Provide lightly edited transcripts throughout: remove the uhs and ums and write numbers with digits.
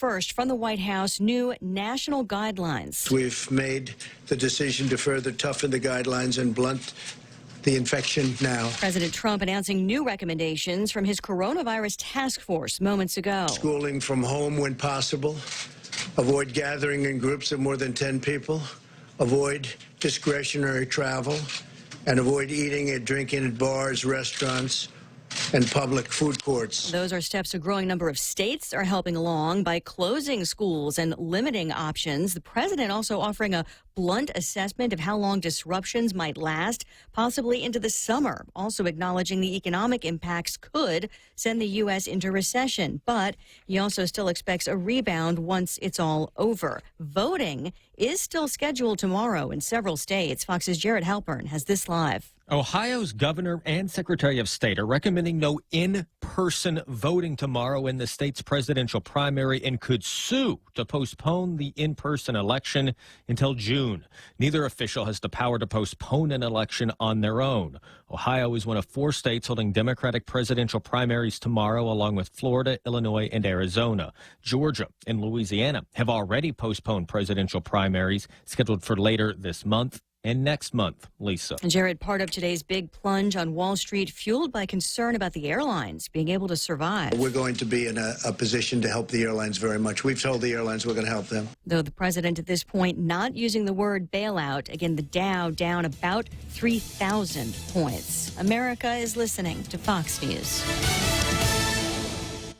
first from the White House, new national guidelines. We've made the decision to further toughen the guidelines and blunt the infection now. President Trump announcing new recommendations from his coronavirus task force moments ago. Schooling from home when possible. Avoid gathering in groups of more than 10 people. Avoid discretionary travel. And avoid eating and drinking at bars, restaurants, and public food courts. Those are steps a growing number of states are helping along by closing schools and limiting options. The president also offering a blunt assessment of how long disruptions might last, possibly into the summer. Also acknowledging the economic impacts could send the U.S. into recession. But he also still expects a rebound once it's all over. Voting is still scheduled tomorrow in several states. Fox's Jared Halpern has this live. Ohio's governor and secretary of state are recommending no in-person voting tomorrow in the state's presidential primary and could sue to postpone the in-person election until June. Neither official has the power to postpone an election on their own. Ohio is one of 4 states holding Democratic presidential primaries tomorrow, along with Florida, Illinois, and Arizona. Georgia and Louisiana have already postponed presidential primaries scheduled for later this month and next month. Lisa. And Jared, part of today's big plunge on Wall Street fueled by concern about the airlines being able to survive. We're going to be in a position to help the airlines very much. We've told the airlines we're going to help them. Though the president at this point not using the word bailout. Again, the Dow down about 3,000 points. America is listening to Fox News.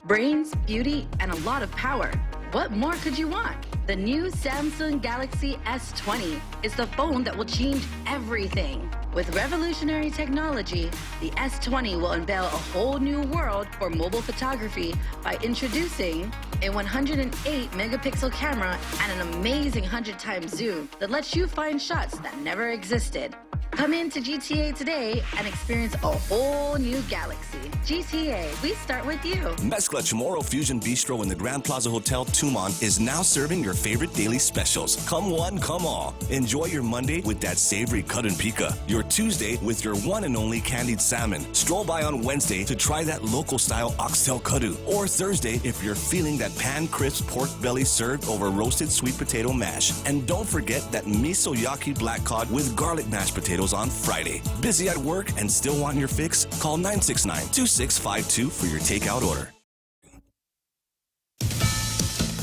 Brains, beauty, and a lot of power. What more could you want? The new Samsung Galaxy S20 is the phone that will change everything. With revolutionary technology, the S20 will unveil a whole new world for mobile photography by introducing a 108 megapixel camera and an amazing 100 times zoom that lets you find shots that never existed. Come into GTA today and experience a whole new galaxy. GTA, we start with you. Mezcla Chamorro Fusion Bistro in the Grand Plaza Hotel Tumon is now serving your favorite daily specials. Come one, come all. Enjoy your Monday with that savory cut and pica. Your Tuesday with your one and only candied salmon. Stroll by on Wednesday to try that local style oxtail kadu. Or Thursday if you're feeling that pan crisp pork belly served over roasted sweet potato mash. And don't forget that miso yaki black cod with garlic mashed potatoes on Friday. Busy at work and still want your fix? Call 969-2652 for your takeout order.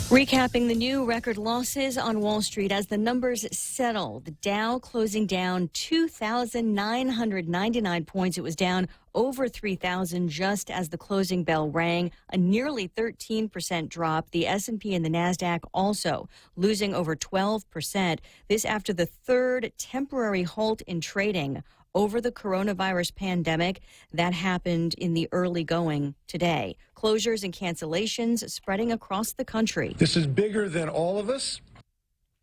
Recapping the new record losses on Wall Street as the numbers settle. The Dow closing down 2,999 points. It was down over 3,000 just as the closing bell rang, a nearly 13% drop. The S&P and the NASDAQ also losing over 12%. This after the third temporary halt in trading over the coronavirus pandemic that happened in the early going today. Closures and cancellations spreading across the country. This is bigger than all of us.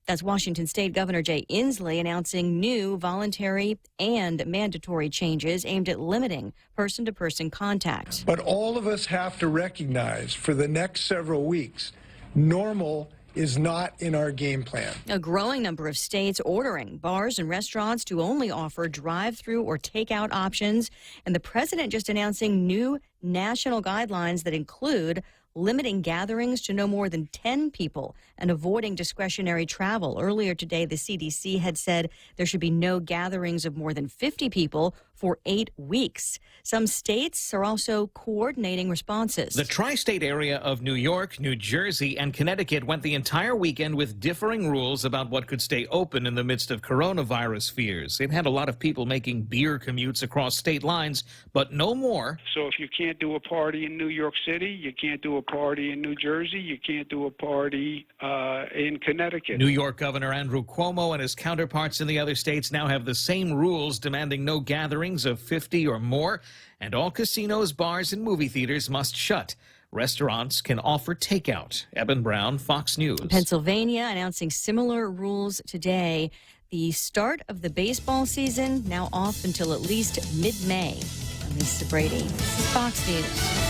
That's Washington State Governor Jay Inslee announcing new voluntary and mandatory changes aimed at limiting person-to-person contact. But all of us have to recognize for the next several weeks, normal is not in our game plan. A growing number of states ordering bars and restaurants to only offer drive-through or takeout options. And the president just announcing new national guidelines that include limiting gatherings to no more than 10 people and avoiding discretionary travel. Earlier today, the CDC had said there should be no gatherings of more than 50 people for 8 weeks. Some states are also coordinating responses. The tri-state area of New York, New Jersey, and Connecticut went the entire weekend with differing rules about what could stay open in the midst of coronavirus fears. It had a lot of people making beer commutes across state lines, but no more. So if you can't do a party in New York City, you can't do a party in New Jersey, you can't do a party in Connecticut. New York Governor Andrew Cuomo and his counterparts in the other states now have the same rules demanding no gatherings of 50 or more, and all casinos, bars, and movie theaters must shut. Restaurants can offer takeout. Eben Brown, Fox News. Pennsylvania announcing similar rules today. The start of the baseball season now off until at least mid-May. I'm Lisa Brady. This is Fox News.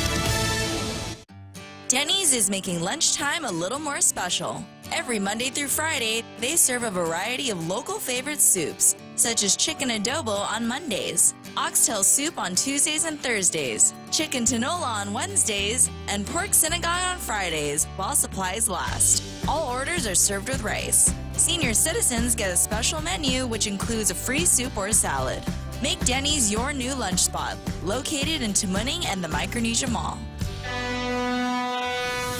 Denny's is making lunchtime a little more special. Every Monday through Friday, they serve a variety of local favorite soups, such as chicken adobo on Mondays. oxtail soup on Tuesdays and Thursdays, chicken tinola on Wednesdays, and pork synagogue on Fridays while supplies last. All orders are served with rice. Senior citizens get a special menu which includes a free soup or salad. Make Denny's your new lunch spot, located in Tamuning and the Micronesia Mall.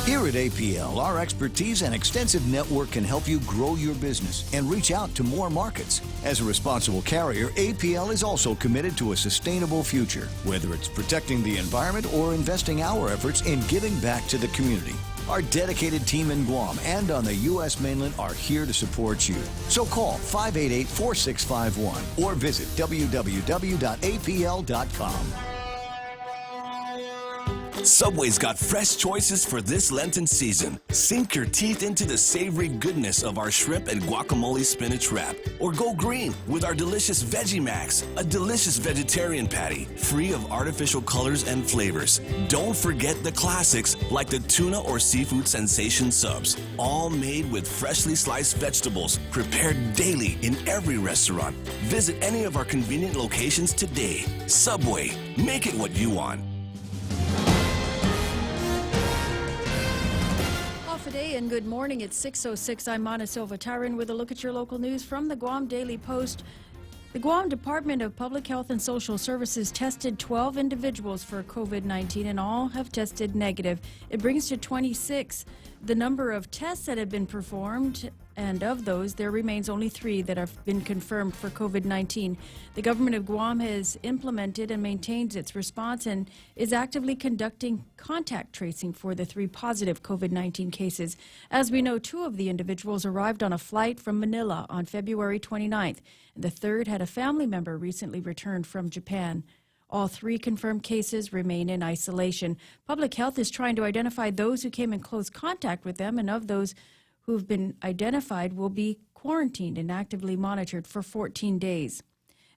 Here at APL, our expertise and extensive network can help you grow your business and reach out to more markets. As a responsible carrier, APL is also committed to a sustainable future, whether it's protecting the environment or investing our efforts in giving back to the community. Our dedicated team in Guam and on the U.S. mainland are here to support you. So call 588-4651 or visit www.apl.com. Subway's got fresh choices for this Lenten season. Sink your teeth into the savory goodness of our shrimp and guacamole spinach wrap. Or go green with our delicious Veggie Max, a delicious vegetarian patty, free of artificial colors and flavors. Don't forget the classics like the tuna or seafood sensation subs, all made with freshly sliced vegetables, prepared daily in every restaurant. Visit any of our convenient locations today. Subway, make it what you want. Today and good morning. It's 6:06. I'm Mana Silva Tyron with a look at your local news from the Guam Daily Post. The Guam Department of Public Health and Social Services tested 12 individuals for COVID-19 and all have tested negative. It brings to 26 the number of tests that have been performed, and of those, there remains only 3 that have been confirmed for COVID-19. The government of Guam has implemented and maintains its response and is actively conducting contact tracing for the 3 positive COVID-19 cases. As we know, 2 of the individuals arrived on a flight from Manila on February 29th, and the third had a family member recently returned from Japan. All 3 confirmed cases remain in isolation. Public Health is trying to identify those who came in close contact with them, and of those who have been identified will be quarantined and actively monitored for 14 days.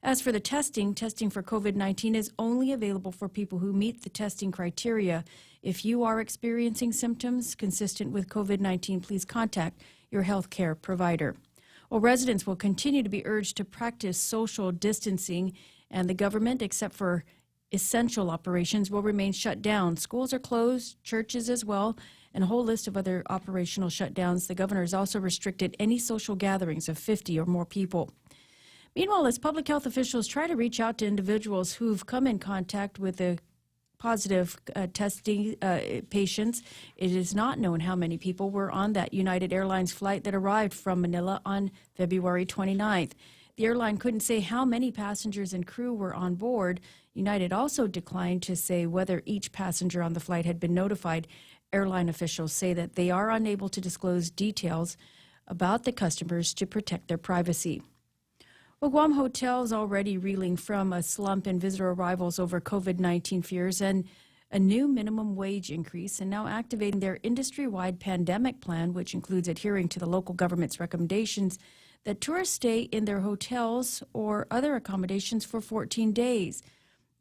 As for the testing for COVID-19 is only available for people who meet the testing criteria. If you are experiencing symptoms consistent with COVID-19, please contact your health care provider. Well, residents will continue to be urged to practice social distancing, and the government, except for essential operations, will remain shut down. Schools are closed, churches as well, and a whole list of other operational shutdowns. The governor has also restricted any social gatherings of 50 or more people. Meanwhile, as public health officials try to reach out to individuals who've come in contact with the positive testing patients, it is not known how many people were on that United Airlines flight that arrived from Manila on February 29th. The airline couldn't say how many passengers and crew were on board. United also declined to say whether each passenger on the flight had been notified. Airline officials say that they are unable to disclose details about the customers to protect their privacy. Well, Guam hotels already reeling from a slump in visitor arrivals over COVID-19 fears and a new minimum wage increase, and now activating their industry-wide pandemic plan, which includes adhering to the local government's recommendations that tourists stay in their hotels or other accommodations for 14 days.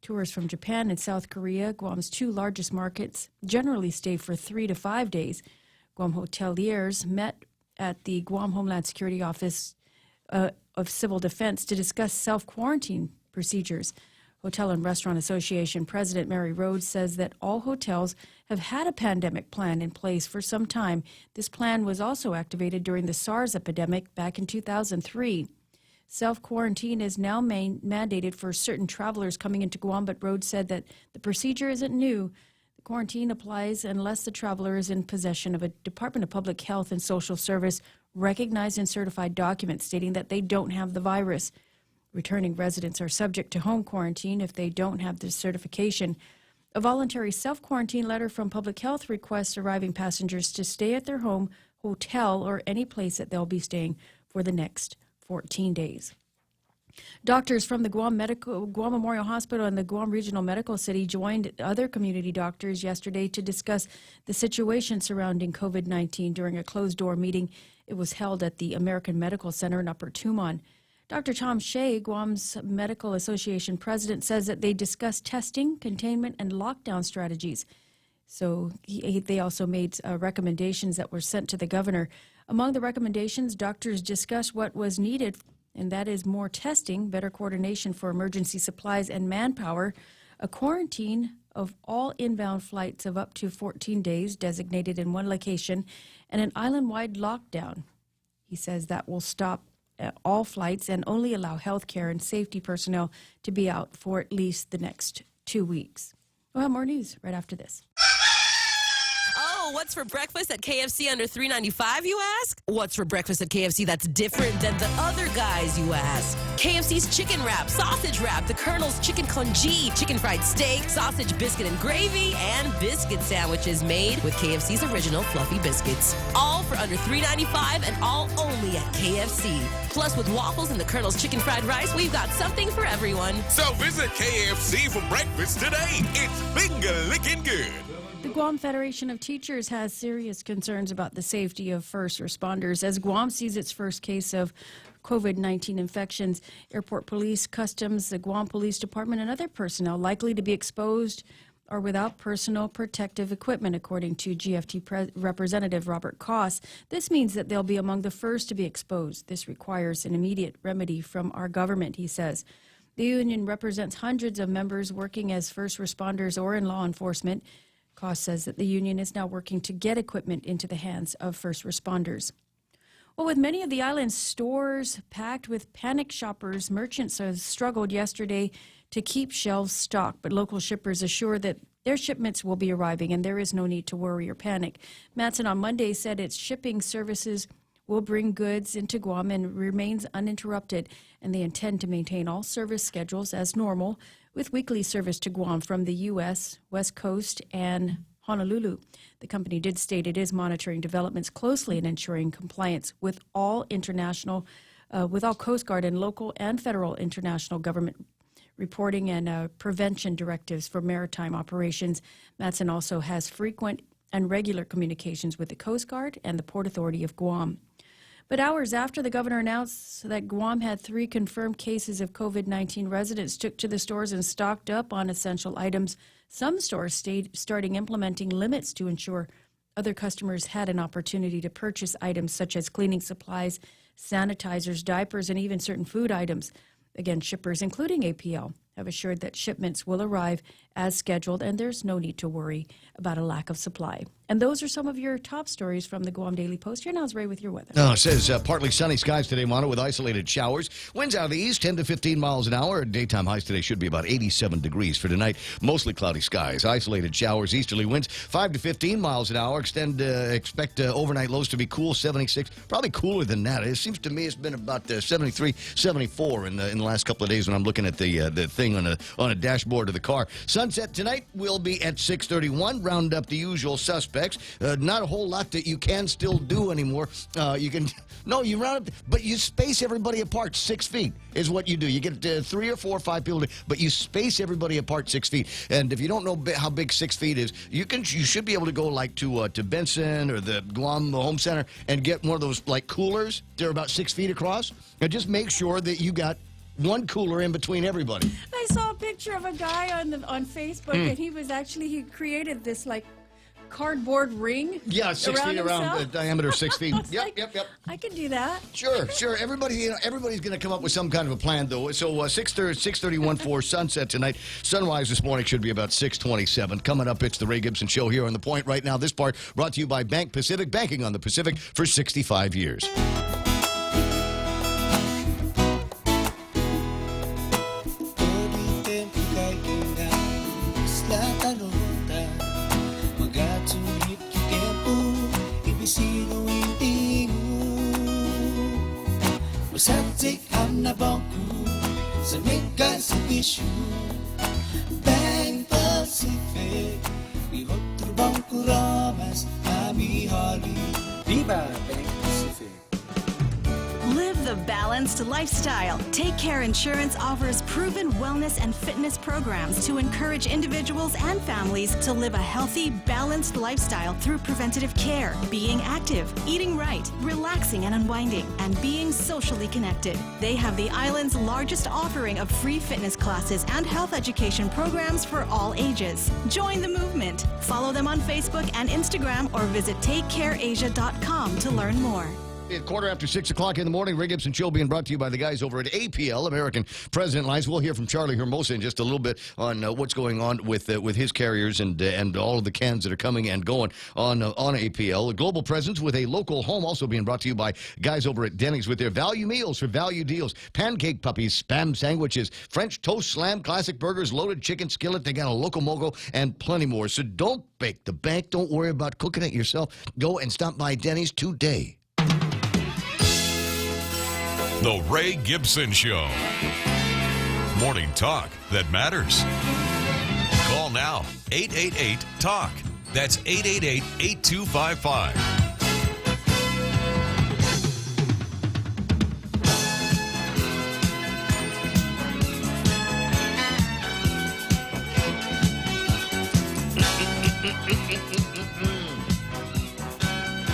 Tourists from Japan and South Korea, Guam's 2 largest markets, generally stay for 3 to 5 days. Guam hoteliers met at the Guam Homeland Security Office of Civil Defense to discuss self-quarantine procedures. Hotel and Restaurant Association President Mary Rhodes says that all hotels have had a pandemic plan in place for some time. This plan was also activated during the SARS epidemic back in 2003. Self-quarantine is now mandated for certain travelers coming into Guam, but Rhodes said that the procedure isn't new. The quarantine applies unless the traveler is in possession of a Department of Public Health and Social Service recognized and certified document stating that they don't have the virus. Returning residents are subject to home quarantine if they don't have the certification. A voluntary self-quarantine letter from Public Health requests arriving passengers to stay at their home, hotel, or any place that they'll be staying for the next 14 days. Doctors from the Guam Memorial Hospital and the Guam Regional Medical City joined other community doctors yesterday to discuss the situation surrounding COVID-19 during a closed-door meeting. It was held at the American Medical Center in Upper Tumon. Dr. Tom Shea, Guam's Medical Association president, says that they discussed testing, containment, and lockdown strategies. So they also made recommendations that were sent to the governor. Among the recommendations, doctors discussed what was needed and that is more testing, better coordination for emergency supplies and manpower, a quarantine of all inbound flights of up to 14 days designated in one location, and an island-wide lockdown. He says that will stop all flights and only allow healthcare and safety personnel to be out for at least the next 2 weeks. We'll have more news right after this. Oh, what's for breakfast at KFC under $3.95, you ask? What's for breakfast at KFC that's different than the other guys, you ask? KFC's chicken wrap, sausage wrap, the Colonel's chicken congee, chicken fried steak, sausage biscuit and gravy, and biscuit sandwiches made with KFC's original fluffy biscuits. All for under $3.95 and all only at KFC. Plus, with waffles and the Colonel's chicken fried rice, we've got something for everyone. So visit KFC for breakfast today. It's finger-licking good. The Guam Federation of Teachers has serious concerns about the safety of first responders as Guam sees its first case of COVID-19 infections. Airport police, customs, the Guam Police Department, and other personnel likely to be exposed or without personal protective equipment, according to GFT Representative Robert Koss. This means that they'll be among the first to be exposed. This requires an immediate remedy from our government, he says. The union represents hundreds of members working as first responders or in law enforcement. Koss says that the union is now working to get equipment into the hands of first responders. Well, with many of the island's stores packed with panic shoppers, merchants have struggled yesterday to keep shelves stocked, but local shippers assure that their shipments will be arriving and there is no need to worry or panic. Matson on Monday said its shipping services will bring goods into Guam and remains uninterrupted, and they intend to maintain all service schedules as normal, with weekly service to Guam from the U.S., West Coast, and Honolulu. The company did state it is monitoring developments closely and ensuring compliance with all Coast Guard and local and federal international government reporting and prevention directives for maritime operations. Matson also has frequent and regular communications with the Coast Guard and the Port Authority of Guam. But hours after the governor announced that Guam had 3 confirmed cases of COVID-19, residents took to the stores and stocked up on essential items. Some stores starting implementing limits to ensure other customers had an opportunity to purchase items such as cleaning supplies, sanitizers, diapers, and even certain food items. Again, shippers, including APL, have assured that shipments will arrive as scheduled, and there's no need to worry about a lack of supply. And those are some of your top stories from the Guam Daily Post. Here now is Ray with your weather. It says partly sunny skies today, Mono, with isolated showers. Winds out of the east, 10 to 15 miles an hour. Daytime highs today should be about 87 degrees. For tonight, mostly cloudy skies. Isolated showers, easterly winds, 5 to 15 miles an hour. Expect overnight lows to be cool, 76. Probably cooler than that. It seems to me it's been about 73, 74 in the last couple of days when I'm looking at the thing on a dashboard of the car. Sunset tonight will be at 6:31. Round up the usual suspects. Not a whole lot that you can still do anymore. You round up, but you space everybody apart 6 feet is what you do. You get 3 or 4 or 5 people, but you space everybody apart 6 feet. And if you don't know how big 6 feet is, you should be able to go like to Benson or the Guam Home Center and get one of those like coolers. They're about 6 feet across. And just make sure that you got one cooler in between everybody. I saw a picture of a guy on Facebook, and he created this like cardboard ring. Yeah, 6 feet around, the diameter 6 feet. Yep. I can do that. Sure. Everybody's going to come up with some kind of a plan, though. So 6:31 for sunset tonight. Sunrise this morning should be about 6:27. Coming up, it's the Ray Gibson Show here on The Point right now. This part brought to you by Bank Pacific, banking on the Pacific for 65 years. Masatik ang nabangku sa mega servisyo Bank Pacific Bihot trubangku ramas amihali Viva Bank Pacific. Live the balanced lifestyle. Take Care Insurance offers proven wellness and fitness programs to encourage individuals and families to live a healthy, balanced lifestyle through preventative care, being active, eating right, relaxing and unwinding, and being socially connected. They have the island's largest offering of free fitness classes and health education programs for all ages. Join the movement. Follow them on Facebook and Instagram or visit takecareasia.com to learn more. At 6:15 in the morning, Ray Gibson Show being brought to you by the guys over at APL, American President Lines. We'll hear from Charlie Hermosa in just a little bit on what's going on with his carriers and all of the cans that are coming and going on APL. A global presence with a local home, also being brought to you by guys over at Denny's with their value meals for value deals. Pancake puppies, spam sandwiches, French toast slam, classic burgers, loaded chicken skillet. They got a local mogo and plenty more. So don't break the bank. Don't worry about cooking it yourself. Go and stop by Denny's today. The Ray Gibson Show. Morning talk that matters. Call now, 888-TALK. That's 888-8255.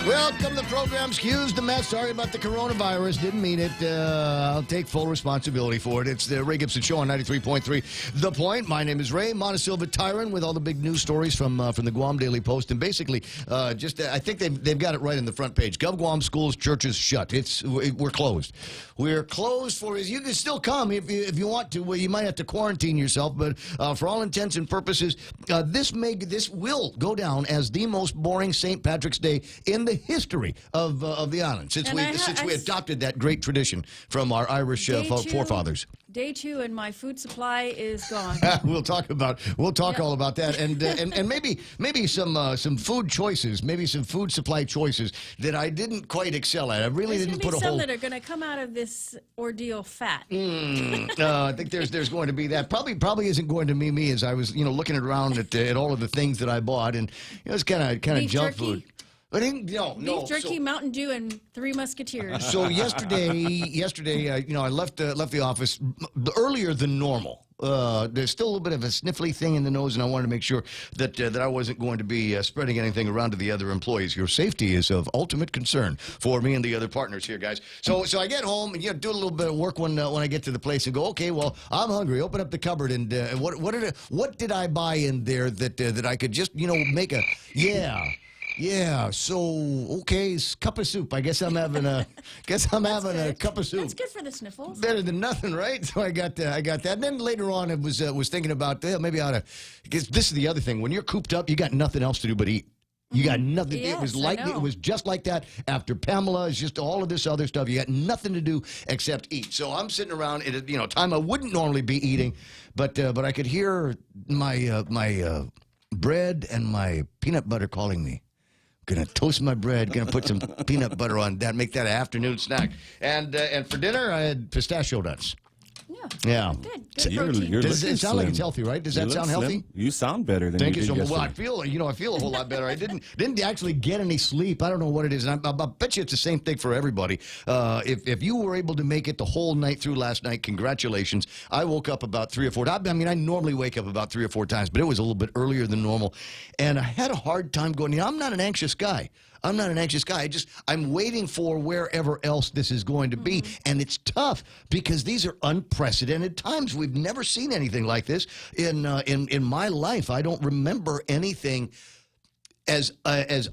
Welcome to the program. Excuse the mess. Sorry about the coronavirus. Didn't mean it. I'll take full responsibility for it. It's the Ray Gibson Show on 93.3 The Point. My name is Ray Montesilva Tyron with all the big news stories from the Guam Daily Post. And basically, I think they've got it right in the front page. Gov Guam schools, churches shut. We're closed. We're closed for you can still come if you want to. Well, you might have to quarantine yourself, but for all intents and purposes, this will go down as the most boring St. Patrick's Day in the history of the island since we adopted that great tradition from our Irish forefathers. Day 2 and my food supply is gone. We'll talk all about that and maybe some food choices, maybe some food supply choices that I didn't quite excel at. I really didn't put a whole. Some that are going to come out of this ordeal fat. I think there's going to be that. Probably isn't going to be me as I was looking around at all of the things that I bought and it's kind of junk jerky? food. But no. Beef jerky, Mountain Dew, and Three Musketeers. So yesterday, I left the office earlier than normal. There's still a little bit of a sniffly thing in the nose, and I wanted to make sure that I wasn't going to be spreading anything around to the other employees. Your safety is of ultimate concern for me and the other partners here, guys. So I get home and do a little bit of work when I get to the place and go, okay, well, I'm hungry. Open up the cupboard and what did I buy in there that I could just make a Yeah, so okay, cup of soup. I guess I'm having a cup of soup. That's good for the sniffles. Better than nothing, right? So I got that. And then later on, I was thinking about maybe I ought to. Because this is the other thing: when you're cooped up, you got nothing else to do but eat. You got nothing. Yes, it was just like that after Pamela. It's just all of this other stuff. You got nothing to do except eat. So I'm sitting around at a time I wouldn't normally be eating, but I could hear my bread and my peanut butter calling me. Gonna toast my bread. Gonna put some peanut butter on that. Make that an afternoon snack. And for dinner, I had pistachio nuts. Yeah. Good protein. Does it sound like it's healthy, right? Does that sound healthy? You sound better than Thank you you did so much. yesterday. Well, I feel a whole lot better. I didn't actually get any sleep. I don't know what it is. And I bet you it's the same thing for everybody. If you were able to make it the whole night through last night, congratulations. I woke up about 3 or 4 times. I mean, I normally wake up about 3 or 4 times, but it was a little bit earlier than normal. And I had a hard time going. I'm not an anxious guy. I'm waiting for wherever else this is going to be. And it's tough because these are unprecedented times. We've never seen anything like this in my life. I don't remember anything as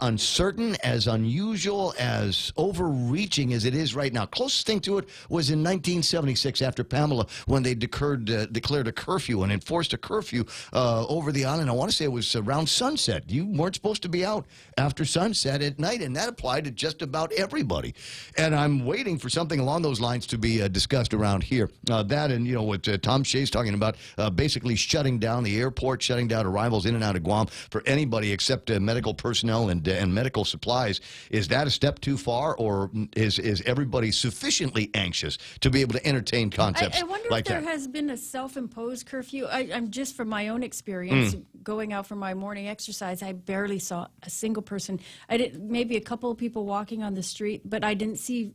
uncertain, as unusual, as overreaching as it is right now. Closest thing to it was in 1976 after Pamela, when they declared a curfew and enforced a curfew over the island. I want to say it was around sunset. You weren't supposed to be out after sunset at night, and that applied to just about everybody. And I'm waiting for something along those lines to be discussed around here. That and, what Tom Shea's talking about, basically shutting down the airport, shutting down arrivals in and out of Guam for anybody except medical personnel and medical supplies. Is that a step too far, or is everybody sufficiently anxious to be able to entertain concepts I wonder like if there that? has been a self-imposed curfew. I'm just from my own experience going out for my morning exercise. I barely saw a single person. Maybe a couple of people walking on the street, but I didn't see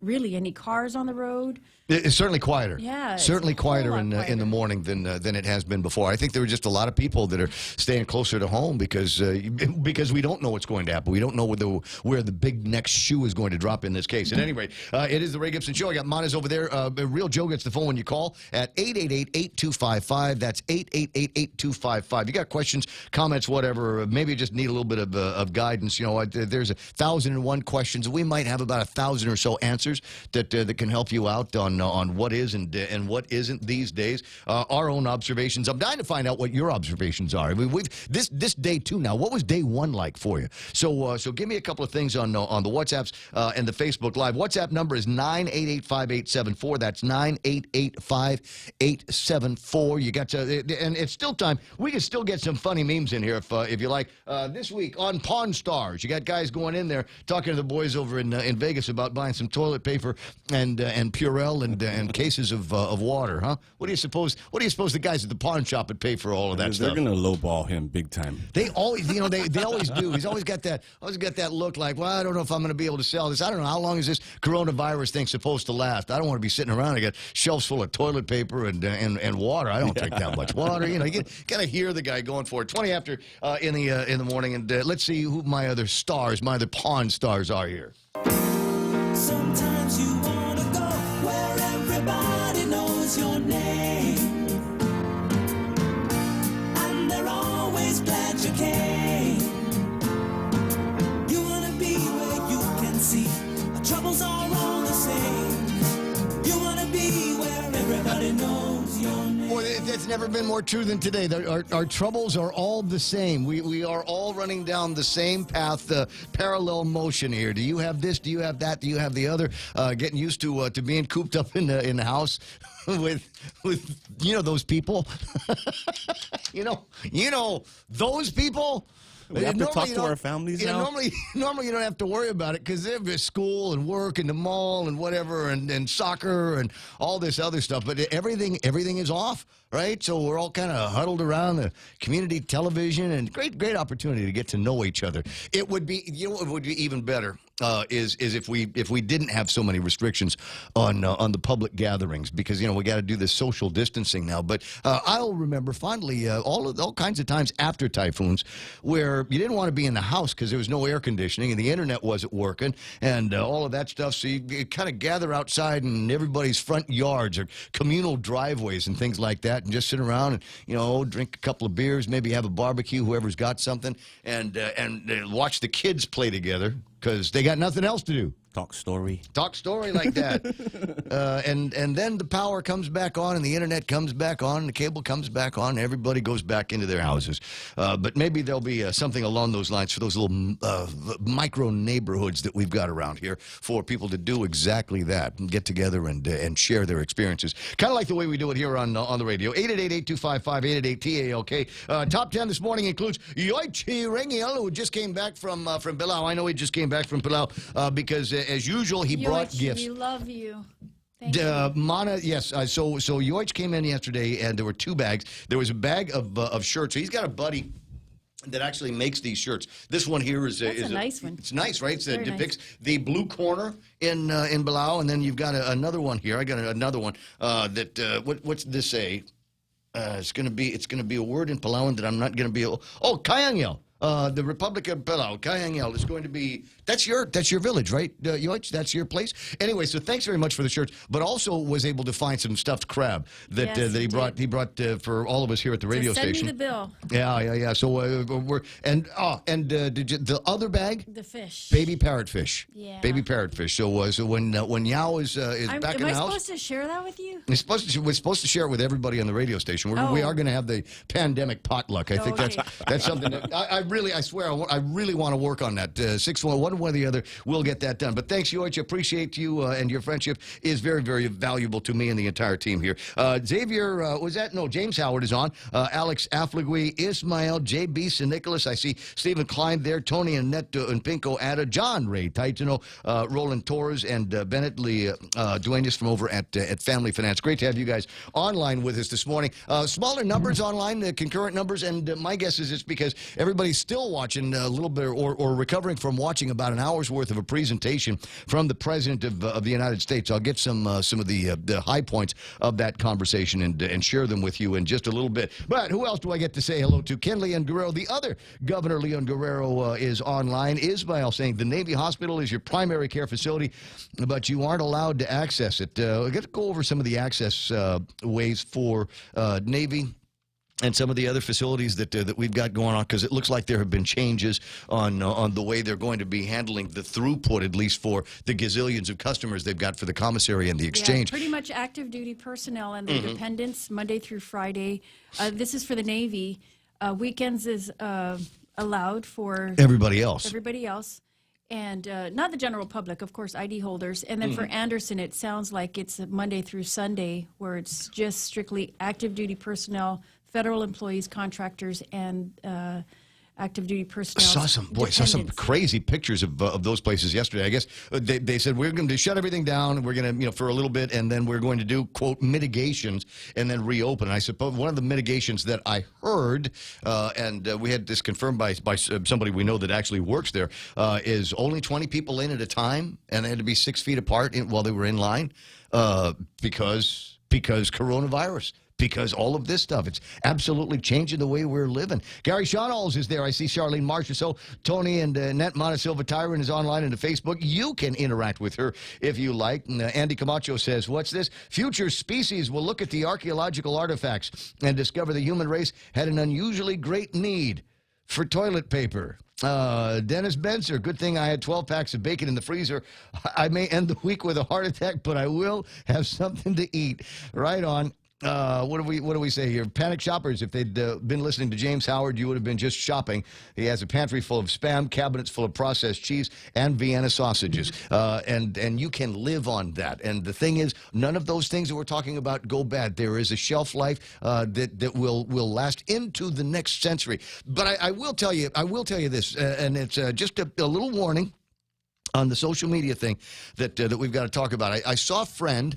really any cars on the road. It's certainly quieter. Yeah, it's certainly a whole quieter lot in quieter. the morning than it has been before. I think there were just a lot of people that are staying closer to home because we don't know what's going to happen. We don't know where the big next shoe is going to drop in this case. At any rate, it is the Ray Gibson Show. I got Mona's over there. Real Joe gets the phone when you call at 888-8255. That's 888-8255. You got questions, comments, whatever. Maybe you just need a little bit of guidance. You know, there's 1,001 questions. We might have about 1,000 or so answers that can help you out on what is and what isn't these days. Our own observations. I'm dying to find out what your observations are. I mean, this day two now. What was day one like for you? So give me a couple of things on the WhatsApps and the Facebook Live. WhatsApp number is 988-5874. That's 988-5874. You got to, and it's still time. We can still get some funny memes in here if you like. This week on Pawn Stars, you got guys going in there talking to the boys over in Vegas about buying some toilet paper and Purell and cases of water, huh? What do you suppose the guys at the pawn shop would pay for all of that stuff? They're going to lowball him big time. They always, they always do. He's always got that look like, well, I don't know if I'm going to be able to sell this. I don't know how long is this coronavirus thing supposed to last. I don't want to be sitting around. I got shelves full of toilet paper and water. I don't drink that much water. You know, you got to hear the guy going for it. 20 after in the morning, and let's see who my other pawn stars are here. Sometimes you want to go where everybody knows your name, and they're always glad you came. You want to be where you can see our troubles are all the same. You want to be where everybody knows your name. Boy, it's never been more true than today. Our troubles are all the same. We are all running down the same path, parallel motion here. Do you have this? Do you have that? Do you have the other? Getting used to being cooped up in the house with those people. you know those people. We have to talk to our families now? Normally you don't have to worry about it because there's school and work and the mall and whatever and soccer and all this other stuff. But everything is off, right? So we're all kind of huddled around the community television, and great opportunity to get to know each other. It would be, it would be even better is if we didn't have so many restrictions on the public gatherings, because we got to do this social distancing now. But I'll remember fondly all kinds of times after typhoons where you didn't want to be in the house because there was no air conditioning and the internet wasn't working and all of that stuff. So you kind of gather outside in everybody's front yards or communal driveways and things like that, and just sit around and drink a couple of beers, maybe have a barbecue, whoever's got something, and watch the kids play together because they got nothing else to do. Talk story like that. And then the power comes back on and the internet comes back on and the cable comes back on and everybody goes back into their houses. But maybe there'll be something along those lines for those little micro neighborhoods that we've got around here for people to do exactly that and get together and share their experiences. Kind of like the way we do it here on the radio. 888-825-5880-TALK. Top 10 this morning includes Yoichi Rengel, who just came back from Palau. I know he just came back from Palau because as usual, he brought gifts. We love you. Thank you. Mana, yes. So Yoich came in yesterday, and there were two bags. There was a bag of shirts. So he's got a buddy that actually makes these shirts. This one here is a nice one. It's nice, right? It depicts nice. the blue corner in Palau, and then you've got another one here. I got another one what's this say? It's going to be a word in Palauan that I'm not going to be able. Oh, Kayangel. The Republic of Palau, Kayangel, is going to be, that's your village, right, Yoich? That's your place? Anyway, so thanks very much for the shirts, but also was able to find some stuffed crab that he brought for all of us here at the radio station. Send me the bill. Yeah. So did you, the other bag? The fish. Baby parrotfish. Yeah. Baby parrotfish. So when Yao is back in the house. Am I supposed to share that with you? We're supposed to share it with everybody on the radio station. We are going to have the pandemic potluck. I think that's something that I swear, I really want to work on that. 611, one or the other, we'll get that done. But thanks, Yoich. Appreciate you, and your friendship is very, very valuable to me and the entire team here. Xavier, James Howard is on. Alex Affligui, Ismail, J.B. St. Nicholas. I see Stephen Klein there. Tony and Annette and Pinko Ada. John Ray Titano, Roland Torres, and Bennett Lee Duenas from over at Family Finance. Great to have you guys online with us this morning. Smaller numbers online, concurrent numbers, and my guess is it's because everybody's still watching a little bit or recovering from watching about an hour's worth of a presentation from the President of the United States. I'll get some of the high points of that conversation and share them with you in just a little bit. But who else do I get to say hello to? Ken Leon Guerrero, the other Governor Leon Guerrero is online. Ismael saying the Navy Hospital is your primary care facility, but you aren't allowed to access it. I got to go over some of the access ways for Navy and some of the other facilities that we've got going on, because it looks like there have been changes on the way they're going to be handling the throughput, at least for the gazillions of customers they've got for the commissary and the exchange. Yeah, pretty much active duty personnel and their dependents, Monday through Friday. This is for the Navy. Weekends is allowed for everybody else. And not the general public, of course, ID holders. And then for Anderson, it sounds like it's Monday through Sunday, where it's just strictly active duty personnel, federal employees, contractors, and active duty personnel. Saw some crazy pictures of those places yesterday. I guess they said we're going to shut everything down. We're going to, for a little bit, and then we're going to do, quote, mitigations and then reopen. And I suppose one of the mitigations that I heard, and we had this confirmed by somebody we know that actually works there, is only 20 people in at a time, and they had to be 6 feet apart while they were in line because coronavirus. Because all of this stuff, it's absolutely changing the way we're living. Gary Shawnoles is there. I see Charlene Marshall. So Tony and Annette Montesilva Tyron is online into Facebook. You can interact with her if you like. And, Andy Camacho says, what's this? Future species will look at the archaeological artifacts and discover the human race had an unusually great need for toilet paper. Dennis Benzer, good thing I had 12 packs of bacon in the freezer. I may end the week with a heart attack, but I will have something to eat. Right on. What do we say here? Panic shoppers, if they'd been listening to James Howard, you would have been just shopping. He has a pantry full of Spam, cabinets full of processed cheese, and Vienna sausages. And you can live on that. And the thing is, none of those things that we're talking about go bad. There is a shelf life that will last into the next century. But I will tell you this, and it's just a little warning on the social media thing that we've got to talk about. I saw a friend.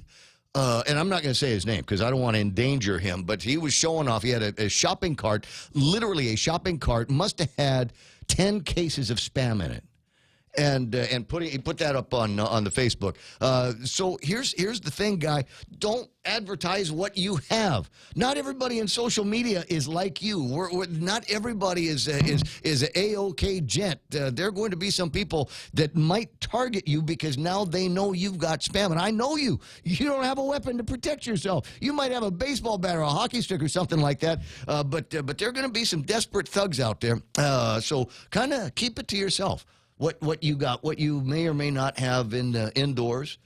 And I'm not going to say his name because I don't want to endanger him, but he was showing off. He had a shopping cart, literally a shopping cart, must have had 10 cases of Spam in it. And he put that up on the Facebook. So here's the thing, guy. Don't advertise what you have. Not everybody in social media is like you. Not everybody is a A-OK gent. There are going to be some people that might target you because now they know you've got Spam. And I know you. You don't have a weapon to protect yourself. You might have a baseball bat or a hockey stick or something like that. But there are going to be some desperate thugs out there. So kind of keep it to yourself. What you got, what you may or may not have in indoors.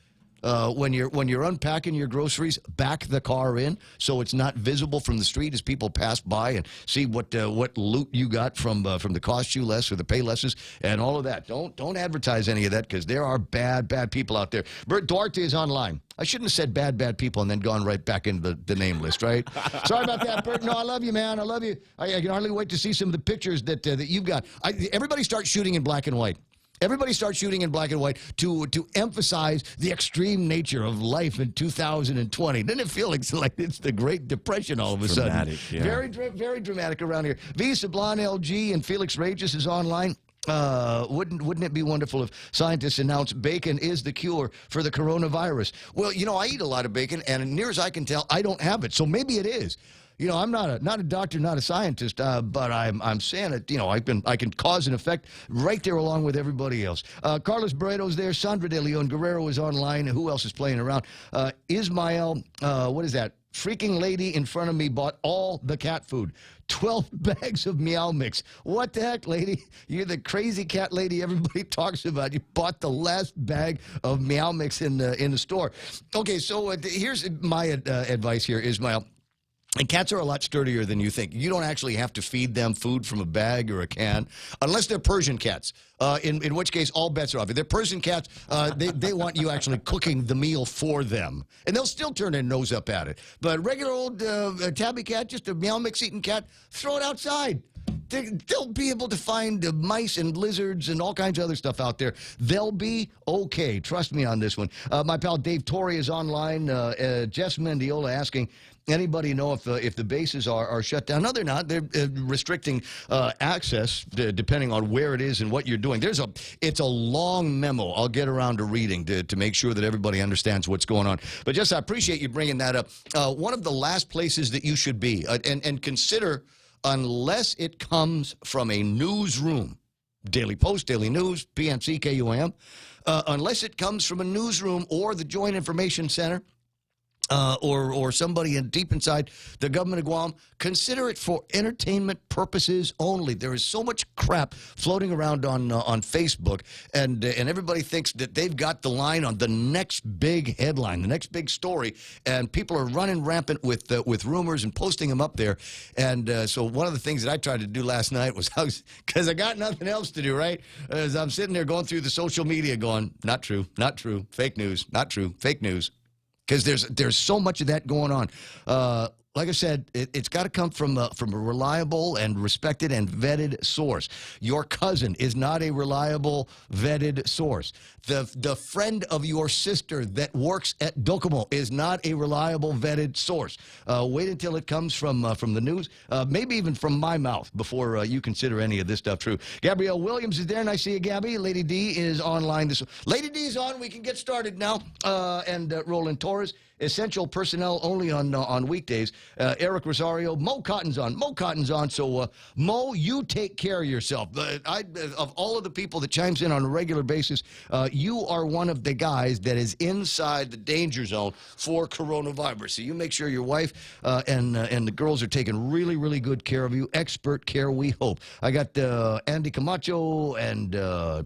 When you're unpacking your groceries, back the car in so it's not visible from the street as people pass by and see what loot you got from the cost you less or the pay lesses and all of that. Don't advertise any of that because there are bad people out there. Bert Duarte is online. I shouldn't have said bad people and then gone right back into the name list, right? Sorry about that, Bert. No, I love you, man. I love you. I can hardly wait to see some of the pictures that you've got. Everybody start shooting in black and white. Everybody starts shooting in black and white to emphasize the extreme nature of life in 2020. Doesn't it feel like it's the Great Depression all of a sudden? Yeah. Very dramatic around here. V. Sablon LG and Felix Regis is online. Wouldn't it be wonderful if scientists announced bacon is the cure for the coronavirus? Well, I eat a lot of bacon, and near as I can tell, I don't have it. So maybe it is. I'm not a doctor, not a scientist, but I'm saying it. I can cause an effect right there along with everybody else. Carlos Barreto's there. Sandra De Leon Guerrero is online. Who else is playing around? Ismael, what is that? Freaking lady in front of me bought all the cat food. 12 bags of Meow Mix. What the heck, lady? You're the crazy cat lady everybody talks about. You bought the last bag of Meow Mix in the store. Okay, so here's my advice here, Ismael. And cats are a lot sturdier than you think. You don't actually have to feed them food from a bag or a can, unless they're Persian cats, in which case all bets are off. If they're Persian cats, they want you actually cooking the meal for them. And they'll still turn their nose up at it. But regular old tabby cat, just a Meow Mix eating cat, throw it outside. they'll be able to find mice and lizards and all kinds of other stuff out there. They'll be okay. Trust me on this one. My pal Dave Torrey is online. Jess Mendiola asking, anybody know if the bases are shut down? No, they're not. They're restricting access depending on where it is and what you're doing. It's a long memo. I'll get around to reading to make sure that everybody understands what's going on. But Jess, I appreciate you bringing that up. One of the last places that you should be, and consider, unless it comes from a newsroom, Daily Post, Daily News, PNC, KUAM, unless it comes from a newsroom or the Joint Information Center, or somebody deep inside the government of Guam, consider it for entertainment purposes only. There is so much crap floating around on Facebook, and everybody thinks that they've got the line on the next big headline, the next big story, and people are running rampant with rumors and posting them up there. And so one of the things that I tried to do last night was, because I got nothing else to do, right? As I'm sitting there going through the social media going, not true, fake news, not true, fake news. Because there's so much of that going on. Like I said, it's got to come from a reliable and respected and vetted source. Your cousin is not a reliable, vetted source. The friend of your sister that works at Docomo is not a reliable, vetted source. Wait until it comes from the news, maybe even from my mouth, before you consider any of this stuff true. Gabrielle Williams is there, and I see you, Gabby. Lady D is online. Lady D is on. We can get started now. And Roland Torres. Essential personnel only on weekdays. Eric Rosario, Mo Cotton's on. So, Mo, you take care of yourself. Of all of the people that chimes in on a regular basis, you are one of the guys that is inside the danger zone for coronavirus. So you make sure your wife and the girls are taking really, really good care of you. Expert care, we hope. I got Andy Camacho and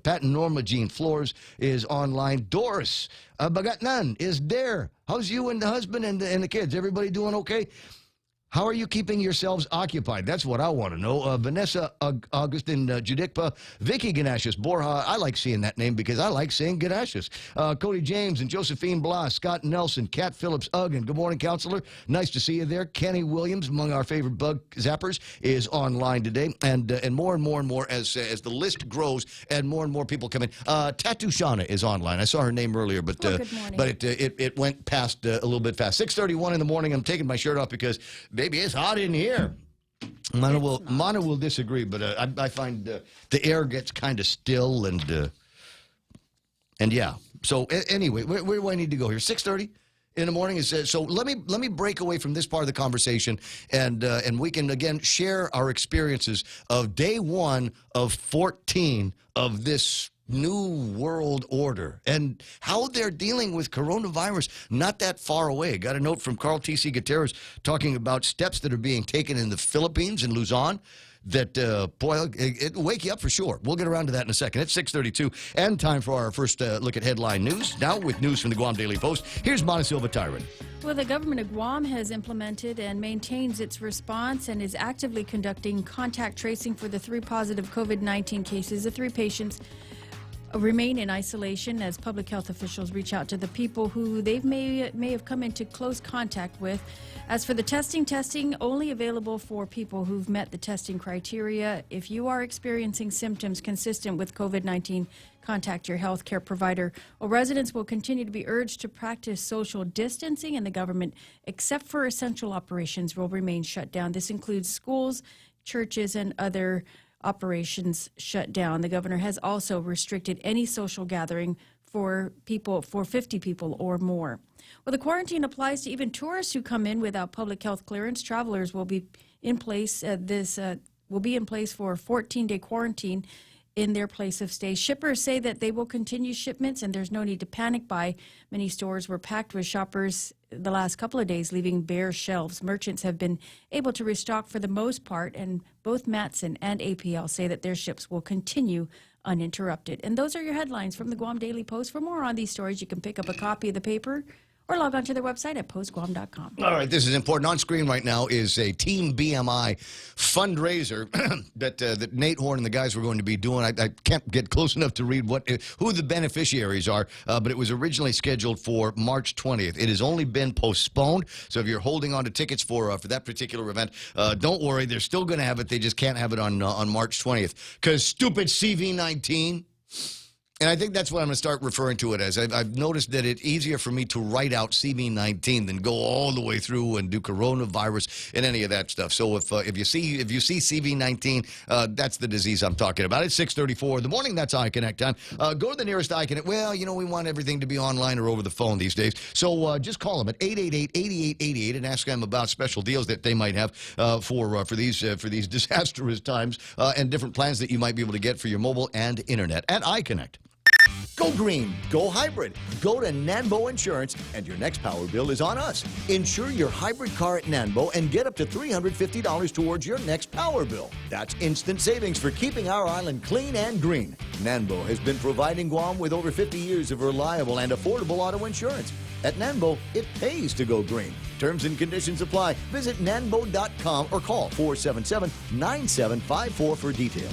Pat and Norma Jean Flores is online. Doris Bagatnan is there. How's you and the husband and the kids? Everybody doing okay? How are you keeping yourselves occupied? That's what I want to know. Vanessa Augustin Judikpa, Vicky Ganashis Borja. I like seeing that name because I like saying Ganashis. Cody James and Josephine Blas, Scott Nelson, Kat Phillips Uggan. Good morning, Counselor. Nice to see you there. Kenny Williams, among our favorite bug zappers, is online today. And more and more as the list grows and more people come in. Tattoo Shauna is online. I saw her name earlier, but it went past a little bit fast. 6:31 in the morning. I'm taking my shirt off because baby, it's hot in here. Mana will disagree, but I find the air gets kind of still and yeah. So anyway, where do I need to go here? 6:30 in the morning is so. Let me break away from this part of the conversation, and we can again share our experiences of day 1 of 14 of this new world order and how they're dealing with coronavirus not that far away. Got a note from Carl T.C. Gutierrez talking about steps that are being taken in the Philippines, in Luzon, that, boy, it'll wake you up for sure. We'll get around to that in a second. It's 6:32 and time for our first look at headline news. Now with news from the Guam Daily Post, here's Montecillo Tyron. Well, the government of Guam has implemented and maintains its response and is actively conducting contact tracing for the 3 positive COVID-19 cases. The 3 patients remain in isolation as public health officials reach out to the people who they may have come into close contact with. As for the testing only available for people who've met the testing criteria. If you are experiencing symptoms consistent with COVID-19, contact your health care provider. Well, residents will continue to be urged to practice social distancing, and the government, except for essential operations, will remain shut down. This includes schools, churches, and other operations shut down. The governor has also restricted any social gathering for 50 people or more. Well, the quarantine applies to even tourists who come in without public health clearance. Travelers will be in place. Will be in place for a 14-day quarantine in their place of stay. Shippers say that they will continue shipments and there's no need to panic buy. Many stores were packed with shoppers the last couple of days, leaving bare shelves. Merchants have been able to restock for the most part, and both Matson and APL say that their ships will continue uninterrupted. And those are your headlines from the Guam Daily Post. For more on these stories, you can pick up a copy of the paper or log on to their website at postguam.com. All right, this is important. On screen right now is a Team BMI fundraiser that Nate Horn and the guys were going to be doing. I can't get close enough to read who the beneficiaries are, but it was originally scheduled for March 20th. It has only been postponed, so if you're holding on to tickets for that particular event, don't worry. They're still going to have it. They just can't have it on March 20th because stupid CV-19. And I think that's what I'm going to start referring to it as. I've noticed that it's easier for me to write out CV-19 than go all the way through and do coronavirus and any of that stuff. So if you see CV-19, that's the disease I'm talking about. It's 6:34 in the morning. That's iConnect time. Go to the nearest iConnect. Well, we want everything to be online or over the phone these days. So just call them at 888-8888 and ask them about special deals that they might have for these disastrous times and different plans that you might be able to get for your mobile and internet at iConnect. Go green, go hybrid, go to Nanbo Insurance, and your next power bill is on us. Insure your hybrid car at Nanbo and get up to $350 towards your next power bill. That's instant savings for keeping our island clean and green. Nanbo has been providing Guam with over 50 years of reliable and affordable auto insurance. At Nanbo, it pays to go green. Terms and conditions apply. Visit nanbo.com or call 477-9754 for details.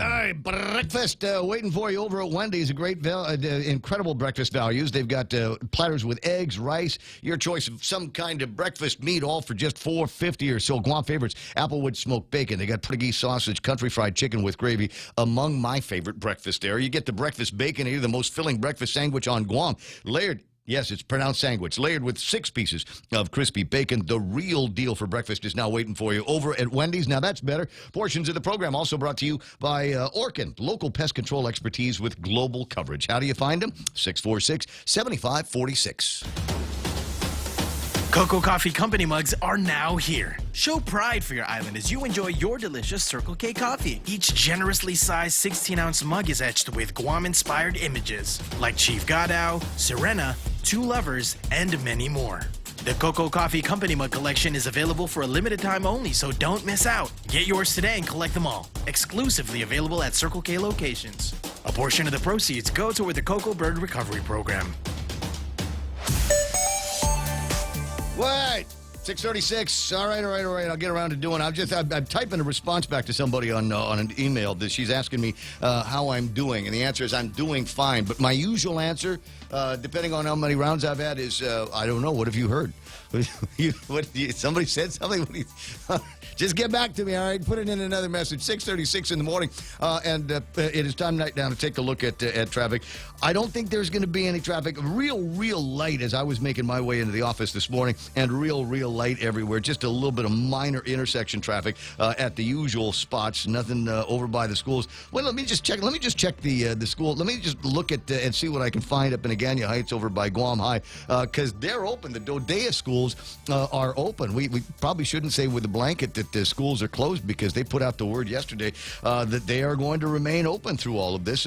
All right, breakfast waiting for you over at Wendy's. Incredible breakfast values. They've got platters with eggs, rice, your choice of some kind of breakfast meat, all for just $4.50 or so. Guam favorites, Applewood smoked bacon. They got Portuguese sausage, country fried chicken with gravy, among my favorite breakfast there. You get the breakfast bacon here, the most filling breakfast sandwich on Guam. Layered. Yes, it's pronounced sandwich. Layered with 6 pieces of crispy bacon. The real deal for breakfast is now waiting for you over at Wendy's. Now, that's better. Portions of the program also brought to you by Orkin, local pest control expertise with global coverage. How do you find them? 646-7546. Cocoa Coffee Company mugs are now here. Show pride for your island as you enjoy your delicious Circle K coffee. Each generously sized 16-ounce mug is etched with Guam-inspired images like Chief Gadao, Serena, Two Lovers, and many more. The Cocoa Coffee Company mug collection is available for a limited time only, so don't miss out. Get yours today and collect them all. Exclusively available at Circle K locations. A portion of the proceeds go toward the Cocoa Bird Recovery Program. What? 6:36. All right. I'll get around to doing it. I'm typing a response back to somebody on an email that she's asking me how I'm doing. And the answer is I'm doing fine. But my usual answer, depending on how many rounds I've had, is I don't know. What have you heard? Somebody said something? Just get back to me, all right? Put it in another message. 6:36 in the morning. And it is time right now to take a look at traffic. I don't think there's going to be any traffic. Real light as I was making my way into the office this morning, and real light everywhere. Just a little bit of minor intersection traffic at the usual spots. Nothing over by the schools. Well, let me just check the school. Let me just look at and see what I can find up in Agania Heights over by Guam High, because they're open. The Dodea schools are open. We probably shouldn't say with a blanket that the schools are closed, because they put out the word yesterday that they are going to remain open through all of this.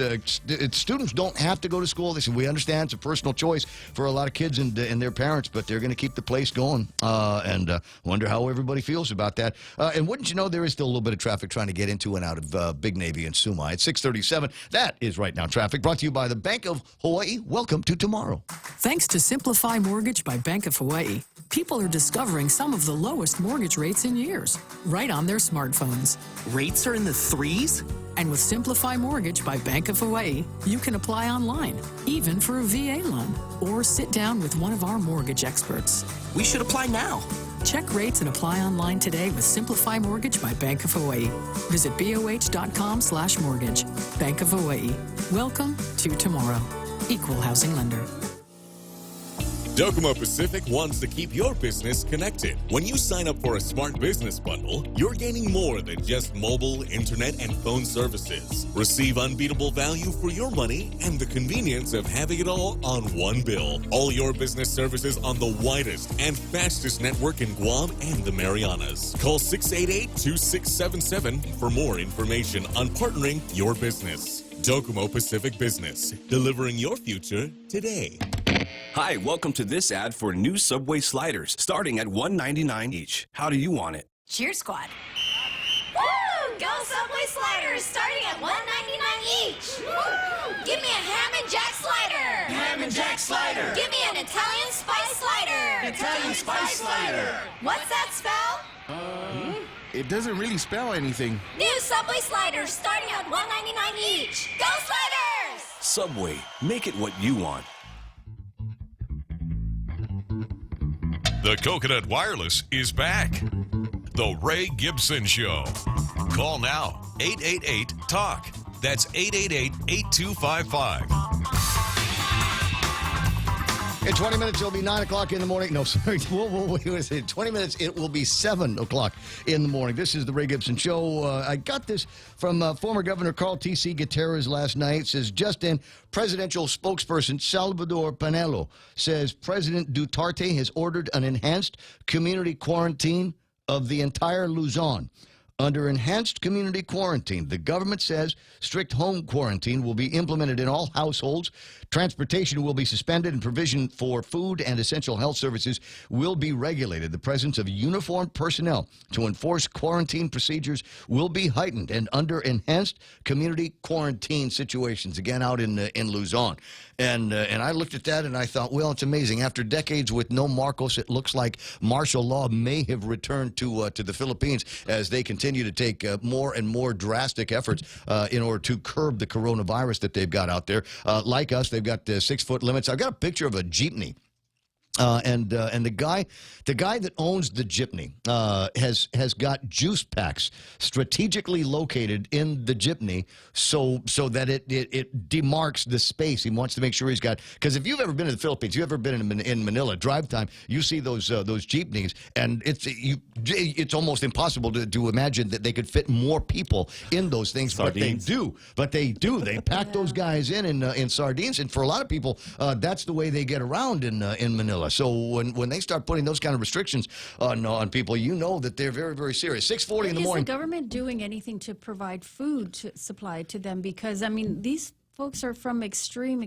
Students don't have to go to school. They said, we understand it's a personal choice for a lot of kids and their parents, but they're going to keep the place going. And wonder how everybody feels about that. And wouldn't you know, there is still a little bit of traffic trying to get into and out of Big Navy and Sumai. At 6:37, that is Right Now Traffic, brought to you by the Bank of Hawaii. Welcome to tomorrow. Thanks to Simplify Mortgage by Bank of Hawaii, people are discovering some of the lowest mortgage rates in years, right on their smartphones. Rates are in the 3s? And with Simplify Mortgage by Bank of Hawaii, you can apply online, even for a VA loan, or sit down with one of our mortgage experts. We should apply now. Check rates and apply online today with Simplify Mortgage by Bank of Hawaii. Visit BOH.com/mortgage. Bank of Hawaii. Welcome to tomorrow. Equal housing lender. Docomo Pacific wants to keep your business connected. When you sign up for a smart business bundle, you're gaining more than just mobile, internet, and phone services. Receive unbeatable value for your money and the convenience of having it all on one bill. All your business services on the widest and fastest network in Guam and the Marianas. Call 688-2677 for more information on partnering your business. Docomo Pacific Business, delivering your future today. Hi, welcome to this ad for new Subway sliders, starting at $1.99 each. How do you want it? Cheer Squad. Woo! Go Subway sliders starting at $1.99 each. Woo! Give me a ham and jack slider. Ham Diamond Jack slider. Give me an Italian spice slider. Italian spice slider. What's that spell? It doesn't really spell anything. New Subway sliders starting at $1.99 each. Go Sliders! Subway, make it what you want. The Coconut Wireless is back. The Ray Gibson Show. Call now, 888-TALK. That's 888-8255. In 20 minutes, it'll be 9 o'clock in the morning. No, sorry. Wait, in 20 minutes, it will be 7 o'clock in the morning. This is the Ray Gibson Show. I got this from former Governor Carl T.C. Gutierrez last night. It says, just in, presidential spokesperson Salvador Panelo says President Duterte has ordered an enhanced community quarantine of the entire Luzon. Under enhanced community quarantine, the government says strict home quarantine will be implemented in all households. Transportation will be suspended and provision for food and essential health services will be regulated. The presence of uniformed personnel to enforce quarantine procedures will be heightened and under enhanced community quarantine situations, again, out in Luzon. And I looked at that and I thought, well, it's amazing. After decades with no Marcos, it looks like martial law may have returned to the Philippines as they continue to take more and more drastic efforts in order to curb the coronavirus that they've got out there. Like us, they've got 6-foot limits. I've got a picture of a jeepney. And the guy that owns the jeepney has got juice packs strategically located in the jeepney so that it demarks the space. He wants to make sure he's got, because if you've ever been to the Philippines, you've ever been in Manila, drive time, you see those jeepneys, and it's almost impossible to imagine that they could fit more people in those things. Sardines. But they do. They pack those guys in sardines, and for a lot of people, that's the way they get around in Manila. So when they start putting those kind of restrictions on people, you know that they're very, very serious. 6:40 in the morning. Is the government doing anything to provide food supply to them? Because, I mean, these folks are from extreme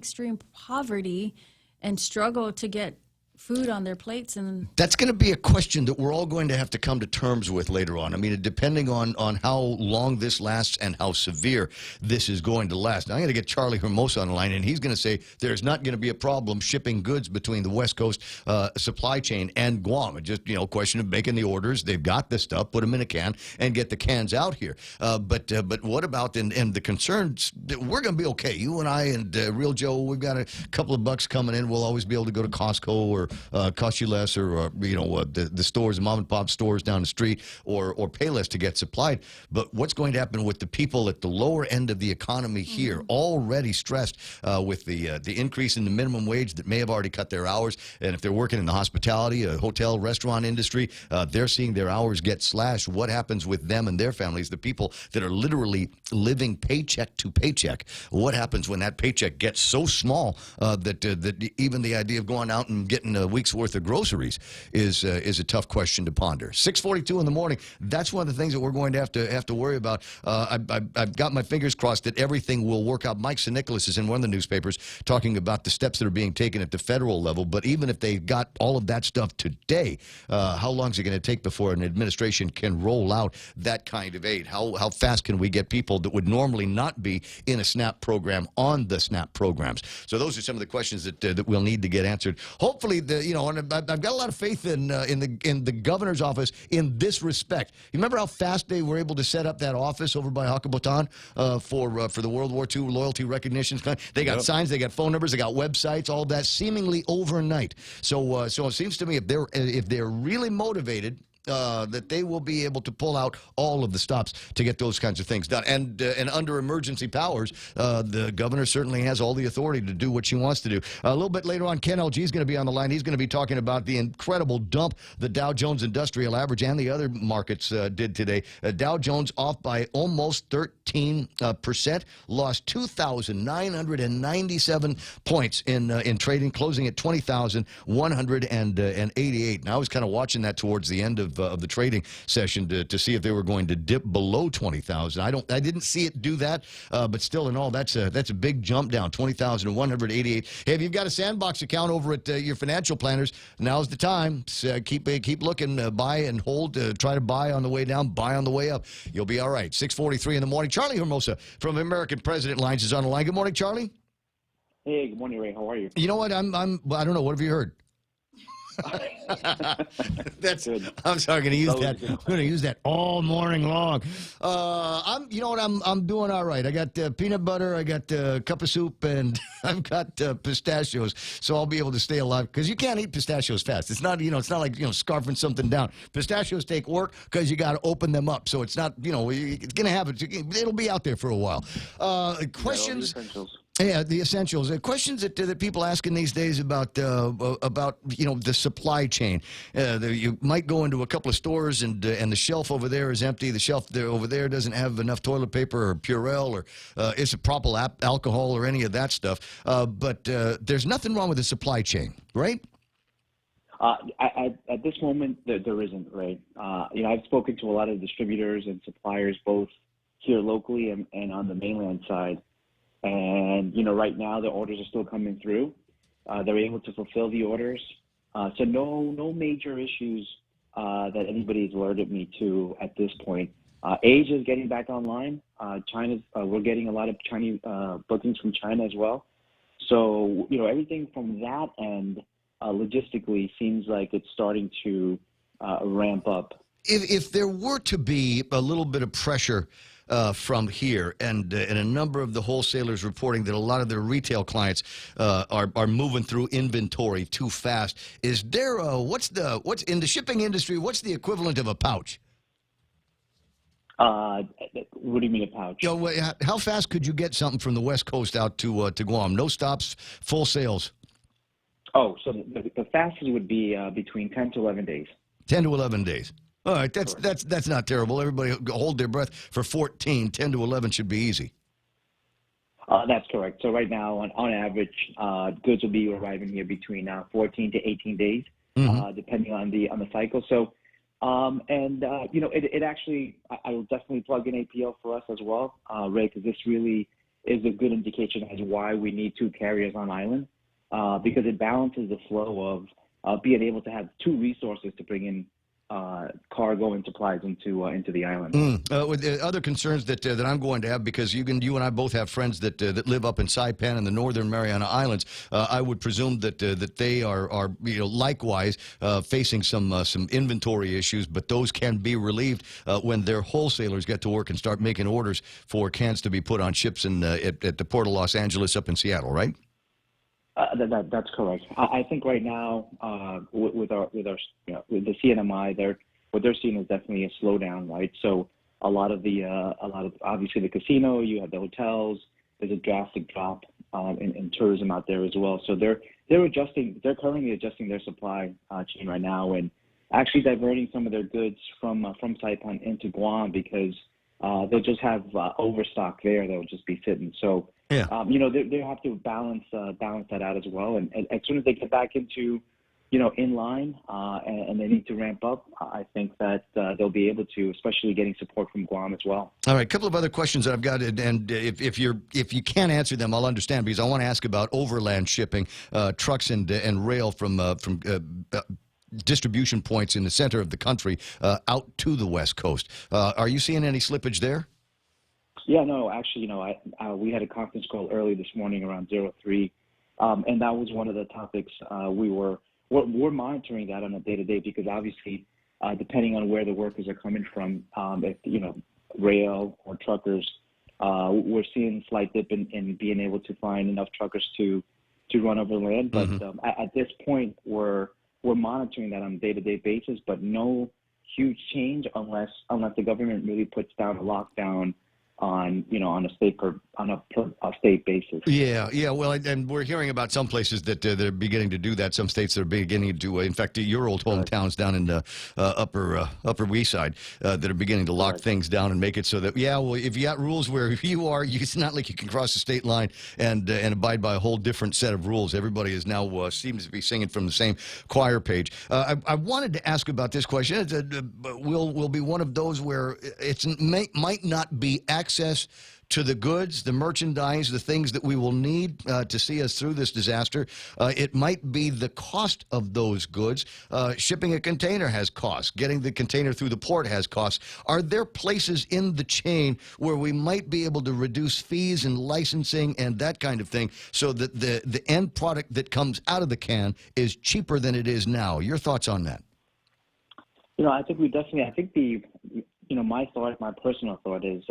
poverty and struggle to get food on their plates. And that's going to be a question that we're all going to have to come to terms with later on. I mean, depending on how long this lasts and how severe this is going to last. Now, I'm going to get Charlie Hermosa on the line, and he's going to say there's not going to be a problem shipping goods between the West Coast supply chain and Guam. It's just, question of making the orders. They've got the stuff, put them in a can, and get the cans out here. But what about, and the concerns, we're going to be okay. You and I and Real Joe, we've got a couple of bucks coming in. We'll always be able to go to Costco or Cost You Less or the stores, the mom and pop stores down the street or Payless to get supplied. But what's going to happen with the people at the lower end of the economy here, already stressed with the increase in the minimum wage that may have already cut their hours, and if they're working in the hospitality, hotel, restaurant industry, they're seeing their hours get slashed. What happens with them and their families, the people that are literally living paycheck to paycheck? What happens when that paycheck gets so small that even the idea of going out and getting a week's worth of groceries is a tough question to ponder. 6:42 in the morning. That's one of the things that we're going to have to worry about. I've got my fingers crossed that everything will work out. Mike Nicholas is in one of the newspapers talking about the steps that are being taken at the federal level. But even if they got all of that stuff today, how long is it going to take before an administration can roll out that kind of aid? How fast can we get people that would normally not be in a SNAP program on the SNAP programs? So those are some of the questions that we'll need to get answered. Hopefully, and I've got a lot of faith in the governor's office in this respect. You remember how fast they were able to set up that office over by Hacabotan for the World War II loyalty recognition? They got signs, they got phone numbers, they got websites, all that seemingly overnight. So it seems to me if they're really motivated, that they will be able to pull out all of the stops to get those kinds of things done. And under emergency powers, the governor certainly has all the authority to do what she wants to do. A little bit later on, Ken LG is going to be on the line. He's going to be talking about the incredible dump the Dow Jones Industrial Average and the other markets did today. Dow Jones off by almost 13%, lost 2,997 points in trading, closing at 20,188. And I was kind of watching that towards the end of the trading session to see if they were going to dip below 20,000. I didn't see it do that, but still in all, that's a big jump down, 20,188. Hey, if you've got a Sandbox account over at your financial planners, now's the time. Keep looking, buy and hold, try to buy on the way down, buy on the way up. You'll be all right. 6:43 in the morning. Charlie Hermosa from American President Lines is on the line. Good morning, Charlie. Hey, good morning, Ray. How are you? You know what? I don't know. What have you heard? That's good. I'm sorry. I'm going to use that. I'm going to use that all morning long. You know what? I'm doing all right. I got peanut butter. I got a cup of soup, and I've got pistachios. So I'll be able to stay alive because you can't eat pistachios fast. It's not it's not like scarfing something down. Pistachios take work because you got to open them up. So it's not it's going to have it. It'll be out there for a while. Questions. Yeah, the essentials. Questions that people asking these days about the supply chain. You might go into a couple of stores and the shelf over there is empty. The shelf over there doesn't have enough toilet paper or Purell or isopropyl alcohol or any of that stuff. But there's nothing wrong with the supply chain, right? At this moment, there isn't, right? I've spoken to a lot of distributors and suppliers, both here locally and on the mainland side. And, right now the orders are still coming through. They're able to fulfill the orders. So no major issues that anybody's alerted me to at this point. Asia is getting back online. We're getting a lot of Chinese bookings from China as well. So, everything from that end logistically seems like it's starting to ramp up. If there were to be a little bit of pressure from here, and a number of the wholesalers reporting that a lot of their retail clients are moving through inventory too fast, is there what's in the shipping industry? What's the equivalent of a pouch? What do you mean a pouch? How fast could you get something from the West Coast out to Guam? No stops, full sales. Oh, so the fastest would be between 10 to 11 days. 10 to 11 days. All right, that's not terrible. Everybody hold their breath for 14. 10 to 11 should be easy. That's correct. So right now, on average, goods will be arriving here between 14 to 18 days, depending on the cycle. So, it actually, I will definitely plug in APL for us as well, Ray, because this really is a good indication as to why we need two carriers on island, because it balances the flow of being able to have two resources to bring in cargo and supplies into the island. With the other concerns that I'm going to have, because you and I both have friends that live up in Saipan and the Northern Mariana Islands, I would presume that they are likewise facing some inventory issues, but those can be relieved when their wholesalers get to work and start making orders for cans to be put on ships at the Port of Los Angeles up in Seattle, right? That's correct. I think right now with the CNMI, what they're seeing is definitely a slowdown, right? So a lot of obviously the casino, you have the hotels. There's a drastic drop in tourism out there as well. So they're currently adjusting their supply chain right now, and actually diverting some of their goods from Saipan into Guam, because they'll just have overstock there. They'll just be sitting. So. Yeah. They have to balance that out as well. And as soon as they get back into, in line, and they need to ramp up, I think that they'll be able to, especially getting support from Guam as well. All right, a couple of other questions that I've got, and if you can't answer them, I'll understand, because I want to ask about overland shipping, trucks and rail from distribution points in the center of the country out to the West Coast. Are you seeing any slippage there? Yeah, no, actually, we had a conference call early this morning around 03, and that was one of the topics we're monitoring that on a day-to-day, because obviously, depending on where the workers are coming from, if rail or truckers, we're seeing a slight dip in being able to find enough truckers to run over land. But at this point, we're monitoring that on a day-to-day basis, but no huge change unless the government really puts down a lockdown on a state basis. Yeah. Well, and we're hearing about some places that they're beginning to do that. Some states that are beginning to, in fact, your old hometowns down in the Upper East Side that are beginning to lock things down and make it so that, if you got rules where you are, it's not like you can cross the state line and abide by a whole different set of rules. Everybody is now seems to be singing from the same choir page. I wanted to ask about this question. Will be one of those where it might not be access to the goods, the merchandise, the things that we will need to see us through this disaster. It might be the cost of those goods. Shipping a container has costs. Getting the container through the port has costs. Are there places in the chain where we might be able to reduce fees and licensing and that kind of thing so that the end product that comes out of the can is cheaper than it is now? Your thoughts on that? I think I think my personal thought is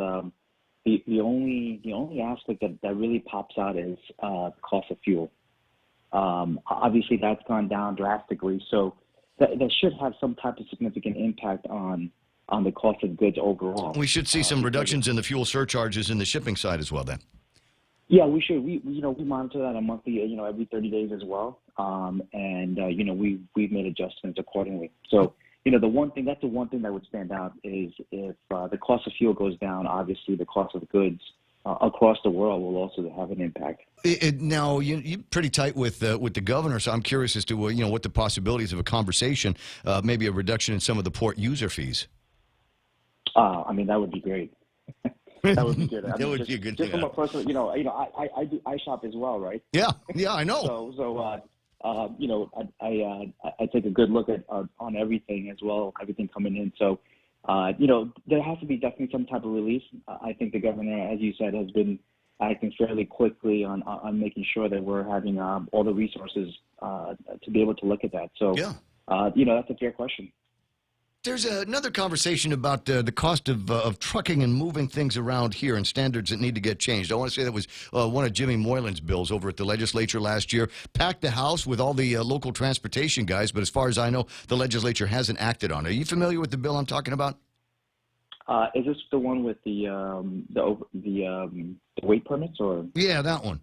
the only aspect that really pops out is cost of fuel. Obviously, that's gone down drastically, so that should have some type of significant impact on the cost of goods overall. We should see some reductions in the fuel surcharges in the shipping side as well, then. Yeah, we should. We monitor that on a monthly, every 30 days as well, and we've made adjustments accordingly. So. That's the one thing that would stand out is if the cost of fuel goes down, obviously the cost of goods across the world will also have an impact. Now, you're pretty tight with the governor, so I'm curious as to what the possibilities of a conversation, maybe a reduction in some of the port user fees. That would be great. That would be good. That would be a good thing. Just from a personal, I shop as well, right? Yeah, I know. I take a good look at on everything as well, everything coming in. So, there has to be definitely some type of release. I think the governor, as you said, has been acting fairly quickly on making sure that we're having all the resources to be able to look at that. So, that's a fair question. There's another conversation about the cost of trucking and moving things around here and standards that need to get changed. I want to say that was one of Jimmy Moylan's bills over at the legislature last year. Packed the House with all the local transportation guys, but as far as I know, the legislature hasn't acted on it. Are you familiar with the bill I'm talking about? Is this the one with the weight permits, or? Yeah, that one.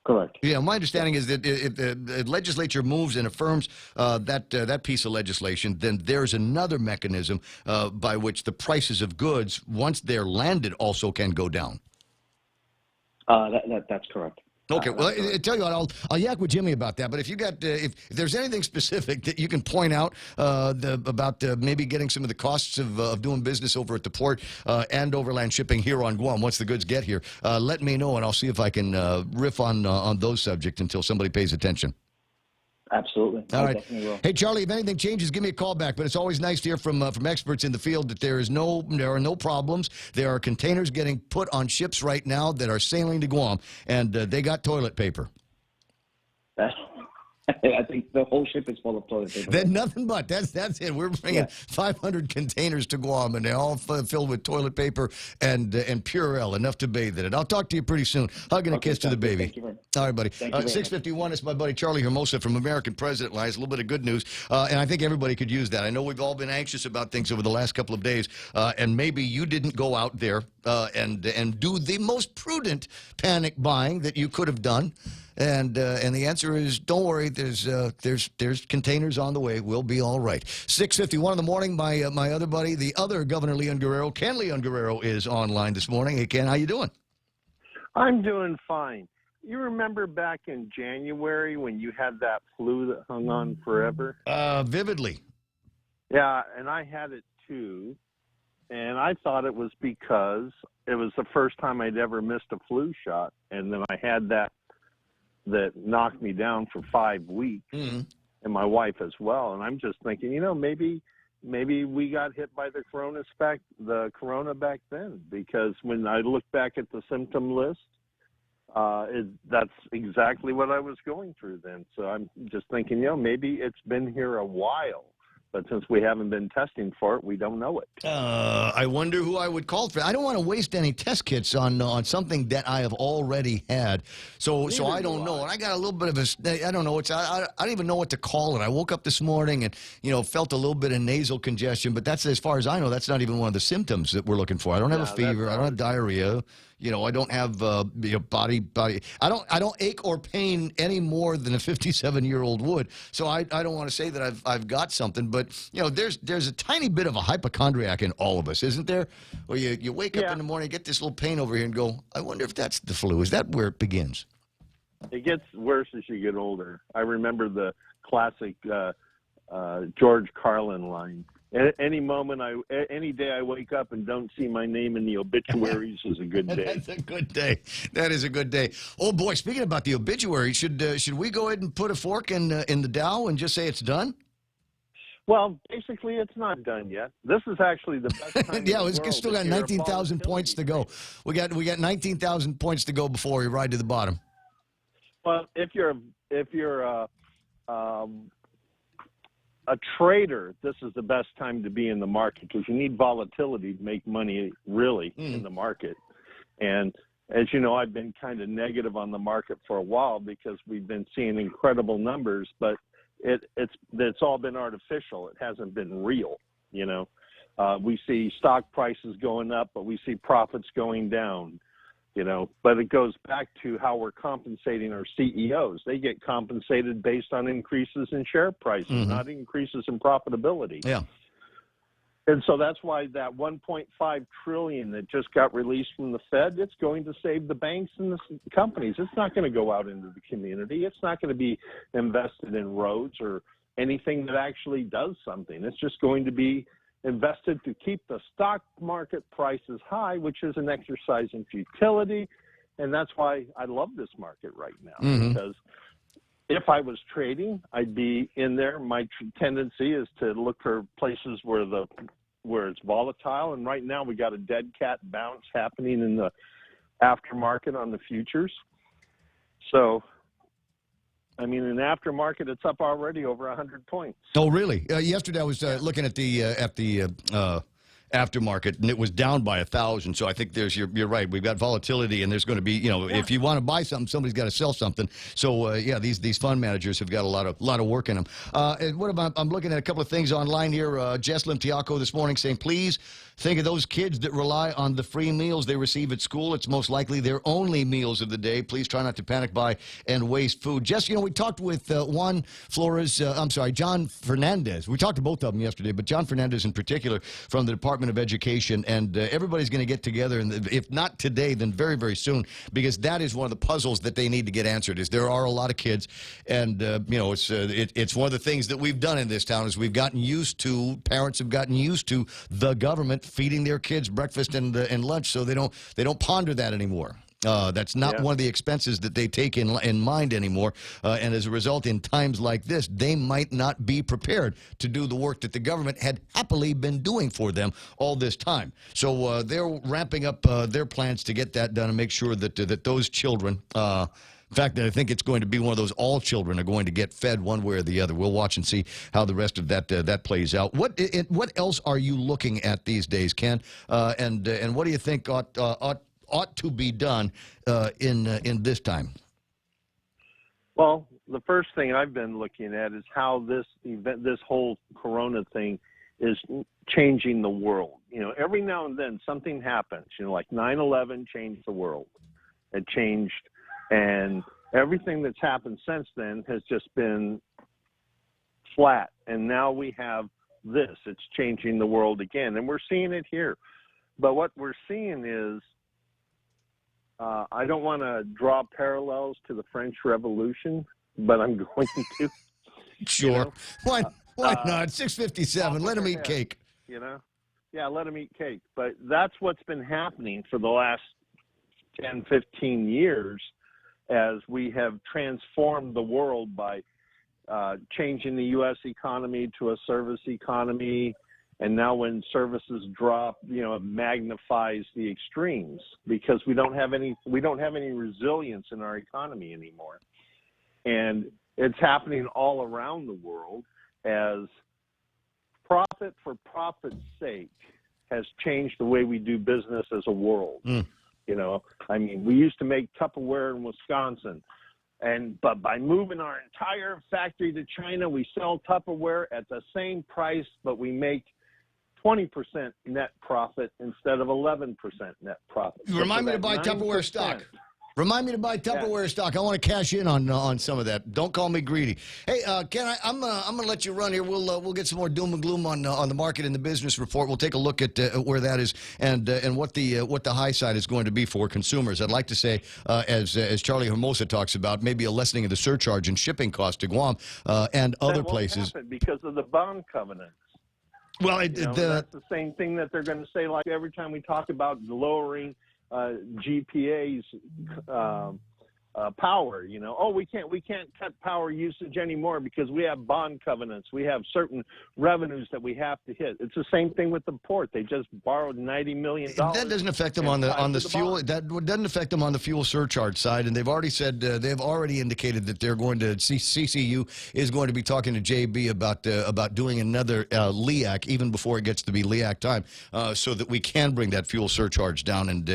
Correct. Yeah, my understanding is that if the legislature moves and affirms that piece of legislation, then there's another mechanism by which the prices of goods, once they're landed, also can go down. That's correct. Okay, well, I tell you what, I'll yak with Jimmy about that. But if you got, if there's anything specific that you can point out about maybe getting some of the costs of doing business over at the port and overland shipping here on Guam once the goods get here, let me know, and I'll see if I can riff on those subjects until somebody pays attention. Absolutely. All right. Definitely will. Hey, Charlie, if anything changes, give me a call back. But it's always nice to hear from experts in the field that there are no problems. There are containers getting put on ships right now that are sailing to Guam, and they got toilet paper. I think the whole ship is full of toilet paper. Then nothing but. That's it. We're bringing 500 containers to Guam, and they're all filled with toilet paper and Purell, enough to bathe in it. I'll talk to you pretty soon. Hug and a kiss to the baby. Thank you very much. All right, buddy. Thank you very 6:51. It's my buddy Charlie Hermosa from American President Lines. A little bit of good news, and I think everybody could use that. I know we've all been anxious about things over the last couple of days, and maybe you didn't go out there and do the most prudent panic buying that you could have done. And the answer is, don't worry. There's containers on the way. We'll be all right. 6:51 in the morning. My other buddy, the other Governor Leon Guerrero, Ken Leon Guerrero, is online this morning. Hey, Ken, how you doing? I'm doing fine. You remember back in January when you had that flu that hung on forever? Vividly. Yeah, and I had it too. And I thought it was because it was the first time I'd ever missed a flu shot, and then I had that knocked me down for 5 weeks, and my wife as well. And I'm just thinking, maybe we got hit by the corona back then, because when I look back at the symptom list, that's exactly what I was going through then. So I'm just thinking, maybe it's been here a while. But since we haven't been testing for it, we don't know it. I wonder who I would call for. I don't want to waste any test kits on something that I have already had. So I don't know. And I got a little bit of I don't know. I don't even know what to call it. I woke up this morning and felt a little bit of nasal congestion. But that's, as far as I know, that's not even one of the symptoms that we're looking for. I don't have a fever. I don't have diarrhea. I don't have body. I don't ache or pain any more than a 57-year-old would. So I don't want to say that I've got something, but there's a tiny bit of a hypochondriac in all of us, isn't there? Where you wake up in the morning, get this little pain over here, and go, I wonder if that's the flu. Is that where it begins? It gets worse as you get older. I remember the classic George Carlin line. Any day I wake up and don't see my name in the obituaries is a good day. That's a good day. That is a good day. Oh boy, speaking about the obituary, should we go ahead and put a fork in the Dow and just say it's done? Well, basically, it's not done yet. This is actually the best time. Yeah, in the it's still world got to hear 19,000 points to go. We got 19,000 points to go before we ride to the bottom. Well, if you're a trader, this is the best time to be in the market because you need volatility to make money really in the market. And as you know, I've been kind of negative on the market for a while because we've been seeing incredible numbers, but it's all been artificial. It hasn't been real. We see stock prices going up, but we see profits going down. But it goes back to how we're compensating our CEOs. They get compensated based on increases in share prices, not increases in profitability. Yeah. And so that's why that $1.5 trillion that just got released from the Fed, it's going to save the banks and the companies. It's not going to go out into the community. It's not going to be invested in roads or anything that actually does something. It's just going to be invested to keep the stock market prices high, which is an exercise in futility. And that's why I love this market right now, because if I was trading, I'd be in there. My tendency is to look for places where it's volatile. And right now we got a dead cat bounce happening in the aftermarket on the futures. So, I mean, in the aftermarket, it's up already over 100 points. Oh, really? Yesterday I was looking at the aftermarket, and it was down by 1,000. So I think you're right. We've got volatility, and there's going to be, if you want to buy something, somebody's got to sell something. So these fund managers have got a lot of work in them. And what about? I'm looking at a couple of things online here. Jess Limtiaco this morning saying, please think of those kids that rely on the free meals they receive at school. It's most likely their only meals of the day. Please try not to panic buy and waste food. Jess, we talked with John Fernandez. We talked to both of them yesterday, but John Fernandez in particular from the Department of Education, and everybody's going to get together, and if not today, then very, very soon, because that is one of the puzzles that they need to get answered. Is there are a lot of kids, and it's one of the things that we've done in this town is parents have gotten used to the government feeding their kids breakfast and lunch, so they don't ponder that anymore. That's not one of the expenses that they take in mind anymore. And as a result, in times like this, they might not be prepared to do the work that the government had happily been doing for them all this time. So they're ramping up their plans to get that done and make sure that those children in fact, I think it's going to be one of those all children are going to get fed one way or the other. We'll watch and see how the rest of that plays out. What else are you looking at these days, Ken? And what do you think ought to be done in this time? Well, the first thing I've been looking at is how this whole Corona thing is changing the world. Every now and then something happens. Like 9/11 changed the world. It changed. And everything that's happened since then has just been flat. And now we have this. It's changing the world again. And we're seeing it here. But what we're seeing is, I don't want to draw parallels to the French Revolution, but I'm going to. Sure. Why not? 6:57. Let them eat cake. Yeah, let them eat cake. But that's what's been happening for the last 10, 15 years, as we have transformed the world by changing the U.S. economy to a service economy. And now when services drop, it magnifies the extremes because we don't have any resilience in our economy anymore. And it's happening all around the world as profit for profit's sake has changed the way we do business as a world. We used to make Tupperware in Wisconsin, but by moving our entire factory to China, we sell Tupperware at the same price, but we make 20% net profit instead of 11% net profit. Remind me to buy Tupperware stock. Remind me to buy Tupperware stock. I want to cash in on some of that. Don't call me greedy. Hey, Ken, I'm gonna let you run here. We'll get some more doom and gloom on the market and the business report. We'll take a look at where that is and what the high side is going to be for consumers. I'd like to say, as Charlie Hermosa talks about, maybe a lessening of the surcharge and shipping cost to Guam and other places because of the bond covenants. Well, that's the same thing that they're going to say, like every time we talk about lowering GPA's power, we can't cut power usage anymore because we have bond covenants. We have certain revenues that we have to hit. It's the same thing with the port. They just borrowed $90 million. That doesn't affect them on the fuel. That doesn't affect them on the fuel surcharge side. And they've already said they've already indicated that they're going to CCU is going to be talking to JB about doing another LEAC even before it gets to be LEAC time, so that we can bring that fuel surcharge down and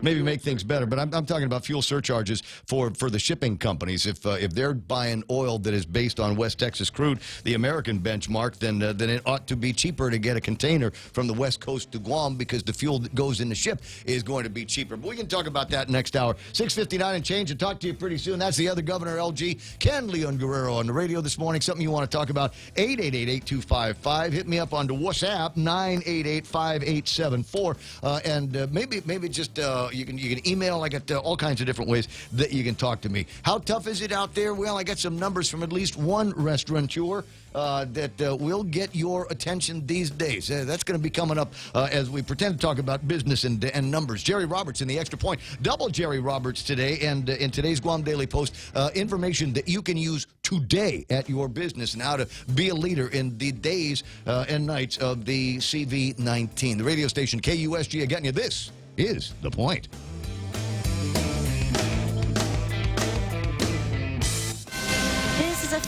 maybe make things better. But I'm talking about fuel surcharges for the shipping companies. If they're buying oil that is based on West Texas crude, the American benchmark, then it ought to be cheaper to get a container from the West Coast to Guam because the fuel that goes in the ship is going to be cheaper. But we can talk about that next hour. 6:59 and change, and talk to you pretty soon. That's the other governor, LG, Ken Leon Guerrero, on the radio this morning. Something you want to talk about, 888-8255. Hit me up on the WhatsApp, 988-5874. And maybe just you can email. I got all kinds of different ways that you can talk to me. How tough is it out there? Well, I got some numbers from at least one restaurateur that will get your attention these days. That's going to be coming up as we pretend to talk about business and numbers. Jerry Roberts in the Extra Point. Double Jerry Roberts today, and in today's Guam Daily Post, information that you can use today at your business and how to be a leader in the days and nights of the CV-19. The radio station KUSG getting you. This is The Point.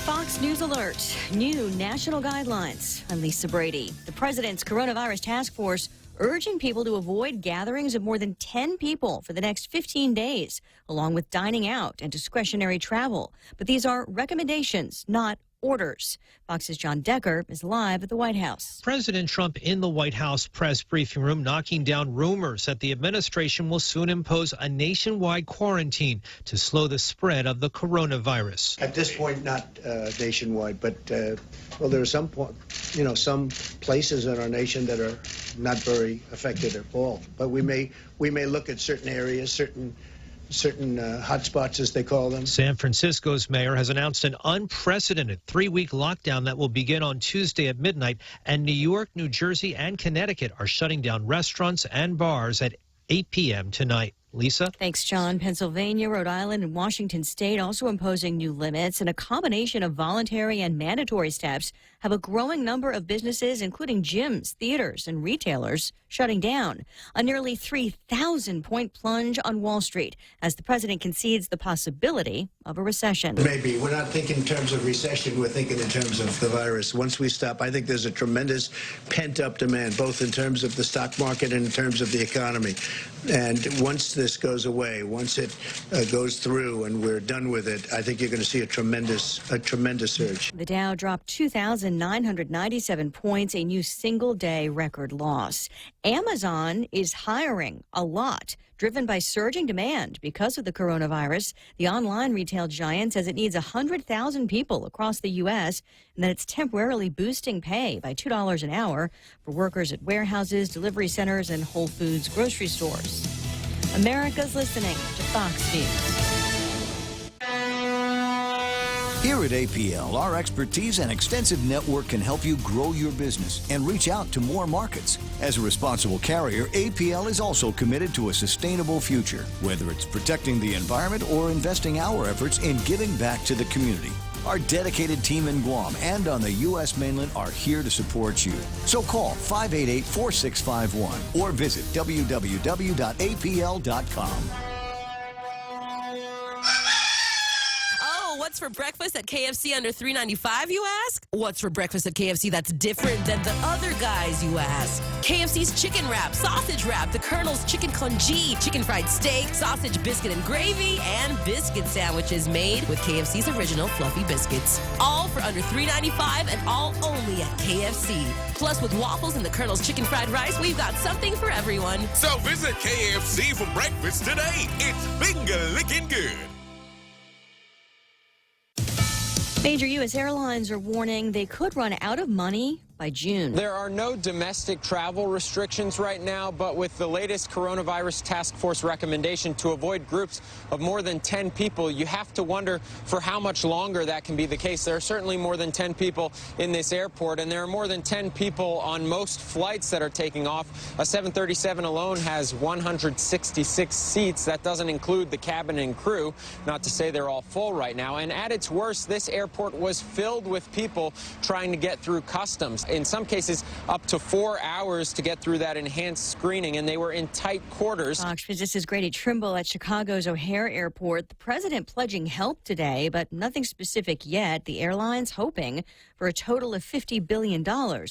Fox News Alert. New national guidelines. I'm Lisa Brady. The president's coronavirus task force urging people to avoid gatherings of more than 10 people for the next 15 days, along with dining out and discretionary travel. But these are recommendations, not orders. Fox's John Decker is live at the White House. President Trump in the White House press briefing room knocking down rumors that the administration will soon impose a nationwide quarantine to slow the spread of the coronavirus. At this point, not nationwide, but well, there are some places in our nation that are not very affected at all. But we may look at certain areas, certain hotspots, as they call them. San Francisco's mayor has announced an unprecedented 3-week lockdown that will begin on Tuesday at midnight, and New York, New Jersey, and Connecticut are shutting down restaurants and bars at 8 p.m. tonight. Lisa? Thanks, John. Pennsylvania, Rhode Island, and Washington State also imposing new limits, and a combination of voluntary and mandatory steps have a growing number of businesses, including gyms, theaters, and retailers, shutting down. A nearly 3,000-point plunge on Wall Street as the president concedes the possibility of a recession. Maybe. We're not thinking in terms of recession. We're thinking in terms of the virus. Once we stop, I think there's a tremendous pent-up demand, both in terms of the stock market and in terms of the economy. And once this goes away, once it goes through and we're done with it, I think you're going to see a tremendous surge. The Dow dropped 2,997 points, a new single-day record loss. Amazon is hiring a lot, driven by surging demand because of the coronavirus. The online retail giant says it needs 100,000 people across the U.S. and that it's temporarily boosting pay by $2 an hour for workers at warehouses, delivery centers, and Whole Foods grocery stores. America's listening to Fox News. Here at APL, our expertise and extensive network can help you grow your business and reach out to more markets. As a responsible carrier, APL is also committed to a sustainable future, whether it's protecting the environment or investing our efforts in giving back to the community. Our dedicated team in Guam and on the U.S. mainland are here to support you. So call 588-4651 or visit www.apl.com. What's for breakfast at KFC under $3.95, you ask? What's for breakfast at KFC that's different than the other guys, you ask? KFC's chicken wrap, sausage wrap, the Colonel's chicken congee, chicken fried steak, sausage biscuit and gravy, and biscuit sandwiches made with KFC's original fluffy biscuits. All for under $3.95 and all only at KFC. Plus, with waffles and the Colonel's chicken fried rice, we've got something for everyone. So visit KFC for breakfast today. It's finger-licking good. Major U.S. airlines are warning they could run out of money by by June. There are no domestic travel restrictions right now, but with the latest coronavirus task force recommendation to avoid groups of more than 10 people, you have to wonder for how much longer that can be the case. There are certainly more than 10 people in this airport, and there are more than 10 people on most flights that are taking off. A 737 alone has 166 seats. That doesn't include the cabin and crew, not to say they're all full right now. And at its worst, this airport was filled with people trying to get through customs. In some cases, up to 4 hours to get through that enhanced screening, and they were in tight quarters. Fox Business's Grady Trimble at Chicago's O'Hare Airport. The president pledging help today, but nothing specific yet. The airline's hoping for a total of $50 billion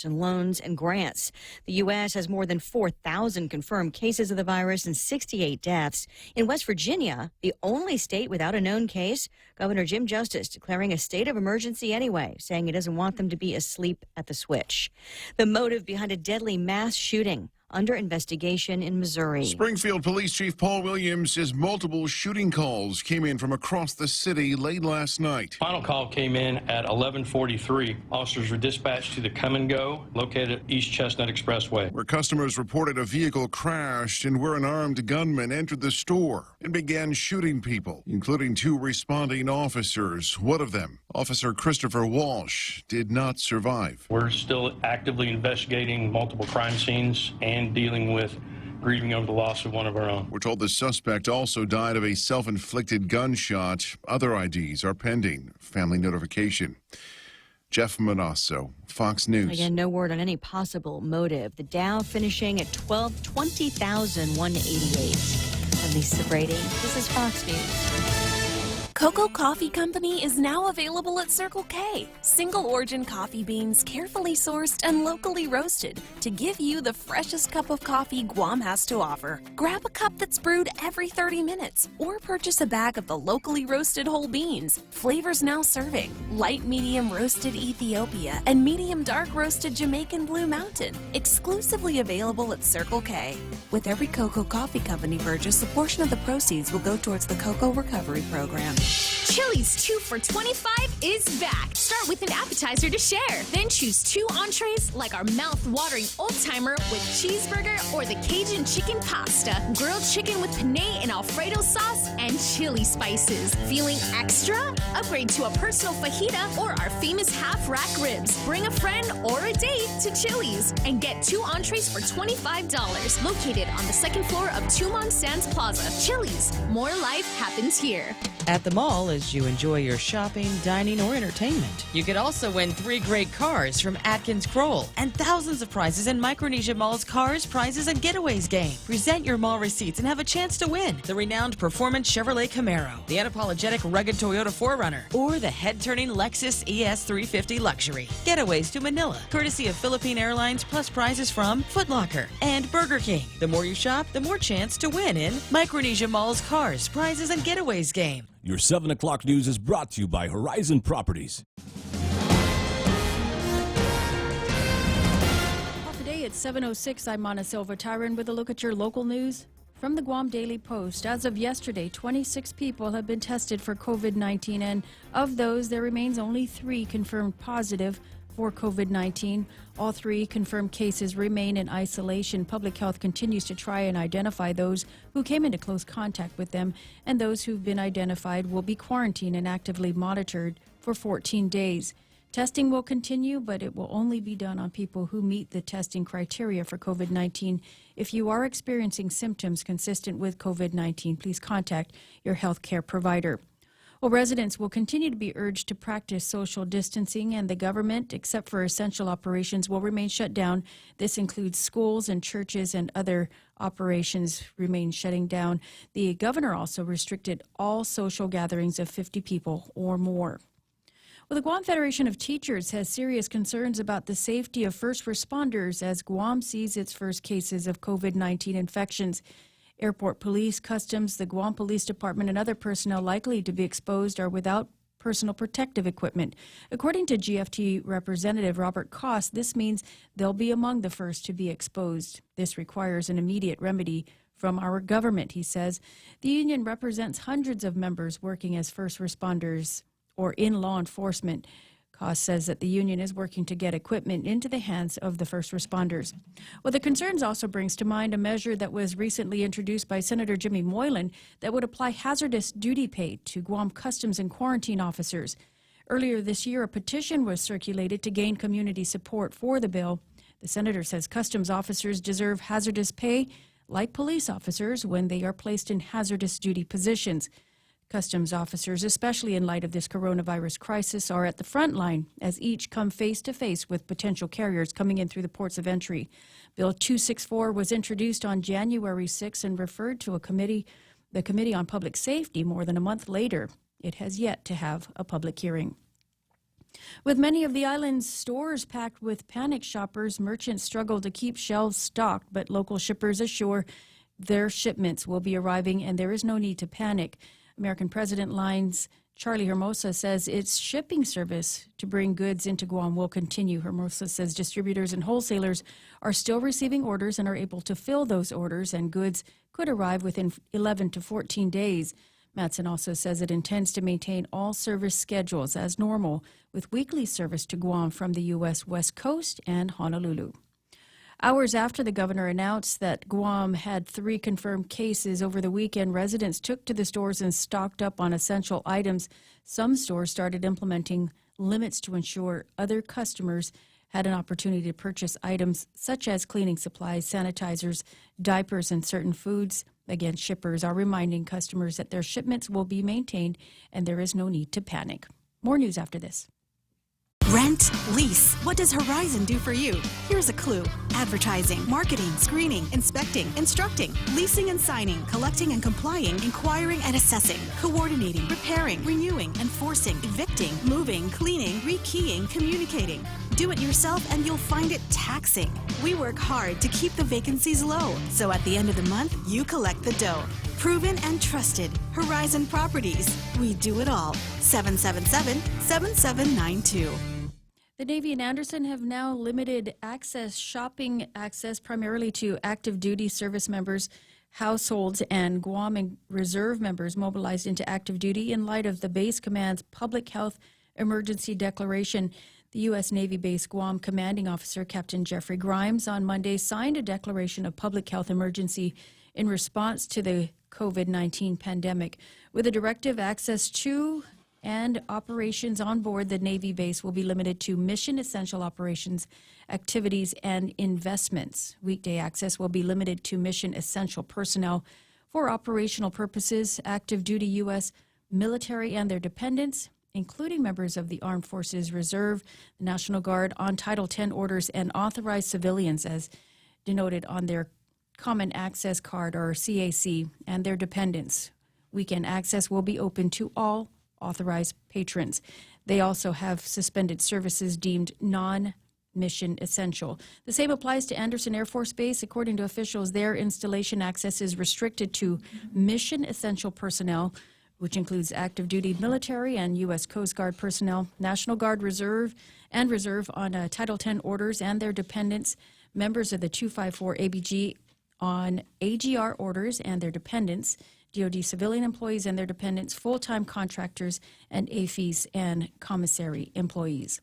in loans and grants. The U.S. has more than 4,000 confirmed cases of the virus and 68 deaths. In West Virginia, the only state without a known case, Governor Jim Justice declaring a state of emergency anyway, saying he doesn't want them to be asleep at the switch. The motive behind a deadly mass shooting under investigation in Missouri. Springfield Police Chief Paul Williams says multiple shooting calls came in from across the city late last night. Final call came in at 11:43. Officers were dispatched to the Come and Go located at East Chestnut Expressway, where customers reported a vehicle crashed and where an armed gunman entered the store and began shooting people, including 2 responding officers. One of them, Officer Christopher Walsh, did not survive. We're still actively investigating multiple crime scenes and dealing with grieving over the loss of one of our own. We're told the suspect also died of a self-inflicted gunshot. Other IDs are pending. Family notification. Jeff Manasso, Fox News. Again, no word on any possible motive. The Dow finishing at 20,188. I'm Lisa Brady. This is Fox News. Cocoa Coffee Company is now available at Circle K. Single origin coffee beans carefully sourced and locally roasted to give you the freshest cup of coffee Guam has to offer. Grab a cup that's brewed every 30 minutes or purchase a bag of the locally roasted whole beans. Flavors now serving: light medium roasted Ethiopia and medium dark roasted Jamaican Blue Mountain. Exclusively available at Circle K. With every Cocoa Coffee Company purchase, a portion of the proceeds will go towards the Cocoa Recovery Program. Chili's 2 for $25 is back. Start with an appetizer to share. Then choose 2 entrees like our mouth-watering Old Timer with cheeseburger or the Cajun chicken pasta, grilled chicken with penne and Alfredo sauce, and chili spices. Feeling extra? Upgrade to a personal fajita or our famous half-rack ribs. Bring a friend or a date to Chili's and get 2 entrees for $25. Located on the 2nd floor of Tumon Sands Plaza. Chili's. More life happens here. At the mall, as you enjoy your shopping, dining, or entertainment. You could also win 3 great cars from Atkins Kroll and thousands of prizes in Micronesia Mall's Cars, Prizes, and Getaways game. Present your mall receipts and have a chance to win the renowned performance Chevrolet Camaro, the unapologetic rugged Toyota 4Runner, or the head-turning Lexus ES350 Luxury. Getaways to Manila, courtesy of Philippine Airlines, plus prizes from Foot Locker and Burger King. The more you shop, the more chance to win in Micronesia Mall's Cars, Prizes, and Getaways game. Your 7 o'clock news is brought to you by Horizon Properties. Today at 7:06, I'm Mana Silva Tyron with a look at your local news from the Guam Daily Post. As of yesterday, 26 people have been tested for COVID-19, and of those, there remains only 3 confirmed positive for COVID-19. All 3 confirmed cases remain in isolation. Public Health continues to try and identify those who came into close contact with them, and those who've been identified will be quarantined and actively monitored for 14 days. Testing will continue, but it will only be done on people who meet the testing criteria for COVID-19. If you are experiencing symptoms consistent with COVID-19, please contact your health care provider. Well, residents will continue to be urged to practice social distancing, and the government, except for essential operations, will remain shut down. This includes schools and churches, and other operations remain shutting down. The governor also restricted all social gatherings of 50 people or more. Well, the Guam Federation of Teachers has serious concerns about the safety of first responders as Guam sees its first cases of COVID-19 infections. Airport police, customs, the Guam Police Department, and other personnel likely to be exposed are without personal protective equipment. According to GFT Representative Robert Koss, this means they'll be among the first to be exposed. This requires an immediate remedy from our government, he says. The union represents hundreds of members working as first responders or in law enforcement. Haas says that the union is working to get equipment into the hands of the first responders. Well, the concerns also brings to mind a measure that was recently introduced by Senator Jimmy Moylan that would apply hazardous duty pay to Guam customs and quarantine officers. Earlier this year, a petition was circulated to gain community support for the bill. The senator says customs officers deserve hazardous pay like police officers when they are placed in hazardous duty positions. Customs officers, especially in light of this coronavirus crisis, are at the front line as each come face to face with potential carriers coming in through the ports of entry. Bill 264 was introduced on January 6 and referred to the Committee on Public Safety more than a month later. It has yet to have a public hearing. With many of the island's stores packed with panic shoppers, merchants struggle to keep shelves stocked, but local shippers assure their shipments will be arriving and there is no need to panic. American President Line's Charlie Hermosa says its shipping service to bring goods into Guam will continue. Hermosa says distributors and wholesalers are still receiving orders and are able to fill those orders, and goods could arrive within 11 to 14 days. Matson also says it intends to maintain all service schedules as normal, with weekly service to Guam from the U.S. West Coast and Honolulu. Hours after the governor announced that Guam had 3 confirmed cases over the weekend, residents took to the stores and stocked up on essential items. Some stores started implementing limits to ensure other customers had an opportunity to purchase items such as cleaning supplies, sanitizers, diapers, and certain foods. Again, shippers are reminding customers that their shipments will be maintained and there is no need to panic. More news after this. Rent, lease. What does Horizon do for you? Here's a clue. Advertising, marketing, screening, inspecting, instructing, leasing and signing, collecting and complying, inquiring and assessing, coordinating, repairing, renewing, enforcing, evicting, moving, cleaning, rekeying, communicating. Do it yourself and you'll find it taxing. We work hard to keep the vacancies low, so at the end of the month, you collect the dough. Proven and trusted. Horizon Properties. We do it all. 777-7792. The Navy and Anderson have now limited shopping access primarily to active duty service members, households, and Guam and reserve members mobilized into active duty in light of the base command's public health emergency declaration. The U.S. Navy base Guam commanding officer, Captain Jeffrey Grimes, on Monday signed a declaration of public health emergency in response to the COVID-19 pandemic. With a directive, access to and operations on board the Navy base will be limited to mission essential operations, activities, and investments. Weekday access will be limited to mission essential personnel for operational purposes, active duty U.S. military and their dependents, including members of the Armed Forces Reserve, the National Guard, on Title X orders, and authorized civilians as denoted on their Common Access Card, or CAC, and their dependents. Weekend access will be open to all authorized patrons. They also have suspended services deemed non-mission essential. The same applies to Anderson Air Force Base. According to officials, their installation access is restricted to mission essential personnel, which includes active duty military and U.S. Coast Guard personnel, National Guard Reserve on Title X orders and their dependents, members of the 254 ABG on AGR orders and their dependents, DoD civilian employees and their dependents, full-time contractors, and AFIS and commissary employees.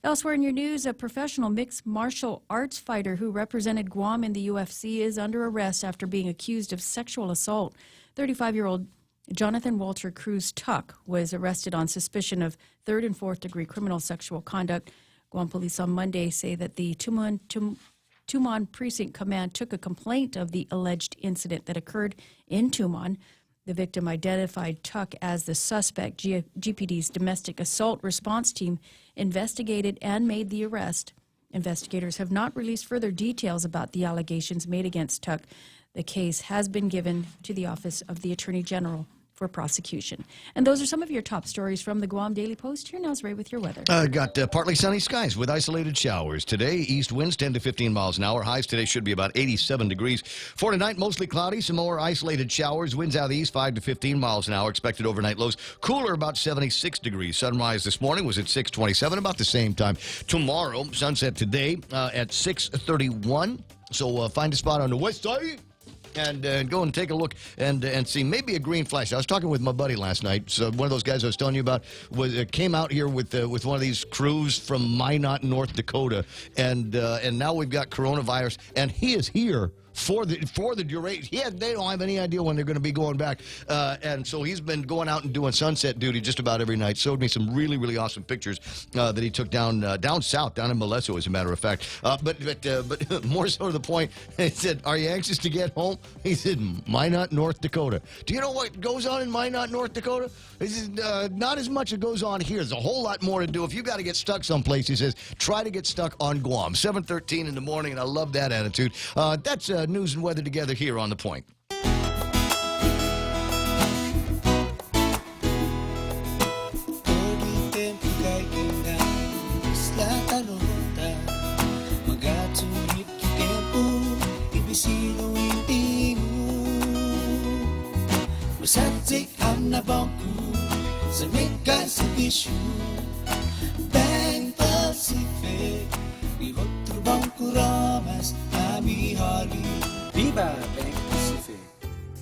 Elsewhere in your news, a professional mixed martial arts fighter who represented Guam in the UFC is under arrest after being accused of sexual assault. 35-year-old Jonathan Walter Cruz Tuck was arrested on suspicion of 3rd and 4th degree criminal sexual conduct. Guam police on Monday say that the Tumon Precinct Command took a complaint of the alleged incident that occurred in Tumon. The victim identified Tuck as the suspect. GPD's domestic assault response team investigated and made the arrest. Investigators have not released further details about the allegations made against Tuck. The case has been given to the Office of the Attorney General for prosecution. And those are some of your top stories from the Guam Daily Post. Here now is Ray with your weather. Got partly sunny skies with isolated showers. Today, east winds 10 to 15 miles an hour. Highs today should be about 87 degrees. For tonight, mostly cloudy, some more isolated showers. Winds out of the east 5 to 15 miles an hour. Expected overnight lows. Cooler, about 76 degrees. Sunrise this morning was at 6:27, about the same time. Tomorrow, sunset today at 6:31. So find a spot on the west side and go and take a look and see maybe a green flash. I was talking with my buddy last night. So one of those guys I was telling you about came out here with one of these crews from Minot, North Dakota, and now we've got coronavirus, and he is here for the duration. They don't have any idea when they're going to be going back, and so he's been going out and doing sunset duty just about every night. Showed me some really, really awesome pictures that he took down south, down in Molesso, as a matter of fact. But more so to the point, he said, "Are you anxious to get home?" He said, "Minot, North Dakota." Do you know what goes on in Minot, North Dakota? This is not as much as goes on here. There's a whole lot more to do. If you got to get stuck someplace, he says, try to get stuck on Guam. 7:13 in the morning, and I love that attitude. That's news and weather together here on The Point.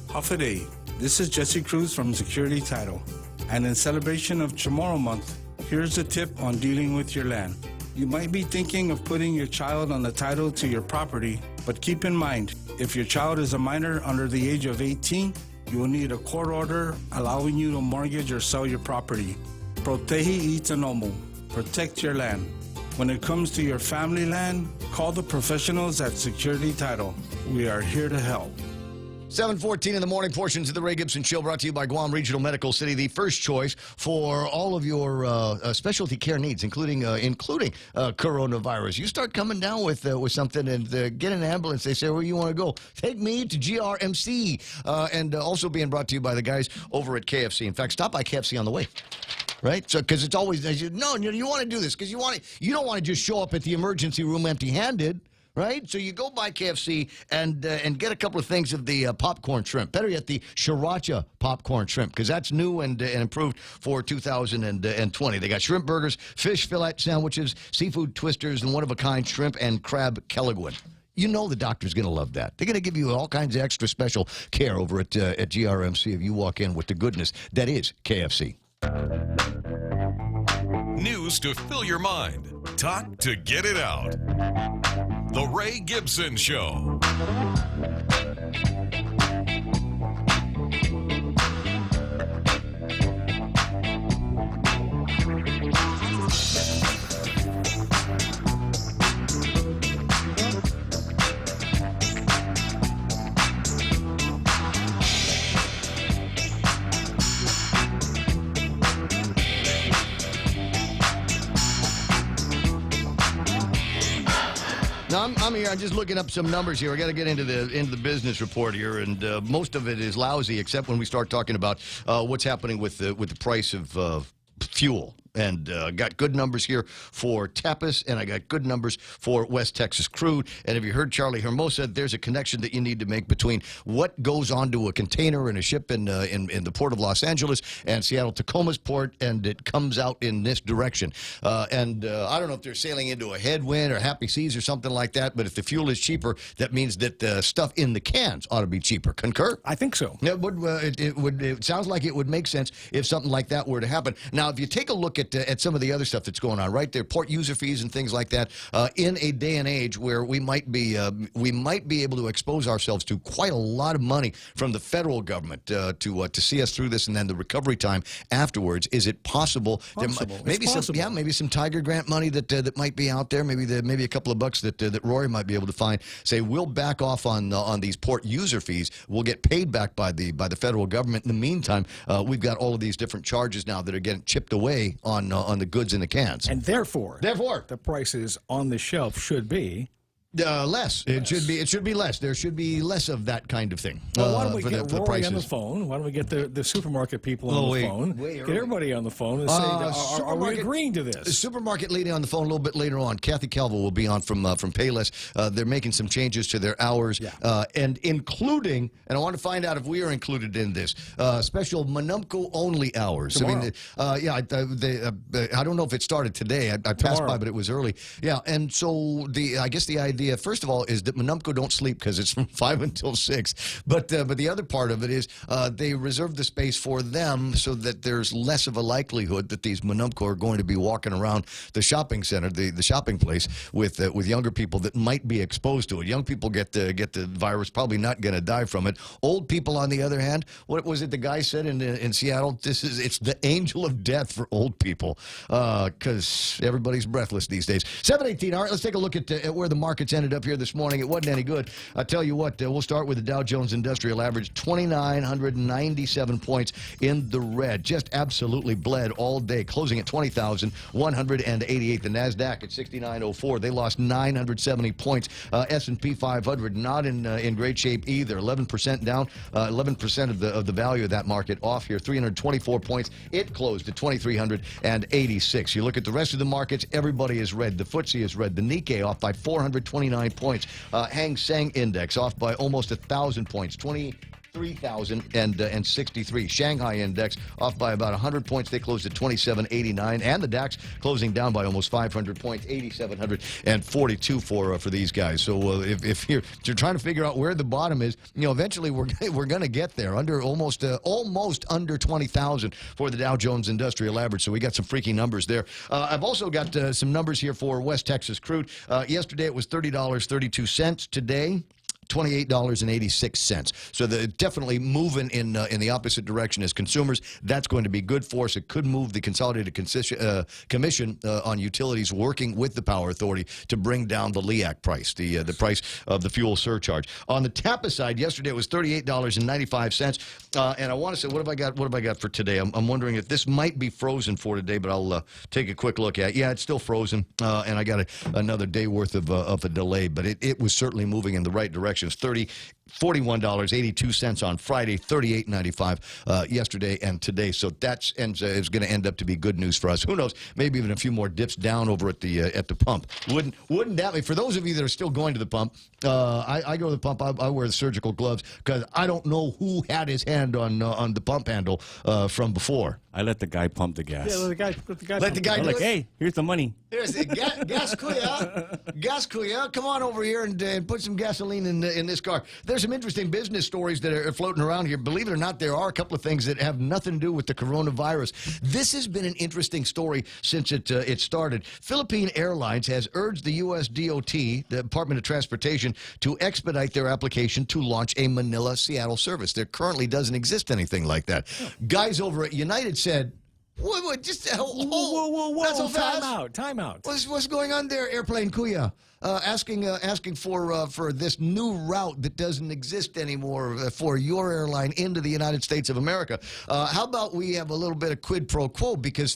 Hafaday, this is Jesse Cruz from Security Title. And in celebration of Tomorrow Month, here's a tip on dealing with your land. You might be thinking of putting your child on the title to your property, but keep in mind, if your child is a minor under the age of 18, you will need a court order allowing you to mortgage or sell your property. Protehi itanomu. Protect your land. When it comes to your family land, call the professionals at Security Title. We are here to help. 7:14 in the morning, portions of the Ray Gibson Show brought to you by Guam Regional Medical City, the first choice for all of your specialty care needs, including coronavirus. You start coming down with something and get an ambulance. They say, where you want to go? Take me to GRMC. And also being brought to you by the guys over at KFC. In fact, stop by KFC on the way. Right? So, because it's always, no, you want to do this because you don't want to just show up at the emergency room empty-handed. Right? So you go by KFC and get a couple of things of the popcorn shrimp. Better yet, the sriracha popcorn shrimp, because that's new and improved for 2020. They got shrimp burgers, fish fillet sandwiches, seafood twisters, and one-of-a-kind shrimp and crab Kelaguen. You know the doctor's going to love that. They're going to give you all kinds of extra special care over at GRMC if you walk in with the goodness that is KFC. News to fill your mind. Talk to get it out. The Ray Gibson Show. Now, I'm here. I'm just looking up some numbers here. I got to get into the business report here, and most of it is lousy, except when we start talking about what's happening with the price of fuel. And got good numbers here for Tapas, and I got good numbers for West Texas crude. And if you heard Charlie Hermosa, there's a connection that you need to make between what goes onto a container in a ship in the port of Los Angeles and Seattle-Tacoma's port, and it comes out in this direction. I don't know if they're sailing into a headwind or happy seas or something like that, but if the fuel is cheaper, that means that the stuff in the cans ought to be cheaper. Concur? I think so. It sounds like it would make sense if something like that were to happen. Now, if you take a look at some of the other stuff that's going on, right there, port user fees and things like that, in a day and age where we might be able to expose ourselves to quite a lot of money from the federal government to see us through this, and then the recovery time afterwards. Is it possible? Maybe some Tiger Grant money that might be out there. Maybe a couple of bucks that Rory might be able to find. Say we'll back off on these port user fees. We'll get paid back by the federal government. In the meantime, we've got all of these different charges now that are getting chipped away on the goods in the cans. And therefore, the prices on the shelf should be less. It should be less. There should be less of that kind of thing. Well, why don't we get Rory on the phone? Why don't we get the supermarket people on the phone? Get everybody on the phone and say, are we agreeing to this? The supermarket lady on the phone a little bit later on. Kathy Calvo will be on from Payless. They're making some changes to their hours, and including, and I want to find out if we are included in this, special Manumco only hours. Tomorrow. I mean, I don't know if it started today. I passed by, but it was early. Yeah, and so I guess the idea idea, first of all, is that Manumco don't sleep because it's from 5 until 6. But the other part of it is they reserve the space for them so that there's less of a likelihood that these Manumco are going to be walking around the shopping center, the shopping place, with younger people that might be exposed to it. Young people get the virus, probably not going to die from it. Old people, on the other hand, what was it the guy said in Seattle? It's the angel of death for old people because everybody's breathless these days. 7:18. All right, let's take a look at where the markets ended up here this morning. It wasn't any good. I tell you what, we'll start with the Dow Jones Industrial Average, 2,997 points in the red. Just absolutely bled all day, closing at 20,188. The NASDAQ at 6904. They lost 970 points. S&P 500 not in great shape either. 11% down. 11% of the value of that market off here. 324 points. It closed at 2,386. You look at the rest of the markets, everybody is red. The FTSE is red. The Nikkei off by 429 points. Hang Seng Index off by almost 1,000 points. 23,063. Shanghai Index off by about 100 points. They closed at 2789. And the DAX closing down by almost 500 points, 8,742 for these guys. So if you're trying to figure out where the bottom is, eventually we're going to get there, under almost under 20,000 for the Dow Jones Industrial Average. So we got some freaky numbers there. I've also got some numbers here for West Texas crude. Yesterday it was $30.32. Today, $28.86. So definitely moving in the opposite direction as consumers. That's going to be good for us. It could move the Consolidated Commission on Utilities working with the Power Authority to bring down the LEAC price, the price of the fuel surcharge. On the TAPA side, yesterday it was $38.95. And I want to say, what have I got for today? I'm wondering if this might be frozen for today, but I'll take a quick look at it. Yeah, it's still frozen, and I got another day worth of a delay, but it was certainly moving in the right direction. $41.82 on Friday, $38.95 yesterday and today. So that's is going to end up to be good news for us. Who knows? Maybe even a few more dips down over at the pump. Wouldn't that be? For those of you that are still going to the pump, I go to the pump. I wear the surgical gloves because I don't know who had his hand on the pump handle from before. I let the guy pump the gas. Yeah, let the guy. I'm like, hey, here's the money. There's a gas kuya. Come on over here and put some gasoline in this car. There's some interesting business stories that are floating around here. Believe it or not, there are a couple of things that have nothing to do with the coronavirus. This has been an interesting story since it started. Philippine Airlines has urged the U.S. DOT, the Department of Transportation, to expedite their application to launch a Manila-Seattle service. There currently doesn't exist anything like that. Guys over at United said, whoa, just whoa, not so fast. Time out. What's going on there, Airplane Kuya? Asking for this new route that doesn't exist anymore for your airline into the United States of America. How about we have a little bit of quid pro quo, because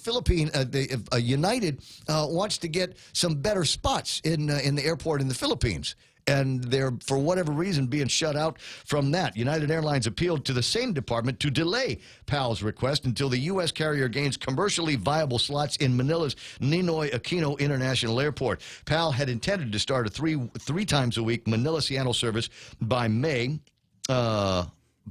United wants to get some better spots in the airport in the Philippines. And they're, for whatever reason, being shut out from that. United Airlines appealed to the same department to delay PAL's request until the U.S. carrier gains commercially viable slots in Manila's Ninoy Aquino International Airport. PAL had intended to start a three times a week Manila-Seattle service by May.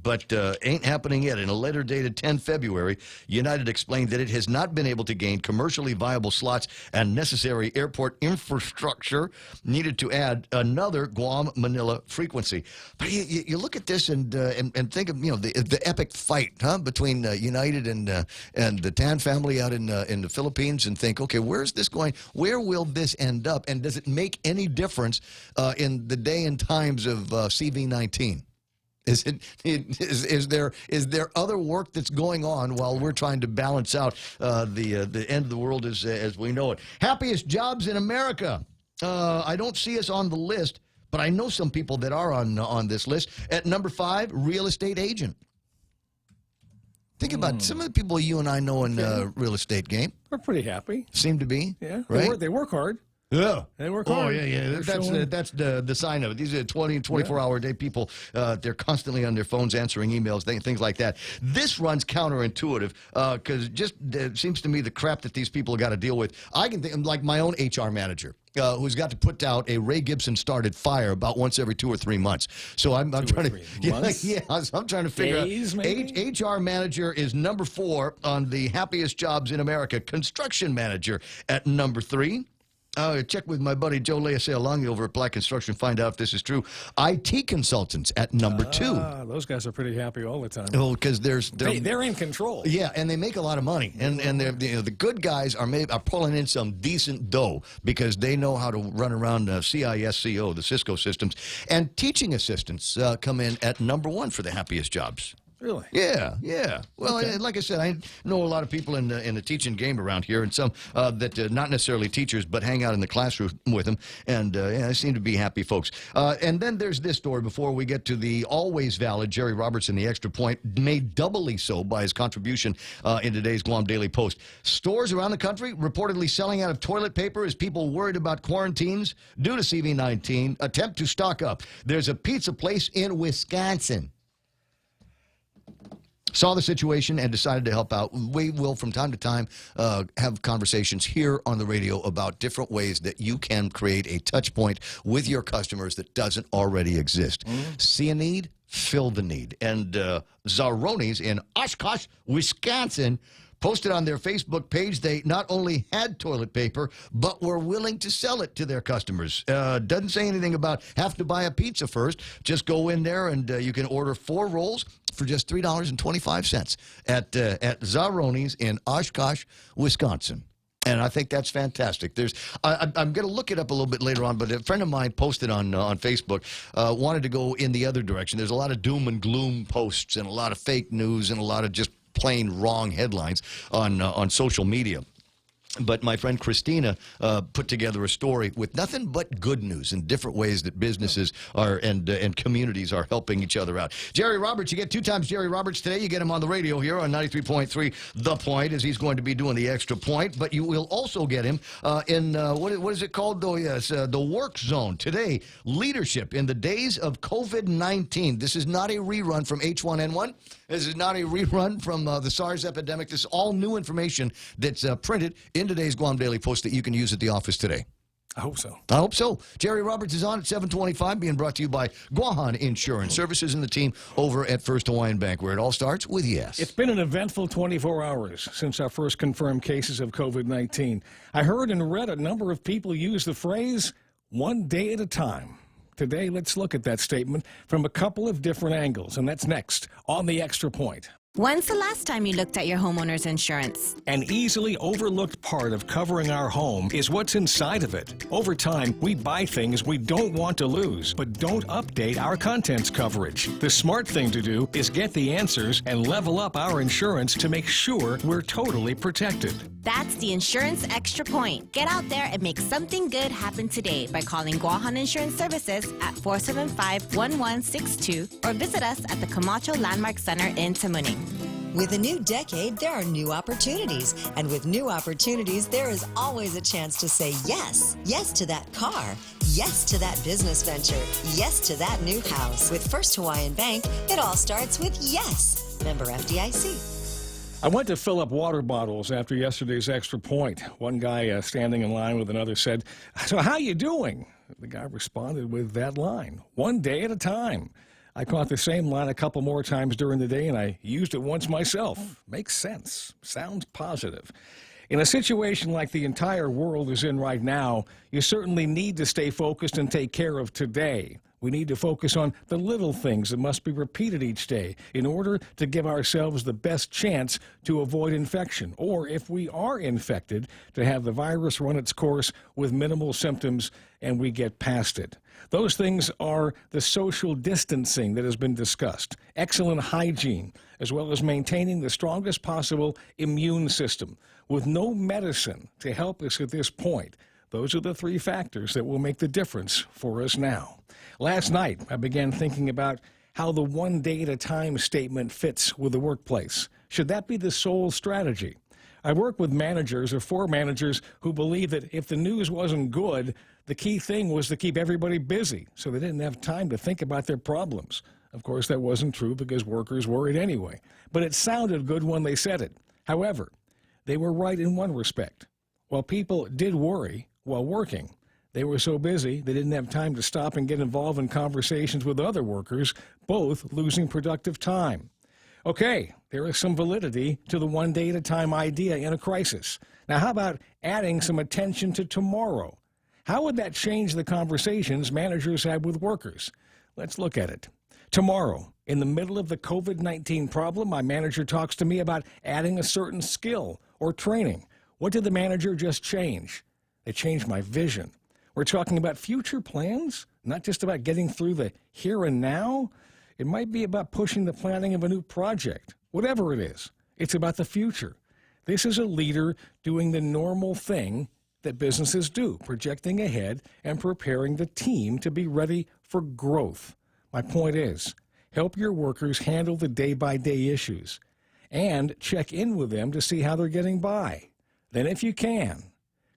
But ain't happening yet. In a letter dated 10 February, United explained that it has not been able to gain commercially viable slots and necessary airport infrastructure needed to add another Guam-Manila frequency. But you look at this and think of the epic fight between United and the Tan family out in the Philippines, and think, okay, where's this going? Where will this end up? And does it make any difference in the day and times of CV-19? Is there other work that's going on while we're trying to balance out the end of the world as we know it? Happiest jobs in America. I don't see us on the list, but I know some people that are on this list. At number 5, real estate agent. Think about some of the people you and I know in real estate game. We're pretty happy. Seem to be. Yeah, right? They work hard. Yeah. They work hard. Oh, yeah. That's the sign of it. These are 20 and 24-hour-a-day people. They're constantly on their phones answering emails, things like that. This runs counterintuitive because it seems to me the crap that these people got to deal with. I can think, like my own HR manager, who's got to put out a Ray Gibson started fire about once every 2 or 3 months. So I'm trying to I'm trying to figure out. HR manager is number 4 on the happiest jobs in America. Construction manager at number 3. Check with my buddy Joe Leasealongi over at Black Construction, find out if this is true. IT consultants at number 2. Those guys are pretty happy all the time. Well, because they're in control. Yeah, and they make a lot of money. And the good guys are pulling in some decent dough because they know how to run around CISCO, the Cisco systems. And teaching assistants come in at number 1 for the happiest jobs. Really? Yeah. Well, like I said, I know a lot of people in the teaching game around here, and some that not necessarily teachers, but hang out in the classroom with them, and they seem to be happy folks. And then there's this story before we get to the always valid Jerry Robertson, the extra point, made doubly so by his contribution in today's Guam Daily Post. Stores around the country reportedly selling out of toilet paper as people worried about quarantines due to CV-19 attempt to stock up. There's a pizza place in Wisconsin. Saw the situation and decided to help out. We will, from time to time, have conversations here on the radio about different ways that you can create a touch point with your customers that doesn't already exist. See a need, fill the need. And Zaroni's in Oshkosh, Wisconsin, posted on their Facebook page they not only had toilet paper, but were willing to sell it to their customers. Doesn't say anything about have to buy a pizza first. Just go in there and you can order 4 rolls for just $3.25 at Zaroni's in Oshkosh, Wisconsin. And I think that's fantastic. I'm going to look it up a little bit later on, but a friend of mine posted on Facebook, wanted to go in the other direction. There's a lot of doom and gloom posts and a lot of fake news and a lot of just plain wrong headlines on social media. But my friend Christina put together a story with nothing but good news in different ways that businesses are and communities are helping each other out. Jerry Roberts, you get 2 times Jerry Roberts today. You get him on the radio here on 93.3 The Point, as he's going to be doing the extra point. But you will also get him in, what is it called, though? Yes, the work zone. Today, leadership in the days of COVID-19. This is not a rerun from H1N1. This is not a rerun from the SARS epidemic. This is all new information that's printed in today's Guam Daily Post that you can use at the office today. I hope so. I hope so. Jerry Roberts is on at 7:25, being brought to you by Guahan Insurance Services and the team over at First Hawaiian Bank, where it all starts with yes. It's been an eventful 24 hours since our first confirmed cases of COVID-19. I heard and read a number of people use the phrase, one day at a time. Today, let's look at that statement from a couple of different angles, and that's next on the Extra Point. When's the last time you looked at your homeowner's insurance? An easily overlooked part of covering our home is what's inside of it. Over time, we buy things we don't want to lose, but don't update our contents coverage. The smart thing to do is get the answers and level up our insurance to make sure we're totally protected. That's the Insurance Extra Point. Get out there and make something good happen today by calling Guahan Insurance Services at 475-1162 or visit us at the Camacho Landmark Center in Tamuning. With a new decade, there are new opportunities. And with new opportunities, there is always a chance to say yes. Yes to that car. Yes to that business venture. Yes to that new house. With First Hawaiian Bank, it all starts with yes. Member FDIC. I went to fill up water bottles after yesterday's Extra Point. One guy standing in line with another said, "So how you doing?" The guy responded with that line, "One day at a time." I caught the same line a couple more times during the day, and I used it once myself. Makes sense. Sounds positive. In a situation like the entire world is in right now, you certainly need to stay focused and take care of today. We need to focus on the little things that must be repeated each day in order to give ourselves the best chance to avoid infection, or if we are infected, to have the virus run its course with minimal symptoms and we get past it. Those things are the social distancing that has been discussed, excellent hygiene, as well as maintaining the strongest possible immune system. With no medicine to help us at this point, those are the 3 factors that will make the difference for us now. Last night, I began thinking about how the one day at a time statement fits with the workplace. Should that be the sole strategy? I work with managers or for managers who believe that if the news wasn't good, the key thing was to keep everybody busy so they didn't have time to think about their problems. Of course, that wasn't true because workers worried anyway. But it sounded good when they said it. However, they were right in one respect. While people did worry while working, they were so busy they didn't have time to stop and get involved in conversations with other workers, both losing productive time. Okay, there is some validity to the one day at a time idea in a crisis. Now, how about adding some attention to tomorrow? How would that change the conversations managers have with workers? Let's look at it. Tomorrow, in the middle of the COVID-19 problem, my manager talks to me about adding a certain skill or training. What did the manager just change? They changed my vision. We're talking about future plans, not just about getting through the here and now. It might be about pushing the planning of a new project. Whatever it is, it's about the future. This is a leader doing the normal thing that businesses do, projecting ahead and preparing the team to be ready for growth. My point is, help your workers handle the day-by-day issues and check in with them to see how they're getting by. Then if you can,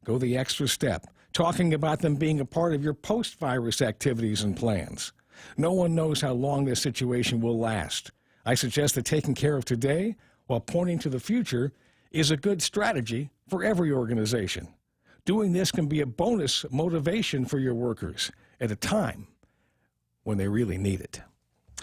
go the extra step, talking about them being a part of your post-virus activities and plans. No one knows how long this situation will last. I suggest that taking care of today while pointing to the future is a good strategy for every organization. Doing this can be a bonus motivation for your workers at a time when they really need it.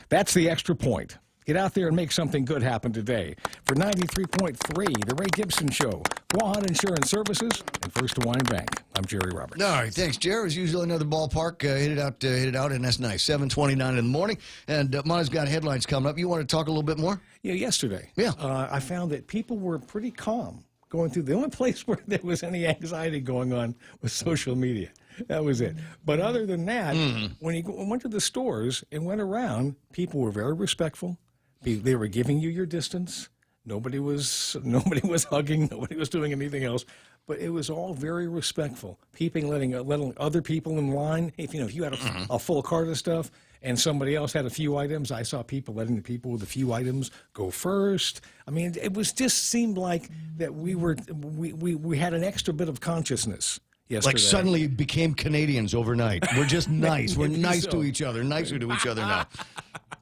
That's the extra point. Get out there and make something good happen today. For 93.3, The Ray Gibson Show, Guahan Insurance Services, and First Hawaiian Bank. I'm Jerry Roberts. All right, thanks, Jerry. As usual, another ballpark. Hit it out, and that's nice. 7:29 in the morning, and Mana's got headlines coming up. You want to talk a little bit more? Yeah, yesterday. Yeah. I found that people were pretty calm going through. The only place where there was any anxiety going on was social media. That was it. But other than that, when you went to the stores and went around, people were very respectful. They were giving you your distance. Nobody was hugging. Nobody was doing anything else. But it was all very respectful. Letting other people in line. If you had a full cart of stuff and somebody else had a few items, I saw people letting the people with a few items go first. I mean, it was just seemed like that we had an extra bit of consciousness yesterday. Like suddenly became Canadians overnight. We're just nice. We're nice to each other. Nicer to each other now.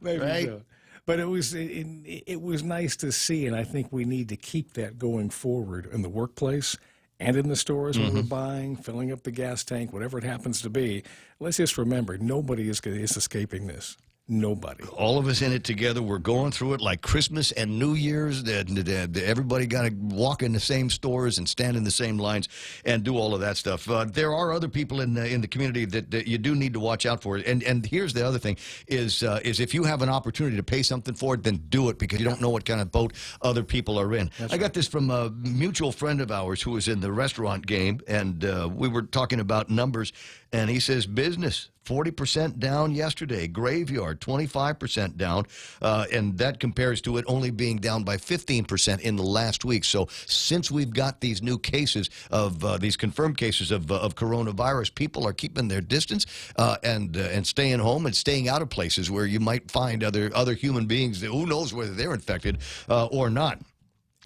Maybe right? So. But it was nice to see, and I think we need to keep that going forward in the workplace and in the stores when we're buying, filling up the gas tank, whatever it happens to be. Let's just remember, nobody is escaping this. Nobody. All of us in it together. We're going through it like Christmas and New Year's. Everybody got to walk in the same stores and stand in the same lines and do all of that stuff. There are other people in the community that you do need to watch out for. And here's the other thing is if you have an opportunity to pay something for it, then do it, because you don't know what kind of boat other people are in. I got this from a mutual friend of ours who was in the restaurant game, and we were talking about numbers, and he says business 40% down yesterday. Graveyard, 25% down. And that compares to it only being down by 15% in the last week. So since we've got these new cases of these confirmed cases of coronavirus, people are keeping their distance and staying home and staying out of places where you might find other human beings. Who knows whether they're infected or not.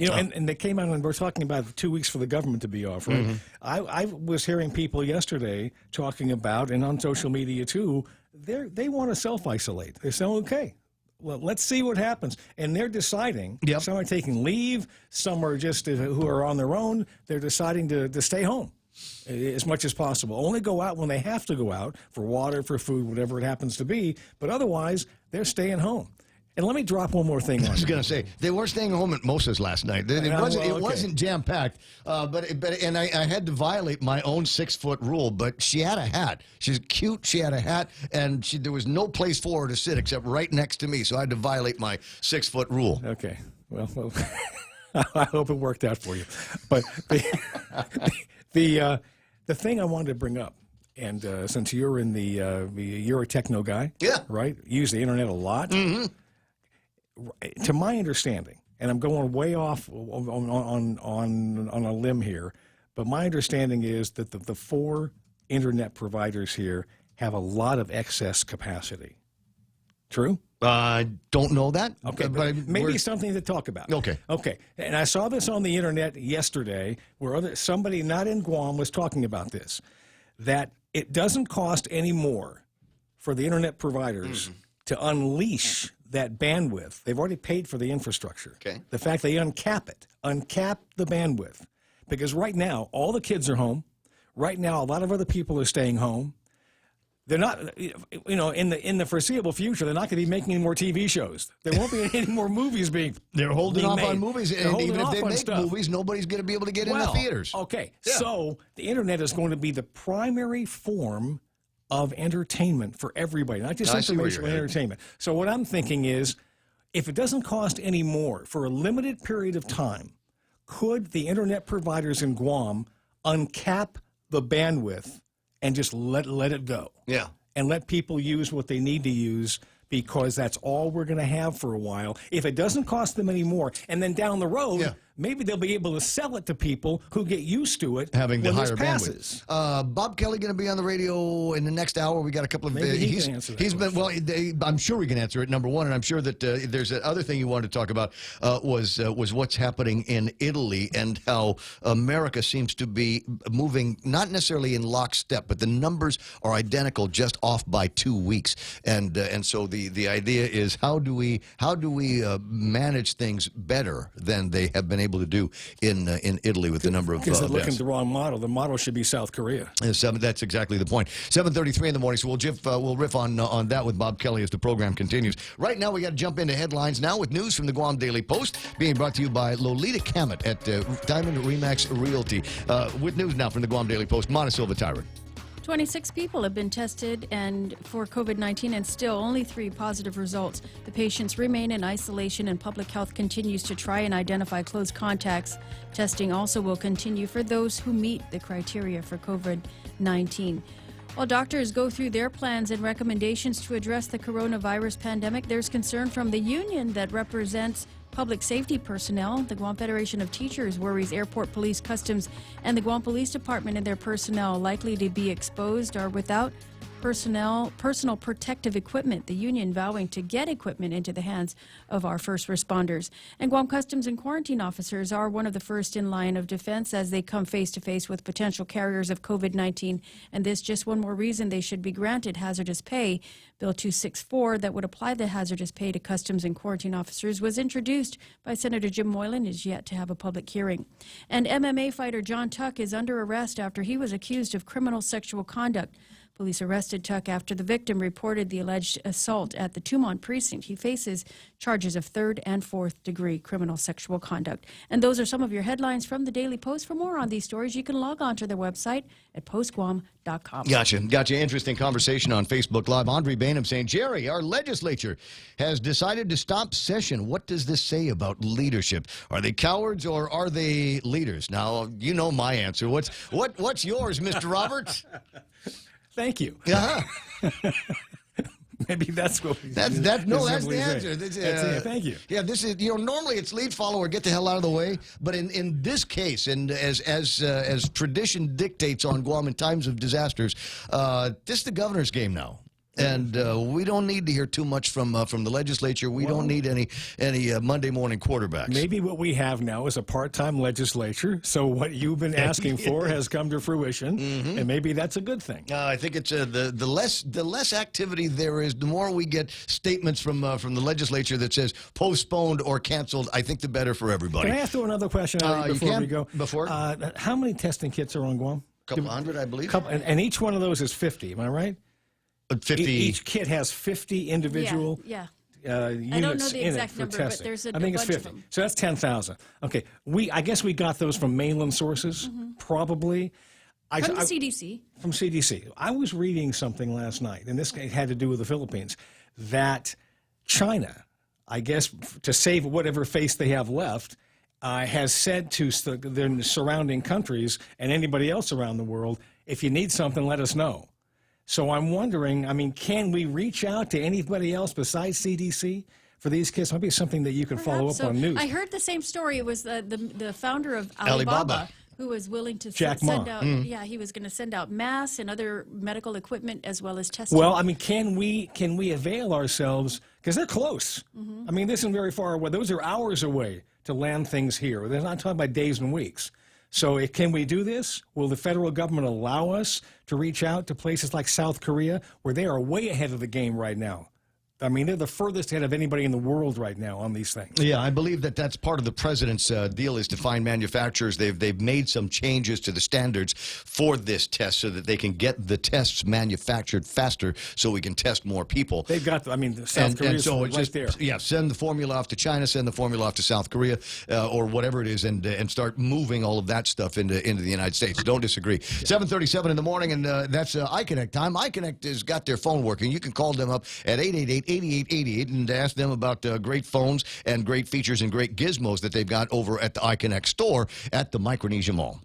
And they came out and we're talking about 2 weeks for the government to be off, right? I was hearing people yesterday talking about, and on social media too, they want to self-isolate. They're saying, okay, well, let's see what happens. And they're deciding. Yep. Some are taking leave. Some are just who are on their own. They're deciding to stay home as much as possible. Only go out when they have to go out for water, for food, whatever it happens to be. But otherwise, they're staying home. And let me drop one more thing on you. I was going to say, they were staying home at Mosa's last night. It wasn't jam-packed, but I had to violate my own 6-foot rule, but she had a hat. She's cute, she had a hat, and there was no place for her to sit except right next to me, so I had to violate my 6-foot rule. Okay. Well I hope it worked out for you. But the thing I wanted to bring up, and since you're in you're a techno guy, right? Use the internet a lot. To my understanding, and I'm going way off on a limb here, but my understanding is that the 4 internet providers here have a lot of excess capacity. True? I don't know that. Okay, but maybe something to talk about. Okay. And I saw this on the internet yesterday where somebody not in Guam was talking about this, that it doesn't cost any more for the internet providers to unleash that bandwidth. They've already paid for the infrastructure. Okay. The fact they uncap the bandwidth. Because right now, all the kids are home. Right now, a lot of other people are staying home. they're not, in the foreseeable future, they're not going to be making any more TV shows. There won't be any more movies being. They're holding off on movies, They're and even if they holding make off on movies, nobody's going to be able to get in the Well, theaters. Okay, Yeah. so the internet is going to be the primary form of entertainment for everybody, not just I see where information, but you're headed. entertainment. So what I'm thinking is, if it doesn't cost any more for a limited period of time, could the internet providers in Guam uncap the bandwidth and just let it go? Yeah. And let people use what they need to use, because that's all we're going to have for a while. If it doesn't cost them any more, and then down the road, maybe they'll be able to sell it to people who get used to it Having the when higher this passes. bandwidth. Bob Kelly going to be on the radio in the next hour. We got a couple of. Maybe he can answer that He's been well. I'm sure we can answer it. Number one, and I'm sure that there's another thing you wanted to talk about was what's happening in Italy and how America seems to be moving not necessarily in lockstep, but the numbers are identical, just off by 2 weeks. And so the idea is how do we manage things better than they have been able to do in Italy with the number of Because they're looking deaths. at the wrong model. The model should be South Korea. That's exactly the point. 7:33 in the morning, so we'll riff on that with Bob Kelly as the program continues. Right now, we got to jump into headlines now with news from the Guam Daily Post, being brought to you by Lolita Kamet at Diamond Remax Realty. With news now from the Guam Daily Post, Mana Silva Tyron. 26 people have been tested and for COVID-19 and still only 3 positive results. The patients remain in isolation and public health continues to try and identify close contacts. Testing also will continue for those who meet the criteria for COVID-19. While doctors go through their plans and recommendations to address the coronavirus pandemic, there's concern from the union that represents public safety personnel. The Guam Federation of Teachers worries airport police, customs, and the Guam Police Department and their personnel likely to be exposed or without personal protective equipment, the union vowing to get equipment into the hands of our first responders. And Guam Customs and Quarantine officers are one of the first in line of defense as they come face to face with potential carriers of COVID-19. And this just one more reason they should be granted hazardous pay. Bill 264 that would apply the hazardous pay to Customs and Quarantine officers was introduced by Senator Jim Moylan, is yet to have a public hearing. And MMA fighter John Tuck is under arrest after he was accused of criminal sexual conduct. Police arrested Tuck after the victim reported the alleged assault at the Tumon precinct. He faces charges of 3rd and 4th degree criminal sexual conduct. And those are some of your headlines from the Daily Post. For more on these stories, you can log on to their website at postguam.com. Gotcha. Interesting conversation on Facebook Live. Andre Bainham saying, Jerry, our legislature has decided to stop session. What does this say about leadership? Are they cowards or are they leaders? Now, you know my answer. What's yours, Mr. Roberts? Thank you. Yeah. Maybe that's what we that's the answer. That's it. Thank you. Yeah, this is normally it's lead follower, get the hell out of the way. But in this case, and as tradition dictates on Guam in times of disasters, this is the governor's game now. And we don't need to hear too much from the legislature. We don't need any Monday morning quarterbacks. Maybe what we have now is a part-time legislature. So what you've been asking for has come to fruition, and maybe that's a good thing. I think it's the less activity there is, the more we get statements from the legislature that says postponed or canceled. I think the better for everybody. Can I ask you another question before we go? Before? How many testing kits are on Guam? A couple hundred, I believe. And each one of those is 50. Am I right? 50. Each kit has 50 individual Yeah. units I don't know the in exact it for number, testing. but there's a I think it's bunch of 50. them. So that's 10,000. Okay. I guess we got those from mainland sources, probably. From the CDC. From CDC. I was reading something last night, and this had to do with the Philippines, that China, I guess to save whatever face they have left, has said to their surrounding countries and anybody else around the world, if you need something, let us know. So I'm wondering, can we reach out to anybody else besides CDC for these kits? Might be something that you can follow up on news. I heard the same story. It was the founder of Alibaba. Alibaba who was willing to Jack send Ma. out. Yeah, he was going to send out masks and other medical equipment as well as testing. Well, can we avail ourselves, because they're close. This isn't very far away. Those are hours away to land things here. They're not talking about days and weeks. So can we do this? Will the federal government allow us to reach out to places like South Korea, where they are way ahead of the game right now? I mean, they're the furthest ahead of anybody in the world right now on these things. Yeah, I believe that that's part of the president's deal is to find manufacturers. They've made some changes to the standards for this test so that they can get the tests manufactured faster so we can test more people. They've got, South Korea's so right it's just, there. Yeah, send the formula off to China, send the formula off to South Korea, or whatever it is, and start moving all of that stuff into the United States. Don't disagree. 7:37 in the morning, and that's iConnect time. iConnect has got their phone working. You can call them up at 888-8888 and ask them about great phones and great features and great gizmos that they've got over at the iConnect store at the Micronesia Mall.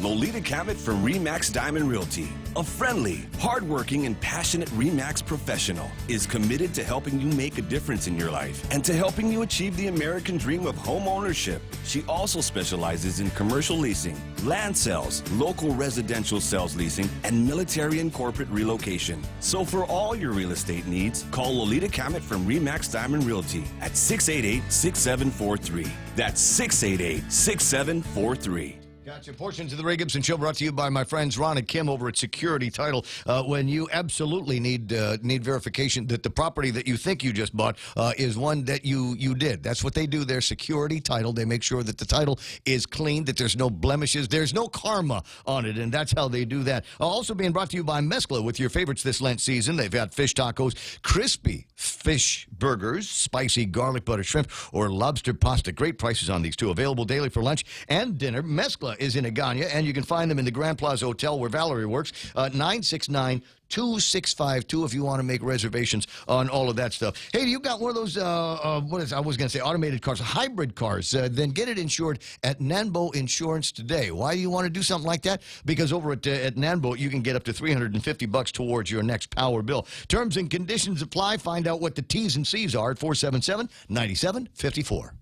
Lolita Cabot from RE/MAX Diamond Realty, a friendly, hardworking, and passionate RE/MAX professional, is committed to helping you make a difference in your life and to helping you achieve the American dream of home ownership. She also specializes in commercial leasing, land sales, local residential sales leasing, and military and corporate relocation. So for all your real estate needs, call Lolita Cabot from RE/MAX Diamond Realty at 688-6743. That's 688-6743. Gotcha. Portions of the Ray Gibson Show brought to you by my friends Ron and Kim over at Security Title. When you absolutely need verification that the property that you think you just bought is one that you did. That's what they do. They're Security Title. They make sure that the title is clean, that there's no blemishes, there's no karma on it, and that's how they do that. Also being brought to you by Mezcla with your favorites this Lent season. They've got fish tacos, crispy fish burgers, spicy garlic butter shrimp, or lobster pasta. Great prices on these two. Available daily for lunch and dinner. Mezcla is in Agana, and you can find them in the Grand Plaza Hotel where Valerie works, 969-2652 if you want to make reservations on all of that stuff. Hey, you got one of those, I was going to say automated cars, hybrid cars, then get it insured at Nanbo Insurance today. Why do you want to do something like that? Because over at Nanbo, you can get up to $350 towards your next power bill. Terms and conditions apply. Find out what the T's and C's are at 477-9754.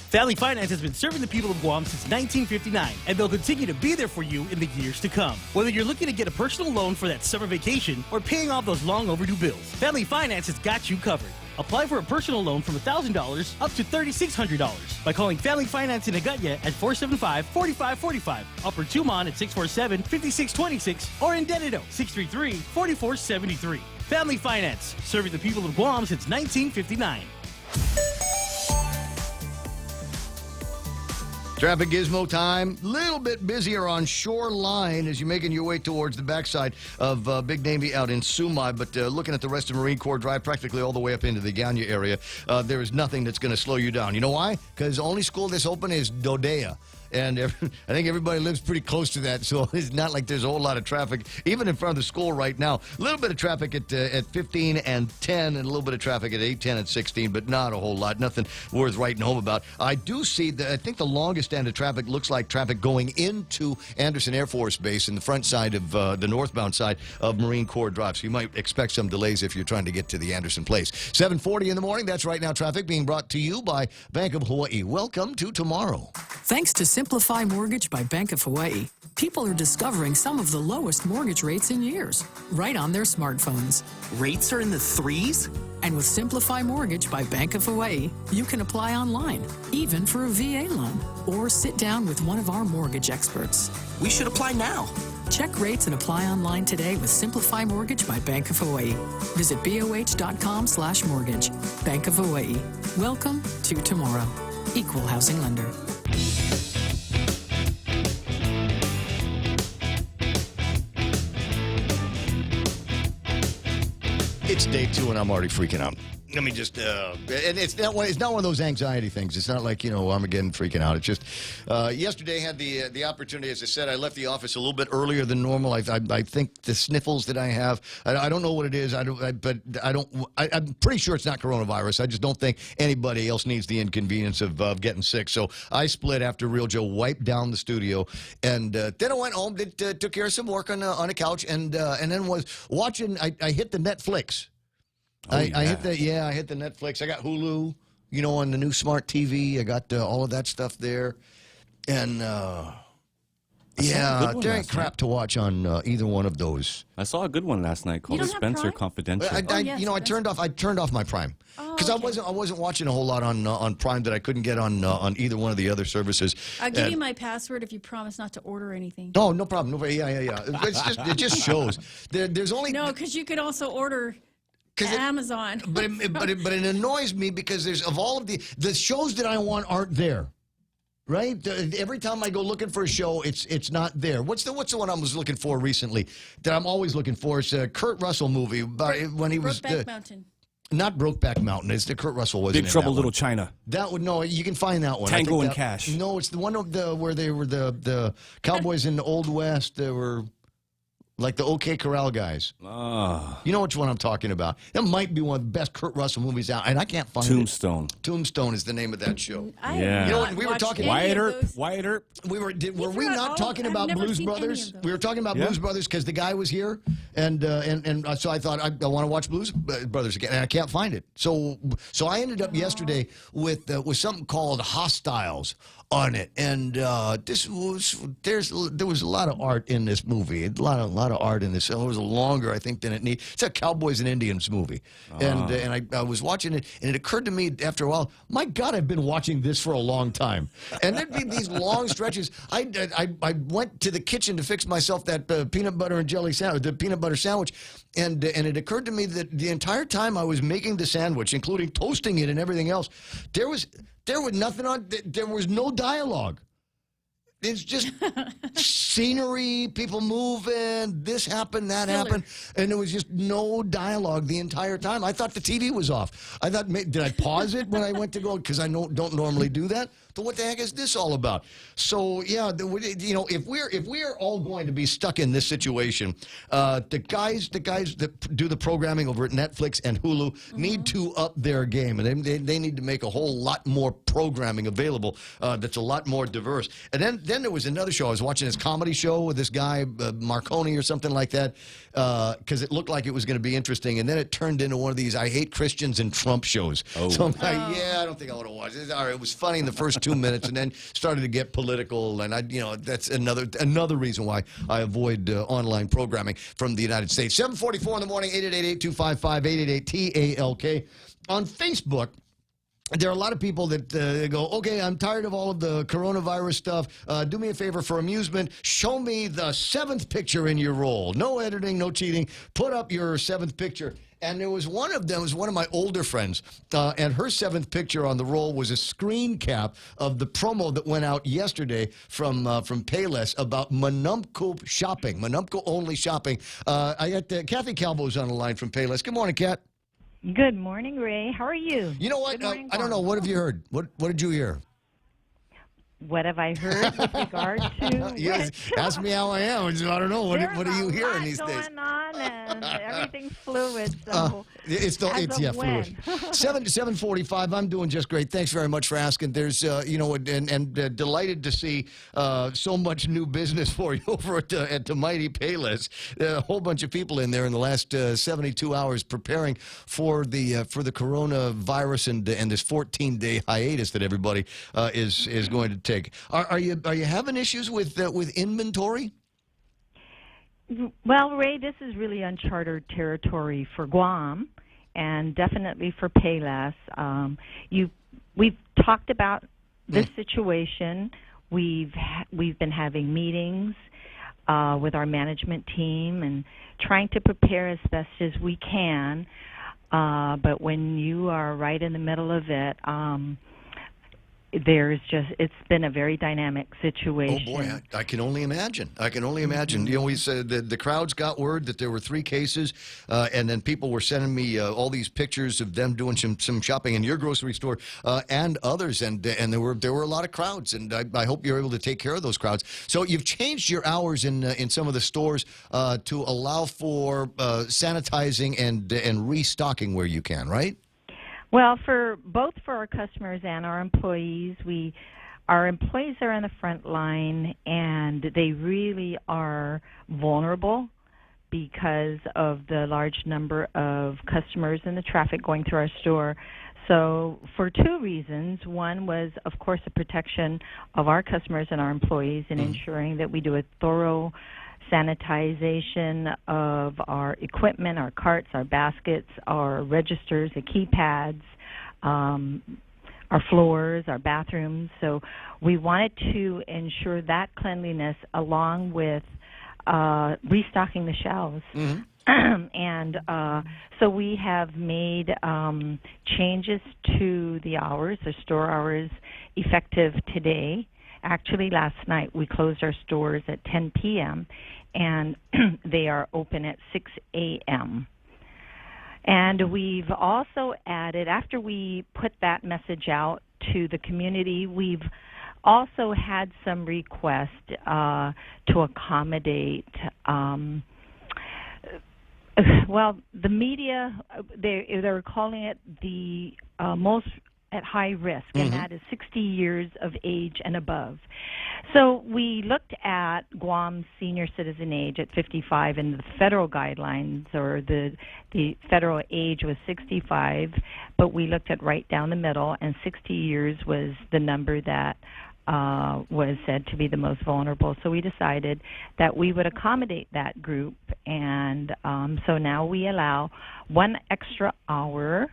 Family Finance has been serving the people of Guam since 1959, and they'll continue to be there for you in the years to come. Whether you're looking to get a personal loan for that summer vacation or paying off those long overdue bills, Family Finance has got you covered. Apply for a personal loan from $1,000 up to $3,600 by calling Family Finance in Agutya at 475-4545, Upper Tumon at 647-5626, or in Dededo, 633-4473. Family Finance, serving the people of Guam since 1959. Traffic gizmo time. Little bit busier on Shoreline as you're making your way towards the backside of Big Navy out in Sumai. But looking at the rest of Marine Corps Drive, practically all the way up into the Ganya area, there is nothing that's going to slow you down. You know why? Because the only school that's open is Dodea. And I think everybody lives pretty close to that, so it's not like there's a whole lot of traffic, even in front of the school right now. A little bit of traffic at 15 and 10, and a little bit of traffic at 8, 10, and 16, but not a whole lot. Nothing worth writing home about. I do see, I think the longest end of traffic looks like traffic going into Anderson Air Force Base in the front side of the northbound side of Marine Corps Drive. So you might expect some delays if you're trying to get to the Anderson place. 7:40 in the morning, that's right now traffic being brought to you by Bank of Hawaii. Welcome to tomorrow. Thanks to Simplify Mortgage by Bank of Hawaii, people are discovering some of the lowest mortgage rates in years, right on their smartphones. Rates are in the threes? And with Simplify Mortgage by Bank of Hawaii, you can apply online, even for a VA loan, or sit down with one of our mortgage experts. We should apply now. Check rates and apply online today with Simplify Mortgage by Bank of Hawaii. Visit boh.com/mortgage. Bank of Hawaii. Welcome to tomorrow. Equal housing lender. It's day 2 and I'm already freaking out. Let me just, and it's not one of those anxiety things. It's not like, Armageddon freaking out. It's just, yesterday had the opportunity, as I said, I left the office a little bit earlier than normal. I think the sniffles that I have, I don't know what it is. I'm pretty sure it's not coronavirus. I just don't think anybody else needs the inconvenience of getting sick. So I split after Real Joe wiped down the studio, and then I went home, took care of some work on a couch, and then was watching. I hit the Netflix. I hit the Netflix. I got Hulu, on the new smart TV. I got all of that stuff there, and there ain't crap to watch on either one of those. I saw a good one last night called Spencer Confidential. I turned off my Prime because I wasn't watching a whole lot on Prime that I couldn't get on either one of the other services. I'll give you my password if you promise not to order anything. Oh, no problem. Yeah. It just shows there's only no, because you could also order Amazon. But it annoys me because there's of all of the shows that I want aren't there. Right? Every time I go looking for a show, it's not there. What's the one I was looking for recently that I'm always looking for? It's a Kurt Russell movie when he was Brokeback Mountain. Not Brokeback Mountain. It's the Kurt Russell wasn't Big in Trouble that Little one. China. That would no. You can find that one. Tango and Cash. No, it's the one where they were the cowboys in the Old West. They were like the OK Corral guys. You know which one I'm talking about. That might be one of the best Kurt Russell movies out, and I can't find Tombstone. it. Tombstone is the name of that show. Yeah. You know what? We were talking Wyatt Earp. Were we not talking about Blues Brothers? We were talking about Blues Brothers because the guy was here, and so I thought I want to watch Blues Brothers again, and I can't find it. So I ended up yesterday with something called Hostiles on it, and there was a lot of art in this movie, a lot of art in this. It was longer, I think, than it needed. It's a Cowboys and Indians movie, and I was watching it, and it occurred to me after a while, my God, I've been watching this for a long time, and there'd be these long stretches. I went to the kitchen to fix myself that peanut butter and jelly sandwich, the peanut butter sandwich, and it occurred to me that the entire time I was making the sandwich, including toasting it and everything else, there was nothing on. There was no dialogue. It's just scenery, people moving, this happened, that happened, and there was just no dialogue the entire time. I thought the TV was off. I thought, did I pause it when I went to go? Because I don't normally do that. But what the heck is this all about? So yeah, if we're all going to be stuck in this situation, the guys that do the programming over at Netflix and Hulu need to up their game, and they need to make a whole lot more programming available that's a lot more diverse. And then there was another show. I was watching this comedy show with this guy Marconi or something like that because it looked like it was going to be interesting, and then it turned into one of these I hate Christians and Trump shows. So I'm like, yeah, I don't think I want to watch it. All right, it was funny in the first 2 minutes, and then started to get political, and that's another reason why I avoid online programming from the United States. 7:44 in the morning, 888-255-888-TALK. On Facebook, there are a lot of people that go, okay, I'm tired of all of the coronavirus stuff. Do me a favor for amusement. Show me the 7th picture in your roll. No editing, no cheating. Put up your 7th picture. And there was one of them, was one of my older friends, and her 7th picture on the roll was a screen cap of the promo that went out yesterday from Payless about Manumco shopping, Manumco only shopping. I got Kathy Calvo's on the line from Payless. Good morning, Kat. Good morning, Ray. How are you? You know what? I don't know. What have you heard? What did you hear? What have I heard with regard to? Yes, ask me how I am. I don't know. What are you hearing these days? There's a lot going on, and everything's fluid. So it's fluid. 7:45. I'm doing just great. Thanks very much for asking. There's and delighted to see so much new business for you over at Mighty Payless. A whole bunch of people in there in the last 72 hours preparing for the coronavirus and this 14-day hiatus that everybody is going to take. Are you having issues with inventory? Well, Ray, this is really uncharted territory for Guam, and definitely for Payless. We've talked about this situation. We've been having meetings with our management team and trying to prepare as best as we can. But when you are right in the middle of it, it's been a very dynamic situation. Oh boy, I can only imagine. We said the crowds got word that there were 3 cases, and then people were sending me all these pictures of them doing some shopping in your grocery store and others, and there were a lot of crowds, and I hope you're able to take care of those crowds. So you've changed your hours in some of the stores to allow for sanitizing and restocking where you can, right? Well, for our customers and our employees, our employees are on the front line, and they really are vulnerable because of the large number of customers and the traffic going through our store. So for 2 reasons. One was, of course, the protection of our customers and our employees and ensuring that we do a thorough sanitization of our equipment, our carts, our baskets, our registers, the keypads, our floors, our bathrooms. So we wanted to ensure that cleanliness along with restocking the shelves. And so we have made changes to the hours, the store hours, effective today. Actually, last night we closed our stores at 10 p.m., and they are open at 6 a.m. And we've also added, after we put that message out to the community, we've also had some requests to accommodate, well, the media, they're calling it the most at high risk, and that is 60 years of age and above. So we looked at Guam's senior citizen age at 55, and the federal guidelines, or the federal age was 65, but we looked at right down the middle, and 60 years was the number that was said to be the most vulnerable. So we decided that we would accommodate that group, and so now we allow 1 extra hour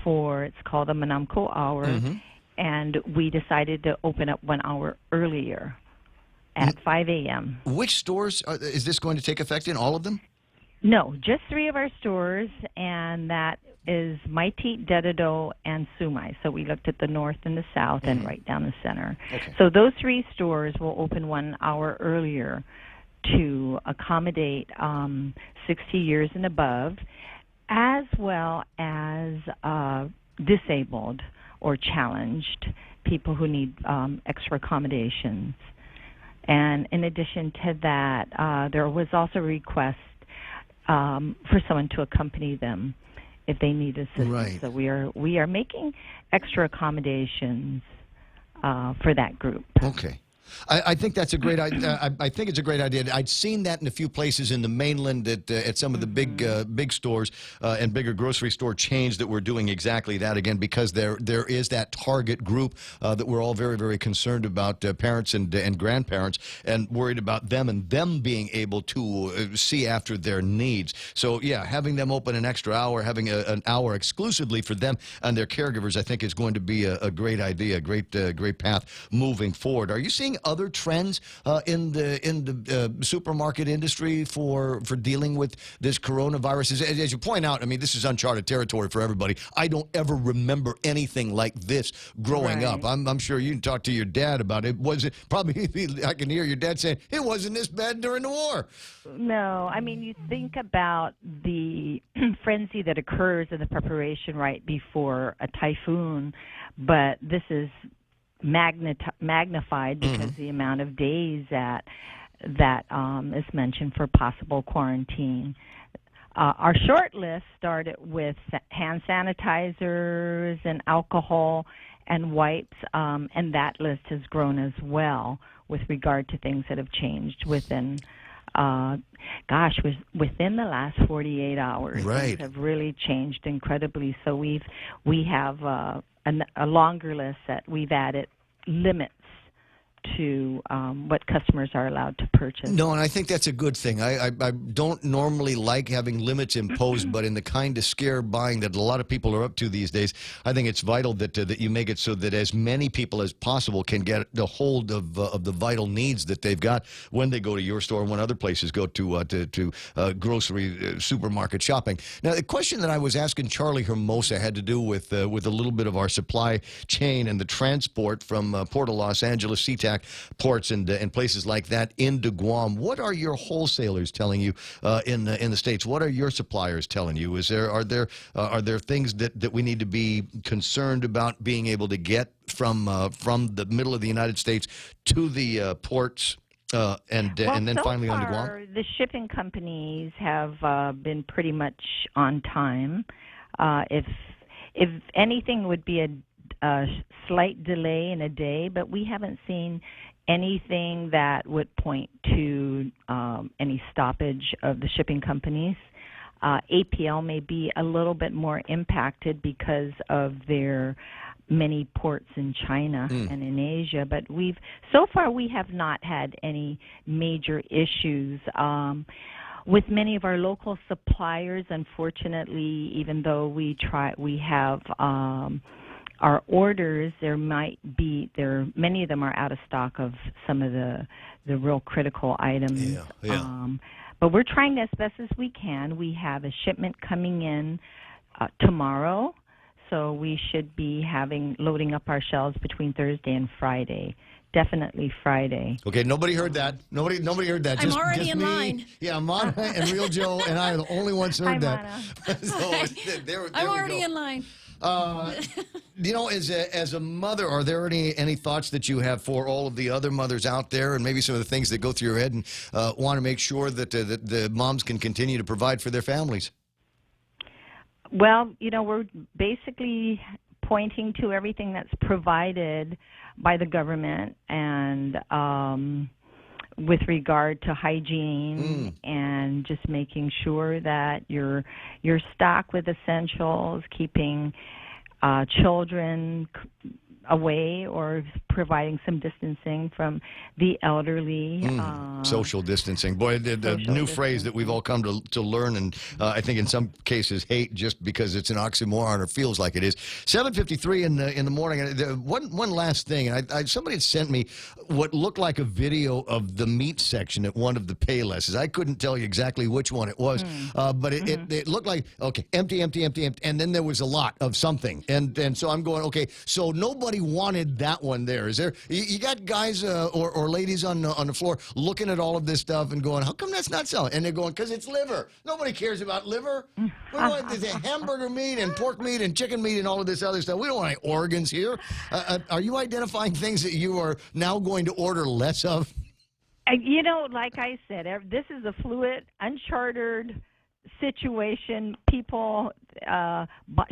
for, it's called a Manamco hour, and we decided to open up 1 hour earlier at 5 a.m. Which stores is this going to take effect in? All of them? No, just 3 of our stores, and that is Maitit, Dededo, and Sumai. So we looked at the north and the south and right down the center. Okay. So those 3 stores will open 1 hour earlier to accommodate 60 years and above, as well as disabled or challenged people who need extra accommodations. And in addition to that, there was also a request for someone to accompany them if they need assistance. Right. So we are making extra accommodations for that group. Okay. I think that's a great idea. I think it's a great idea. I'd seen that in a few places in the mainland at some of the big stores and bigger grocery store chains that were doing exactly that, again, because there is that target group that we're all very, very concerned about, parents and grandparents, and worried about them and them being able to see after their needs. So, yeah, having them open an extra hour, having an hour exclusively for them and their caregivers, I think is going to be a great idea, a great path moving forward. Are you seeing other trends in the supermarket industry for dealing with this coronavirus? As you point out, I mean, this is uncharted territory for everybody. I don't ever remember anything like this growing up. I'm sure you can talk to your dad about it. Was it probably? I can hear your dad saying it wasn't this bad during the war. No, I mean, you think about the frenzy that occurs in the preparation right before a typhoon, but this is magnified because the amount of days that is mentioned for possible quarantine. Our short list started with hand sanitizers and alcohol and wipes, and that list has grown as well with regard to things that have changed within within the last 48 hours. Right. Things have really changed incredibly. So we have a longer list that we've added limits to what customers are allowed to purchase. No, and I think that's a good thing. I don't normally like having limits imposed, but in the kind of scare buying that a lot of people are up to these days, I think it's vital that you make it so that as many people as possible can get the hold of the vital needs that they've got when they go to your store and when other places go to grocery supermarket shopping. Now, the question that I was asking Charlie Hermosa had to do with a little bit of our supply chain and the transport from Port of Los Angeles, SeaTac ports and places like that into Guam. What are your wholesalers telling you in the States? What are your suppliers telling you? Are there things that we need to be concerned about being able to get from the middle of the United States to the ports and then so finally onto far, Guam? The shipping companies have been pretty much on time. If anything, would be a slight delay in a day, but we haven't seen anything that would point to any stoppage of the shipping companies. APL may be a little bit more impacted because of their many ports in China and in Asia, but so far we have not had any major issues. With many of our local suppliers, unfortunately, even though we have our orders, many of them are out of stock of some of the real critical items. but we're trying as best as we can. We have a shipment coming in tomorrow, so we should be loading up our shelves between Thursday and Friday. Definitely Friday. Okay, nobody heard that. Nobody heard that. I'm already just in me. line. Yeah, Mana and Real Joe and I are the only ones who heard that. I'm already in line. As a mother, are there any thoughts that you have for all of the other mothers out there, and maybe some of the things that go through your head, and want to make sure that the moms can continue to provide for their families? Well, we're basically pointing to everything that's provided by the government, and with regard to hygiene and just making sure that you're stocked with essentials, keeping children away or providing some distancing from the elderly. Social distancing. Boy, the new phrase that we've all come to learn, and I think in some cases hate just because it's an oxymoron or feels like it is. 7:53 in the morning. One last thing. And somebody had sent me what looked like a video of the meat section at one of the Paylesses. I couldn't tell you exactly which one it was, but it looked like, okay, empty, and then there was a lot of something. And so I'm going, okay, so nobody wanted that one there. Is there? You got guys or ladies on the floor looking at all of this stuff and going, how come that's not selling? And they're going, because it's liver. Nobody cares about liver. There's a hamburger meat and pork meat and chicken meat and all of this other stuff. We don't want any organs here. Are you identifying things that you are now going to order less of? Like I said, this is a fluid, uncharted situation. People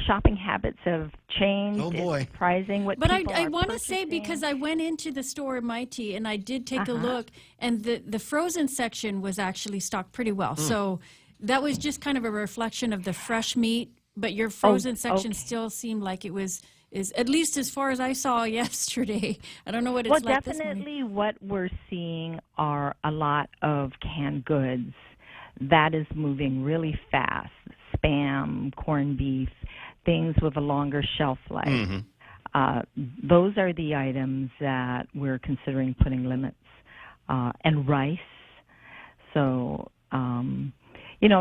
shopping habits have changed. Oh boy. It's surprising what But people I are want to say, because I went into the store in Mighty and I did take a look, and the frozen section was actually stocked pretty well. So that was just kind of a reflection of the fresh meat, but your frozen section still seemed like it is at least as far as I saw yesterday. I don't know what it's like this morning. Definitely what we're seeing are a lot of canned goods. That is moving really fast. Spam, corned beef, things with a longer shelf life. Those are the items that we're considering putting limits. And rice. So,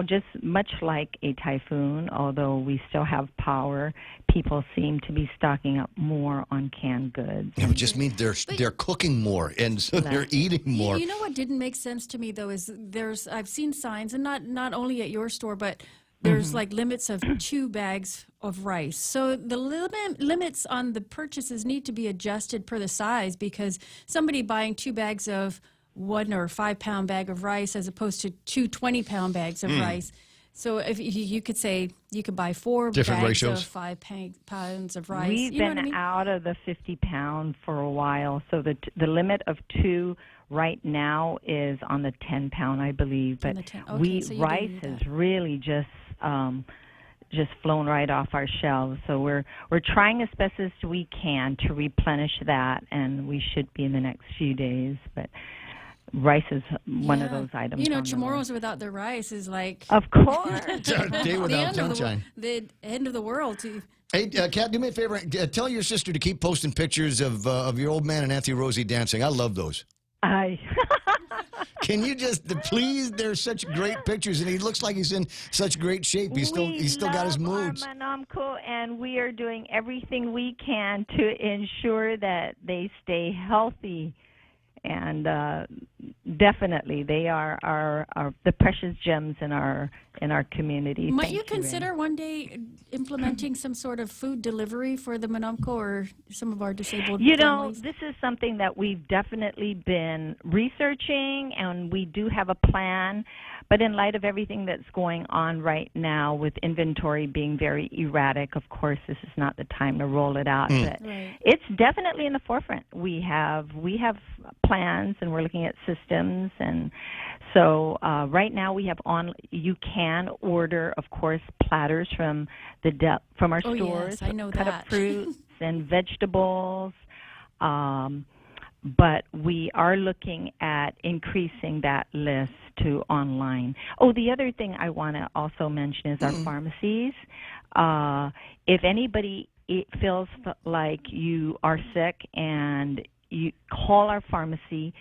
just much like a typhoon, although we still have power, people seem to be stocking up more on canned goods. Yeah, it just means they're cooking more, and so they're eating more. You know what didn't make sense to me, though, is I've seen signs, and not only at your store, but there's like limits of 2 bags of rice. So the limits on the purchases need to be adjusted per the size, because somebody buying 2 bags of 1 or 5 pound bag of rice as opposed to 2 20-pound bags of rice. So if you could say you could buy 4 different bags ratios. of 5 pounds of rice. We've been out of the 50-pound for a while, so the limit of 2 right now is on the 10-pound, I believe. But rice is really just flown right off our shelves. So we're trying as best as we can to replenish that, and we should be in the next few days. But rice is one of those items. Tomorrow's without the rice is like... Of course. Day without sunshine. The end of the world. Hey, Kat, do me a favor. Tell your sister to keep posting pictures of your old man and Auntie Rosie dancing. I love those. Can you just please? They're such great pictures, and he looks like he's in such great shape. He's still got his moods. Our Manamco, and we are doing everything we can to ensure that they stay healthy. And definitely, they are the precious gems in our community. Might you consider one day implementing some sort of food delivery for the Manamco or some of our disabled families? This is something that we've definitely been researching, and we do have a plan. But in light of everything that's going on right now, with inventory being very erratic, of course, this is not the time to roll it out. But it's definitely in the forefront. We have plans, and we're looking at systems, and so right now we have you can order, of course, platters from our stores, yes, I know cut that. up fruits and vegetables. But we are looking at increasing that list to online. Oh, the other thing I want to also mention is our pharmacies. If anybody feels like you are sick, and you call our pharmacy,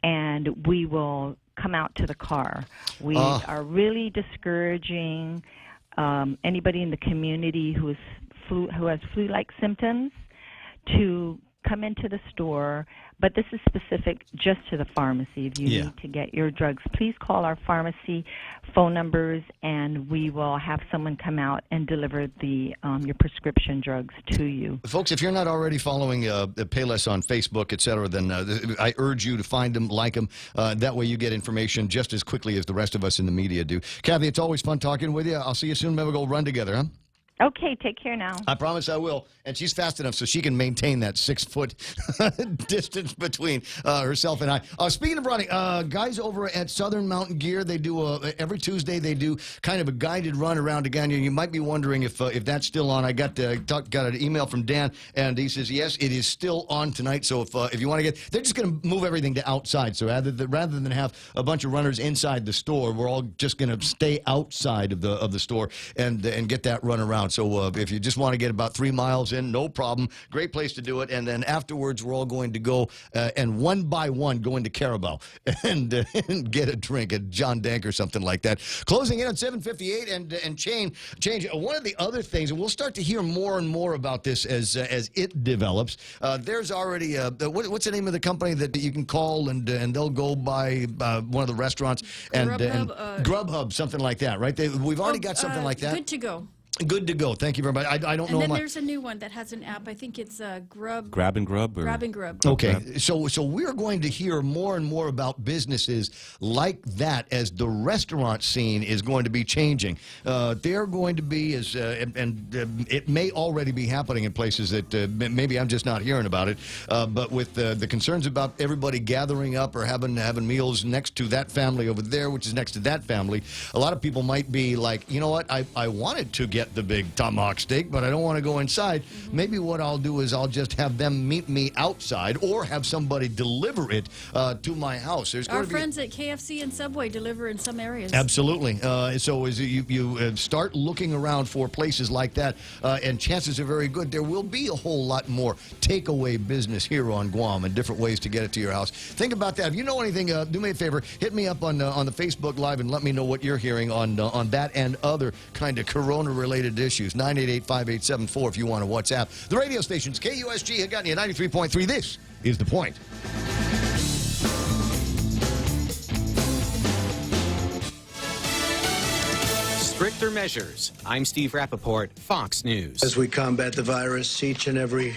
and we will come out to the car. We are really discouraging anybody in the community who has flu-like symptoms to come into the store, but this is specific just to the pharmacy. If you need to get your drugs, please call our pharmacy phone numbers, and we will have someone come out and deliver your prescription drugs to you. Folks, if you're not already following Payless on Facebook, et cetera, then I urge you to find them, like them. That way you get information just as quickly as the rest of us in the media do. Kathy, it's always fun talking with you. I'll see you soon. Maybe we'll go run together, huh? Okay, take care now. I promise I will. And she's fast enough so she can maintain that 6-foot distance between herself and I. Speaking of running, guys over at Southern Mountain Gear, they do every Tuesday they do kind of a guided run around again. You might be wondering if that's still on. I got an email from Dan, and he says yes, it is still on tonight. So if you want to they're just going to move everything to outside. So rather than have a bunch of runners inside the store, we're all just going to stay outside of the store and get that run around. So if you just want to get about 3 miles in, no problem. Great place to do it. And then afterwards, we're all going to go and one by one go into Carabao and get a drink at John Dank or something like that. Closing in on 7:58 and change. One of the other things, and we'll start to hear more and more about this as it develops. There's already what's the name of the company that you can call and they'll go by one of the restaurants and Grubhub, something like that, right? We've already got something like that. Good to go. Good to go. Thank you very much. I don't know. And then there's a new one that has an app. I think it's Grab and Grub. Grab and Grub. Okay, so we're going to hear more and more about businesses like that as the restaurant scene is going to be changing. They're going to be it may already be happening in places that maybe I'm just not hearing about it. But with the concerns about everybody gathering up or having meals next to that family over there, which is next to that family, a lot of people might be like, you know what, I wanted to get the big tomahawk steak, but I don't want to go inside. Maybe what I'll do is I'll just have them meet me outside or have somebody deliver it to my house. Our friends at KFC and Subway deliver in some areas. Absolutely. So as you start looking around for places like that, and chances are very good there will be a whole lot more takeaway business here on Guam and different ways to get it to your house. Think about that. If you know anything, do me a favor, hit me up on the Facebook Live and let me know what you're hearing on that and other kind of corona-related issues. 988-5874 if you want to WhatsApp. The radio stations, KUSG, Hagåtña 93.3. This is The Point. Stricter measures. I'm Steve Rappaport, Fox News. As we combat the virus, each and every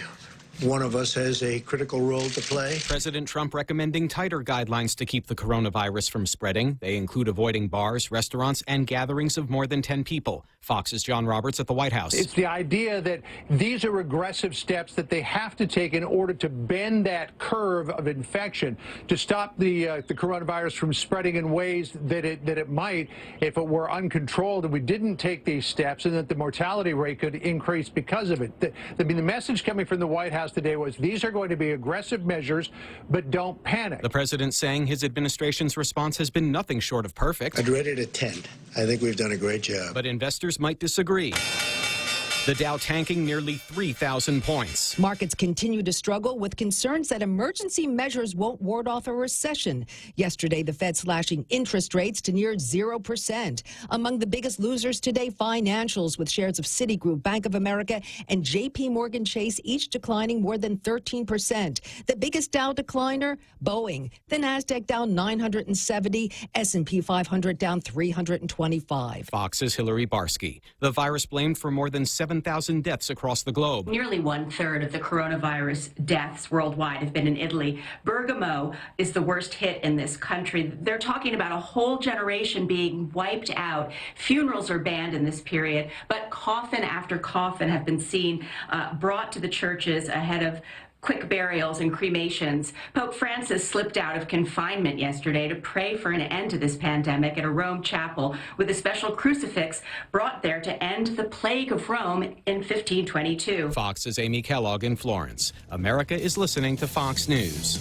one of us has a critical role to play. President Trump recommending tighter guidelines to keep the coronavirus from spreading. They include avoiding bars, restaurants, and gatherings of more than 10 people. Fox's John Roberts at the White House. It's the idea that these are regressive steps that they have to take in order to bend that curve of infection, to stop the coronavirus from spreading in ways that it might if it were uncontrolled and we didn't take these steps, and that the mortality rate could increase because of it. The message coming from the White House today was these are going to be aggressive measures, but don't panic. The president saying his administration's response has been nothing short of perfect. I'd rate it a 10. I think we've done a great job. But investors might disagree. The Dow tanking nearly 3,000 points. Markets continue to struggle with concerns that emergency measures won't ward off a recession. Yesterday, the Fed slashing interest rates to near 0%. Among the biggest losers today, financials, with shares of Citigroup, Bank of America, and J.P. Morgan Chase each declining more than 13%. The biggest Dow decliner, Boeing. The Nasdaq down 970, S&P 500 down 325. Fox's Hillary Barsky. The virus blamed for more than 7,000 deaths across the globe. Nearly 1/3 of the coronavirus deaths worldwide have been in Italy. Bergamo is the worst hit in this country. They're talking about a whole generation being wiped out. Funerals are banned in this period, but coffin after coffin have been seen brought to the churches ahead of quick burials and cremations. Pope Francis slipped out of confinement yesterday to pray for an end to this pandemic at a Rome chapel with a special crucifix brought there to end the plague of Rome in 1522. Fox's Amy Kellogg in Florence. America is listening to Fox News.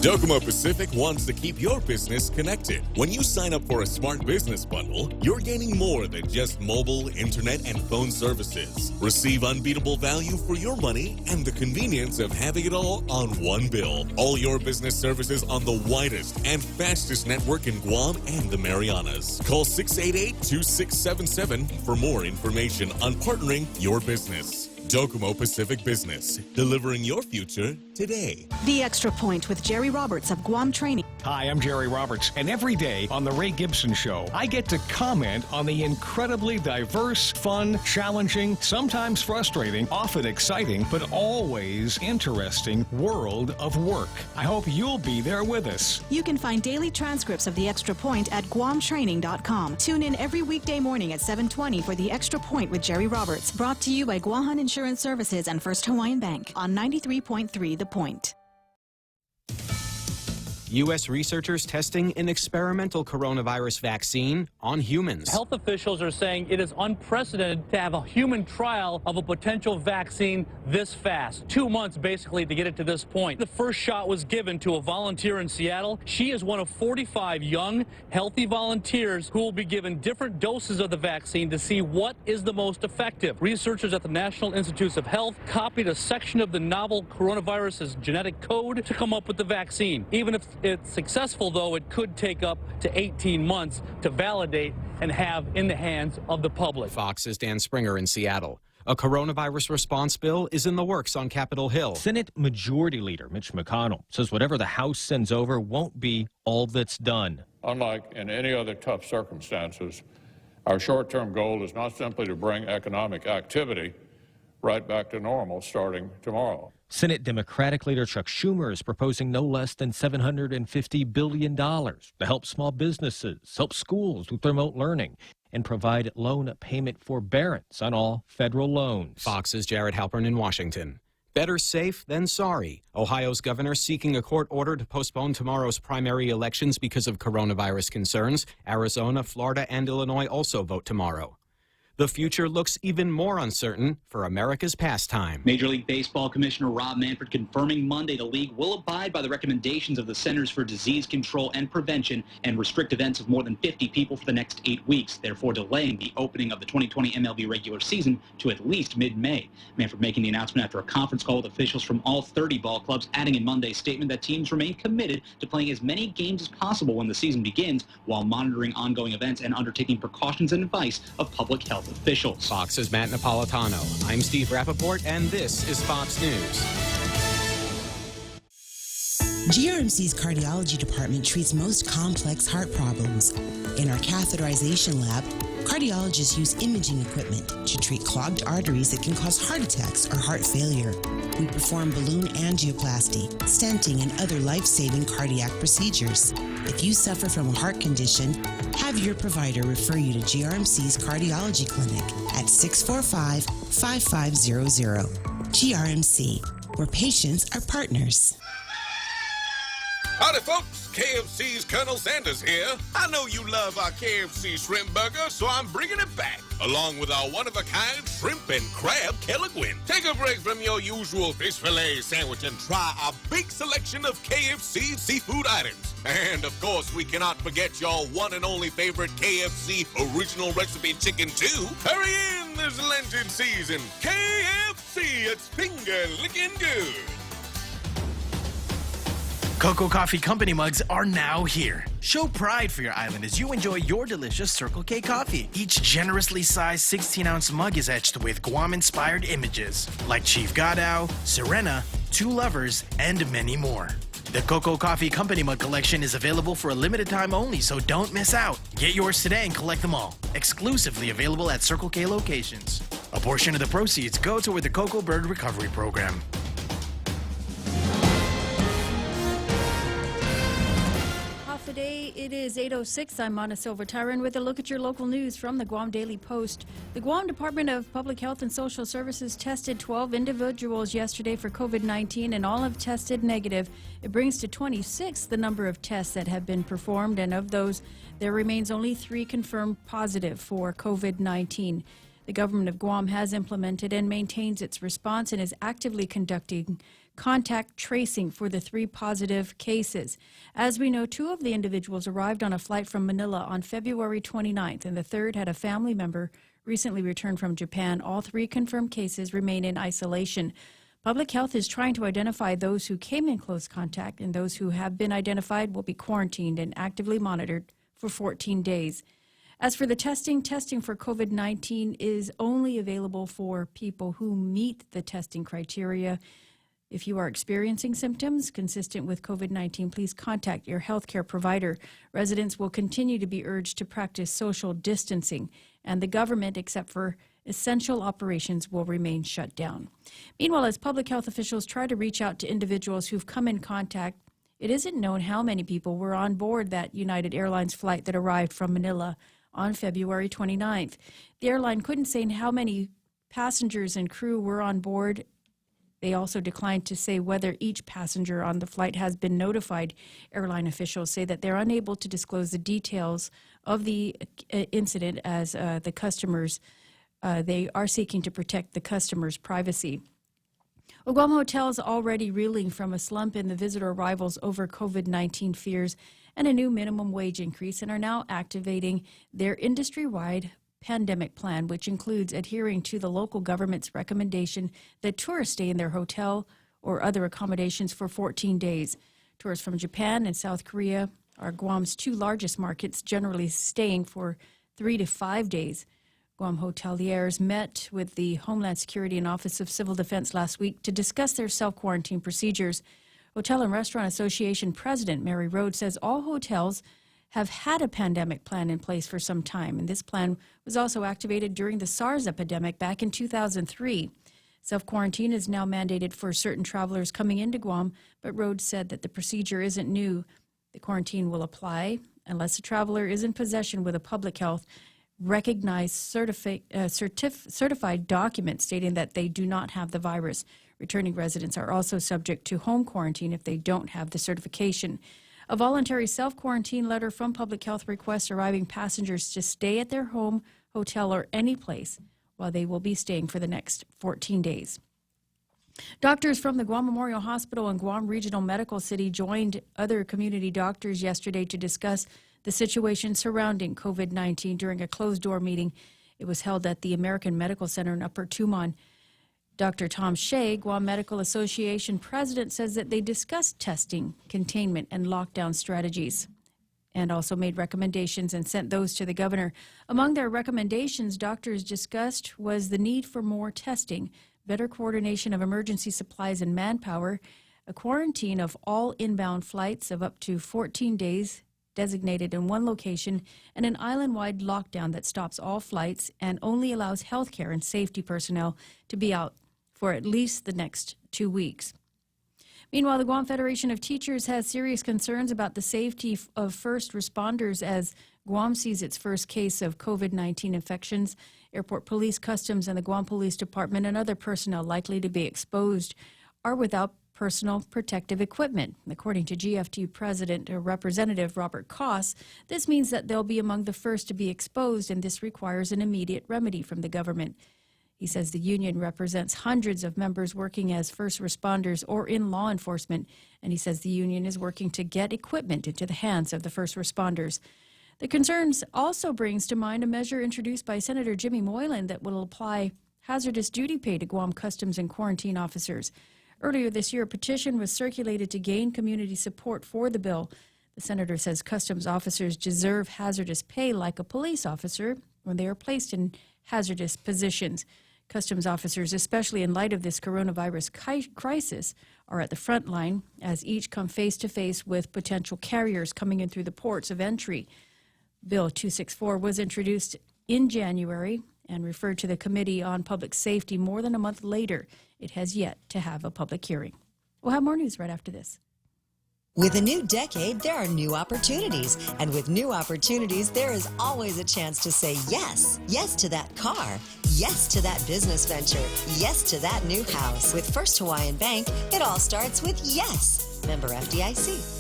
Docomo Pacific wants to keep your business connected. When you sign up for a smart business bundle, you're gaining more than just mobile, internet, and phone services. Receive unbeatable value for your money and the convenience of having it all on one bill. All your business services on the widest and fastest network in Guam and the Marianas. Call 688-2677 for more information on partnering your business. Docomo Pacific Business, delivering your future today. The Extra Point with Jerry Roberts of Guam Training. Hi, I'm Jerry Roberts, and every day on The Ray Gibson Show, I get to comment on the incredibly diverse, fun, challenging, sometimes frustrating, often exciting, but always interesting world of work. I hope you'll be there with us. You can find daily transcripts of The Extra Point at guamtraining.com. Tune in every weekday morning at 7:20 for The Extra Point with Jerry Roberts. Brought to you by Guahan Insurance Services and First Hawaiian Bank on 93.3 The Point. U.S. researchers testing an experimental coronavirus vaccine on humans. Health officials are saying it is unprecedented to have a human trial of a potential vaccine this fast. 2 months basically to get it to this point. The first shot was given to a volunteer in Seattle. She is one of 45 young, healthy volunteers who will be given different doses of the vaccine to see what is the most effective. Researchers at the National Institutes of Health copied a section of the novel coronavirus's genetic code to come up with the vaccine. Even if it's successful, though, it could take up to 18 months to validate and have in the hands of the public. Fox's Dan Springer in Seattle. A coronavirus response bill is in the works on Capitol Hill. Senate Majority Leader Mitch McConnell says whatever the House sends over won't be all that's done. Unlike in any other tough circumstances, our short-term goal is not simply to bring economic activity right back to normal starting tomorrow. Senate Democratic leader Chuck Schumer is proposing no less than $750 billion to help small businesses, help schools with remote learning, and provide loan payment forbearance on all federal loans. Fox's Jared Halpern in Washington. Better safe than sorry. Ohio's governor seeking a court order to postpone tomorrow's primary elections because of coronavirus concerns. Arizona, Florida, and Illinois also vote tomorrow. The future looks even more uncertain for America's pastime. Major League Baseball Commissioner Rob Manfred confirming Monday the league will abide by the recommendations of the Centers for Disease Control and Prevention and restrict events of more than 50 people for the next 8 weeks, therefore delaying the opening of the 2020 MLB regular season to at least mid-May. Manfred making the announcement after a conference call with officials from all 30 ball clubs, adding in Monday's statement that teams remain committed to playing as many games as possible when the season begins while monitoring ongoing events and undertaking precautions and advice of public health officials. Fox's Matt Napolitano. I'm Steve Rappaport, and this is Fox News. GRMC's cardiology department treats most complex heart problems. In our catheterization lab, cardiologists use imaging equipment to treat clogged arteries that can cause heart attacks or heart failure. We perform balloon angioplasty, stenting, and other life-saving cardiac procedures. If you suffer from a heart condition, have your provider refer you to GRMC's cardiology clinic at 645-5500. GRMC, where patients are partners. Howdy, folks. KFC's Colonel Sanders here. I know you love our KFC shrimp burger, so I'm bringing it back, along with our one-of-a-kind shrimp and crab Kelligwin. Take a break from your usual fish fillet sandwich and try our big selection of KFC seafood items. And, of course, we cannot forget your one and only favorite KFC original recipe chicken, too. Hurry in this Lenten season. KFC, it's finger-licking good. Cocoa Coffee Company mugs are now here. Show pride for your island as you enjoy your delicious Circle K coffee. Each generously sized 16-ounce mug is etched with Guam-inspired images like Chief Gadao, Serena, Two Lovers, and many more. The Cocoa Coffee Company mug collection is available for a limited time only, so don't miss out. Get yours today and collect them all. Exclusively available at Circle K locations. A portion of the proceeds go toward the Cocoa Bird Recovery Program. Today it is 8:06. I'm Mana Silva-Tyron with a look at your local news from the Guam Daily Post. The Guam Department of Public Health and Social Services tested 12 individuals yesterday for COVID-19 and all have tested negative. It brings to 26 the number of tests that have been performed, and of those, there remains only 3 confirmed positive for COVID-19. The government of Guam has implemented and maintains its response and is actively conducting contact tracing for the 3 positive cases. As we know, 2 of the individuals arrived on a flight from Manila on February 29th, and the third had a family member recently returned from Japan. All 3 confirmed cases remain in isolation. Public Health is trying to identify those who came in close contact, and those who have been identified will be quarantined and actively monitored for 14 days. As for the testing for COVID-19 is only available for people who meet the testing criteria. If you are experiencing symptoms consistent with COVID-19, please contact your healthcare provider. Residents will continue to be urged to practice social distancing, and the government, except for essential operations, will remain shut down. Meanwhile, as public health officials try to reach out to individuals who've come in contact, it isn't known how many people were on board that United Airlines flight that arrived from Manila on February 29th. The airline couldn't say how many passengers and crew were on board. They also declined to say whether each passenger on the flight has been notified. Airline officials say that they're unable to disclose the details of the incident as the customers, they are seeking to protect the customers' privacy. Guam hotels already reeling from a slump in the visitor arrivals over COVID-19 fears and a new minimum wage increase, and are now activating their industry-wide pandemic plan, which includes adhering to the local government's recommendation that tourists stay in their hotel or other accommodations for 14 days. Tourists from Japan and South Korea are Guam's 2 largest markets, generally staying for 3 to 5 days. Guam hoteliers met with the Homeland Security and Office of Civil Defense last week to discuss their self-quarantine procedures. Hotel and Restaurant Association President Mary Rhodes says all hotels have had a pandemic plan in place for some time, and this plan was also activated during the SARS epidemic back in 2003. Self-quarantine is now mandated for certain travelers coming into Guam, but Rhodes said that the procedure isn't new. The quarantine will apply unless a traveler is in possession with a public health recognized certified document stating that they do not have the virus. Returning residents are also subject to home quarantine if they don't have the certification. A voluntary self-quarantine letter from Public Health requests arriving passengers to stay at their home, hotel, or any place while they will be staying for the next 14 days. Doctors from the Guam Memorial Hospital and Guam Regional Medical City joined other community doctors yesterday to discuss the situation surrounding COVID-19 during a closed-door meeting. It was held at the American Medical Center in Upper Tumon. Dr. Tom Shea, Guam Medical Association president, says that they discussed testing, containment, and lockdown strategies, and also made recommendations and sent those to the governor. Among their recommendations doctors discussed was the need for more testing, better coordination of emergency supplies and manpower, a quarantine of all inbound flights of up to 14 days designated in one location, and an island-wide lockdown that stops all flights and only allows healthcare and safety personnel to be out for at least the next 2 weeks. Meanwhile, the Guam Federation of Teachers has serious concerns about the safety of first responders as Guam sees its first case of COVID-19 infections. Airport Police, Customs, and the Guam Police Department and other personnel likely to be exposed are without personal protective equipment. According to GFT President or Representative Robert Koss, this means that they'll be among the first to be exposed, and this requires an immediate remedy from the government. He says the union represents hundreds of members working as first responders or in law enforcement, and he says the union is working to get equipment into the hands of the first responders. The concerns also brings to mind a measure introduced by Senator Jimmy Moylan that will apply hazardous duty pay to Guam Customs and Quarantine officers. Earlier this year, a petition was circulated to gain community support for the bill. The senator says customs officers deserve hazardous pay like a police officer when they are placed in hazardous positions. Customs officers, especially in light of this coronavirus crisis, are at the front line as each come face-to-face with potential carriers coming in through the ports of entry. Bill 264 was introduced in January and referred to the Committee on Public Safety more than a month later. It has yet to have a public hearing. We'll have more news right after this. With a new decade, there are new opportunities. And with new opportunities, there is always a chance to say yes. Yes to that car. Yes to that business venture. Yes to that new house. With First Hawaiian Bank, it all starts with yes. Member FDIC.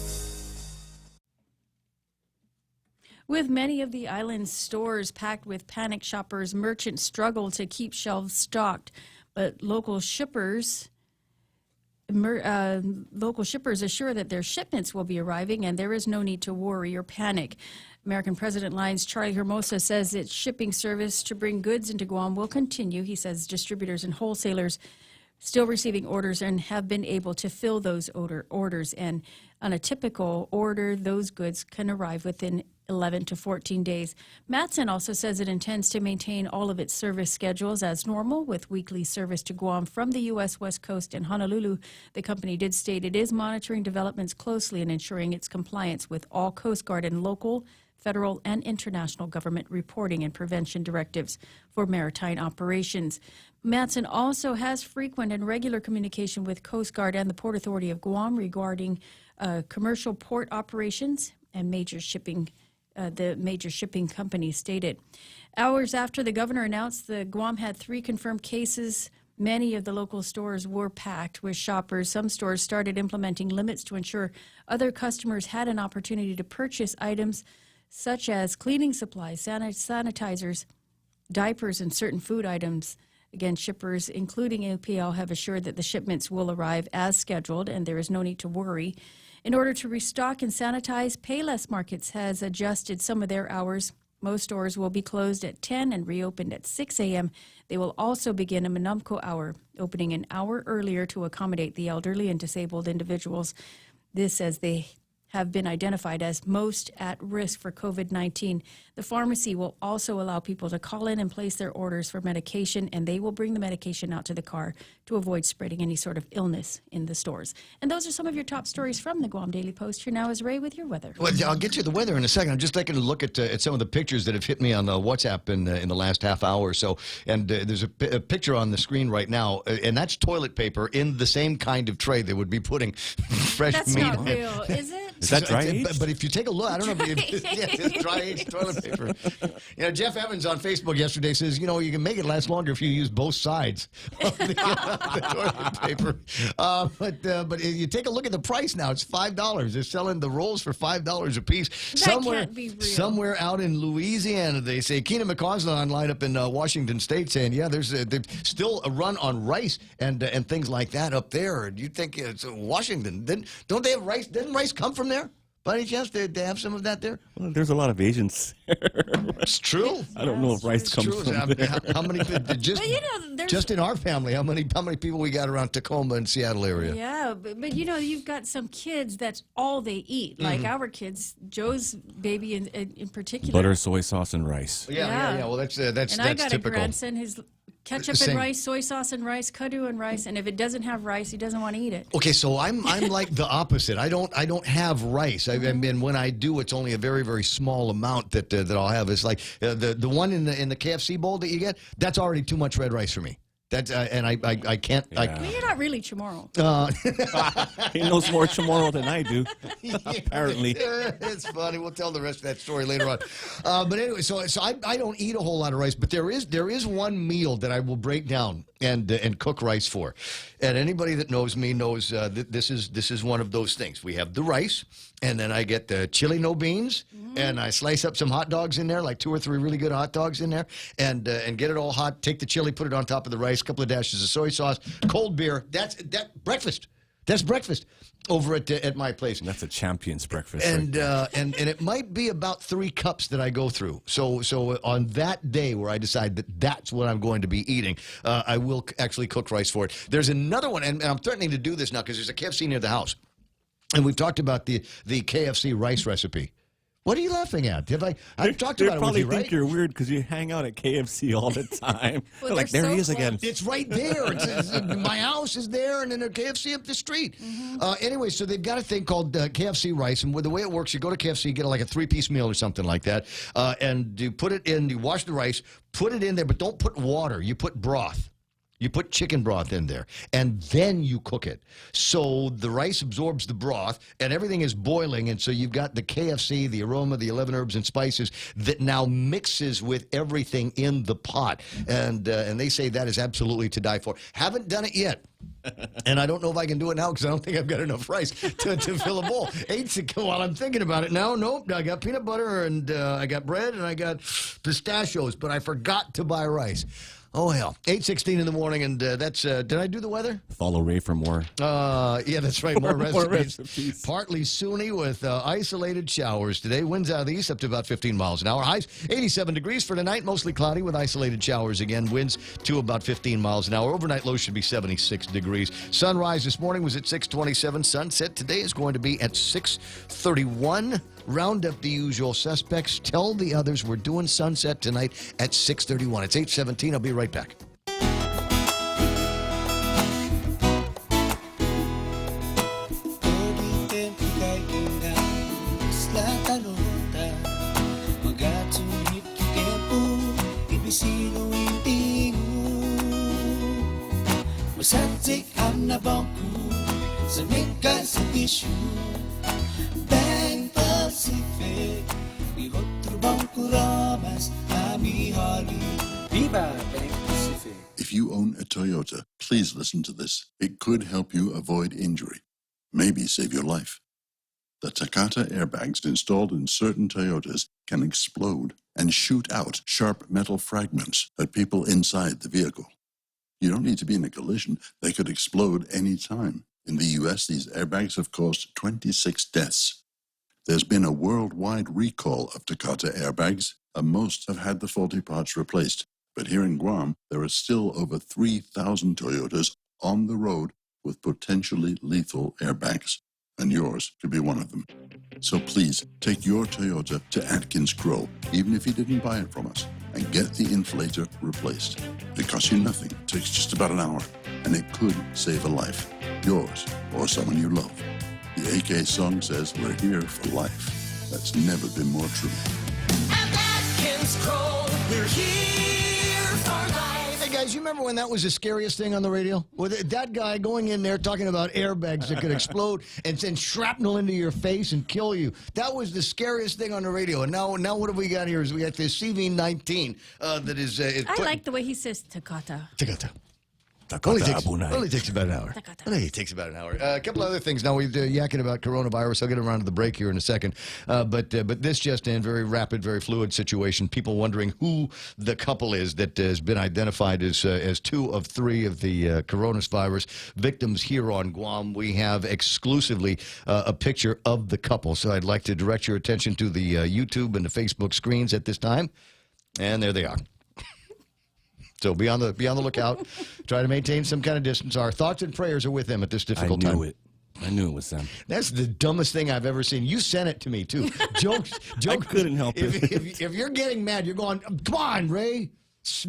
With many of the island's stores packed with panicked shoppers, merchants struggle to keep shelves stocked. But local shippers Local shippers assure that their shipments will be arriving and there is no need to worry or panic. American President Line's Charlie Hermosa says its shipping service to bring goods into Guam will continue. He says distributors and wholesalers still receiving orders and have been able to fill those orders. And on a typical order, those goods can arrive within 11 to 14 days. Matson also says it intends to maintain all of its service schedules as normal with weekly service to Guam from the U.S. West Coast and Honolulu. The company did state it is monitoring developments closely and ensuring its compliance with all Coast Guard and local, federal, and international government reporting and prevention directives for maritime operations. Matson also has frequent and regular communication with Coast Guard and the Port Authority of Guam regarding commercial port operations and the major shipping companies stated. Hours after the governor announced the Guam had 3 confirmed cases, many of the local stores were packed with shoppers. Some stores started implementing limits to ensure other customers had an opportunity to purchase items such as cleaning supplies, sanitizers, diapers, and certain food items. Again, shippers, including APL, have assured that the shipments will arrive as scheduled and there is no need to worry. In order to restock and sanitize, Payless Markets has adjusted some of their hours. Most stores will be closed at 10 and reopened at 6 a.m. They will also begin a Manumco hour, opening an hour earlier to accommodate the elderly and disabled individuals. This as they have been identified as most at risk for COVID-19. The pharmacy will also allow people to call in and place their orders for medication, and they will bring the medication out to the car to avoid spreading any sort of illness in the stores. And those are some of your top stories from the Guam Daily Post. Here now is Ray with your weather. Well, I'll get to the weather in a second. I'm just taking a look at some of the pictures that have hit me on WhatsApp in the last half hour or so. And there's a picture on the screen right now, and that's toilet paper in the same kind of tray they would be putting fresh That's meat not in. real, is it? Is that dry age? But if you take a look, I don't know if it's dry age toilet paper. You know, Jeff Evans on Facebook yesterday says, you know, you can make it last longer if you use both sides of the toilet paper. But you take a look at the price now. It's $5. They're selling the rolls for $5 a piece. That can't be real. Somewhere out in Louisiana, they say. Keenan McCausland online up in Washington State saying, yeah, there's still a run on rice and things like that up there. Do you think it's Washington? Don't they have rice? Doesn't rice come from there? By any chance, they have some of that there? Well, there's a lot of Asians. It's true. I don't know if rice comes from there. How many? Just in our family, how many people we got around Tacoma and Seattle area? Yeah, but you know, you've got some kids that's all they eat. Like our kids, Joe's baby in particular. Butter, soy sauce, and rice. Yeah. Well, that's and I got typical. a grandson who's ketchup and rice, soy sauce and rice, kadu and rice, and if it doesn't have rice, he doesn't want to eat it. Okay, so I'm like the opposite. I don't have rice. I mean, when I do, it's only a very, very small amount that I'll have. It's like the one in the KFC bowl that you get. That's already too much red rice for me. That's and I can't. Well, you're not really Chamorro. He knows more Chamorro than I do, apparently. It's funny. We'll tell the rest of that story later on. But anyway, so I don't eat a whole lot of rice, but there is one meal that I will break down and cook rice for. And anybody that knows me knows that this is one of those things. We have the rice, and then I get the chili no beans, and I slice up some hot dogs in there, like 2 or 3 really good hot dogs in there, and get it all hot. Take the chili, put it on top of the rice, a couple of dashes of soy sauce, cold beer. That's breakfast. That's breakfast over at my place. That's a champion's breakfast. And right and it might be about 3 cups that I go through. So on that day where I decide that that's what I'm going to be eating, I will actually cook rice for it. There's another one, and I'm threatening to do this now because there's a KFC near the house. And we've talked about the KFC rice recipe. What are you laughing at? I've talked about it with you, right? They probably think you're weird because you hang out at KFC all the time. Well, They're like, there he is again. It's right there. My house is there, and then there's KFC up the street. Anyway, so they've got a thing called KFC rice, and the way it works, you go to KFC, you get like a 3-piece meal or something like that, and you put it in, you wash the rice, put it in there, but don't put water. You put broth. You put chicken broth in there, and then you cook it. So the rice absorbs the broth, and everything is boiling, and so you've got the KFC, the aroma, the 11 herbs and spices that now mixes with everything in the pot. And they say that is absolutely to die for. Haven't done it yet. And I don't know if I can do it now because I don't think I've got enough rice to fill a bowl. While I'm thinking about it now, nope, I got peanut butter, and I got bread, and I got pistachios, but I forgot to buy rice. Oh, hell. 8:16 in the morning, and that's, did I do the weather? Follow Ray for more. Yeah, that's right. More More recipes. recipes. Partly sunny with isolated showers today. Winds out of the east up to about 15 miles an hour. Highs 87 degrees for tonight. Mostly cloudy with isolated showers again. Winds to about 15 miles an hour. Overnight low should be 76 degrees. Sunrise this morning was at 6:27. Sunset today is going to be at 6:31. Round up the usual suspects. Tell the others we're doing sunset tonight at 6:31. It's 8:17. I'll be right back. Masatik ang nabangku sa mikas sa issue. Bank Pacific, we otro bangku ramas, ami hali. Viva Bank Pacific. If you own a Toyota, please listen to this. It could help you avoid injury, maybe save your life. The Takata airbags installed in certain Toyotas can explode and shoot out sharp metal fragments at people inside the vehicle. You don't need to be in a collision. They could explode any time. In the U.S., these airbags have caused 26 deaths. There's been a worldwide recall of Takata airbags, and most have had the faulty parts replaced. But here in Guam, there are still over 3,000 Toyotas on the road with potentially lethal airbags, and yours could be one of them. So please, take your Toyota to Atkins Grow, even if you didn't buy it from us, and get the inflator replaced. It costs you nothing, it takes just about an hour, and it could save a life, yours or someone you love. The AK song says we're here for life. That's never been more true. At Atkins Grow, we're here for life. Hey guys, you remember when that was the scariest thing on the radio? With that guy going in there talking about airbags that could explode and send shrapnel into your face and kill you. That was the scariest thing on the radio. And now what have we got here? Is we got this CV-19 that is... I like the way he says Takata. Takata. Only takes about an hour. Only takes about an hour. A couple other things. Now, we're yakking about coronavirus. I'll get around to the break here in a second. But this just in, very rapid, very fluid situation. People wondering who the couple is that has been identified as 2 of 3 of the coronavirus victims here on Guam. We have exclusively a picture of the couple. So I'd like to direct your attention to the YouTube and the Facebook screens at this time. And there they are. So be on the lookout. Try to maintain some kind of distance. Our thoughts and prayers are with them at this difficult time. I knew it was them. That's the dumbest thing I've ever seen. You sent it to me, too. Joke. I couldn't help it. If you're getting mad, you're going, come on, Ray.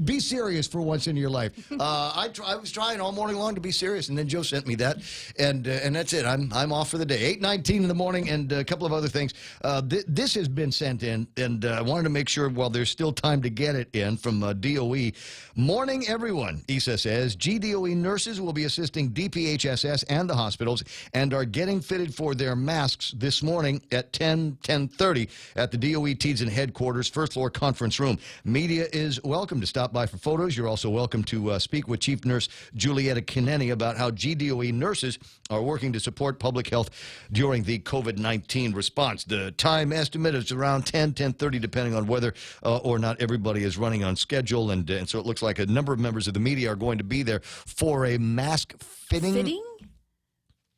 Be serious for once in your life. I was trying all morning long to be serious, and then Joe sent me that, and that's it. I'm off for the day. 8:19 in the morning, and a couple of other things. This has been sent in, and I wanted to make sure while there's still time to get it in from DOE. Morning, everyone, ESA says. GDOE nurses will be assisting DPHSS and the hospitals and are getting fitted for their masks this morning at 10:30 at the DOE Teads headquarters, first floor conference room. Media is welcome to stop by for photos. You're also welcome to speak with Chief Nurse Julietta Kineni about how GDOE nurses are working to support public health during the COVID-19 response. The time estimate is around 10:30, depending on whether or not everybody is running on schedule. And so it looks like a number of members of the media are going to be there for a mask fitting. Fitting?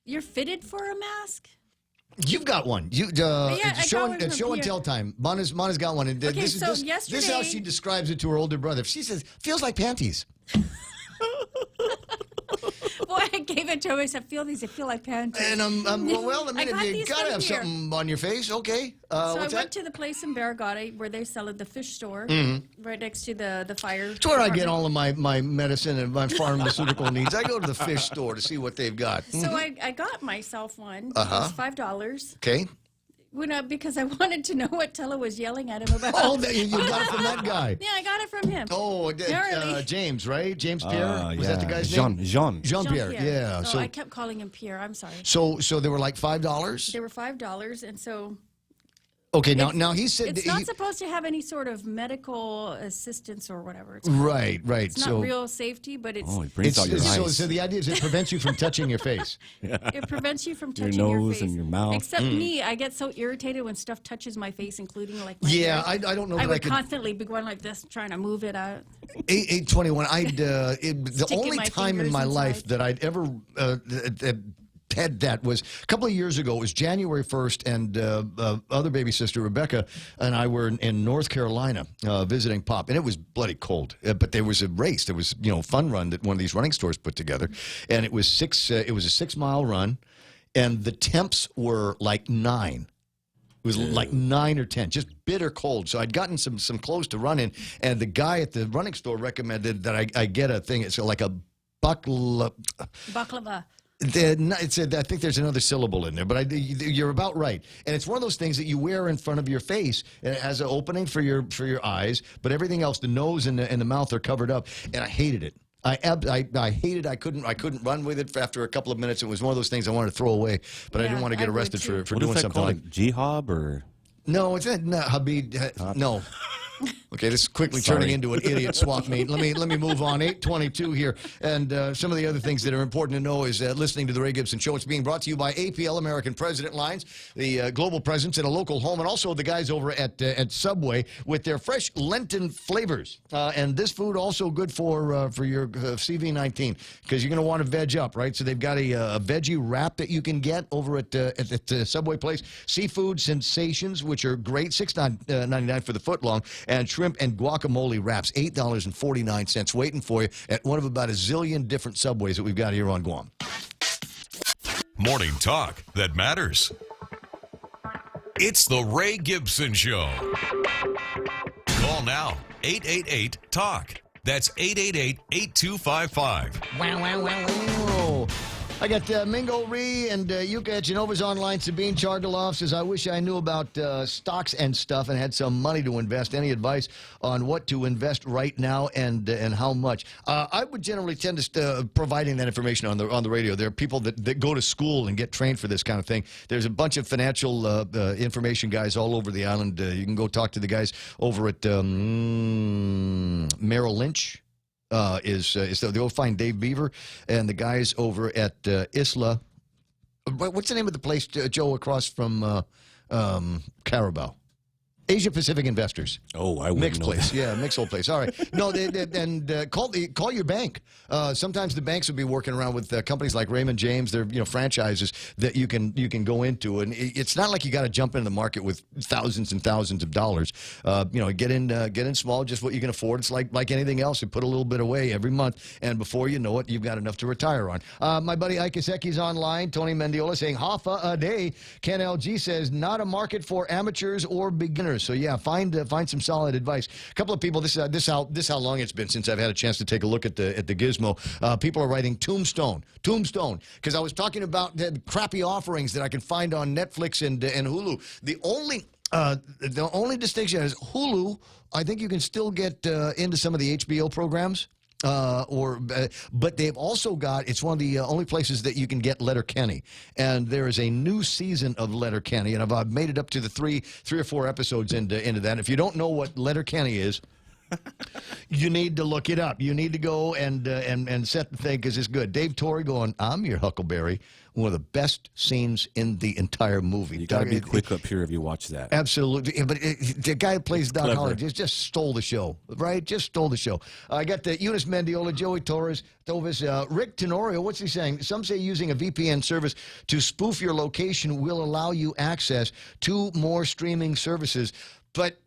You're fitted for a mask? You've got one. It's show and tell time. Mana's got one. And Okay, this is how she describes it to her older brother. She says, feels like panties. Boy, I gave it to him. I said, feel these. They feel like panties. And well, I mean, got if you these got to from have here. something on your face, okay. So What's I went that? to the place in Barragata where they sell at the fish store, right next to the fire. It's where I get all of my medicine and my pharmaceutical needs. I go to the fish store to see what they've got. So I got myself one. Uh-huh. It was $5. Okay. Because I wanted to know what Tella was yelling at him about. Oh, you got it from that guy. Yeah, I got it from him. Oh, James, right? James Pierre? Was that the guy's Jean. name? Jean. Jean-Pierre, yeah. So I kept calling him Pierre. I'm sorry. So they were like $5? They were $5, and so Okay, now he said it's not supposed to have any sort of medical assistance or whatever. It's right. It's not real safety, but it's. Oh, it brings out your eyes. So the idea is it prevents you from touching your face. It prevents you from touching your your nose face. and your mouth. Except me, I get so irritated when stuff touches my face, including like my Yeah, hair. I don't know I that would I could- constantly be going like this, trying to move it out. 821. The Sticking only my time in fingers my inside. life that I'd ever had that was a couple of years ago. It was January 1st, and other baby sister Rebecca and I were in North Carolina visiting Pop, and it was bloody cold. But there was a race. There was fun run that one of these running stores put together, and it was It was a 6-mile run, and the temps were like 9. It was like 9 or 10, just bitter cold. So I'd gotten some clothes to run in, and the guy at the running store recommended that I get a thing. It's like a Baklava. I think there's another syllable in there, but you're about right. And it's one of those things that you wear in front of your face, and it has an opening for your eyes, but everything else, the nose and the mouth are covered up. And I hated it. I hated. I couldn't run with it after a couple of minutes. It was one of those things I wanted to throw away, but I didn't want to get arrested for doing something like jihad or. No, it's not Habib. No. Okay, this is quickly turning into an idiot swap meet. Let me move on. 822 here, and some of the other things that are important to know is listening to the Ray Gibson Show. It's being brought to you by APL American President Lines, the global presence in a local home, and also the guys over at Subway with their fresh Lenten flavors. And this food also good for your CV19 because you're going to want to veg up, right? So they've got a veggie wrap that you can get over at the Subway place. Seafood Sensations, which are great, $6.99 for the foot long. And shrimp and guacamole wraps, $8.49, waiting for you at one of about a zillion different Subways that we've got here on Guam. Morning talk that matters. It's the Ray Gibson Show. Call now, 888-TALK. That's 888-8255. Wow. I got Mingo Ree and Yuka at Genova's online. Sabine Chargaloff says, I wish I knew about stocks and stuff and had some money to invest. Any advice on what to invest right now and how much? I would generally tend to providing that information on the radio. There are people that go to school and get trained for this kind of thing. There's a bunch of financial information guys all over the island. You can go talk to the guys over at Merrill Lynch. They'll find Dave Beaver and the guys over at Isla. What's the name of the place, Joe, across from Carabao? Asia Pacific Investors. Oh, I wouldn't Mixed know place. that. Yeah, mixed old place. All right. No, call your bank. Sometimes the banks will be working around with companies like Raymond James. They're franchises that you can go into, and it's not like you got to jump into the market with thousands and thousands of dollars. Get in small, just what you can afford. It's like anything else. You put a little bit away every month, and before you know it, you've got enough to retire on. My buddy Ike Iseki's online. Tony Mendiola saying Hafa a day. Ken LG says not a market for amateurs or beginners. So yeah, find some solid advice. A couple of people. This how long it's been since I've had a chance to take a look at the Gizmo. People are writing Tombstone, because I was talking about the crappy offerings that I can find on Netflix and Hulu. The only distinction is Hulu. I think you can still get into some of the HBO programs. But they've also got, it's one of the only places that you can get Letterkenny, and there is a new season of Letterkenny, and I've made it up to the three or four episodes into that. If you don't know what Letterkenny is, you need to look it up. You need to go and set the thing because it's good. Dave Torrey going, I'm your Huckleberry. One of the best scenes in the entire movie. You got to be quick up here if you watch that. Absolutely. Yeah, but the guy who plays Doc Holliday just stole the show, right? Just stole the show. I got the Eunice Mendiola, Joey Torres, Rick Tenorio. What's he saying? Some say using a VPN service to spoof your location will allow you access to more streaming services. But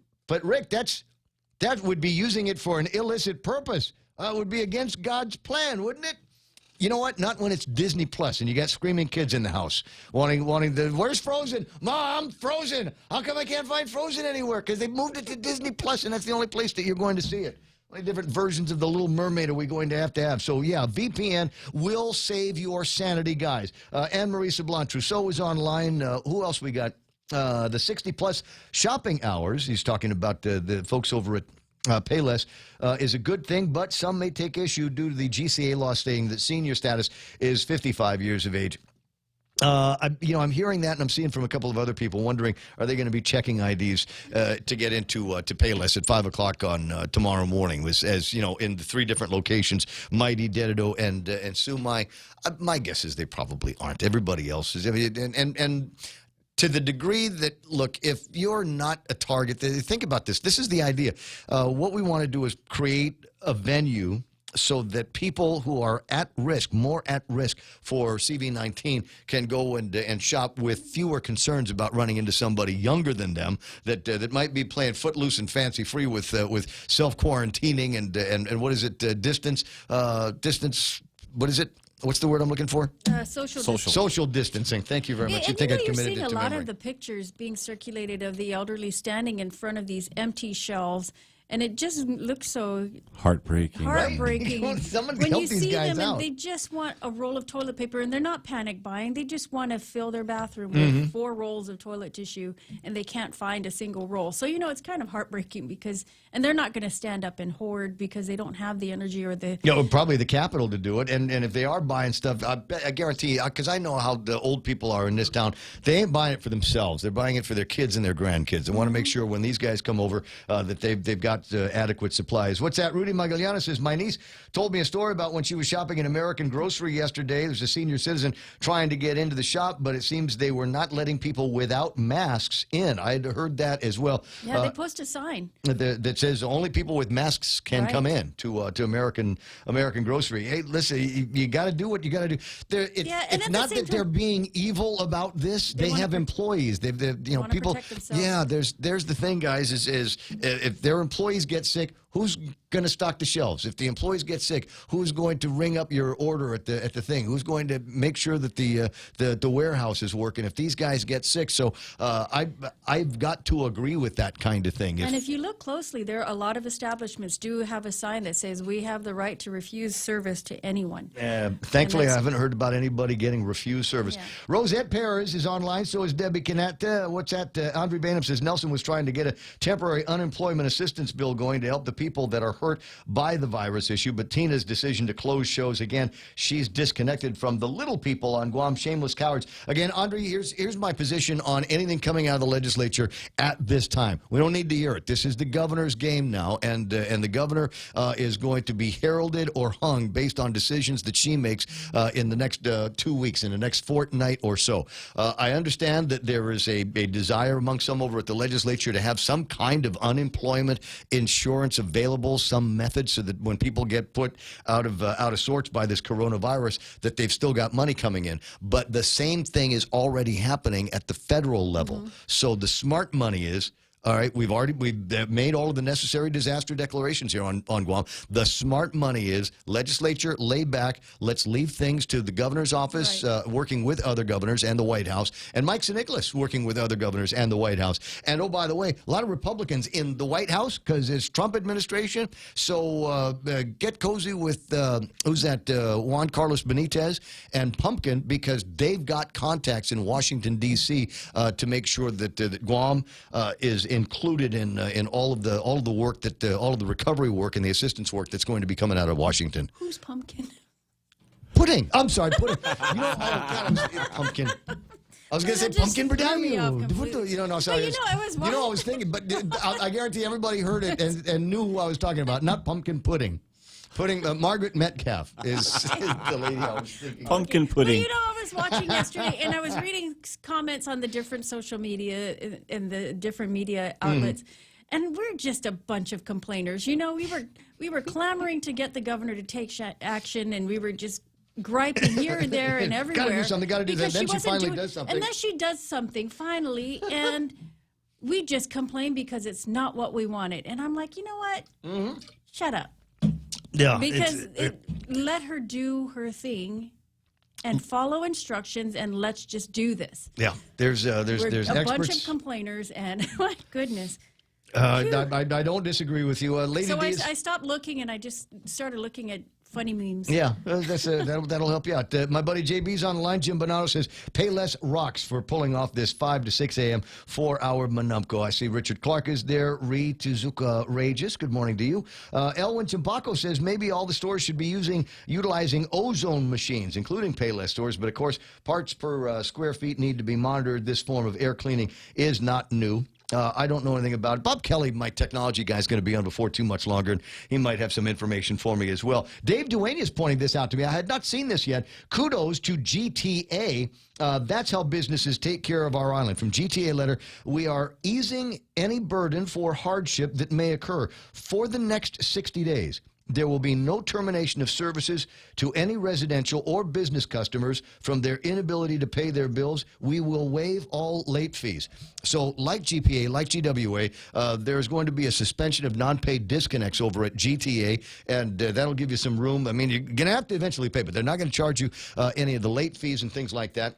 Rick, that would be using it for an illicit purpose. It would be against God's plan, wouldn't it? You know what? Not when it's Disney Plus and you got screaming kids in the house wanting where's Frozen? Mom, Frozen. How come I can't find Frozen anywhere? Because they moved it to Disney Plus and that's the only place that you're going to see it. How many different versions of The Little Mermaid are we going to have? So, yeah, VPN will save your sanity, guys. Anne-Marie Sablon Trousseau is online. Who else we got? The 60-plus shopping hours. He's talking about the folks over at Payless is a good thing, but some may take issue due to the GCA law stating that senior status is 55 years of age. I'm hearing that, and I'm seeing from a couple of other people wondering, are they going to be checking IDs to get into to Payless at 5 o'clock on tomorrow morning? As you know, in the 3 different locations, Mighty, Dedido, and Sumai. My guess is they probably aren't. Everybody else is, and to the degree that, look, if you're not a target, think about this. This is the idea. What we want to do is create a venue so that people who are at risk, more at risk for CV-19, can go and shop with fewer concerns about running into somebody younger than them that might be playing footloose and fancy free with self-quarantining and what is it, distance. What is it? What's the word I'm looking for? Social distancing. Thank you very much. And I think I you're committed seeing it to a lot memory. of the pictures being circulated of the elderly standing in front of these empty shelves, and it just looks so heartbreaking. heartbreaking. Right? Someone when help you these see guys them out. and they just want a roll of toilet paper, and they're not panic buying. They just want to fill their bathroom Mm-hmm. with 4 rolls of toilet tissue, and they can't find a single roll. So, it's kind of heartbreaking and they're not going to stand up and hoard because they don't have the energy or the... Probably the capital to do it. And if they are buying stuff, I guarantee you, because I know how the old people are in this town, they ain't buying it for themselves. They're buying it for their kids and their grandkids. They want to make sure when these guys come over that they've got adequate supplies. What's that? Rudy Magallanes says, my niece told me a story about when she was shopping in American Grocery yesterday. There's a senior citizen trying to get into the shop, but it seems they were not letting people without masks in. I had heard that as well. Yeah, they post a sign. That says only people with masks can come in to American Grocery. Hey, listen, you got to do what you got to do. It's not that they're being evil about this. They have employees. They've people. Yeah, there's the thing, guys. Is if their employees get sick, who's going to stock the shelves? If the employees get sick, who's going to ring up your order at the thing? Who's going to make sure that the warehouse is working if these guys get sick? So I've got to agree with that kind of thing. And if you look closely, there are a lot of establishments do have a sign that says we have the right to refuse service to anyone. Thankfully, I haven't heard about anybody getting refused service. Yeah. Rosette Perez is online, so is Debbie Canetta. What's that? Andre Bainham says Nelson was trying to get a temporary unemployment assistance bill going to help the people that are hurt by the virus issue, but Tina's decision to close shows again. She's disconnected from the little people on Guam. Shameless cowards. Again, Andre, here's my position on anything coming out of the legislature at this time. We don't need to hear it. This is the governor's game now, and the governor is going to be heralded or hung based on decisions that she makes in the next 2 weeks, in the next fortnight or so. I understand that there is a desire among some over at the legislature to have some kind of unemployment insurance available, some method so that when people get put out of sorts by this coronavirus, that they've still got money coming in. But the same thing is already happening at the federal level. So the smart money is, all right, we've made all of the necessary disaster declarations here on Guam. The smart money is legislature, lay back, let's leave things to the governor's office, working with other governors and the White House, and Mike Nicholas working with other governors and the White House. And oh, by the way, a lot of Republicans in the White House because it's Trump administration. So get cozy with, who's that, Juan Carlos Benitez and Pumpkin, because they've got contacts in Washington, D.C. To make sure that Guam is included in all of the work that all of the recovery work and the assistance work that's going to be coming out of Washington. Who's Pumpkin? Pudding. I'm sorry, pudding. Pumpkin. I was going to say pumpkin Bradavio. No, sorry. I was thinking, but I guarantee everybody heard it and knew who I was talking about. Not pumpkin pudding. Pudding. Margaret Metcalf is the lady I was thinking. Pumpkin pudding. Well, I was watching yesterday, and I was reading comments on the different social media and the different media outlets, and we're just a bunch of complainers. We were clamoring to get the governor to take action, and we were just griping here and there and everywhere. Gotta do something. Gotta do that. Then she finally does something. And then she does something finally, and we just complain because it's not what we wanted. And I'm like, you know what? Shut up. Yeah, because let her do her thing and follow instructions, and let's just do this. Yeah, there's a experts. bunch of complainers, and my goodness. I don't disagree with you, Lady So D. I stopped looking, and I just started looking at funny memes. Yeah, that'll help you out. My buddy JB's on the line. Jim Bonato says, pay less rocks for pulling off this 5 to 6 a.m. 4-hour Manumco. I see Richard Clark is there. Ree Tuzuka Rages, good morning to you. Elwin Timbako says, maybe all the stores should be utilizing ozone machines, including Payless stores. But, of course, parts per square feet need to be monitored. This form of air cleaning is not new. I don't know anything about it. Bob Kelly, my technology guy, is going to be on before too much longer, and he might have some information for me as well. Dave Duane is pointing this out to me. I had not seen this yet. Kudos to GTA. That's how businesses take care of our island. From GTA letter, we are easing any burden for hardship that may occur for the next 60 days. There will be no termination of services to any residential or business customers from their inability to pay their bills. We will waive all late fees. So like GPA, like GWA, there's going to be a suspension of non-paid disconnects over at GTA, and that'll give you some room. I mean, you're going to have to eventually pay, but they're not going to charge you any of the late fees and things like that.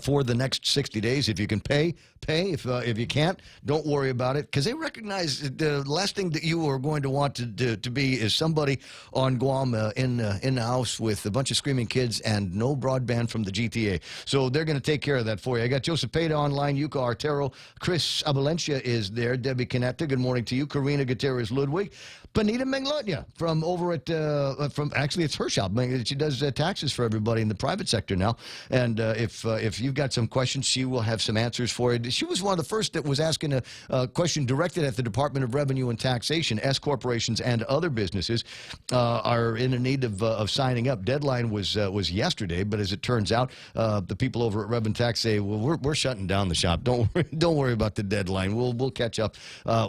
For the next 60 days. If you can pay. If you can't, don't worry about it, because they recognize the last thing that you are going to want to be is somebody on Guam in the house with a bunch of screaming kids and no broadband from the GTA. So they're going to take care of that for you. I got Joseph Peda online, Yuka Artero, Chris Abalencia is there, Debbie Canetta, good morning to you, Karina Gutierrez Ludwig, Benita Menglotnia from over at, actually it's her shop. She does taxes for everybody in the private sector now. And if you've got some questions, she will have some answers for you. She was one of the first that was asking a question directed at the Department of Revenue and Taxation. S corporations and other businesses are in a need of signing up. Deadline was yesterday, but as it turns out, the people over at Rev and Tax say, well, we're shutting down the shop. Don't worry about the deadline. We'll catch up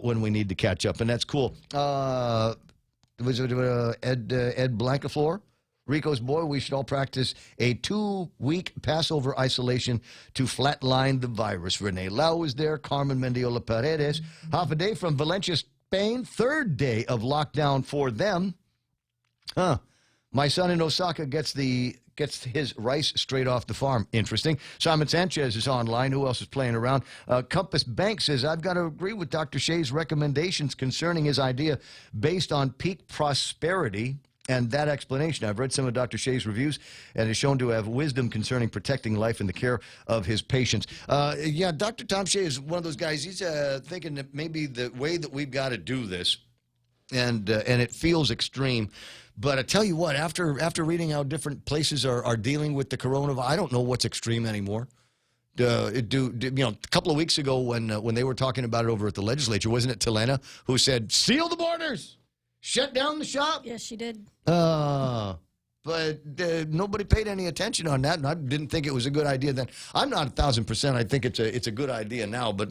when we need to catch up, and that's cool. Was it Ed Blancaflor? Rico's boy, we should all practice a 2-week Passover isolation to flatline the virus. Renee Lau is there. Carmen Mendiola Paredes. Half a day from Valencia, Spain. 3rd day of lockdown for them. My son in Osaka gets his rice straight off the farm. Interesting. Simon Sanchez is online. Who else is playing around? Compass Bank says, I've got to agree with Dr. Shea's recommendations concerning his idea based on peak prosperity and that explanation. I've read some of Dr. Shea's reviews and is shown to have wisdom concerning protecting life and the care of his patients. Yeah, Dr. Tom Shea is one of those guys. He's thinking that maybe the way that we've got to do this, and it feels extreme. But I tell you what, after reading how different places are dealing with the coronavirus, I don't know what's extreme anymore. A couple of weeks ago when they were talking about it over at the legislature, wasn't it Telena who said, seal the borders, shut down the shop? Yes, she did. But nobody paid any attention on that, and I didn't think it was a good idea then. I'm not 1,000%. I think it's a good idea now, but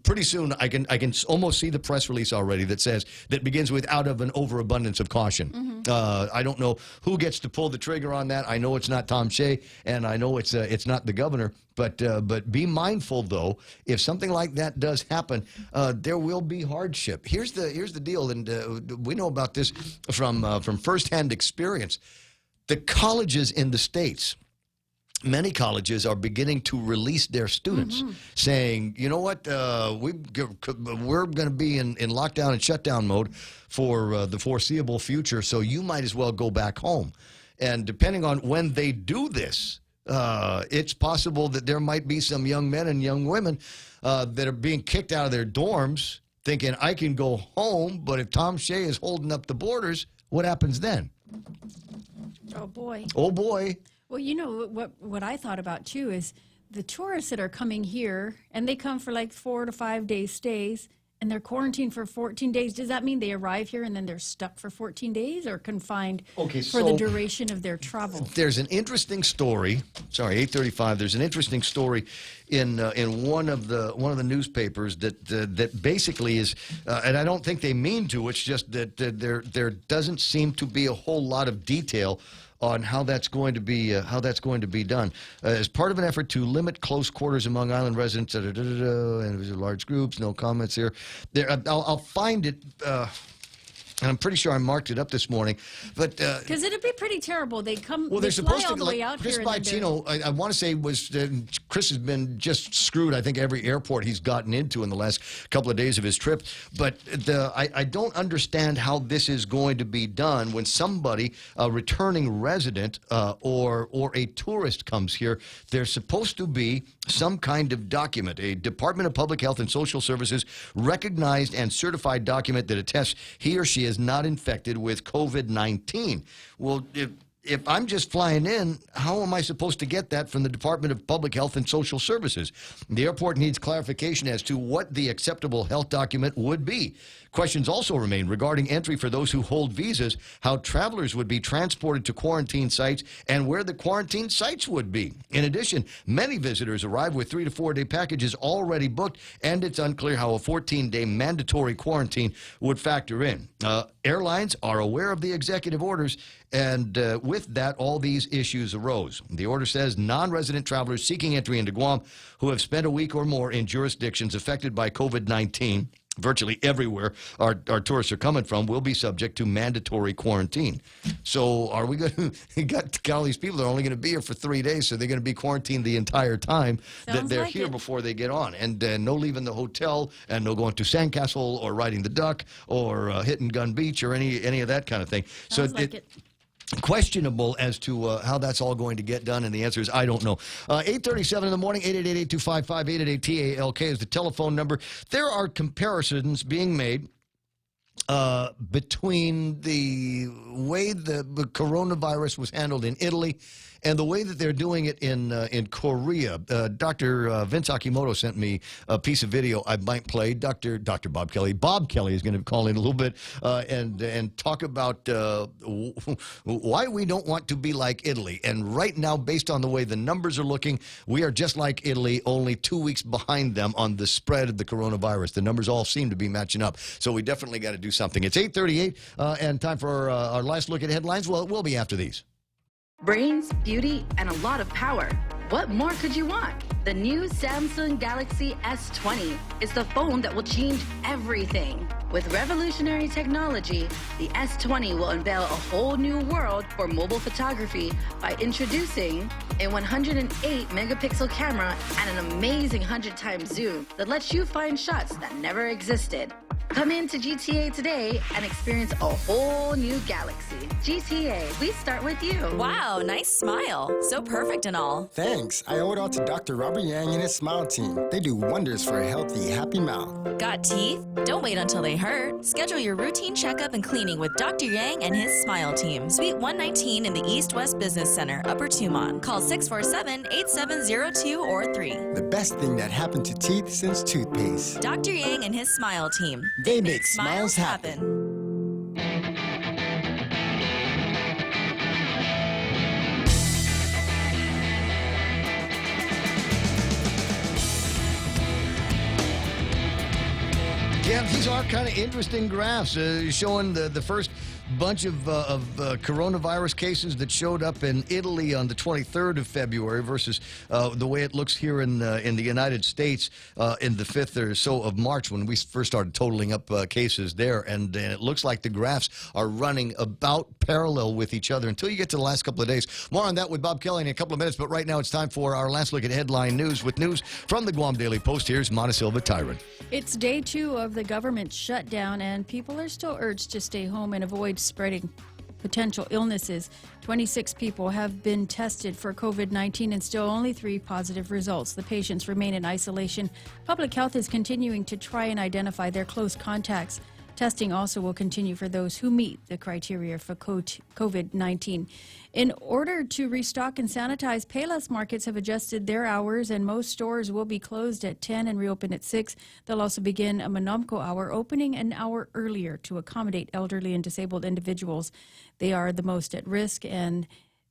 pretty soon I can almost see the press release already that begins with out of an overabundance of caution. Mm-hmm. I don't know who gets to pull the trigger on that. I know it's not Tom Shea, and I know it's not the governor. But be mindful, though, if something like that does happen, there will be hardship. Here's the deal, and we know about this from firsthand experience. The colleges in the States, many colleges are beginning to release their students, saying, you know what, we're going to be in lockdown and shutdown mode for the foreseeable future, so you might as well go back home. And depending on when they do this, it's possible that there might be some young men and young women that are being kicked out of their dorms thinking, I can go home, but if Tom Shea is holding up the borders, what happens then? Oh, boy. Oh, boy. Well, you know, what I thought about, too, is the tourists that are coming here, and they come for like 4 to 5 days stays, and they're quarantined for 14 days. Does that mean they arrive here and then they're stuck for 14 days or confined for the duration of their travel? There's an interesting story. Sorry, 8:35. There's an interesting story in one of the newspapers that basically is, and I don't think they mean to. It's just that there doesn't seem to be a whole lot of detail on how that's going to be done. As part of an effort to limit close quarters among island residents, and large groups, no comments here. I'll find it. And I'm pretty sure I marked it up this morning. But because it'd be pretty terrible. They come. well, they they're fly supposed all to the way out Chris here. and then Bacino, I want to say was Chris has been just screwed. I think every airport he's gotten into in the last couple of days of his trip. But I don't understand how this is going to be done when somebody, a returning resident or a tourist comes here. There's supposed to be some kind of document, a Department of Public Health and Social Services recognized and certified document that attests he or she is not infected with COVID-19. Well, if I'm just flying in, how am I supposed to get that from the Department of Public Health and Social Services? The airport needs clarification as to what the acceptable health document would be. Questions also remain regarding entry for those who hold visas, how travelers would be transported to quarantine sites, and where the quarantine sites would be. In addition, many visitors arrive with 3 to 4 day packages already booked, and it's unclear how a 14-day mandatory quarantine would factor in. Airlines are aware of the executive orders, and with that, all these issues arose. The order says non-resident travelers seeking entry into Guam who have spent a week or more in jurisdictions affected by COVID-19, virtually everywhere our tourists are coming from, will be subject to mandatory quarantine. So are we going to got all these people that are only going to be here for 3 days, so they're going to be quarantined the entire time that they're here before they get on, and no leaving the hotel, and no going to Sandcastle or riding the duck or hitting Gun Beach or any of that kind of thing. Sounds like it. Questionable as to how that's all going to get done, and the answer is I don't know. 8:37 in the morning, 888-825-5882-TALK is the telephone number. There are comparisons being made between the way the coronavirus was handled in Italy and the way that they're doing it in Korea. Dr. Vince Akimoto sent me a piece of video I might play. Dr. Bob Kelly. Bob Kelly is going to call in a little bit and talk about why we don't want to be like Italy. And right now, based on the way the numbers are looking, we are just like Italy, only 2 weeks behind them on the spread of the coronavirus. The numbers all seem to be matching up. So we definitely got to do something. It's 8:38 and time for our last look at headlines. Well, it will be after these. Brains, beauty, and a lot of power. What more could you want? The new Samsung Galaxy S20 is the phone that will change everything. With revolutionary technology, the S20 will unveil a whole new world for mobile photography by introducing a 108 megapixel camera and an amazing 100-time zoom that lets you find shots that never existed. Come into GTA today and experience a whole new galaxy. GTA, we start with you. Wow, nice smile. So perfect and all. Thanks. I owe it all to Dr. Robert Yang and his smile team. They do wonders for a healthy, happy mouth. Got teeth? Don't wait until they hurt. Schedule your routine checkup and cleaning with Dr. Yang and his smile team. Suite 119 in the East West Business Center, Upper Tumon. Call 647-8702 or 3. The best thing that happened to teeth since toothpaste. Dr. Yang and his smile team. They make smiles happen. Yeah, these are kind of interesting graphs showing the first bunch of coronavirus cases that showed up in Italy on the 23rd of February versus the way it looks here in the United States in the 5th or so of March when we first started totaling up cases there. And it looks like the graphs are running about parallel with each other until you get to the last couple of days. More on that with Bob Kelly in a couple of minutes. But right now it's time for our last look at headline news with news from the Guam Daily Post. Here's Montecilva Tyrant. It's day 2 of the government shutdown, and people are still urged to stay home and avoid spreading potential illnesses. 26 people have been tested for COVID-19 and still only 3 positive results. The patients remain in isolation. Public health is continuing to try and identify their close contacts. Testing also will continue for those who meet the criteria for COVID-19. In order to restock and sanitize, Payless markets have adjusted their hours, and most stores will be closed at 10 and reopen at 6. They'll also begin a Monomco hour, opening an hour earlier to accommodate elderly and disabled individuals. They are the most at risk, and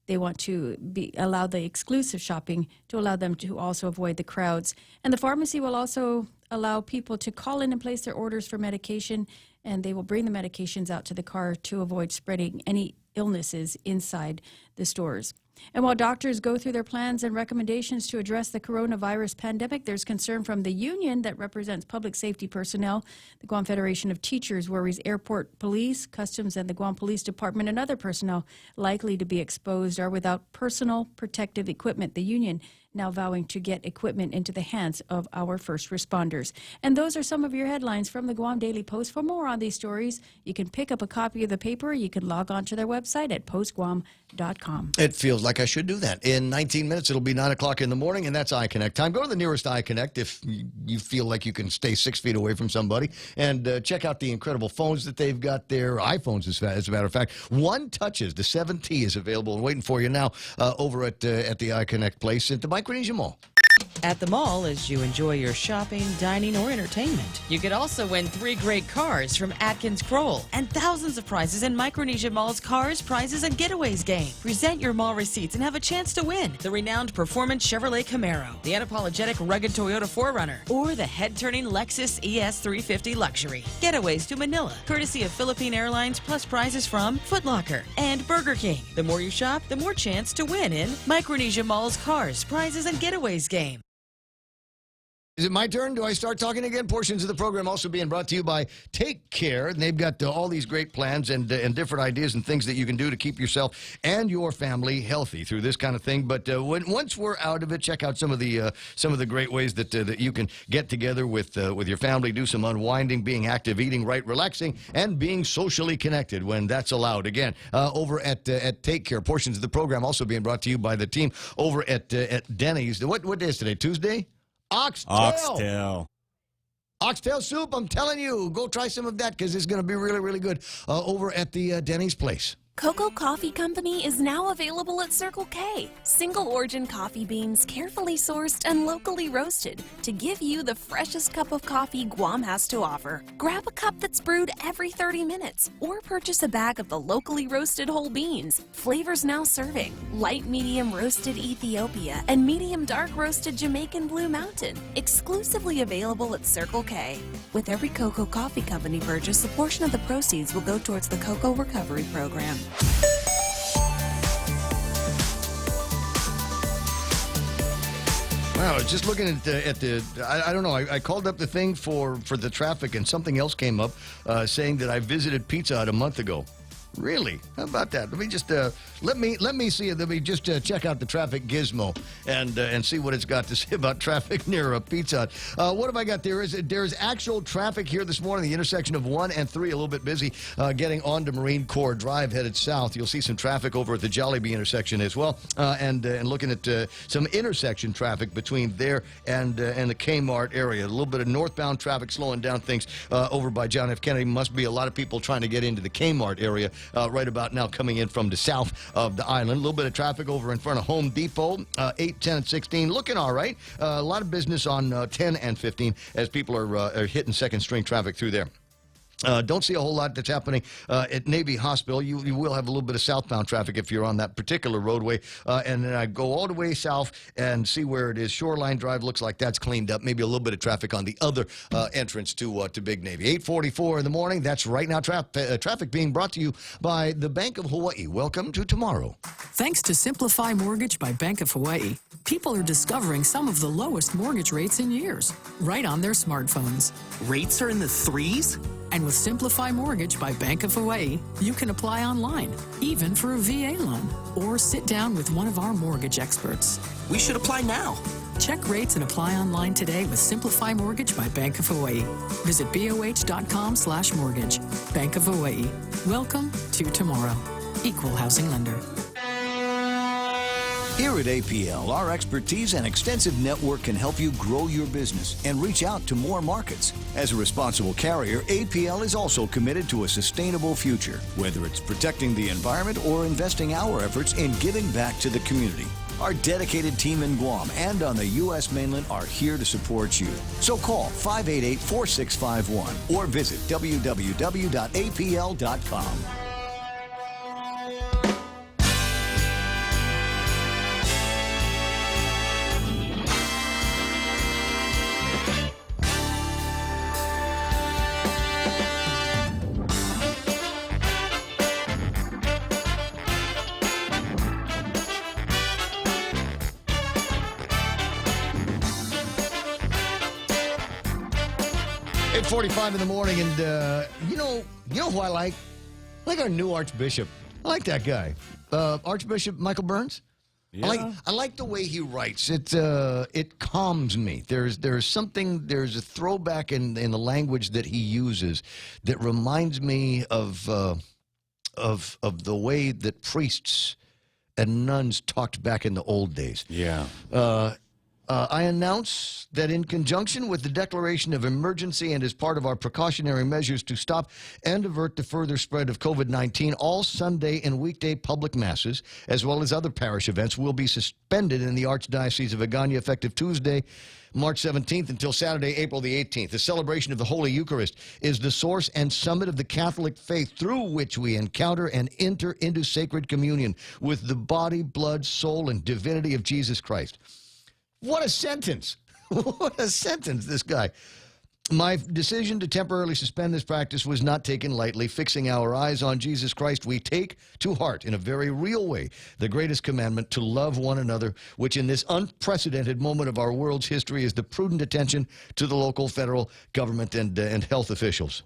they want to allow the exclusive shopping to allow them to also avoid the crowds. And the pharmacy will also allow people to call in and place their orders for medication, and they will bring the medications out to the car to avoid spreading any illnesses inside the stores. And while doctors go through their plans and recommendations to address the coronavirus pandemic, there's concern from the union that represents public safety personnel. The Guam Federation of Teachers worries airport police, customs, and the Guam Police Department and other personnel likely to be exposed are without personal protective equipment. The union now vowing to get equipment into the hands of our first responders. And those are some of your headlines from the Guam Daily Post. For more on these stories, you can pick up a copy of the paper. You can log on to their website at postguam.com. It feels like I should do that. In 19 minutes, it'll be 9 o'clock in the morning, and that's iConnect time. Go to the nearest iConnect if you feel like you can stay 6 feet away from somebody, and check out the incredible phones that they've got there. iPhones, as a matter of fact. One Touches, the 7T is available and waiting for you now over at the iConnect place at the Micronesia Mall. At the mall, as you enjoy your shopping, dining, or entertainment, you could also win 3 great cars from Atkins Kroll and thousands of prizes in Micronesia Mall's Cars, Prizes, and Getaways game. Present your mall receipts and have a chance to win the renowned performance Chevrolet Camaro, the unapologetic rugged Toyota 4Runner, or the head-turning Lexus ES350 Luxury. Getaways to Manila, courtesy of Philippine Airlines, plus prizes from Foot Locker and Burger King. The more you shop, the more chance to win in Micronesia Mall's Cars, Prizes, and Getaways game. Is it my turn? Do I start talking again? Portions of the program also being brought to you by Take Care. And they've got all these great plans and different ideas and things that you can do to keep yourself and your family healthy through this kind of thing. But once we're out of it, check out some of the great ways that you can get together with your family, do some unwinding, being active, eating right, relaxing, and being socially connected when that's allowed. Again, over at Take Care. Portions of the program also being brought to you by the team over at Denny's. What day is today? Tuesday? Oxtail soup, I'm telling you. Go try some of that because it's going to be really, really good over at the Denny's place. Cocoa Coffee Company is now available at Circle K. Single origin coffee beans carefully sourced and locally roasted to give you the freshest cup of coffee Guam has to offer. Grab a cup that's brewed every 30 minutes or purchase a bag of the locally roasted whole beans. Flavors now serving: light medium roasted Ethiopia and medium dark roasted Jamaican Blue Mountain. Exclusively available at Circle K. With every Cocoa Coffee Company purchase, a portion of the proceeds will go towards the Cocoa Recovery Program. Wow, I was just looking at the I don't know, I called up the thing for the traffic and something else came up saying that I visited Pizza Hut a month ago. Really? How about that? Let me just let me see it. Let me just check out the traffic gizmo and see what it's got to say about traffic near a Pizza Hut. What have I got? There's actual traffic here this morning. The intersection of 1 and 3 a little bit busy. Getting onto Marine Corps Drive headed south. You'll see some traffic over at the Jollibee intersection as well. And looking at some intersection traffic between there and the Kmart area. A little bit of northbound traffic slowing down things over by John F. Kennedy. Must be a lot of people trying to get into the Kmart area. Right about now coming in from the south of the island. A little bit of traffic over in front of Home Depot, 8, 10, and 16. Looking all right. A lot of business on 10 and 15 as people are hitting second string traffic through there. Don't see a whole lot that's happening at Navy Hospital. You will have a little bit of southbound traffic if you're on that particular roadway. And then I go all the way south and see where it is. Shoreline Drive looks like that's cleaned up. Maybe a little bit of traffic on the other entrance to Big Navy. 8:44 in the morning. That's right now. Traffic being brought to you by the Bank of Hawaii. Welcome to tomorrow. Thanks to Simplify Mortgage by Bank of Hawaii, people are discovering some of the lowest mortgage rates in years, right on their smartphones. Rates are in the 3s? And with Simplify Mortgage by Bank of Hawaii, you can apply online, even for a VA loan, or sit down with one of our mortgage experts. We should apply now. Check rates and apply online today with Simplify Mortgage by Bank of Hawaii. Visit BOH.com/mortgage. Bank of Hawaii. Welcome to tomorrow. Equal housing lender. Here at APL, our expertise and extensive network can help you grow your business and reach out to more markets. As a responsible carrier, APL is also committed to a sustainable future, whether it's protecting the environment or investing our efforts in giving back to the community. Our dedicated team in Guam and on the U.S. mainland are here to support you. So call 588-4651 or visit www.apl.com. 8:45 in the morning, and you know who I like? I like our new Archbishop. I like that guy, Archbishop Michael Burns. Yeah. I like the way he writes. It calms me. There's a throwback in the language that he uses that reminds me of the way that priests and nuns talked back in the old days. Yeah. I announce that in conjunction with the declaration of emergency and as part of our precautionary measures to stop and avert the further spread of COVID-19, all Sunday and weekday public masses, as well as other parish events, will be suspended in the Archdiocese of Agana effective Tuesday, March 17th until Saturday, April the 18th. The celebration of the Holy Eucharist is the source and summit of the Catholic faith through which we encounter and enter into sacred communion with the body, blood, soul, and divinity of Jesus Christ. What a sentence. What a sentence, this guy. My decision to temporarily suspend this practice was not taken lightly. Fixing our eyes on Jesus Christ, we take to heart in a very real way the greatest commandment to love one another, which in this unprecedented moment of our world's history is the prudent attention to the local, federal government and health officials.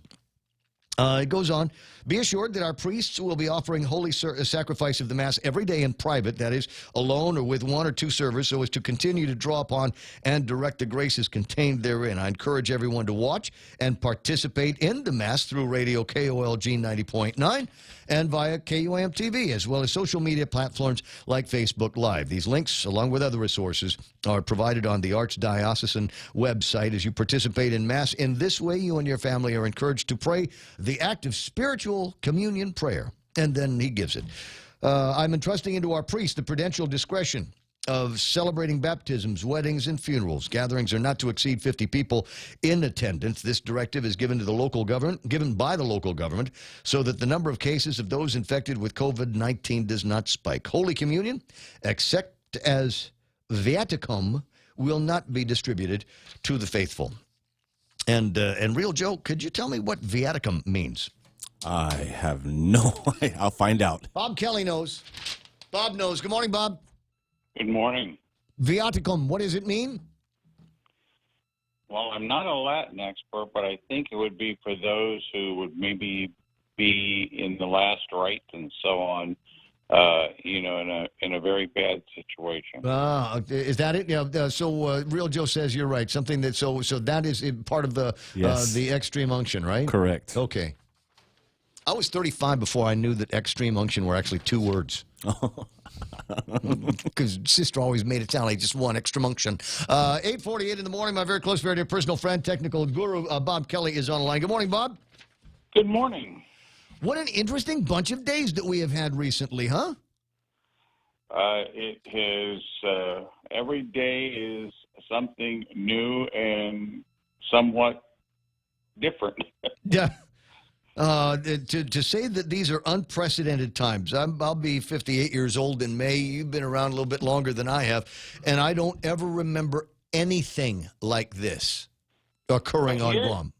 It goes on. Be assured that our priests will be offering holy sacrifice of the Mass every day in private, that is, alone or with one or two servers, so as to continue to draw upon and direct the graces contained therein. I encourage everyone to watch and participate in the Mass through radio KOLG 90.9 and via KUAM TV, as well as social media platforms like Facebook Live. These links, along with other resources, are provided on the Archdiocesan website. As you participate in Mass in this way, you and your family are encouraged to pray the act of spiritual communion prayer, and then he gives it. I'm entrusting into our priests the prudential discretion of celebrating baptisms, weddings, and funerals. Gatherings are not to exceed 50 people in attendance. This directive is given by the local government, so that the number of cases of those infected with COVID-19 does not spike. Holy Communion, except as viaticum, will not be distributed to the faithful. And Real Joe, could you tell me what viaticum means? I have no idea. I'll find out. Bob Kelly knows. Bob knows. Good morning, Bob. Good morning. Viaticum, what does it mean? Well, I'm not a Latin expert, but I think it would be for those who would maybe be in the last rites and so on, in a very bad situation. Is that it? Yeah. So Real Joe says you're right. Something that so that is part of the extreme unction, right? Correct. Okay. I was 35 before I knew that extreme unction were actually two words. Because sister always made it sound like just one extra unction. 8:48 in the morning. My very close, very dear personal friend, technical guru Bob Kelly is on the line. Good morning, Bob. Good morning. What an interesting bunch of days that we have had recently, huh? It is every day is something new and somewhat different. Yeah. To say that these are unprecedented times. I'll be 58 years old in May. You've been around a little bit longer than I have, and I don't ever remember anything like this occurring on Guam.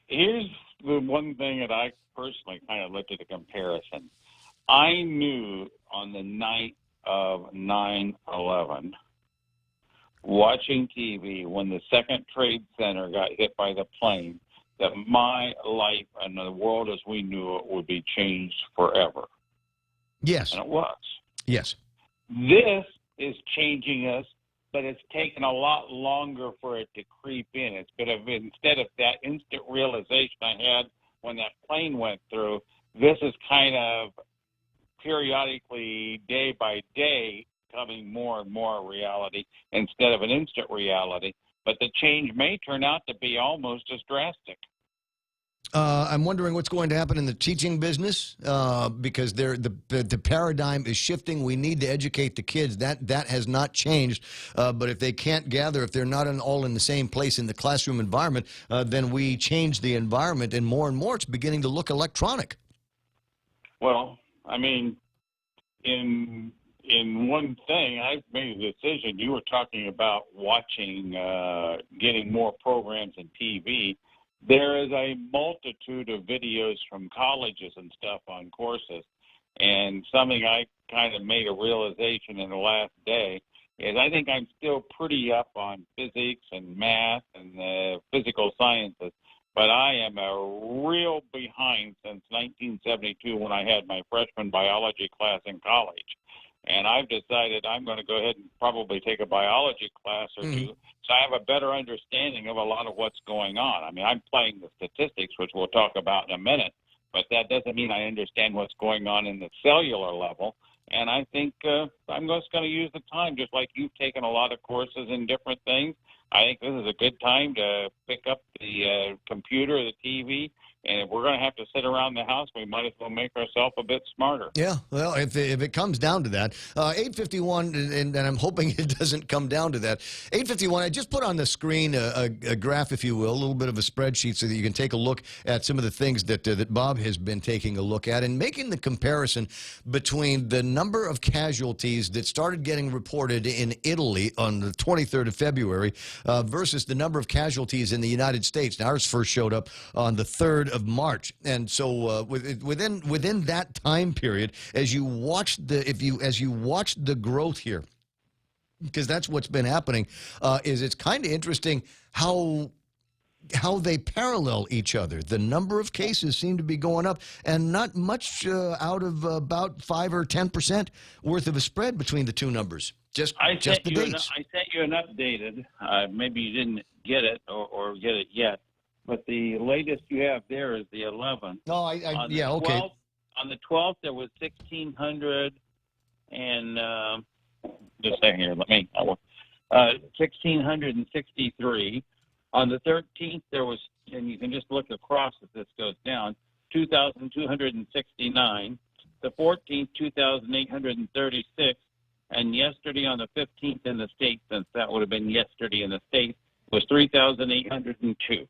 Here's the one thing that I personally kind of looked at a comparison. I knew on the night of 9/11, watching TV when the Second Trade Center got hit by the plane, that my life and the world as we knew it would be changed forever. Yes. And it was. Yes. This is changing us, but it's taken a lot longer for it to creep in. It's been instead of that instant realization I had when that plane went through, this is kind of periodically, day by day, becoming more and more a reality instead of an instant reality. But the change may turn out to be almost as drastic. I'm wondering what's going to happen in the teaching business because the paradigm is shifting. We need to educate the kids. That has not changed. But if they can't gather, if they're not all in the same place in the classroom environment, then we change the environment, and more it's beginning to look electronic. Well, I mean, in one thing, I've made a decision. You were talking about watching, getting more programs in TV. There is a multitude of videos from colleges and stuff on courses. And something I kind of made a realization in the last day is I think I'm still pretty up on physics and math and physical sciences, but I am a real behind since 1972 when I had my freshman biology class in college. And I've decided I'm going to go ahead and probably take a biology class or two, so I have a better understanding of a lot of what's going on. I mean, I'm playing the statistics, which we'll talk about in a minute, but that doesn't mean I understand what's going on in the cellular level. And I think I'm just going to use the time, just like you've taken a lot of courses in different things. I think this is a good time to pick up the computer, the TV, and if we're going to have to sit around the house, we might as well make ourselves a bit smarter. Yeah, well, if it comes down to that, 851, and I'm hoping it doesn't come down to that. 851, I just put on the screen a graph, if you will, a little bit of a spreadsheet so that you can take a look at some of the things that Bob has been taking a look at and making the comparison between the number of casualties that started getting reported in Italy on the 23rd of February versus the number of casualties in the United States. Now, ours first showed up on the 3rd of March, and so within that time period, as you watch the growth here, because that's what's been happening, is it's kind of interesting how they parallel each other. The number of cases seem to be going up, and not much out of about 5 or 10% worth of a spread between the two numbers. Just the dates. I sent you an updated. Maybe you didn't get it or get it yet. But the latest you have there is the 11th. Oh, yeah, okay. On the 12th, there was 1,600 and just a second here. 1,663. On the 13th, there was, and you can just look across as this goes down, 2,269. The 14th, 2,836. And yesterday on the 15th in the States, since that would have been yesterday in the States, was 3,802.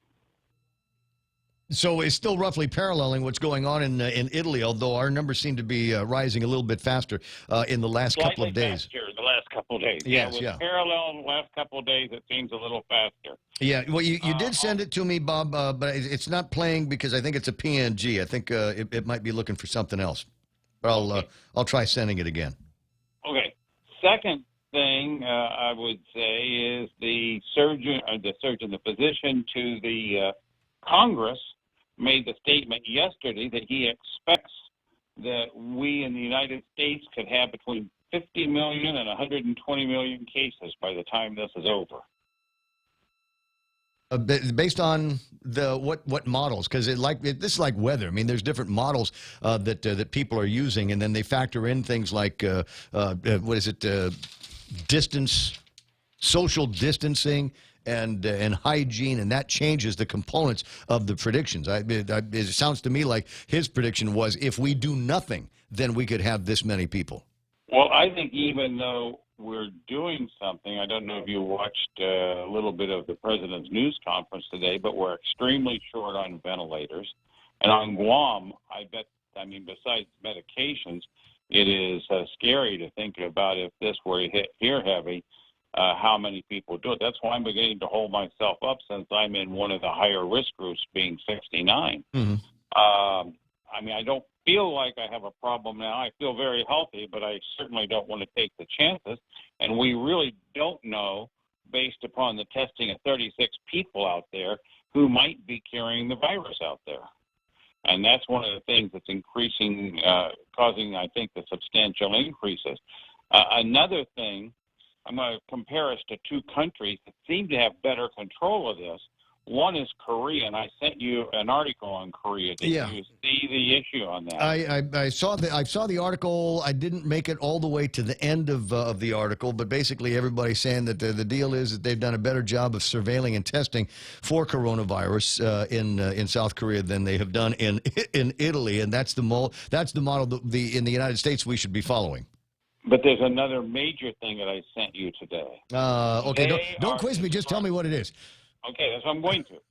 So it's still roughly paralleling what's going on in Italy, although our numbers seem to be rising a little bit faster in the last couple of days. Faster in the last couple of days. Yes, yeah. Parallel in the last couple of days, it seems a little faster. Yeah, well, you did send it to me, Bob, but it's not playing because I think it's a PNG. I think it might be looking for something else. I'll try sending it again. Okay. Second thing I would say is the physician to the Congress made the statement yesterday that he expects that we in the United States could have between 50 million and 120 million cases by the time this is over. Based on what models? Because this is like weather. I mean, there's different models that people are using, and then they factor in things like distance, social distancing, and hygiene, and that changes the components of the predictions. It sounds to me like his prediction was if we do nothing, then we could have this many people. Well, I think even though we're doing something, I don't know if you watched a little bit of the president's news conference today, but we're extremely short on ventilators. And on Guam, besides medications, it is scary to think about if this were to hit here heavy, how many people do it. That's why I'm beginning to hold myself up since I'm in one of the higher risk groups, being 69. Mm-hmm. I don't feel like I have a problem now. I feel very healthy, but I certainly don't want to take the chances. And we really don't know, based upon the testing of 36 people out there, who might be carrying the virus out there. And that's one of the things that's increasing, causing, I think, the substantial increases. Another thing, I'm going to compare us to two countries that seem to have better control of this. One is Korea, and I sent you an article on Korea. Did you see the issue on that? I saw the article. I didn't make it all the way to the end of the article, but basically everybody's saying that the deal is that they've done a better job of surveilling and testing for coronavirus in South Korea than they have done in Italy, and that's the model in the United States we should be following. But there's another major thing that I sent you today. Okay, don't quiz me. Just tell me what it is. Okay, that's what I'm going to.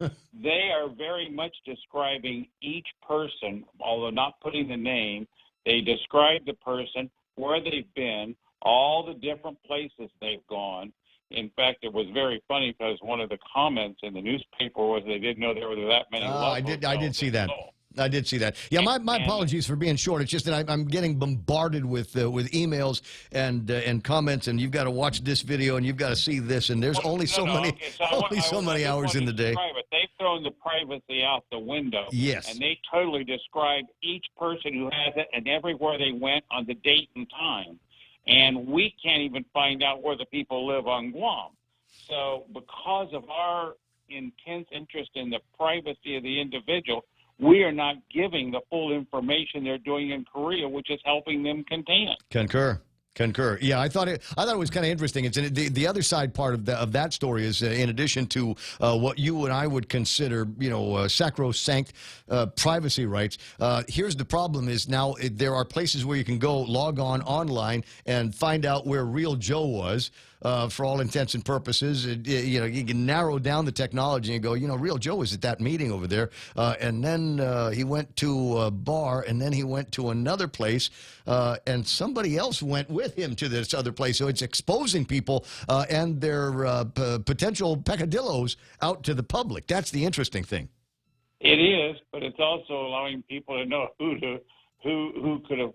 They are very much describing each person, although not putting the name. They describe the person, where they've been, all the different places they've gone. In fact, it was very funny because one of the comments in the newspaper was they didn't know there were that many. I did see that. I did see that. Yeah, my apologies for being short. It's just that I'm getting bombarded with emails and comments, and you've got to watch this video and you've got to see this, and there's only so many hours in the day. They thrown the privacy out the window. Yes. And they totally describe each person who has it and everywhere they went on the date and time. And we can't even find out where the people live on Guam. So because of our intense interest in the privacy of the individual, we are not giving the full information they're doing in Korea, which is helping them contain it. Concur. Yeah, I thought it was kind of interesting. It's the other side part of that story is in addition to what you and I would consider, sacrosanct privacy rights. Here's the problem: is now there are places where you can go log on online and find out where real Joe was. For all intents and purposes, you can narrow down the technology and go, real Joe was at that meeting over there, and then he went to a bar, and then he went to another place, and somebody else went with him to this other place. So it's exposing people and their potential peccadillos out to the public. That's the interesting thing. It is, but it's also allowing people to know who could have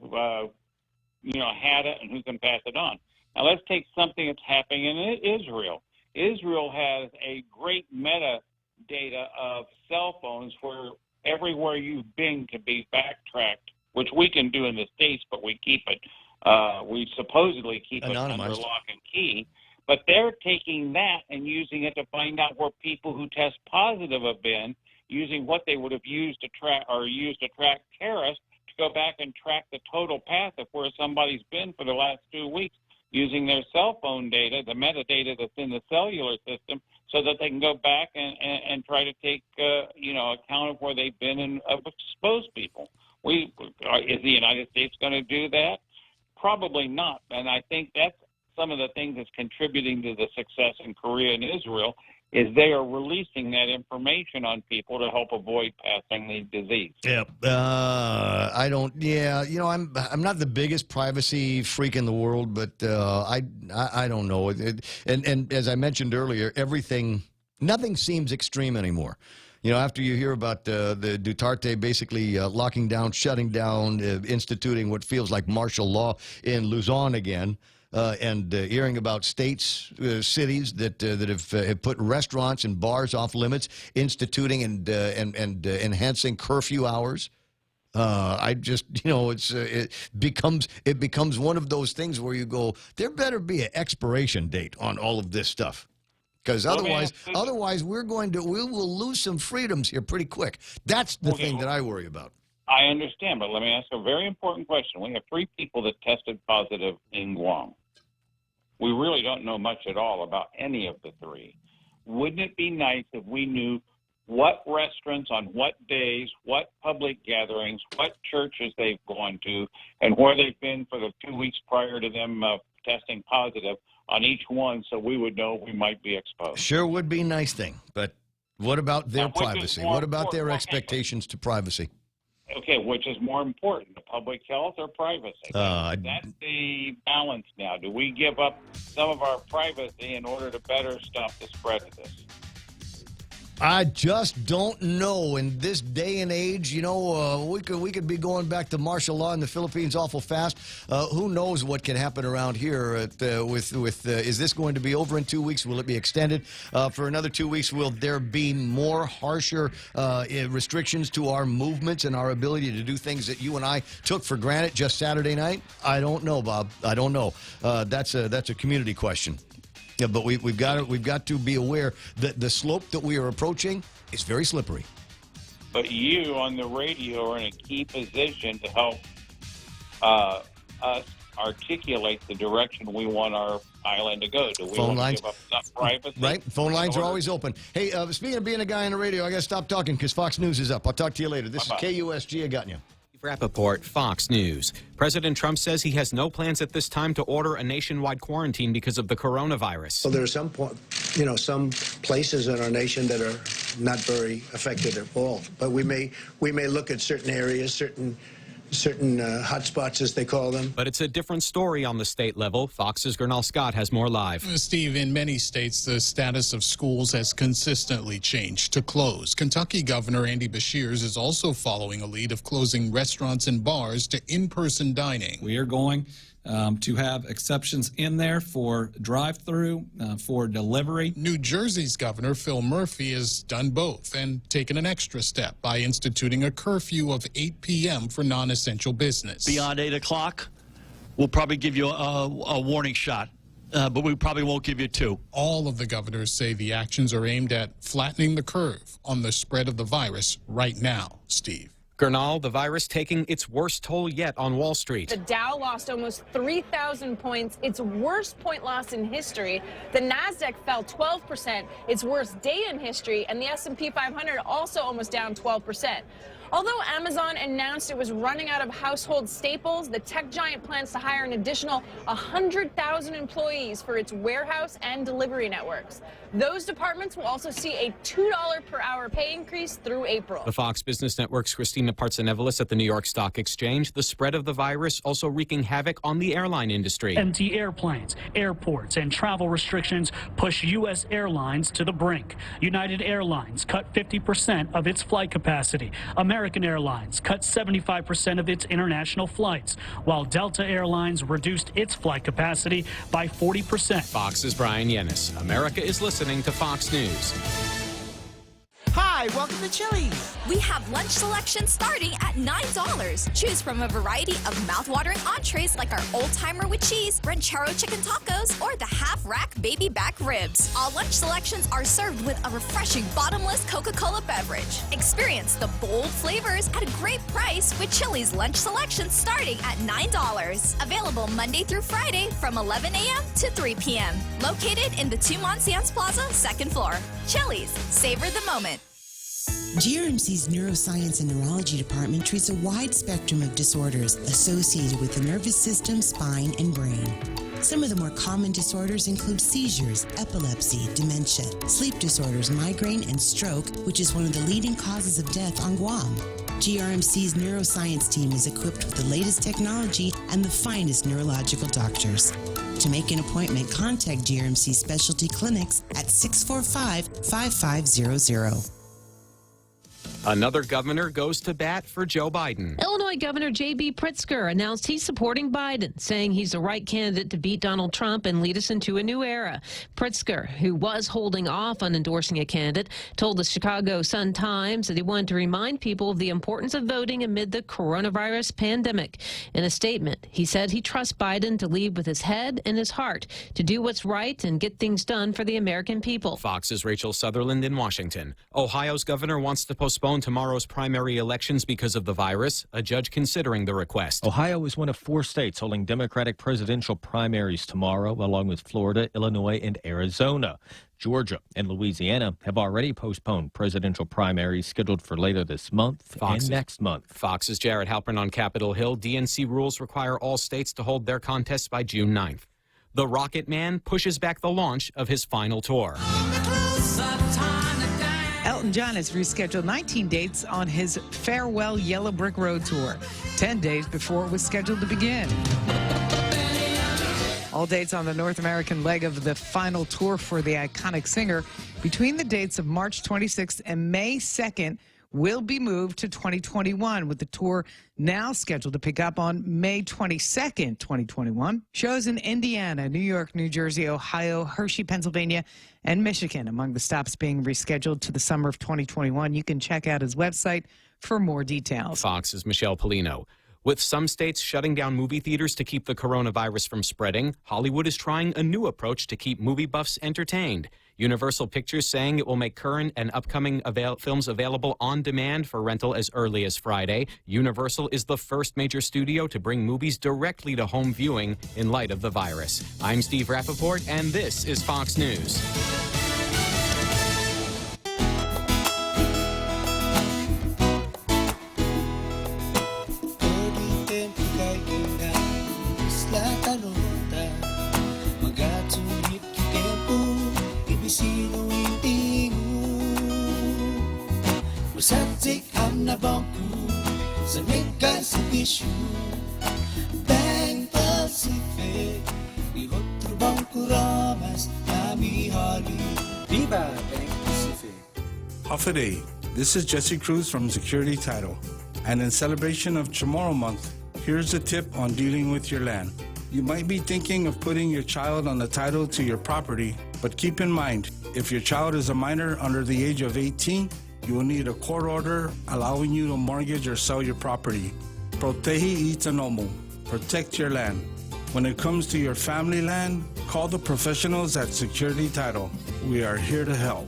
had it and who can pass it on. Now, let's take something that's happening in Israel. Israel has a great metadata of cell phones where everywhere you've been can be backtracked, which we can do in the States, but we keep it, we supposedly keep it under lock and key. But they're taking that and using it to find out where people who test positive have been, using what they would have used to track terrorists to go back and track the total path of where somebody's been for the last 2 weeks, using their cell phone data, the metadata that's in the cellular system, so that they can go back and try to take account of where they've been and expose people. Is the United States going to do that? Probably not. And I think that's some of the things that's contributing to the success in Korea and Israel, is they are releasing that information on people to help avoid passing the disease. Yeah, I'm not the biggest privacy freak in the world, but I don't know. And as I mentioned earlier, nothing seems extreme anymore. After you hear about the Duterte basically locking down, shutting down, instituting what feels like martial law in Luzon again. And hearing about states, cities that have put restaurants and bars off limits, instituting and enhancing curfew hours. It becomes one of those things where you go, there better be an expiration date on all of this stuff. Because otherwise we will lose some freedoms here pretty quick. That's the thing that I worry about. I understand, but let me ask a very important question. We have 3 people that tested positive in Guam. We really don't know much at all about any of the 3. Wouldn't it be nice if we knew what restaurants on what days, what public gatherings, what churches they've gone to, and where they've been for the 2 weeks prior to them testing positive on each one, so we would know we might be exposed? Sure would be a nice thing, but what about their privacy? What about their expectations to privacy? Okay, which is more important, the public health or privacy? That's the balance now. Do we give up some of our privacy in order to better stop the spread of this? I just don't know. In this day and age, we could be going back to martial law in the Philippines awful fast. Who knows what can happen around here? Is this going to be over in 2 weeks? Will it be extended for another 2 weeks? Will there be more harsher restrictions to our movements and our ability to do things that you and I took for granted just Saturday night? I don't know, Bob. I don't know. That's a community question. Yeah, but we've got to be aware that the slope that we are approaching is very slippery. But you on the radio are in a key position to help us articulate the direction we want our island to go. Do we want to give up some privacy? Right. Phone lines are always open. Hey, speaking of being a guy on the radio, I got to stop talking because Fox News is up. I'll talk to you later. This is KUSG. I got you. Rappaport, Fox News. President Trump says he has no plans at this time to order a nationwide quarantine because of the coronavirus. Well, there are some places in our nation that are not very affected at all. But we may look at certain areas, certain hotspots, as they call them. But it's a different story on the state level. Fox's Gernal Scott has more live. Steve, in many states, the status of schools has consistently changed to close. Kentucky Governor Andy Beshears is also following a lead of closing restaurants and bars to in-person dining. We are going to have exceptions in there for drive-through, for delivery. New Jersey's Governor Phil Murphy has done both and taken an extra step by instituting a curfew of 8 p.m. for non-essential business. Beyond 8 o'clock, we'll probably give you a warning shot. But we probably won't give you 2. All of the governors say the actions are aimed at flattening the curve on the spread of the virus right now. Steve. Gernal, the virus taking its worst toll yet on Wall Street. The Dow lost almost 3,000 points, its worst point loss in history. The Nasdaq fell 12%, its worst day in history, and the S&P 500 also almost down 12%. Although Amazon announced it was running out of household staples, the tech giant plans to hire an additional 100,000 employees for its warehouse and delivery networks. Those departments will also see a $2 per hour pay increase through April. The Fox Business Network's Christina Partsenevelis at the New York Stock Exchange. The spread of the virus also wreaking havoc on the airline industry. Empty airplanes, airports, and travel restrictions push U.S. airlines to the brink. United Airlines cut 50% of its flight capacity. American Airlines cut 75% of its international flights, while Delta Airlines reduced its flight capacity by 40%. Fox's Brian Yennis. America is listening to Fox News. Hi, welcome to Chili's. We have lunch selection starting at $9. Choose from a variety of mouth-watering entrees like our old-timer with cheese, ranchero chicken tacos, or the half-rack baby back ribs. All lunch selections are served with a refreshing bottomless Coca-Cola beverage. Experience the bold flavors at a great price with Chili's lunch selection starting at $9. Available Monday through Friday from 11 a.m. to 3 p.m. Located in the Tumon Sands Plaza, 2nd floor. Chili's, savor the moment. GRMC's Neuroscience and Neurology Department treats a wide spectrum of disorders associated with the nervous system, spine, and brain. Some of the more common disorders include seizures, epilepsy, dementia, sleep disorders, migraine, and stroke, which is one of the leading causes of death on Guam. GRMC's neuroscience team is equipped with the latest technology and the finest neurological doctors. To make an appointment, contact GRMC Specialty Clinics at 645-5500. Another governor goes to bat for Joe Biden. Illinois Governor J.B. Pritzker announced he's supporting Biden, saying he's the right candidate to beat Donald Trump and lead us into a new era. Pritzker, who was holding off on endorsing a candidate, told the Chicago Sun-Times that he wanted to remind people of the importance of voting amid the coronavirus pandemic. In a statement, he said he trusts Biden to lead with his head and his heart, to do what's right and get things done for the American people. Fox's Rachel Sutherland in Washington. Ohio's governor wants to postpone tomorrow's primary elections because of the virus. A judge considering the request. Ohio is one of 4 states holding Democratic presidential primaries tomorrow, along with Florida, Illinois, and Arizona. Georgia and Louisiana have already postponed presidential primaries scheduled for later this month and next month. Fox's Jared Halpern on Capitol Hill. DNC rules require all states to hold their contests by June 9th. The Rocket Man pushes back the launch of his final tour. Elton John has rescheduled 19 dates on his Farewell Yellow Brick Road tour, 10 days before it was scheduled to begin. All dates on the North American leg of the final tour for the iconic singer between the dates of March 26th and May 2nd will be moved to 2021, with the tour now scheduled to pick up on May 22nd, 2021. Shows in Indiana, New York, New Jersey, Ohio, Hershey, Pennsylvania, and Michigan among the stops being rescheduled to the summer of 2021. You can check out his website for more details. Fox's Michelle Polino. With some states shutting down movie theaters to keep the coronavirus from spreading, Hollywood is trying a new approach to keep movie buffs entertained. Universal Pictures saying it will make current and upcoming films available on demand for rental as early as Friday. Universal is the first major studio to bring movies directly to home viewing in light of the virus. I'm Steve Rappaport, and this is Fox News. Satik ang nabangku sa mega sa issue Bank Pacific Ihot trubangku ramas nami hali Viva Bank Pacific. Hafaday, this is Jesse Cruz from Security Title. And in celebration of Chamorro Month, here's a tip on dealing with your land. You might be thinking of putting your child on the title to your property, but keep in mind, if your child is a minor under the age of 18, you will need a court order allowing you to mortgage or sell your property. Protehi itanomo. Protect your land. When it comes to your family land, call the professionals at Security Title. We are here to help.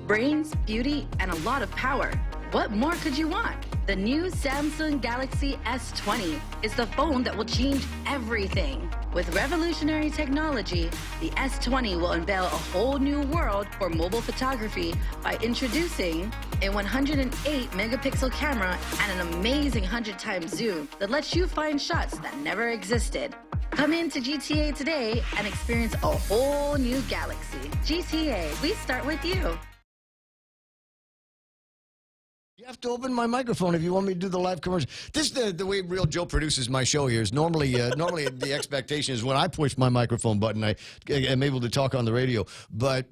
Brains, beauty, and a lot of power. What more could you want? The new Samsung Galaxy S20 is the phone that will change everything. With revolutionary technology, the S20 will unveil a whole new world for mobile photography by introducing a 108 megapixel camera and an amazing 100 times zoom that lets you find shots that never existed. Come into GTA today and experience a whole new galaxy. GTA, we start with you. You have to open my microphone if you want me to do the live commercial. This is the way Real Joe produces my show here. Is normally the expectation is when I push my microphone button, I am able to talk on the radio. But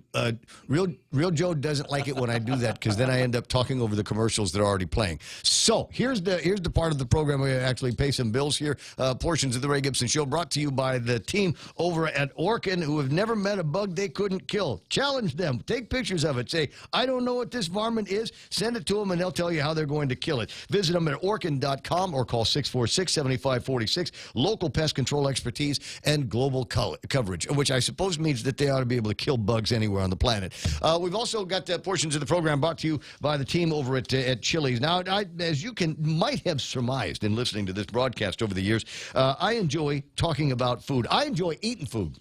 Real Joe doesn't like it when I do that because then I end up talking over the commercials that are already playing. So here's the part of the program where we actually pay some bills here. Portions of the Ray Gibson Show brought to you by the team over at Orkin who have never met a bug they couldn't kill. Challenge them. Take pictures of it. Say, I don't know what this varmint is. Send it to them and they'll tell you how they're going to kill it. Visit them at Orkin.com or call 646-7546. Local pest control expertise and global coverage, which I suppose means that they ought to be able to kill bugs anywhere on the planet. We've also got portions of the program brought to you by the team over at Chili's. Now, as you might have surmised in listening to this broadcast over the years, I enjoy talking about food. I enjoy eating food.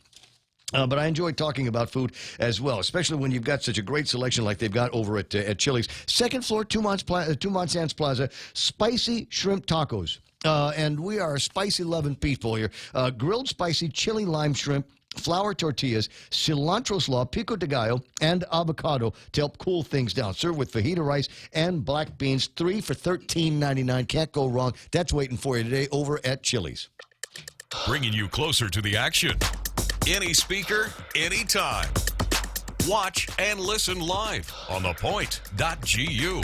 But I enjoy talking about food as well, especially when you've got such a great selection like they've got over at Chili's. Second floor, Two Sands Plaza, spicy shrimp tacos. And we are spicy-loving people here. Grilled spicy chili lime shrimp, flour tortillas, cilantro slaw, pico de gallo, and avocado to help cool things down. Served with fajita rice and black beans. 3 for $13.99. Can't go wrong. That's waiting for you today over at Chili's. Bringing you closer to the action. Any speaker, anytime. Watch and listen live on thepoint.gu.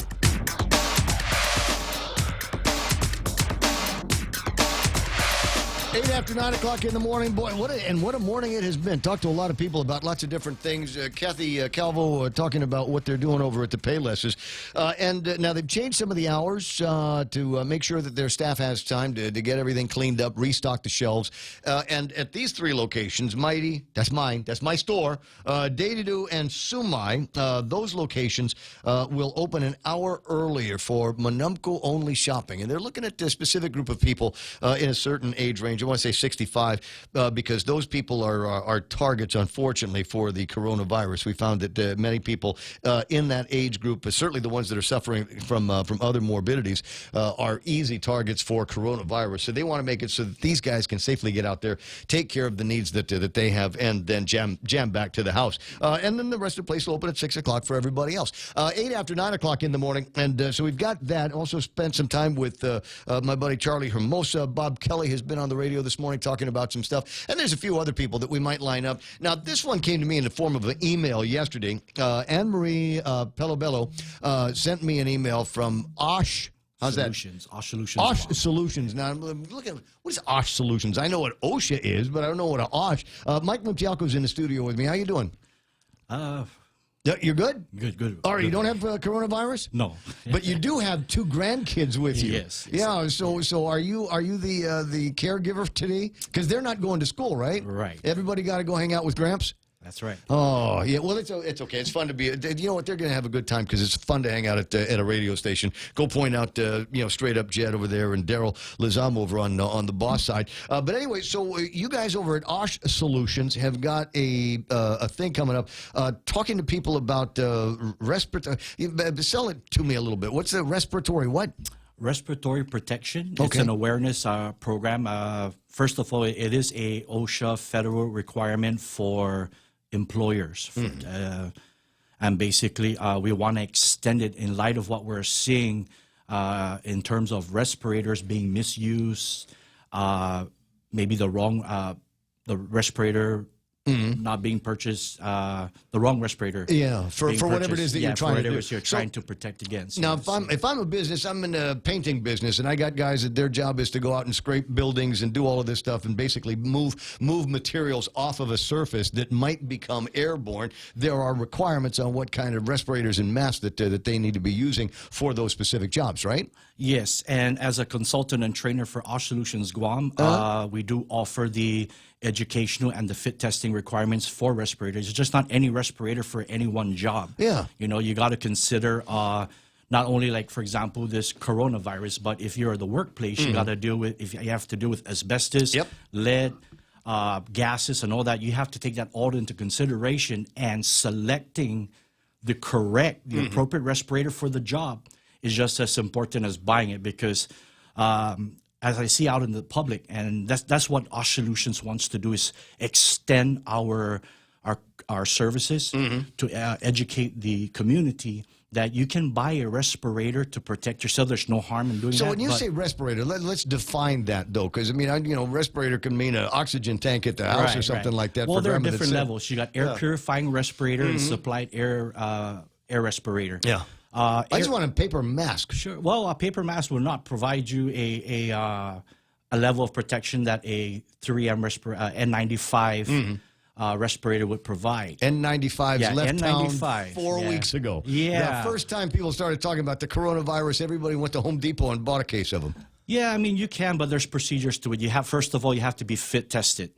8 after 9 o'clock in the morning. Boy, what a morning it has been. Talked to a lot of people about lots of different things. Kathy Calvo talking about what they're doing over at the Paylesses. And now they've changed some of the hours to make sure that their staff has time to get everything cleaned up, restock the shelves. And at these 3 locations, Mighty, that's mine, that's my store, Day-to-Do and Sumai, those locations will open an hour earlier for Manumco-only shopping. And they're looking at a specific group of people in a certain age range. I want to say 65 because those people are targets, unfortunately, for the coronavirus. We found that many people in that age group, certainly the ones that are suffering from other morbidities, are easy targets for coronavirus. So they want to make it so that these guys can safely get out there, take care of the needs that they have, and then jam back to the house. And then the rest of the place will open at 6 o'clock for everybody else. 8 after 9 o'clock in the morning. And so we've got that. Also spent some time with my buddy Charlie Hermosa. Bob Kelly has been on the radio this morning talking about some stuff. And there's a few other people that we might line up. Now, this one came to me in the form of an email yesterday. Anne-Marie Pelobello sent me an email from Osh. How's Solutions. that? Osh Solutions. Osh Solutions. Now, I'm looking at what is Osh Solutions? I know what OSHA is, but I don't know what an Osh. Mike Mutialco's in the studio with me. How you doing? You're good? Good. All right, you don't have coronavirus? No. But you do have 2 grandkids with you. Yes. Yeah, so are you the caregiver today? Because they're not going to school, right? Right. Everybody got to go hang out with Gramps? That's right. Oh, yeah. Well, it's okay. It's fun to be. You know what? They're going to have a good time because it's fun to hang out at a radio station. Go point out, straight up Jed over there and Daryl Lizam over on the boss side. But anyway, so you guys over at Osh Solutions have got a thing coming up, talking to people about respiratory. Sell it to me a little bit. What's the respiratory what? Respiratory protection. Okay. It's an awareness program. First of all, it is a OSHA federal requirement for employers. And basically, we want to extend it in light of what we're seeing in terms of respirators being misused, maybe the wrong, the respirator not being purchased, the wrong respirator. Yeah, for whatever it is that you're trying to do. You're trying to protect against. Now, yes. if I'm a business, I'm in a painting business, and I got guys that their job is to go out and scrape buildings and do all of this stuff and basically move materials off of a surface that might become airborne. There are requirements on what kind of respirators and masks that they need to be using for those specific jobs, right? Yes, and as a consultant and trainer for Osh Solutions Guam, we do offer the educational and the fit testing requirements for respirators. It's just not any respirator for any one job. Yeah. You know, you got to consider not only, like, for example, this coronavirus, but if you're at the workplace, you got to deal with, if you have to deal with asbestos, lead, gases and all that, you have to take that all into consideration, and selecting the appropriate respirator for the job is just as important as buying it, because as I see out in the public, and that's what Osh Solutions wants to do, is extend our services to educate the community that you can buy a respirator to protect yourself. There's no harm in doing that. So when you say respirator, let's define that, though, because, I mean, respirator can mean an oxygen tank at the house or something like that. Well, there are different levels. You got air purifying respirator and supplied air respirator. Yeah. I just want a paper mask. Sure. Well, a paper mask will not provide you a level of protection that a 3M N95 respirator would provide. N95's left N95. town 4 weeks ago. Yeah. The first time people started talking about the coronavirus, everybody went to Home Depot and bought a case of them. Yeah, I mean, you can, but there's procedures to it. You have, first of all, you have to be fit tested.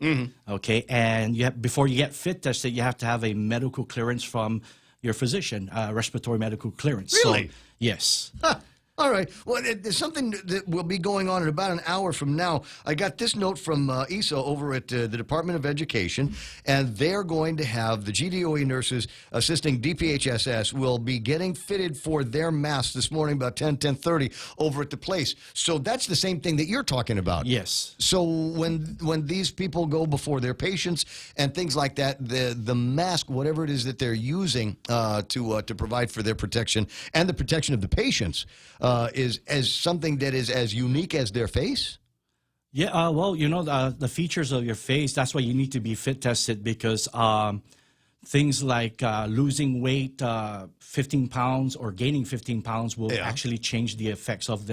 Okay, and before you get fit tested, you have to have a medical clearance from your physician, respiratory medical clearance. Really? So, yes. All right. Well, there's something that will be going on in about an hour from now. I got this note from ISA over at the Department of Education, and they're going to have the GDOE nurses assisting DPHSS will be getting fitted for their masks this morning about 10:30 over at the place. So that's the same thing that you're talking about. Yes. So when these people go before their patients and things like that, the mask, whatever it is that they're using to provide for their protection and the protection of the patients, is as something that is as unique as their face? Yeah, well, the features of your face, that's why you need to be fit tested, because things like losing weight, 15 pounds or gaining 15 pounds will actually change the effects of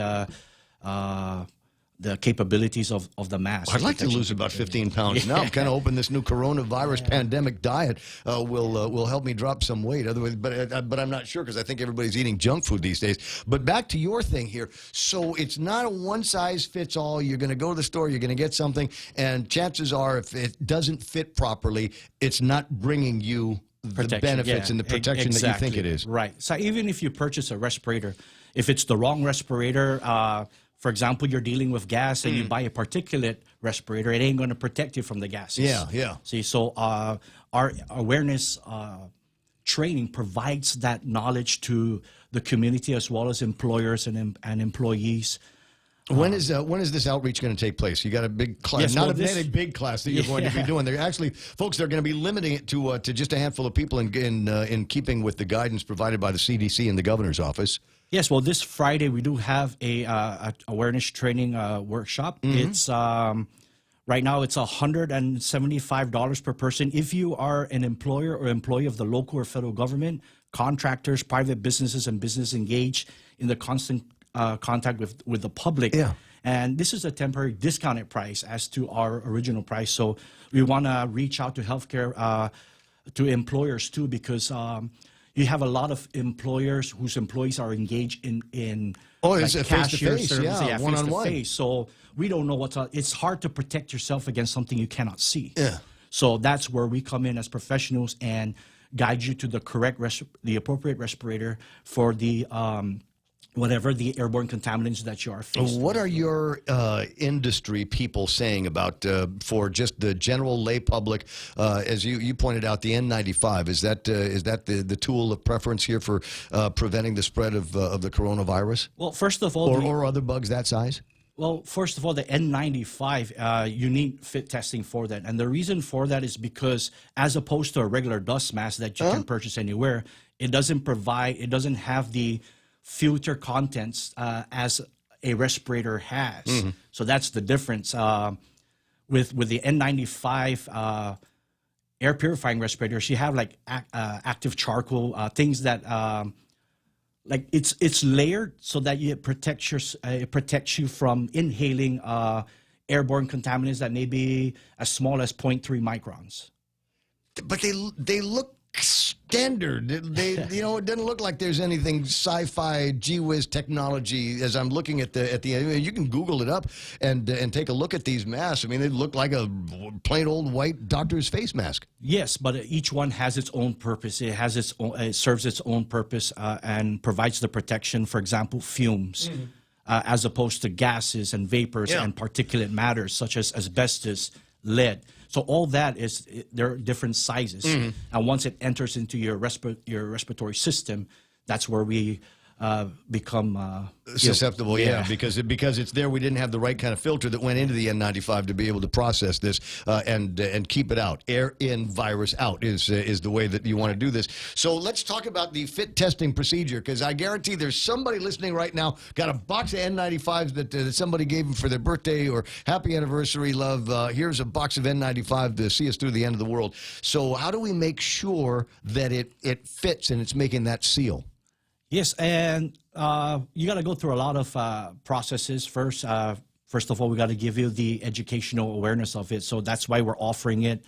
the capabilities of the mask. I'd like to lose about 15 pounds now. I'm kind of hoping this new coronavirus pandemic diet will help me drop some weight. Otherwise, but I'm not sure, because I think everybody's eating junk food these days. But back to your thing here. So it's not a one-size-fits-all. You're going to go to the store, you're going to get something, and chances are if it doesn't fit properly, it's not bringing you the benefits and the protection that you think it is. Right. So even if you purchase a respirator, if it's the wrong respirator, for example, you're dealing with gas and you buy a particulate respirator, it ain't going to protect you from the gases. Yeah. See, so our awareness training provides that knowledge to the community as well as employers and employees. When is this outreach going to take place? You got a big class, not a big class that you're going to be doing. They're actually, folks, they're going to be limiting it to just a handful of people in keeping with the guidance provided by the CDC and the governor's office. Yes, well, this Friday we do have a awareness training workshop. It's right now it's $175 per person. If you are an employer or employee of the local or federal government, contractors, private businesses, and business engaged in the constant contact with the public. Yeah. And this is a temporary discounted price as to our original price. So we want to reach out to healthcare, to employers too, because you have a lot of employers whose employees are engaged in it's a cashier face-to-face, service, one-on-one. face-to-face. So we don't know it's hard to protect yourself against something you cannot see. Yeah. So that's where we come in as professionals and guide you to the correct, the appropriate respirator for the whatever the airborne contaminants that you are facing. What are your industry people saying about, for just the general lay public, as you pointed out, the N95, is that the tool of preference here for preventing the spread of the coronavirus? Well, first of all... Or other bugs that size? Well, first of all, the N95, you need fit testing for that. And the reason for that is because as opposed to a regular dust mask that you can purchase anywhere, it doesn't have the filter contents as a respirator has. So that's the difference. With the N95, air purifying respirators, you have like active charcoal, things that like it's layered so that it protects you from inhaling airborne contaminants that may be as small as 0.3 microns. But they look standard. They you know, it doesn't look like there's anything sci-fi gee whiz technology. As I'm looking at the you can Google it up and take a look at these masks. I mean, they look like a plain old white doctor's face mask. Yes, but each one has its own purpose. It has its own, it serves its own purpose and provides the protection. For example, fumes, as opposed to gases and vapors and particulate matters such as asbestos, lead. So all that is, there are different sizes, and once it enters into your respiratory system, that's where we become susceptible. Because it's there. We didn't have the right kind of filter that went into the N95 to be able to process this and keep it out. Air in, virus out is the way that you want to do this. So let's talk about the fit testing procedure, because I guarantee there's somebody listening right now got a box of N95s that somebody gave them for their birthday or happy anniversary. Love, here's a box of N95 to see us through the end of the world. So how do we make sure that it fits and it's making that seal? Yes, and you got to go through a lot of processes first. First of all, we got to give you the educational awareness of it. So that's why we're offering it.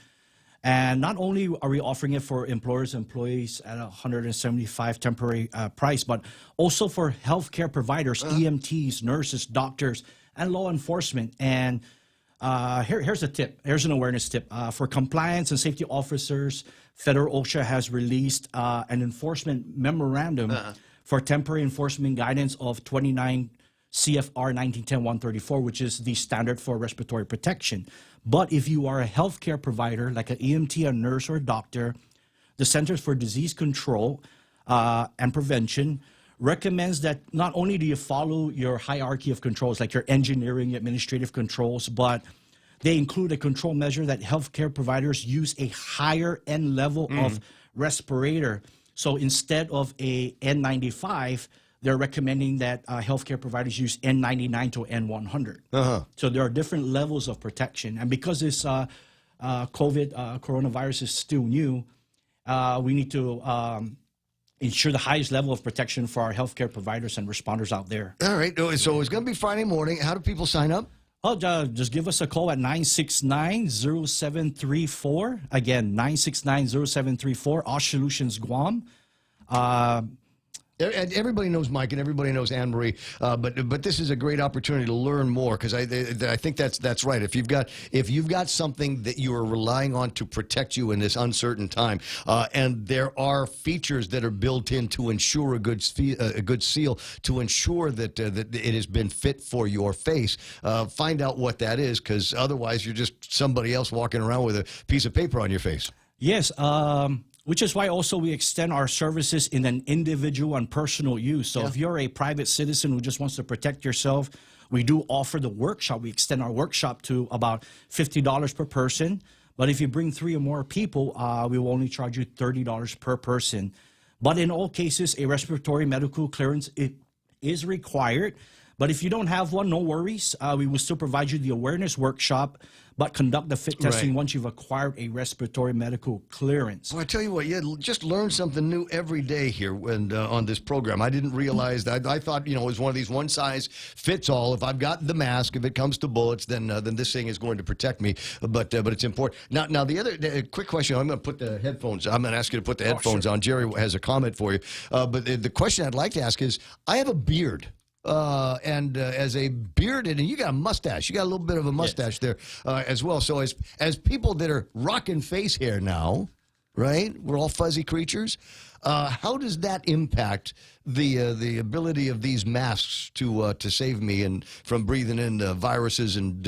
And not only are we offering it for employers and employees at $175 temporary price, but also for healthcare providers, EMTs, nurses, doctors, and law enforcement. And here's a tip. Here's an awareness tip. For compliance and safety officers, Federal OSHA has released an enforcement memorandum for temporary enforcement guidance of 29 CFR 1910-134, which is the standard for respiratory protection. But if you are a healthcare provider, like an EMT, a nurse, or a doctor, the Centers for Disease Control and Prevention recommends that not only do you follow your hierarchy of controls, like your engineering, administrative controls, but they include a control measure that healthcare providers use a higher end level of respirator. So instead of a N95, they're recommending that healthcare providers use N99 to N100. So there are different levels of protection. And because this coronavirus is still new, we need to ensure the highest level of protection for our healthcare providers and responders out there. All right. So it's going to be Friday morning. How do people sign up? Oh, just give us a call at 969-0734. Again, 969-0734, Osh Solutions Guam. Everybody knows Mike and everybody knows Anne Marie, but this is a great opportunity to learn more, because I think that's right. If you've got something that you are relying on to protect you in this uncertain time, and there are features that are built in to ensure a good seal, to ensure that it has been fit for your face, find out what that is, because otherwise you're just somebody else walking around with a piece of paper on your face. Yes. Which is why also we extend our services in an individual and personal use. So if you're a private citizen who just wants to protect yourself, we do offer the workshop. We extend our workshop to about $50 per person. But if you bring 3 or more people, we will only charge you $30 per person. But in all cases, a respiratory medical clearance is required. But if you don't have one, no worries. We will still provide you the awareness workshop, but conduct the fit testing once you've acquired a respiratory medical clearance. Well, I tell you what, you just learn something new every day here on this program. I didn't realize that. I thought, it was one of these one-size-fits-all. If I've got the mask, if it comes to bullets, then this thing is going to protect me. But it's important. Now the other quick question. I'm going to put the headphones. I'm going to ask you to put the headphones on. Jerry has a comment for you. But the question I'd like to ask is, I have a beard. And as a bearded, and you got a mustache, you got a little bit of a mustache there as well. So as people that are rocking face hair now, right? We're all fuzzy creatures. How does that impact the ability of these masks to save me and from breathing in viruses and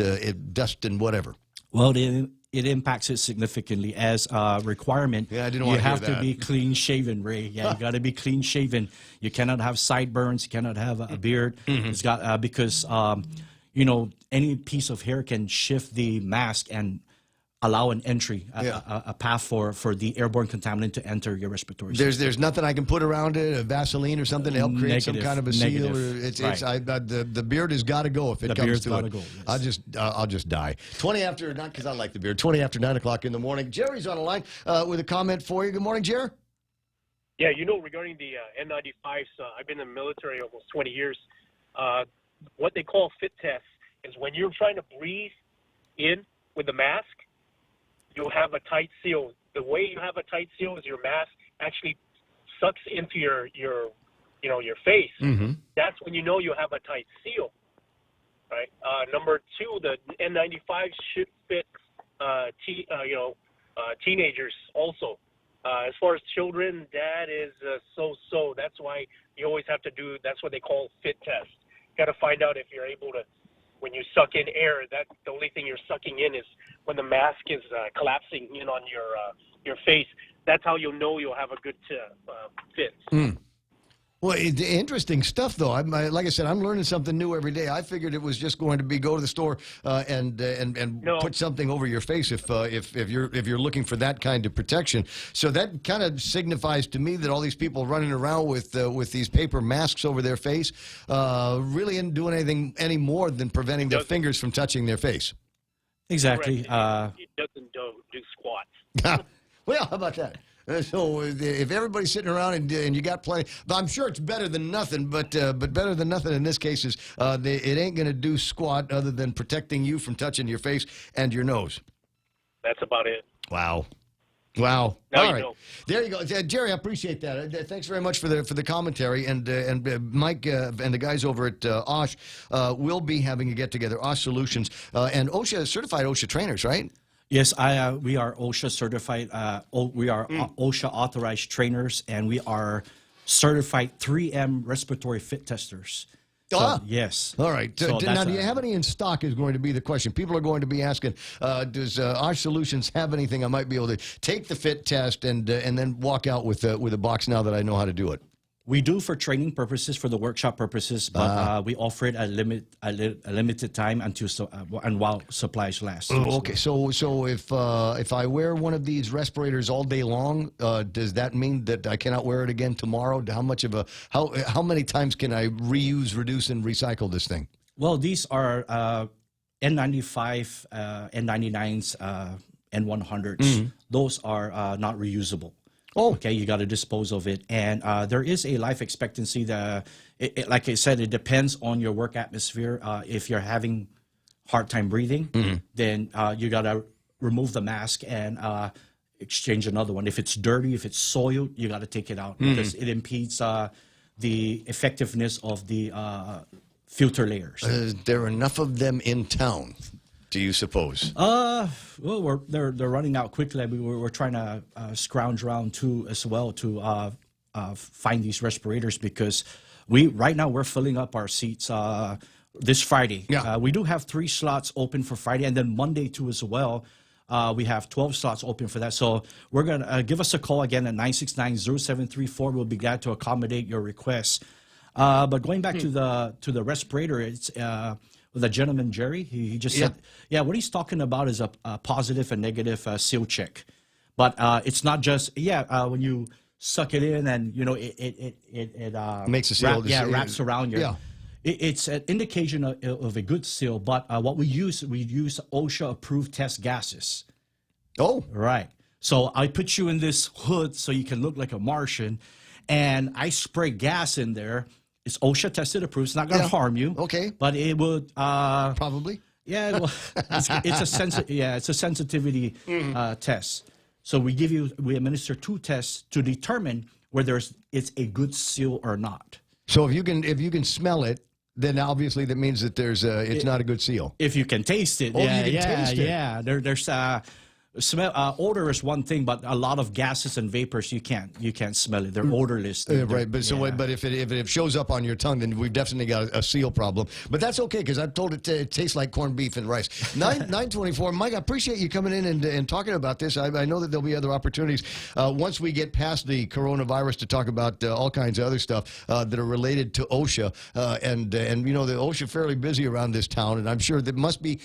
dust and whatever? Well, it impacts it significantly as a requirement. Yeah, I didn't want to hear that. You have to be clean shaven, Ray. Yeah, you got to be clean shaven. You cannot have sideburns. You cannot have a beard. It's got because any piece of hair can shift the mask and allow an entry, a path for the airborne contaminant to enter your respiratory system. There's nothing I can put around it, a Vaseline or something to help create some kind of a seal. Or the beard has got to go if it comes to it. Go, yes. I'll just die. 20 after, not because I like the beard. 20 after 9 o'clock in the morning. Jerry's on the line with a comment for you. Good morning, Jerry. Yeah, regarding the N95s, I've been in the military almost 20 years. What they call fit tests is when you're trying to breathe in with the mask, you'll have a tight seal. The way you have a tight seal is your mask actually sucks into your face. Mm-hmm. That's when you know you have a tight seal, right? Number two, the N95 should fit teenagers also. As far as children, that is so-so. That's why you always have to do. That's what they call fit test. Got to find out if you're able to. When you suck in air, that the only thing you're sucking in is when the mask is collapsing in on your face. That's how you'll know you'll have a good fit. Mm. Well, interesting stuff, though. Like I said, I'm learning something new every day. I figured it was just going to be go to the store and put something over your face if you're looking for that kind of protection. So that kind of signifies to me that all these people running around with these paper masks over their face really isn't doing anything any more than preventing their fingers from touching their face. Exactly. It doesn't do squats. Well, how about that? So if everybody's sitting around and you got plenty, I'm sure it's better than nothing, but better than nothing in this case is it ain't going to do squat other than protecting you from touching your face and your nose. That's about it. Wow. Now all right. There you go. Jerry, I appreciate that. Thanks very much for the commentary. And Mike and the guys over at OSH will be having a get-together, OSH Solutions, and OSHA, certified OSHA trainers, right? Yes, we are OSHA certified. We are OSHA authorized trainers, and we are certified 3M respiratory fit testers. So, yes. All right. So now, do you have any in stock is going to be the question. People are going to be asking, does OSH Solutions have anything I might be able to take the fit test and then walk out with a box now that I know how to do it? We do for training purposes, for the workshop purposes, but we offer it a limited time and while supplies last. Okay, so if I wear one of these respirators all day long, does that mean that I cannot wear it again tomorrow? How many times can I reuse, reduce, and recycle this thing? Well, these are N95, N99s, N100s. Those are not reusable. Oh, okay. You got to dispose of it, and there is a life expectancy that, like I said, it depends on your work atmosphere. If you're having hard time breathing, then you got to remove the mask and exchange another one. If it's dirty, if it's soiled, you got to take it out because it impedes the effectiveness of the filter layers. Is there enough of them in town? Do you suppose? Well, they're running out quickly. I mean, we're trying to scrounge around too as well to find these respirators because right now we're filling up our seats this Friday. Yeah. We do have 3 slots open for Friday, and then Monday too as well. We have 12 slots open for that. So we're gonna give us a call again at 969-0734. We'll be glad to accommodate your requests. But going back to the respirator, it's. The gentleman, Jerry, he just said, what he's talking about is a positive and negative seal check. But it's not just, when you suck it in and, it makes a seal. Wraps around your, it's an indication of a good seal. But what we use OSHA-approved test gases. Oh. Right. So I put you in this hood so you can look like a Martian, and I spray gas in there. It's OSHA tested approved. It's not going to harm you. Okay. But it would probably. Yeah. Well, it's a sensitivity test. So we administer 2 tests to determine whether it's a good seal or not. So if you can smell it, then obviously that means that it's not a good seal. If you can taste it. Oh, you can taste it. Yeah. There's Smell odor is one thing, but a lot of gases and vapors you can't smell it. They're odorless. Right, but but if it shows up on your tongue, then we've definitely got a seal problem. But that's okay because I've told it it tastes like corned beef and rice. 924, Mike. I appreciate you coming in and talking about this. I know that there'll be other opportunities once we get past the coronavirus to talk about all kinds of other stuff that are related to OSHA and you know the OSHA fairly busy around this town, and I'm sure that must be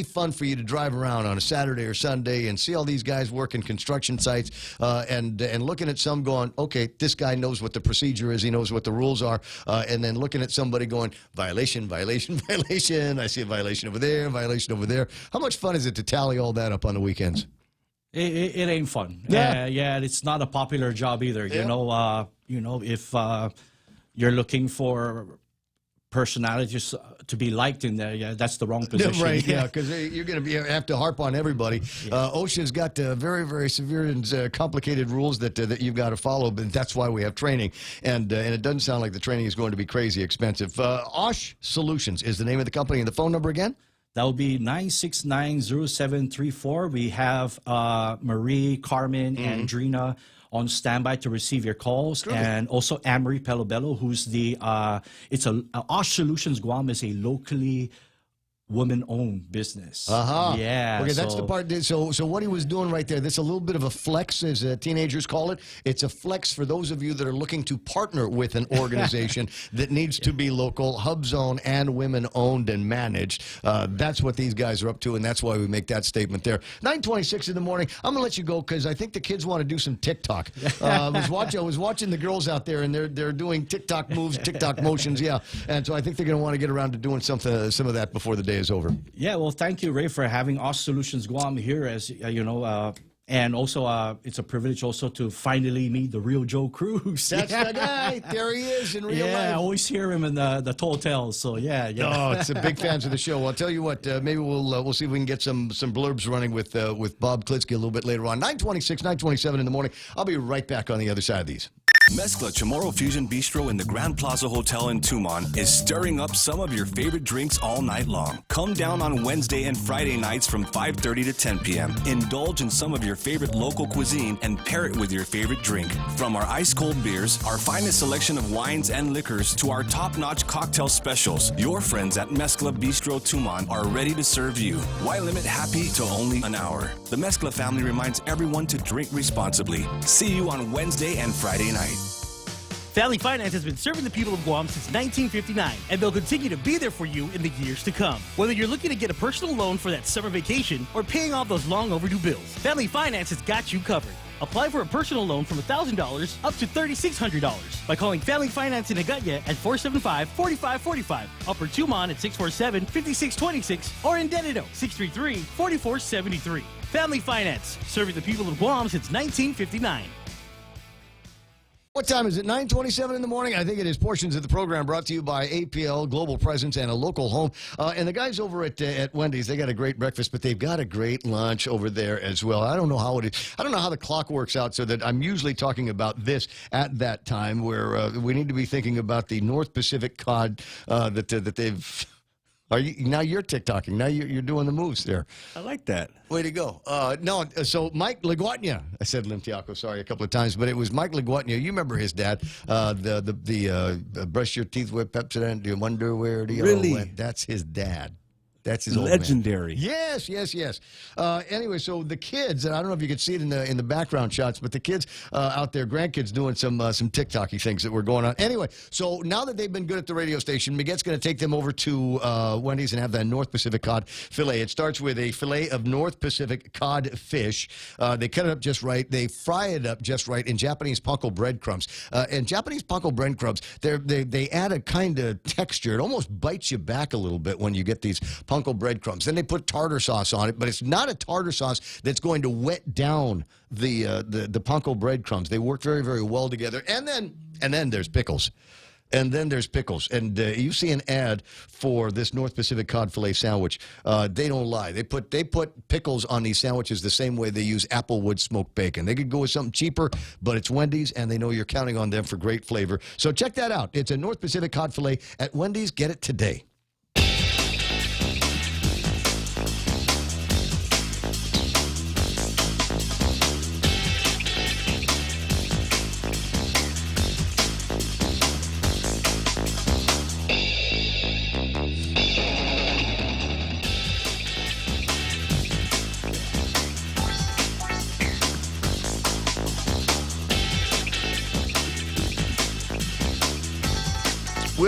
fun for you to drive around on a Saturday or Sunday and see all these guys working construction sites and looking at some going, okay, this guy knows what the procedure is, he knows what the rules are, and then looking at somebody going, violation, violation, violation. I see a violation over there, violation over there. How much fun is it to tally all that up on the weekends? It ain't fun. Yeah. It's not a popular job either. Yeah. If you're looking for personalities to be liked in there, that's the wrong position. Right, yeah, because you're going to have to harp on everybody. OSHA's got very, very severe and complicated rules that you've got to follow, but that's why we have training. And it doesn't sound like the training is going to be crazy expensive. OSH Solutions is the name of the company, and the phone number again? That will be 969-0734. We have Marie, Carmen, and Drina on standby to receive your calls. Terrific. And also Anne-Marie Pelobello, who's the, OSH Solutions Guam is a locally woman-owned business. Yeah. Okay, that's the part. So what he was doing right there, that's a little bit of a flex, as teenagers call it. It's a flex for those of you that are looking to partner with an organization that needs to be local, hub zone, and women-owned and managed. That's what these guys are up to, and that's why we make that statement there. 9:26 in the morning. I'm going to let you go because I think the kids want to do some TikTok. I was watching the girls out there, and they're doing TikTok moves, TikTok motions, yeah. And so I think they're going to want to get around to doing some of that before the day is over. Yeah, well, thank you, Ray, for having OSH Solutions Guam here. As and also it's a privilege also to finally meet the real Joe Cruz. That's the guy. There he is in real life. I always hear him in the tall tales. So yeah. Oh, it's a big fans of the show. Well, I'll tell you what. Maybe we'll see if we can get some blurbs running with Bob Klitsky a little bit later on. 9:26, 9:27 in the morning. I'll be right back on the other side of these. Mezcla Chamorro Fusion Bistro in the Grand Plaza Hotel in Tumon is stirring up some of your favorite drinks all night long. Come down on Wednesday and Friday nights from 5:30 to 10 p.m. Indulge in some of your favorite local cuisine and pair it with your favorite drink. From our ice-cold beers, our finest selection of wines and liquors, to our top-notch cocktail specials, your friends at Mezcla Bistro Tumon are ready to serve you. Why limit happy to only an hour? The Mezcla family reminds everyone to drink responsibly. See you on Wednesday and Friday night. Family Finance has been serving the people of Guam since 1959, and they'll continue to be there for you in the years to come. Whether you're looking to get a personal loan for that summer vacation or paying off those long overdue bills, Family Finance has got you covered. Apply for a personal loan from $1,000 up to $3,600 by calling Family Finance in Agutya at 475-4545, Upper Tumon at 647-5626, or in Dededo 633-4473. Family Finance, serving the people of Guam since 1959. What time is it? 9:27 in the morning. I think it is. Portions of the program brought to you by APL Global Presence and a local home. And the guys over at Wendy's, they got a great breakfast, but they've got a great lunch over there as well. I don't know how it is. I don't know how the clock works out so that I'm usually talking about this at that time where we need to be thinking about the North Pacific cod that they've. Now you're TikToking. Now you're doing the moves there. I like that. Way to go. So Mike Liguatnia, I said Limtiaco, sorry, a couple of times, but it was Mike Liguatnia. You remember his dad, the brush your teeth with Pepsodent, do you wonder where the Really? went? That's his dad. That's his Legendary. Old man. Yes. Anyway, so the kids, and I don't know if you could see it in the background shots, but the kids out there, grandkids, doing some TikTok-y things that were going on. Anyway, so now that they've been good at the radio station, Miguet's going to take them over to Wendy's and have that North Pacific cod fillet. It starts with a fillet of North Pacific cod fish. They cut it up just right. They fry it up just right in Japanese panko breadcrumbs. And Japanese panko breadcrumbs, they add a kind of texture. It almost bites you back a little bit when you get these panko breadcrumbs. Then they put tartar sauce on it, but it's not a tartar sauce that's going to wet down the panko breadcrumbs. They work very, very well together. And then there's pickles. And you see an ad for this North Pacific cod fillet sandwich. They don't lie. They put pickles on these sandwiches the same way they use Applewood smoked bacon. They could go with something cheaper, but it's Wendy's, and they know you're counting on them for great flavor. So check that out. It's a North Pacific cod fillet at Wendy's. Get it today.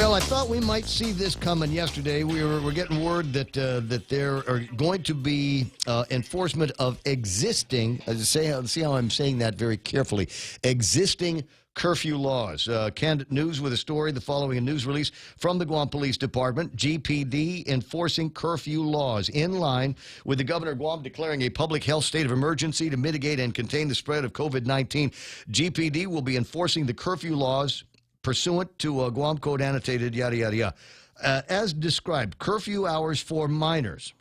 Well, I thought we might see this coming yesterday. We're getting word that that there are going to be enforcement of existing. See how I'm saying that very carefully. Existing curfew laws. Candid News with a story. The following a news release from the Guam Police Department. GPD enforcing curfew laws in line with the Governor of Guam declaring a public health state of emergency to mitigate and contain the spread of COVID-19. GPD will be enforcing the curfew laws pursuant to Guam Code annotated, yada, yada, yada. As described, curfew hours for minors,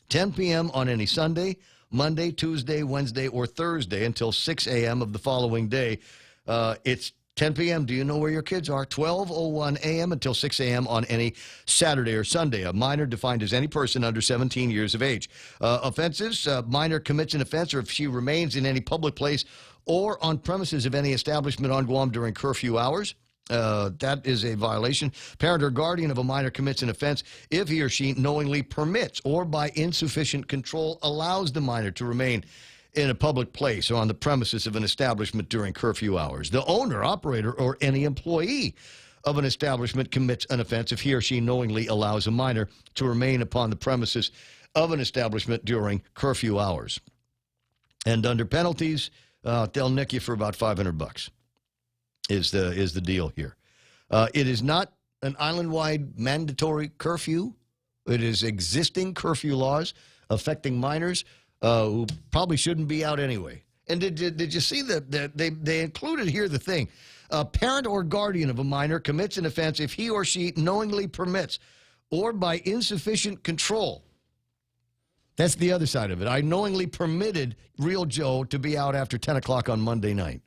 10 p.m. on any Sunday, Monday, Tuesday, Wednesday, or Thursday until 6 a.m. of the following day. It's 10 p.m. Do you know where your kids are? 12:01 a.m. until 6 a.m. on any Saturday or Sunday. A minor defined as any person under 17 years of age. Offenses, minor commits an offense or if she remains in any public place or on premises of any establishment on Guam during curfew hours. That is a violation. Parent or guardian of a minor commits an offense if he or she knowingly permits or by insufficient control allows the minor to remain in a public place or on the premises of an establishment during curfew hours. The owner, operator, or any employee of an establishment commits an offense if he or she knowingly allows a minor to remain upon the premises of an establishment during curfew hours. And under penalties, they'll nick you for about $500 is the deal here. It is not an island-wide mandatory curfew. It is existing curfew laws affecting minors who probably shouldn't be out anyway. And did you see that they included here the thing? A parent or guardian of a minor commits an offense if he or she knowingly permits or by insufficient control. That's the other side of it. I knowingly permitted Real Joe to be out after 10 o'clock on Monday night.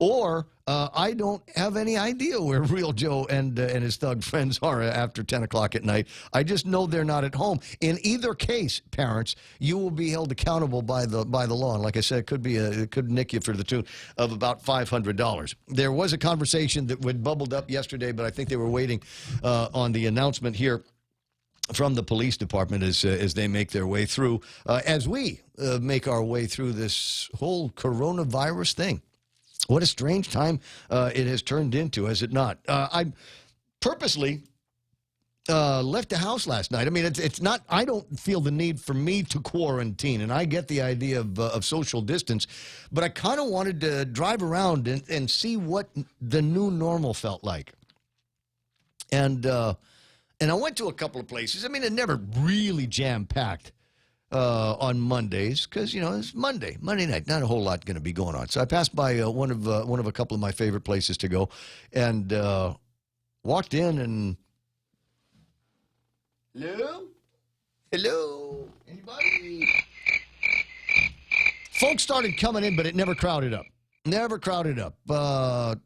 Or I don't have any idea where Real Joe and his thug friends are after 10 o'clock at night. I just know they're not at home. In either case, parents, you will be held accountable by the law. And like I said, it could nick you for the tune of about $500. There was a conversation that bubbled up yesterday, but I think they were waiting on the announcement here from the police department as they make their way through, as we make our way through this whole coronavirus thing. What a strange time it has turned into, has it not? I purposely left the house last night. I mean, it's not, I don't feel the need for me to quarantine, and I get the idea of social distance, but I kind of wanted to drive around and see what the new normal felt like. And I went to a couple of places. I mean, it never really jam-packed on Mondays because, it's Monday night. Not a whole lot going to be going on. So I passed by one of a couple of my favorite places to go and walked in and... Hello? Hello? Anybody? Folks started coming in, but it never crowded up. Never crowded up.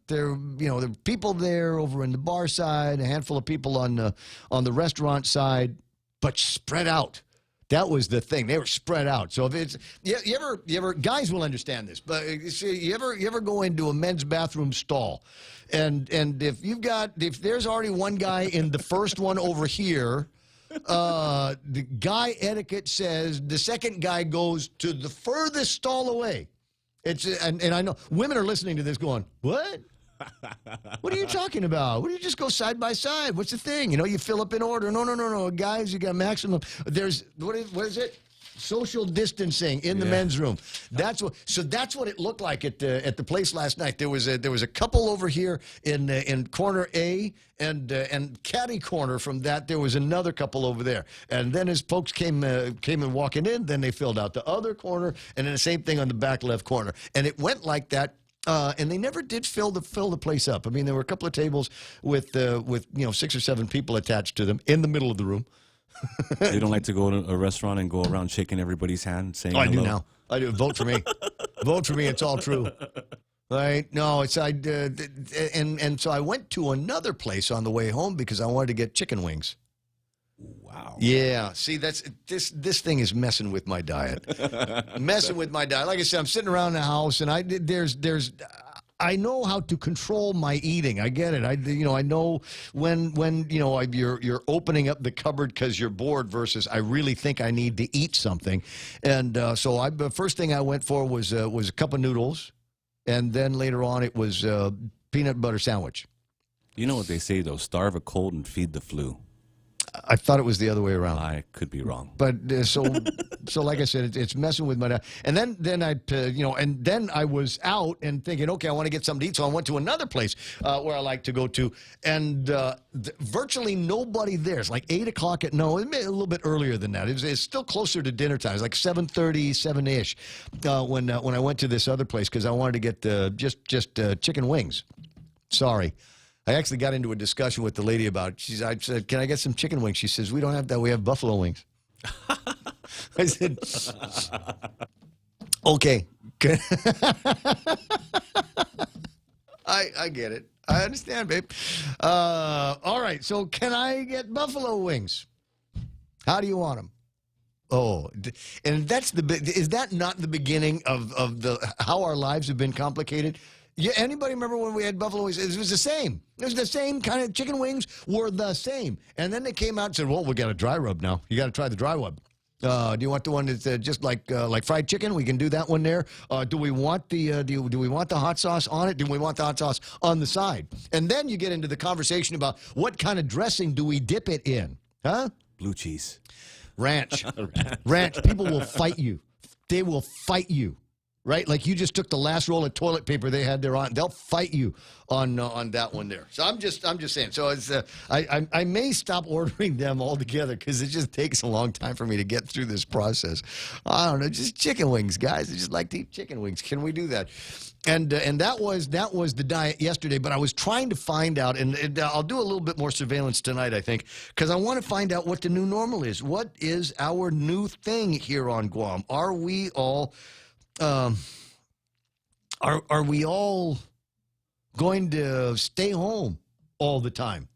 There were people there over in the bar side, a handful of people on the restaurant side, but spread out. That was the thing. They were spread out. So if it's you ever guys will understand this, but you ever go into a men's bathroom stall, and if there's already one guy in the first one over here. The guy etiquette says the second guy goes to the furthest stall away. And I know women are listening to this going, what? What are you talking about? What do you just go side by side? What's the thing? You fill up in order. No. Guys, you got maximum. There's, what is it? Social distancing in the men's room. That's what it looked like at the place last night. There was a couple over here in corner A, and caddy corner from that there was another couple over there. And then as folks came and walking in, then they filled out the other corner, and then the same thing on the back left corner. And it went like that. And they never did fill the place up. I mean, there were a couple of tables with 6 or 7 people attached to them in the middle of the room. You don't like to go to a restaurant and go around shaking everybody's hand, saying I hello? do now. I do. Vote for me. Vote for me. It's all true. Right? No, and so I went to another place on the way home because I wanted to get chicken wings. Wow. Yeah. See, this thing is messing with my diet. Messing with my diet. Like I said, I'm sitting around the house, and I know how to control my eating. I get it. I know when you're opening up the cupboard because you're bored versus I really think I need to eat something. And so the first thing I went for was a cup of noodles, and then later on it was peanut butter sandwich. You know what they say, though? Starve a cold and feed the flu. I thought it was the other way around. I could be wrong. But so like I said, it's messing with my dad. And then I was out and thinking, okay, I want to get something to eat. So I went to another place where I like to go to, and virtually nobody there. It's like 8 o'clock at no, it may a little bit earlier than that. It's still closer to dinner time. It's like 7:30, 7-ish when I went to this other place because I wanted to get just chicken wings. Sorry. I actually got into a discussion with the lady about it. I said, can I get some chicken wings? She says, we don't have that. We have buffalo wings. I said, okay. I get it. I understand, babe. All right. So can I get buffalo wings? How do you want them? Oh, and that's is that not the beginning of how our lives have been complicated? Yeah, anybody remember when we had buffalo wings? It was the same. It was the same kind of chicken wings were the same. And then they came out and said, well, we got a dry rub now. You got to try the dry rub. Do you want the one that's just like fried chicken? We can do that one there. Do we want the do we want the hot sauce on it? Do we want the hot sauce on the side? And then you get into the conversation about what kind of dressing do we dip it in? Huh? Blue cheese. Ranch. Ranch. People will fight you. They will fight you. Right, like you just took the last roll of toilet paper they had there on. They'll fight you on that one there. So I'm just saying. So it's I may stop ordering them altogether because it just takes a long time for me to get through this process. I don't know, just chicken wings, guys. I just like to eat chicken wings. Can we do that? And that was the diet yesterday. But I was trying to find out, and I'll do a little bit more surveillance tonight, I think, because I want to find out what the new normal is. What is our new thing here on Guam? Are we all are we all going to stay home all the time?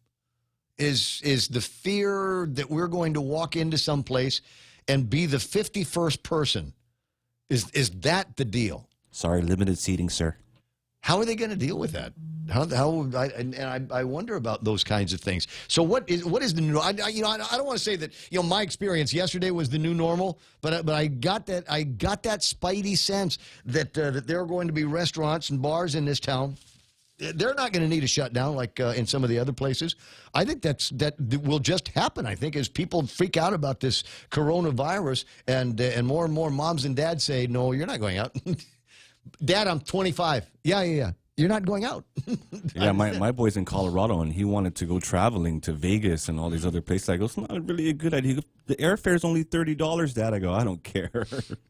Is the fear that we're going to walk into some place and be the 51st person? Is that the deal? Sorry, limited seating, sir. How are they going to deal with that? I wonder about those kinds of things. So what is the new? I don't want to say that my experience yesterday was the new normal, but I got that spidey sense that there are going to be restaurants and bars in this town. They're not going to need a shutdown like in some of the other places. I think that will just happen. I think as people freak out about this coronavirus and more moms and dads say, no, you're not going out. Dad, I'm 25. Yeah. You're not going out. Yeah, my boy's in Colorado, and he wanted to go traveling to Vegas and all these other places. I go, it's not really a good idea. The airfare is only $30, Dad. I go, I don't care.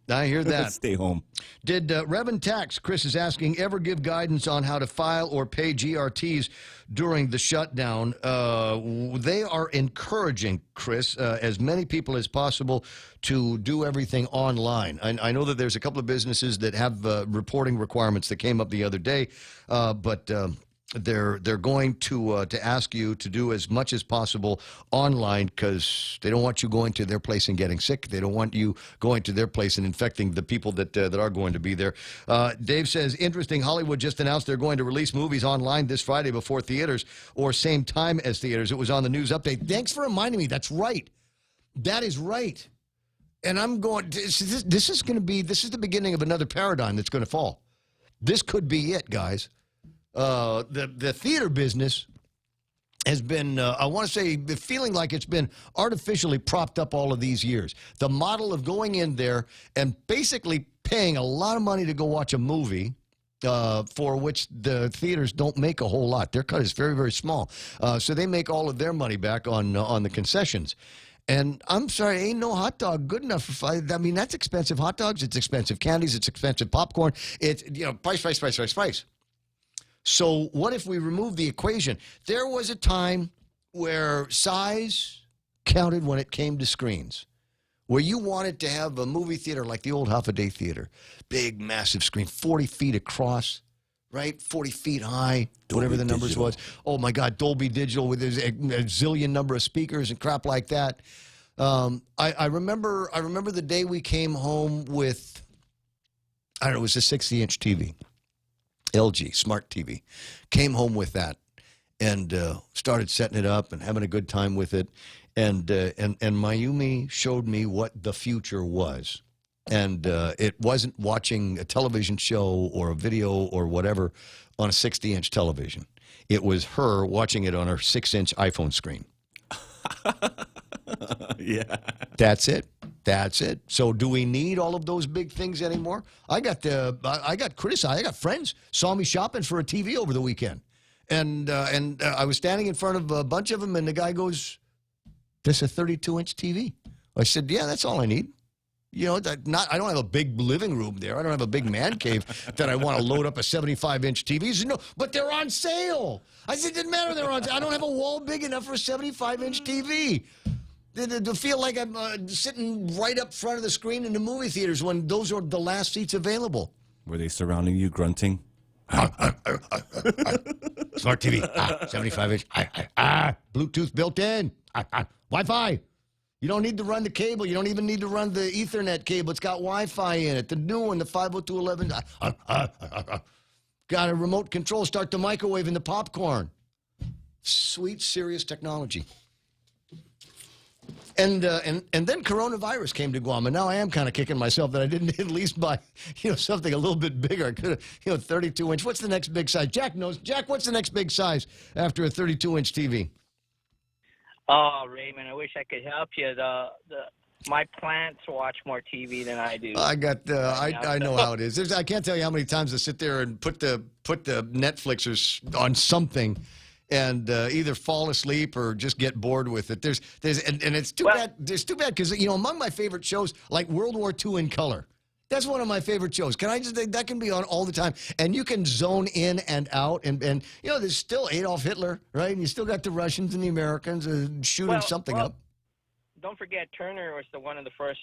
I hear that. Stay home. Did Reverend Tax, Chris is asking, ever give guidance on how to file or pay GRTs during the shutdown? They are encouraging, Chris, as many people as possible to do everything online. I know that there's a couple of businesses that have reporting requirements that came up the other day, but they're going to ask you to do as much as possible online because they don't want you going to their place and getting sick. They don't want you going to their place and infecting the people that are going to be there. Dave says, interesting, Hollywood just announced they're going to release movies online this Friday before theaters or same time as theaters. It was on the news update. Thanks for reminding me. That's right. That is right. And I'm going, this is the beginning of another paradigm that's going to fall. This could be it, guys. The theater business has been, I want to say, feeling like it's been artificially propped up all of these years. The model of going in there and basically paying a lot of money to go watch a movie, for which the theaters don't make a whole lot. Their cut is very, very small. So they make all of their money back on the concessions. And I'm sorry, ain't no hot dog good enough for I mean, that's expensive hot dogs. It's expensive candies. It's expensive popcorn. It's, price. So what if we remove the equation? There was a time where size counted when it came to screens, where you wanted to have a movie theater like the old Half-A-Day Theater, big, massive screen, 40 feet across, right? 40 feet high, whatever the numbers was. Oh, my God, Dolby Digital with a zillion number of speakers and crap like that. I remember the day we came home with, I don't know, it was a 60-inch TV. LG, smart TV. Came home with that and started setting it up and having a good time with it. And Mayumi showed me what the future was. And it wasn't watching a television show or a video or whatever on a 60-inch television. It was her watching it on her 6-inch iPhone screen. Yeah. That's it. That's it. So do we need all of those big things anymore? I got criticized. I got friends saw me shopping for a TV over the weekend. And I was standing in front of a bunch of them, and the guy goes, "This is a 32-inch TV." I said, "Yeah, that's all I need." You know, I don't have a big living room there. I don't have a big man cave that I want to load up a 75-inch TV. He said, "No, but they're on sale." I said, "It didn't matter. They're on sale. I don't have a wall big enough for a 75-inch TV. To feel like I'm sitting right up front of the screen in the movie theaters when those are the last seats available." Were they surrounding you, grunting? Smart TV, 75-inch, Bluetooth built in, Wi-Fi. You don't need to run the cable. You don't even need to run the Ethernet cable. It's got Wi-Fi in it. The new one, the 502.11. Got a remote control. Start the microwave and the popcorn. Sweet, serious technology. And then coronavirus came to Guam, and now I am kind of kicking myself that I didn't at least buy, something a little bit bigger. I could have, 32-inch. What's the next big size? Jack knows. Jack, what's the next big size after a 32-inch TV? Oh, Raymond, I wish I could help you. My plants watch more TV than I do. I know how it is. I can't tell you how many times I sit there and put the Netflixers on something, and either fall asleep or just get bored with it. And it's too bad. It's too bad because among my favorite shows, like World War II in color, that's one of my favorite shows. That can be on all the time, and you can zone in and out. And there's still Adolf Hitler, right? And you still got the Russians and the Americans shooting something up. Don't forget, Turner was one of the first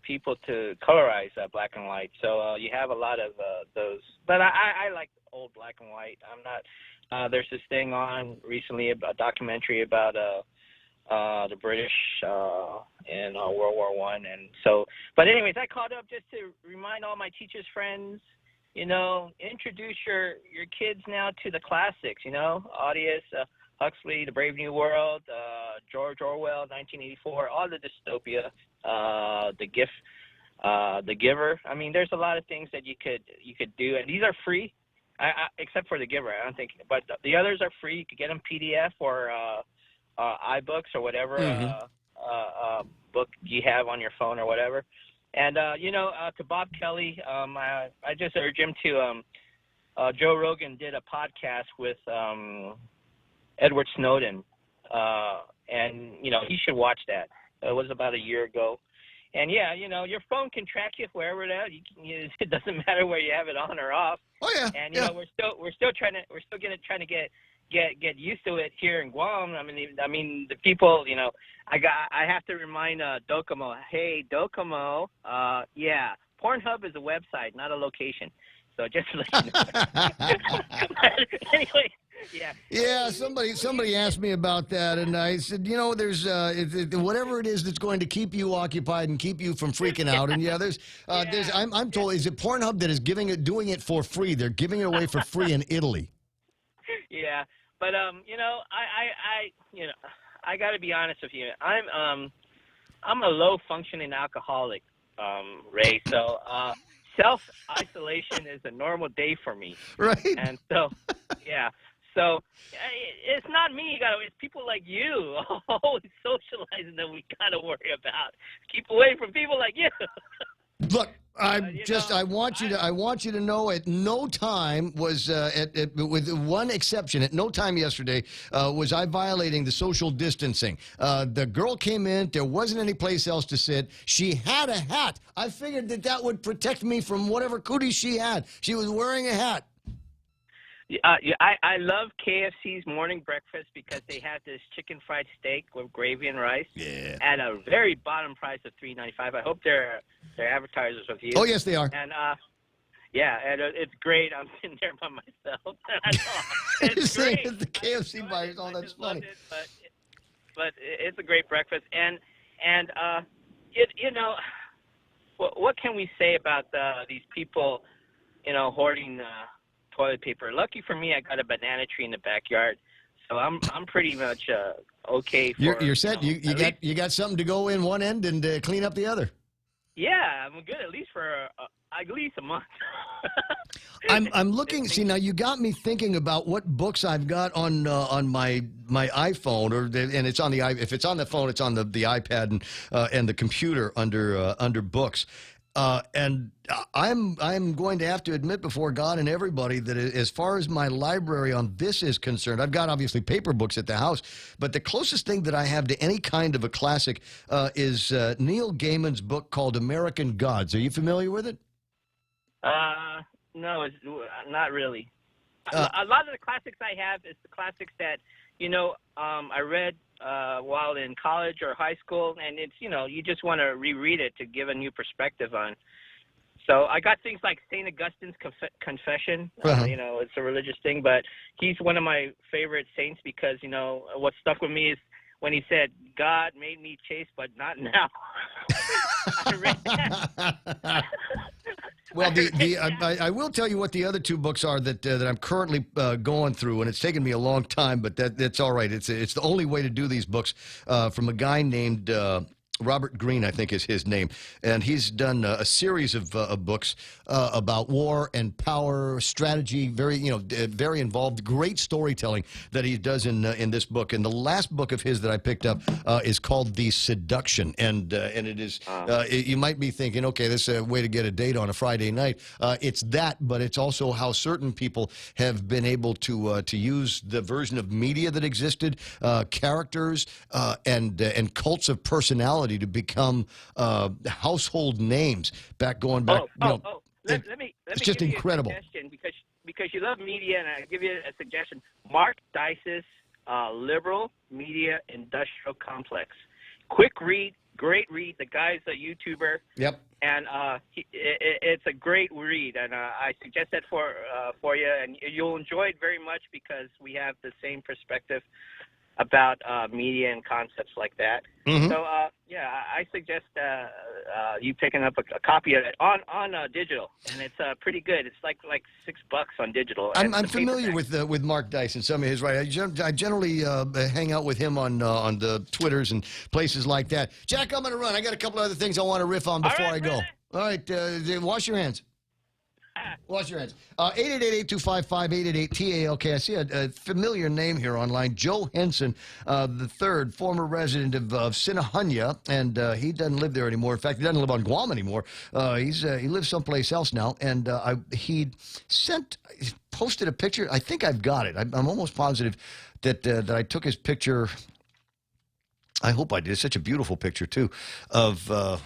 people to colorize black and white. So you have a lot of those. But I like old black and white. I'm not. There's this thing on recently, a documentary about the British in World War I, and so. But anyways, I called up just to remind all my teachers' friends, introduce your kids now to the classics. Audius, Huxley, The Brave New World, George Orwell, 1984, all the dystopia, The Giver. I mean, there's a lot of things that you could do, and these are free. Except for The Giver, I don't think. But the others are free. You could get them PDF or iBooks or whatever book you have on your phone or whatever. And, to Bob Kelly, I just urge him to Joe Rogan did a podcast with Edward Snowden. And, he should watch that. It was about a year ago. And yeah, your phone can track you wherever it is. It doesn't matter where you have it on or off. Oh yeah. And we're still trying to get used to it here in Guam. I mean the people. I have to remind Docomo. Hey Docomo. Yeah, Pornhub is a website, not a location. So just to let you know. Anyway. Yeah. Yeah, somebody asked me about that, and I said, there's whatever it is that's going to keep you occupied and keep you from freaking out. And I'm told, is it Pornhub that is doing it for free? They're giving it away for free in Italy. Yeah, but I got to be honest with you. I'm a low functioning alcoholic, Ray. So self-isolation is a normal day for me. Right. And so, yeah. So it's not me, it's people like you always socializing that we got to worry about. Keep away from people like you. Look, I want you to know at no time was with one exception, at no time yesterday was I violating the social distancing. The girl came in, there wasn't any place else to sit. She had a hat. I figured that would protect me from whatever cooties she had. She was wearing a hat. I love KFC's morning breakfast because they have this chicken fried steak with gravy and rice at a very bottom price of $3.95. I hope they're advertisers with you. Oh, yes, they are. And and it's great. I'm sitting there by myself. It's great. The KFC by yourself. That's funny. But it's a great breakfast. And what can we say about these people, hoarding toilet paper? Lucky for me, I got a banana tree in the backyard, so I'm pretty much okay. You're set. You got something to go in one end and clean up the other. Yeah, I'm good at least for at least a month. I'm looking. See, now you got me thinking about what books I've got on my iPhone, and it's on the if it's on the phone, it's on the iPad and the computer under books. And I'm going to have to admit before God and everybody that as far as my library on this is concerned, I've got obviously paper books at the house, but the closest thing that I have to any kind of a classic is Neil Gaiman's book called American Gods. Are you familiar with it? No, it's not really. A lot of the classics I have is the classics that, I read while in college or high school, and it's, you just want to reread it to give a new perspective on. So I got things like St. Augustine's Confession. It's a religious thing, but he's one of my favorite saints because, what stuck with me is when he said, God made me chaste, but not now. I read that. Well, I will tell you what the other two books are that I'm currently going through, and it's taken me a long time, but that's all right. It's the only way to do these books from a guy named Robert Greene, I think is his name, and he's done a series of books about war and power, strategy, very involved, great storytelling that he does in this book. And the last book of his that I picked up is called The Seduction, and it is you might be thinking, okay, this is a way to get a date on a Friday night. It's that, but it's also how certain people have been able to use the version of media that existed, characters, and cults of personality to become household names going back. Let me it's just give incredible. You a suggestion because you love media, and I give you a suggestion. Mark Dice's Liberal Media Industrial Complex. Quick read, great read. The guy's a YouTuber. Yep. And it's a great read, and I suggest that for you, and you'll enjoy it very much because we have the same perspective about media and concepts like that. Mm-hmm. So, I suggest you picking up a copy of it on digital, and it's pretty good. It's like $6 on digital. I'm familiar with Mark Dice and some of his writing. I generally hang out with him on the Twitters and places like that. Jack, I'm going to run. I got a couple other things I want to riff on before I go. All right, wash your hands. Wash your hands. 888-825-5888-TALK. I see a familiar name here online. Joe Henson, the third, former resident of Sinahanya, and he doesn't live there anymore. In fact, he doesn't live on Guam anymore. He lives someplace else now, and he posted a picture. I think I've got it. I'm almost positive that I took his picture. I hope I did. It's such a beautiful picture, too, of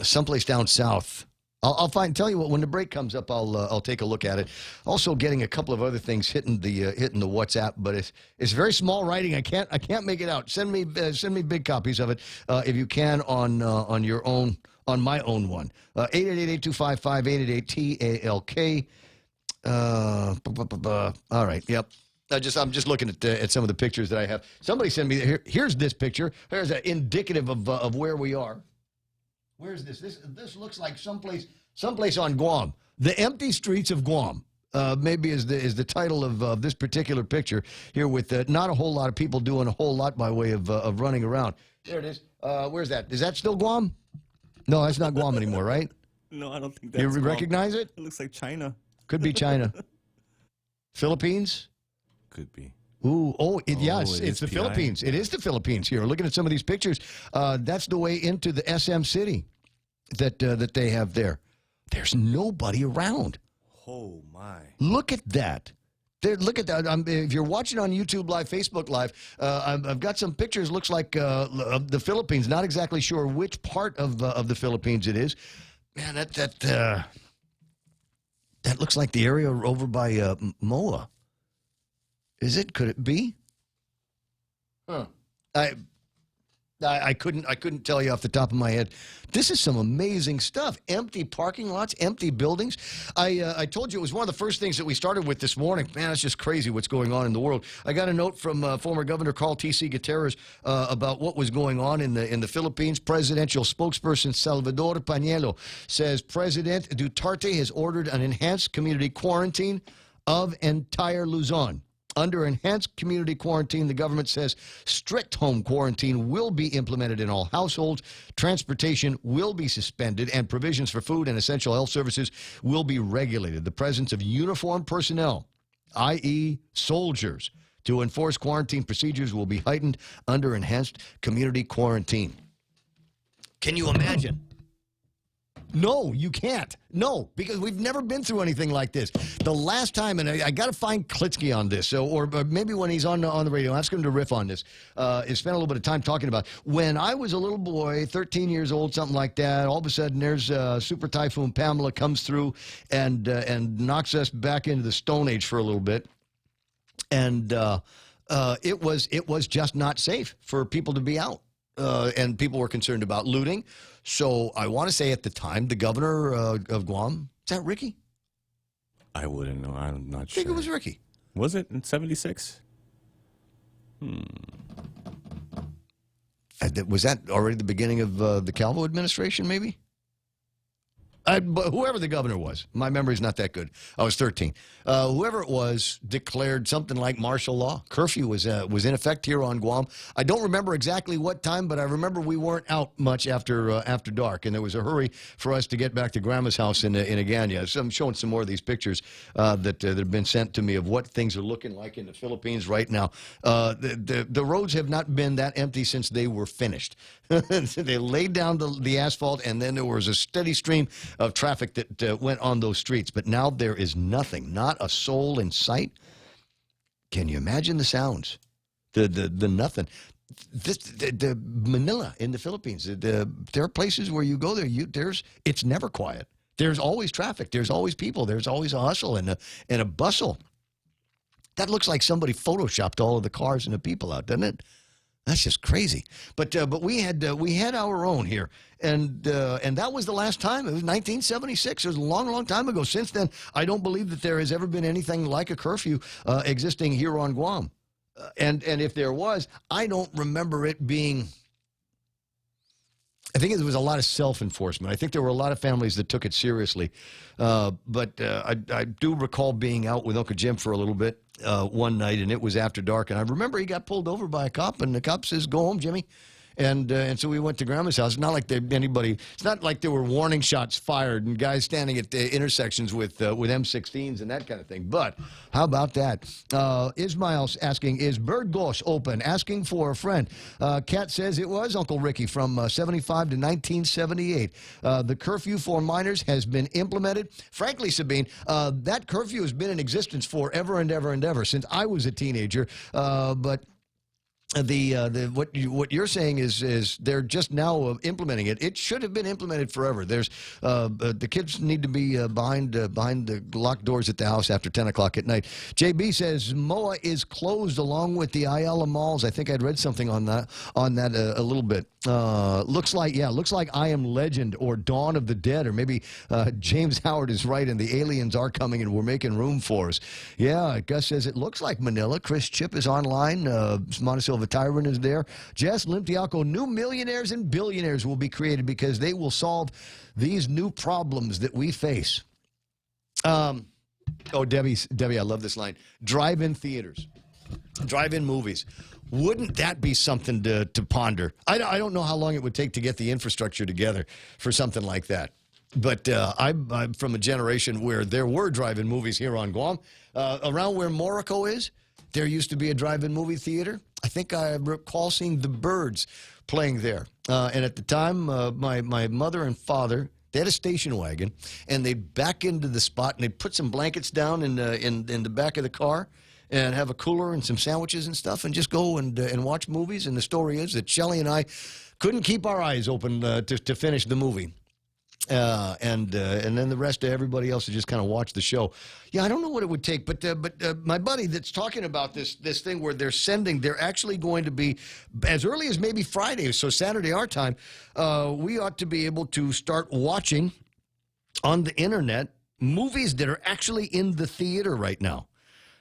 someplace down south. I'll tell you what, when the break comes up, I'll take a look at it. Also, getting a couple of other things hitting the WhatsApp, but it's very small writing. I can't make it out. Send me big copies of it if you can on your own, on my own one. 888-825-5888-TALK. All right. Yep. I'm just looking at some of the pictures that I have. Somebody sent me here's this picture. There's indicative of where we are. Where's this? This looks like someplace on Guam. The Empty Streets of Guam. Maybe is the title of this particular picture here, with not a whole lot of people doing a whole lot by way of running around. There it is. Where's that? Is that still Guam? No, that's not Guam anymore, right? No, I don't think that's You Guam. recognize it? It looks like China. Could be China. Philippines? Could be. Ooh, yes, it's the PI. Philippines. It is the Philippines here. Looking at some of these pictures, that's the way into the SM City that they have there. There's nobody around. Oh, my. Look at that. Look at that. If you're watching on YouTube Live, Facebook Live, I've got some pictures. Looks like of the Philippines. Not exactly sure which part of the Philippines it is. Man, that looks like the area over by Moa. Is it? Could it be? Huh. I couldn't tell you off the top of my head. This is some amazing stuff. Empty parking lots, empty buildings. I told you it was one of the first things that we started with this morning. Man, it's just crazy what's going on in the world. I got a note from former Governor Carl T.C. Gutierrez about what was going on in the Philippines. Presidential spokesperson Salvador Pañuelo says President Duterte has ordered an enhanced community quarantine of entire Luzon. Under enhanced community quarantine, the government says strict home quarantine will be implemented in all households, transportation will be suspended, and provisions for food and essential health services will be regulated. The presence of uniformed personnel, i.e. soldiers, to enforce quarantine procedures will be heightened under enhanced community quarantine. Can you imagine? No, you can't. No, because we've never been through anything like this. The last time, and I got to find Klitsky on this, or maybe when he's on the radio, ask him to riff on this. He spent a little bit of time talking about when I was a little boy, 13 years old, something like that. All of a sudden, there's Super Typhoon Pamela comes through and knocks us back into the Stone Age for a little bit, and it was just not safe for people to be out. And people were concerned about looting. So I want to say at the time, the governor of Guam, is that Ricky? I wouldn't know. I'm not sure. I think it was Ricky. Was it in 76? Was that already the beginning of the Calvo administration, maybe? But whoever the governor was, my memory's not that good. I was 13. Whoever it was declared something like martial law. Curfew was in effect here on Guam. I don't remember exactly what time, but I remember we weren't out much after dark, and there was a hurry for us to get back to Grandma's house in Agana. So I'm showing some more of these pictures that have been sent to me of what things are looking like in the Philippines right now. The roads have not been that empty since they were finished. They laid down the asphalt, and then there was a steady stream of traffic that went on those streets. But now there is nothing, not a soul in sight. Can you imagine the sounds? The nothing. The Manila in the Philippines, there are places where you go there, it's never quiet. There's always traffic. There's always people. There's always a hustle and a bustle. That looks like somebody photoshopped all of the cars and the people out, doesn't it? That's just crazy. But we had our own here, and that was the last time. It was 1976. It was a long, long time ago. Since then, I don't believe that there has ever been anything like a curfew existing here on Guam. And if there was, I don't remember it being. I think there was a lot of self-enforcement. I think there were a lot of families that took it seriously. But I do recall being out with Uncle Jim for a little bit one night, and it was after dark. And I remember he got pulled over by a cop, and the cop says, "Go home, Jimmy." And so we went to Grandma's house. It's not like it's not like there were warning shots fired and guys standing at the intersections with M16s and that kind of thing. But how about that? Ismail's asking, is Burgos open? Asking for a friend. Kat says it was, Uncle Ricky, from 75 to 1978. The curfew for minors has been implemented. Frankly, Sabine, that curfew has been in existence forever and ever and ever since I was a teenager. But what you're saying is they're just now implementing it. It should have been implemented forever. There's the kids need to be behind the locked doors at the house after 10 o'clock at night. JB says MOA is closed along with the Ayala malls. I think I'd read something on that a little bit. Looks like I Am Legend or Dawn of the Dead, or maybe James Howard is right and the aliens are coming and we're making room for us. Yeah, Gus says it looks like Manila. Chris Chip is online. Montecillo Tyron is there. Jess Limtiaco, new millionaires and billionaires will be created because they will solve these new problems that we face. Debbie, I love this line. Drive-in theaters. Drive-in movies. Wouldn't that be something to ponder? I don't know how long it would take to get the infrastructure together for something like that. But I'm from a generation where there were drive-in movies here on Guam. Around where Morocco is, there used to be a drive-in movie theater. I think I recall seeing The Birds playing there. And at the time, my mother and father, they had a station wagon, and they'd back into the spot, and they'd put some blankets down in the back of the car and have a cooler and some sandwiches and stuff and just go and watch movies. And the story is that Shelley and I couldn't keep our eyes open to finish the movie. And then the rest of everybody else would just kind of watch the show. Yeah, I don't know what it would take, but my buddy that's talking about this thing where they're actually going to be, as early as maybe Friday, so Saturday our time, we ought to be able to start watching on the internet movies that are actually in the theater right now.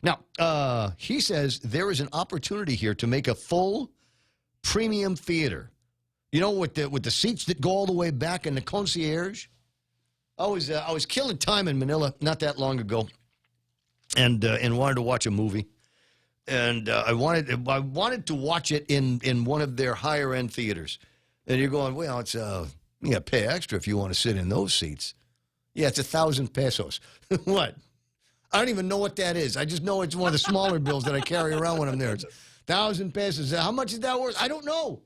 Now, he says there is an opportunity here to make a full premium theater. You know, with the seats that go all the way back and the concierge. I was killing time in Manila not that long ago, and wanted to watch a movie. and I wanted to watch it in one of their higher end theaters. And you're going, well, it's you got to pay extra if you want to sit in those seats. Yeah, it's 1,000 pesos. What? I don't even know what that is. I just know it's one of the smaller bills that I carry around when I'm there. It's 1,000 pesos. How much is that worth? I don't know.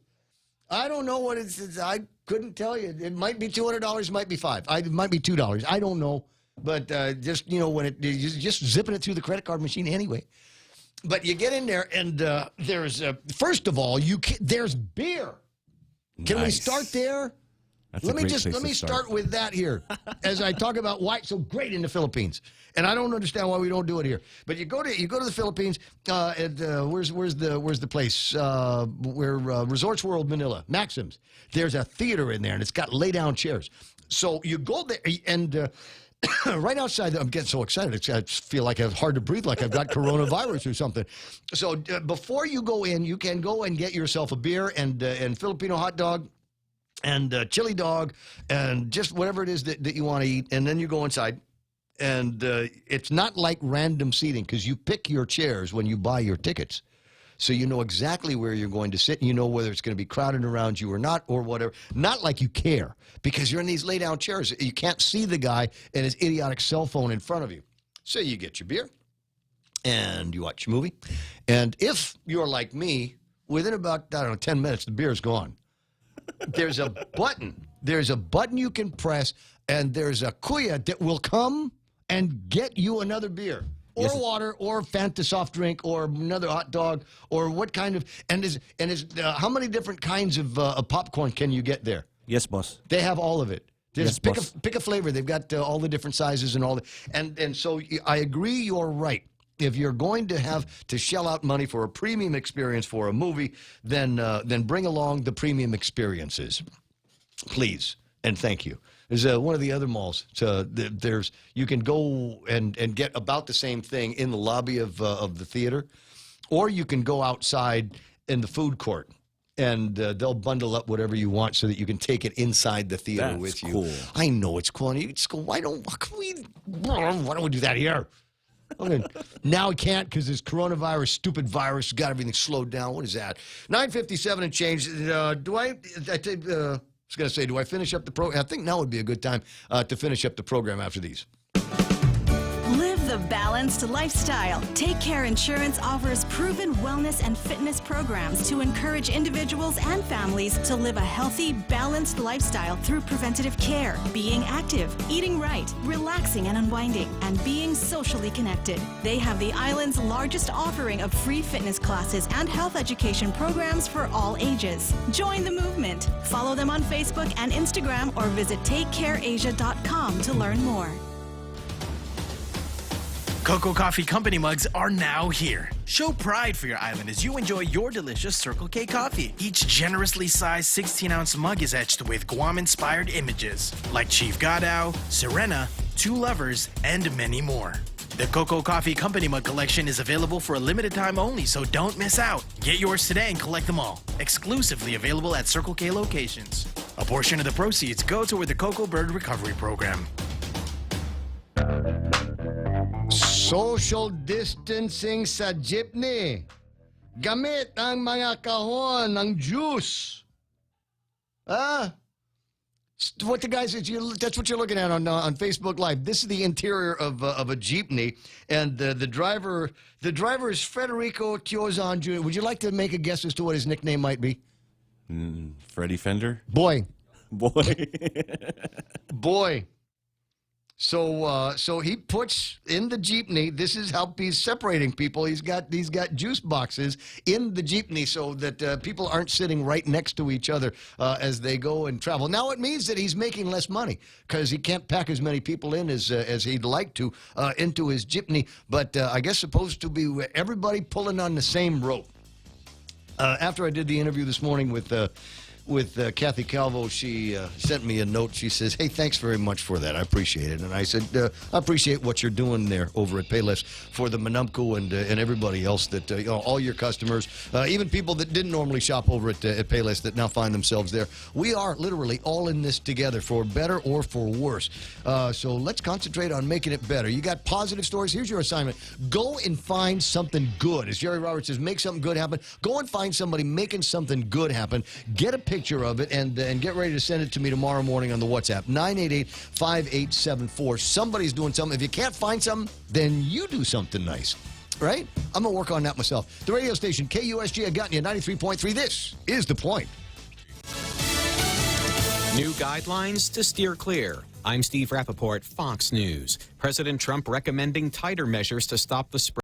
I don't know what it's. I couldn't tell you. It might be $200. It might be $5. It might be $2. I don't know. But just, when you're just zipping it through the credit card machine anyway. But you get in there, and there's, first of all, there's beer. Can we start there? Let me start with that here as I talk about why it's so great in the Philippines. And I don't understand why we don't do it here. But you go to the Philippines. Where's the place where Resorts World Manila, Maxim's. There's a theater in there, and it's got lay down chairs. So you go there, and right outside, I'm getting so excited. I feel like it's hard to breathe, like I've got coronavirus or something. So before you go in, you can go and get yourself a beer and Filipino hot dog. And chili dog, and just whatever it is that you want to eat, and then you go inside. And it's not like random seating, because you pick your chairs when you buy your tickets. So you know exactly where you're going to sit, and you know whether it's going to be crowded around you or not, or whatever. Not like you care, because you're in these lay-down chairs. You can't see the guy and his idiotic cell phone in front of you. So you get your beer, and you watch your movie. And if you're like me, within about, 10 minutes, the beer's gone. There's a button. There's a button you can press, and there's a kuya that will come and get you another beer, or water, or Fanta soft drink, or another hot dog, or what kind of. How many different kinds of popcorn can you get there? Yes, boss. They have all of it. Yes, pick a flavor. They've got all the different sizes and all the. And so I agree. You're right. If you're going to have to shell out money for a premium experience for a movie, then bring along the premium experiences, please, and thank you. There's one of the other malls. You can go and get about the same thing in the lobby of the theater, or you can go outside in the food court, and they'll bundle up whatever you want so that you can take it inside the theater with you. Cool. I know it's cool. You just go, why don't we do that here? Okay. Now we can't because this coronavirus, stupid virus, got everything slowed down. What is that? 9:57 and change. Do I finish up the program? I think now would be a good time to finish up the program after these. Live the balanced lifestyle. Take Care Insurance offers proven wellness and fitness programs to encourage individuals and families to live a healthy, balanced lifestyle through preventative care, being active, eating right, relaxing and unwinding, and being socially connected. They have the island's largest offering of free fitness classes and health education programs for all ages. Join the movement. Follow them on Facebook and Instagram, or visit takecareasia.com to learn more. Cocoa Coffee Company mugs are now here. Show pride for your island as you enjoy your delicious Circle K coffee. Each generously sized 16-ounce mug is etched with Guam-inspired images like Chief Gadao, Serena, Two Lovers, and many more. The Cocoa Coffee Company mug collection is available for a limited time only, so don't miss out. Get yours today and collect them all. Exclusively available at Circle K locations. A portion of the proceeds go toward the Cocoa Bird Recovery Program. Social distancing sa jeepney. Gamit ang mga kahon ng juice. What the guys, that's what you're looking at on Facebook Live. This is the interior of a jeepney, and the driver is Federico Tiozan Jr. Would you like to make a guess as to what his nickname might be? Freddie Fender? Boy. Boy. So he puts in the jeepney. This is how he's separating people. He's got juice boxes in the jeepney so that people aren't sitting right next to each other as they go and travel. Now it means that he's making less money because he can't pack as many people in as he'd like to into his jeepney. But I guess supposed to be everybody pulling on the same rope. After I did the interview this morning with with Kathy Calvo. She sent me a note. She says, hey, thanks very much for that. I appreciate it. And I said, I appreciate what you're doing there over at Payless for the Manumco and everybody else that, all your customers, even people that didn't normally shop over at Payless that now find themselves there. We are literally all in this together for better or for worse. So let's concentrate on making it better. You got positive stories. Here's your assignment. Go and find something good. As Jerry Roberts says, make something good happen. Go and find somebody making something good happen. Get a picture of it and get ready to send it to me tomorrow morning on the WhatsApp. 988-5874. Somebody's doing something. If you can't find something, then you do something nice. Right? I'm going to work on that myself. The radio station, KUSG, I got you, 93.3. This is The Point. New guidelines to steer clear. I'm Steve Rappaport, Fox News. President Trump recommending tighter measures to stop the spread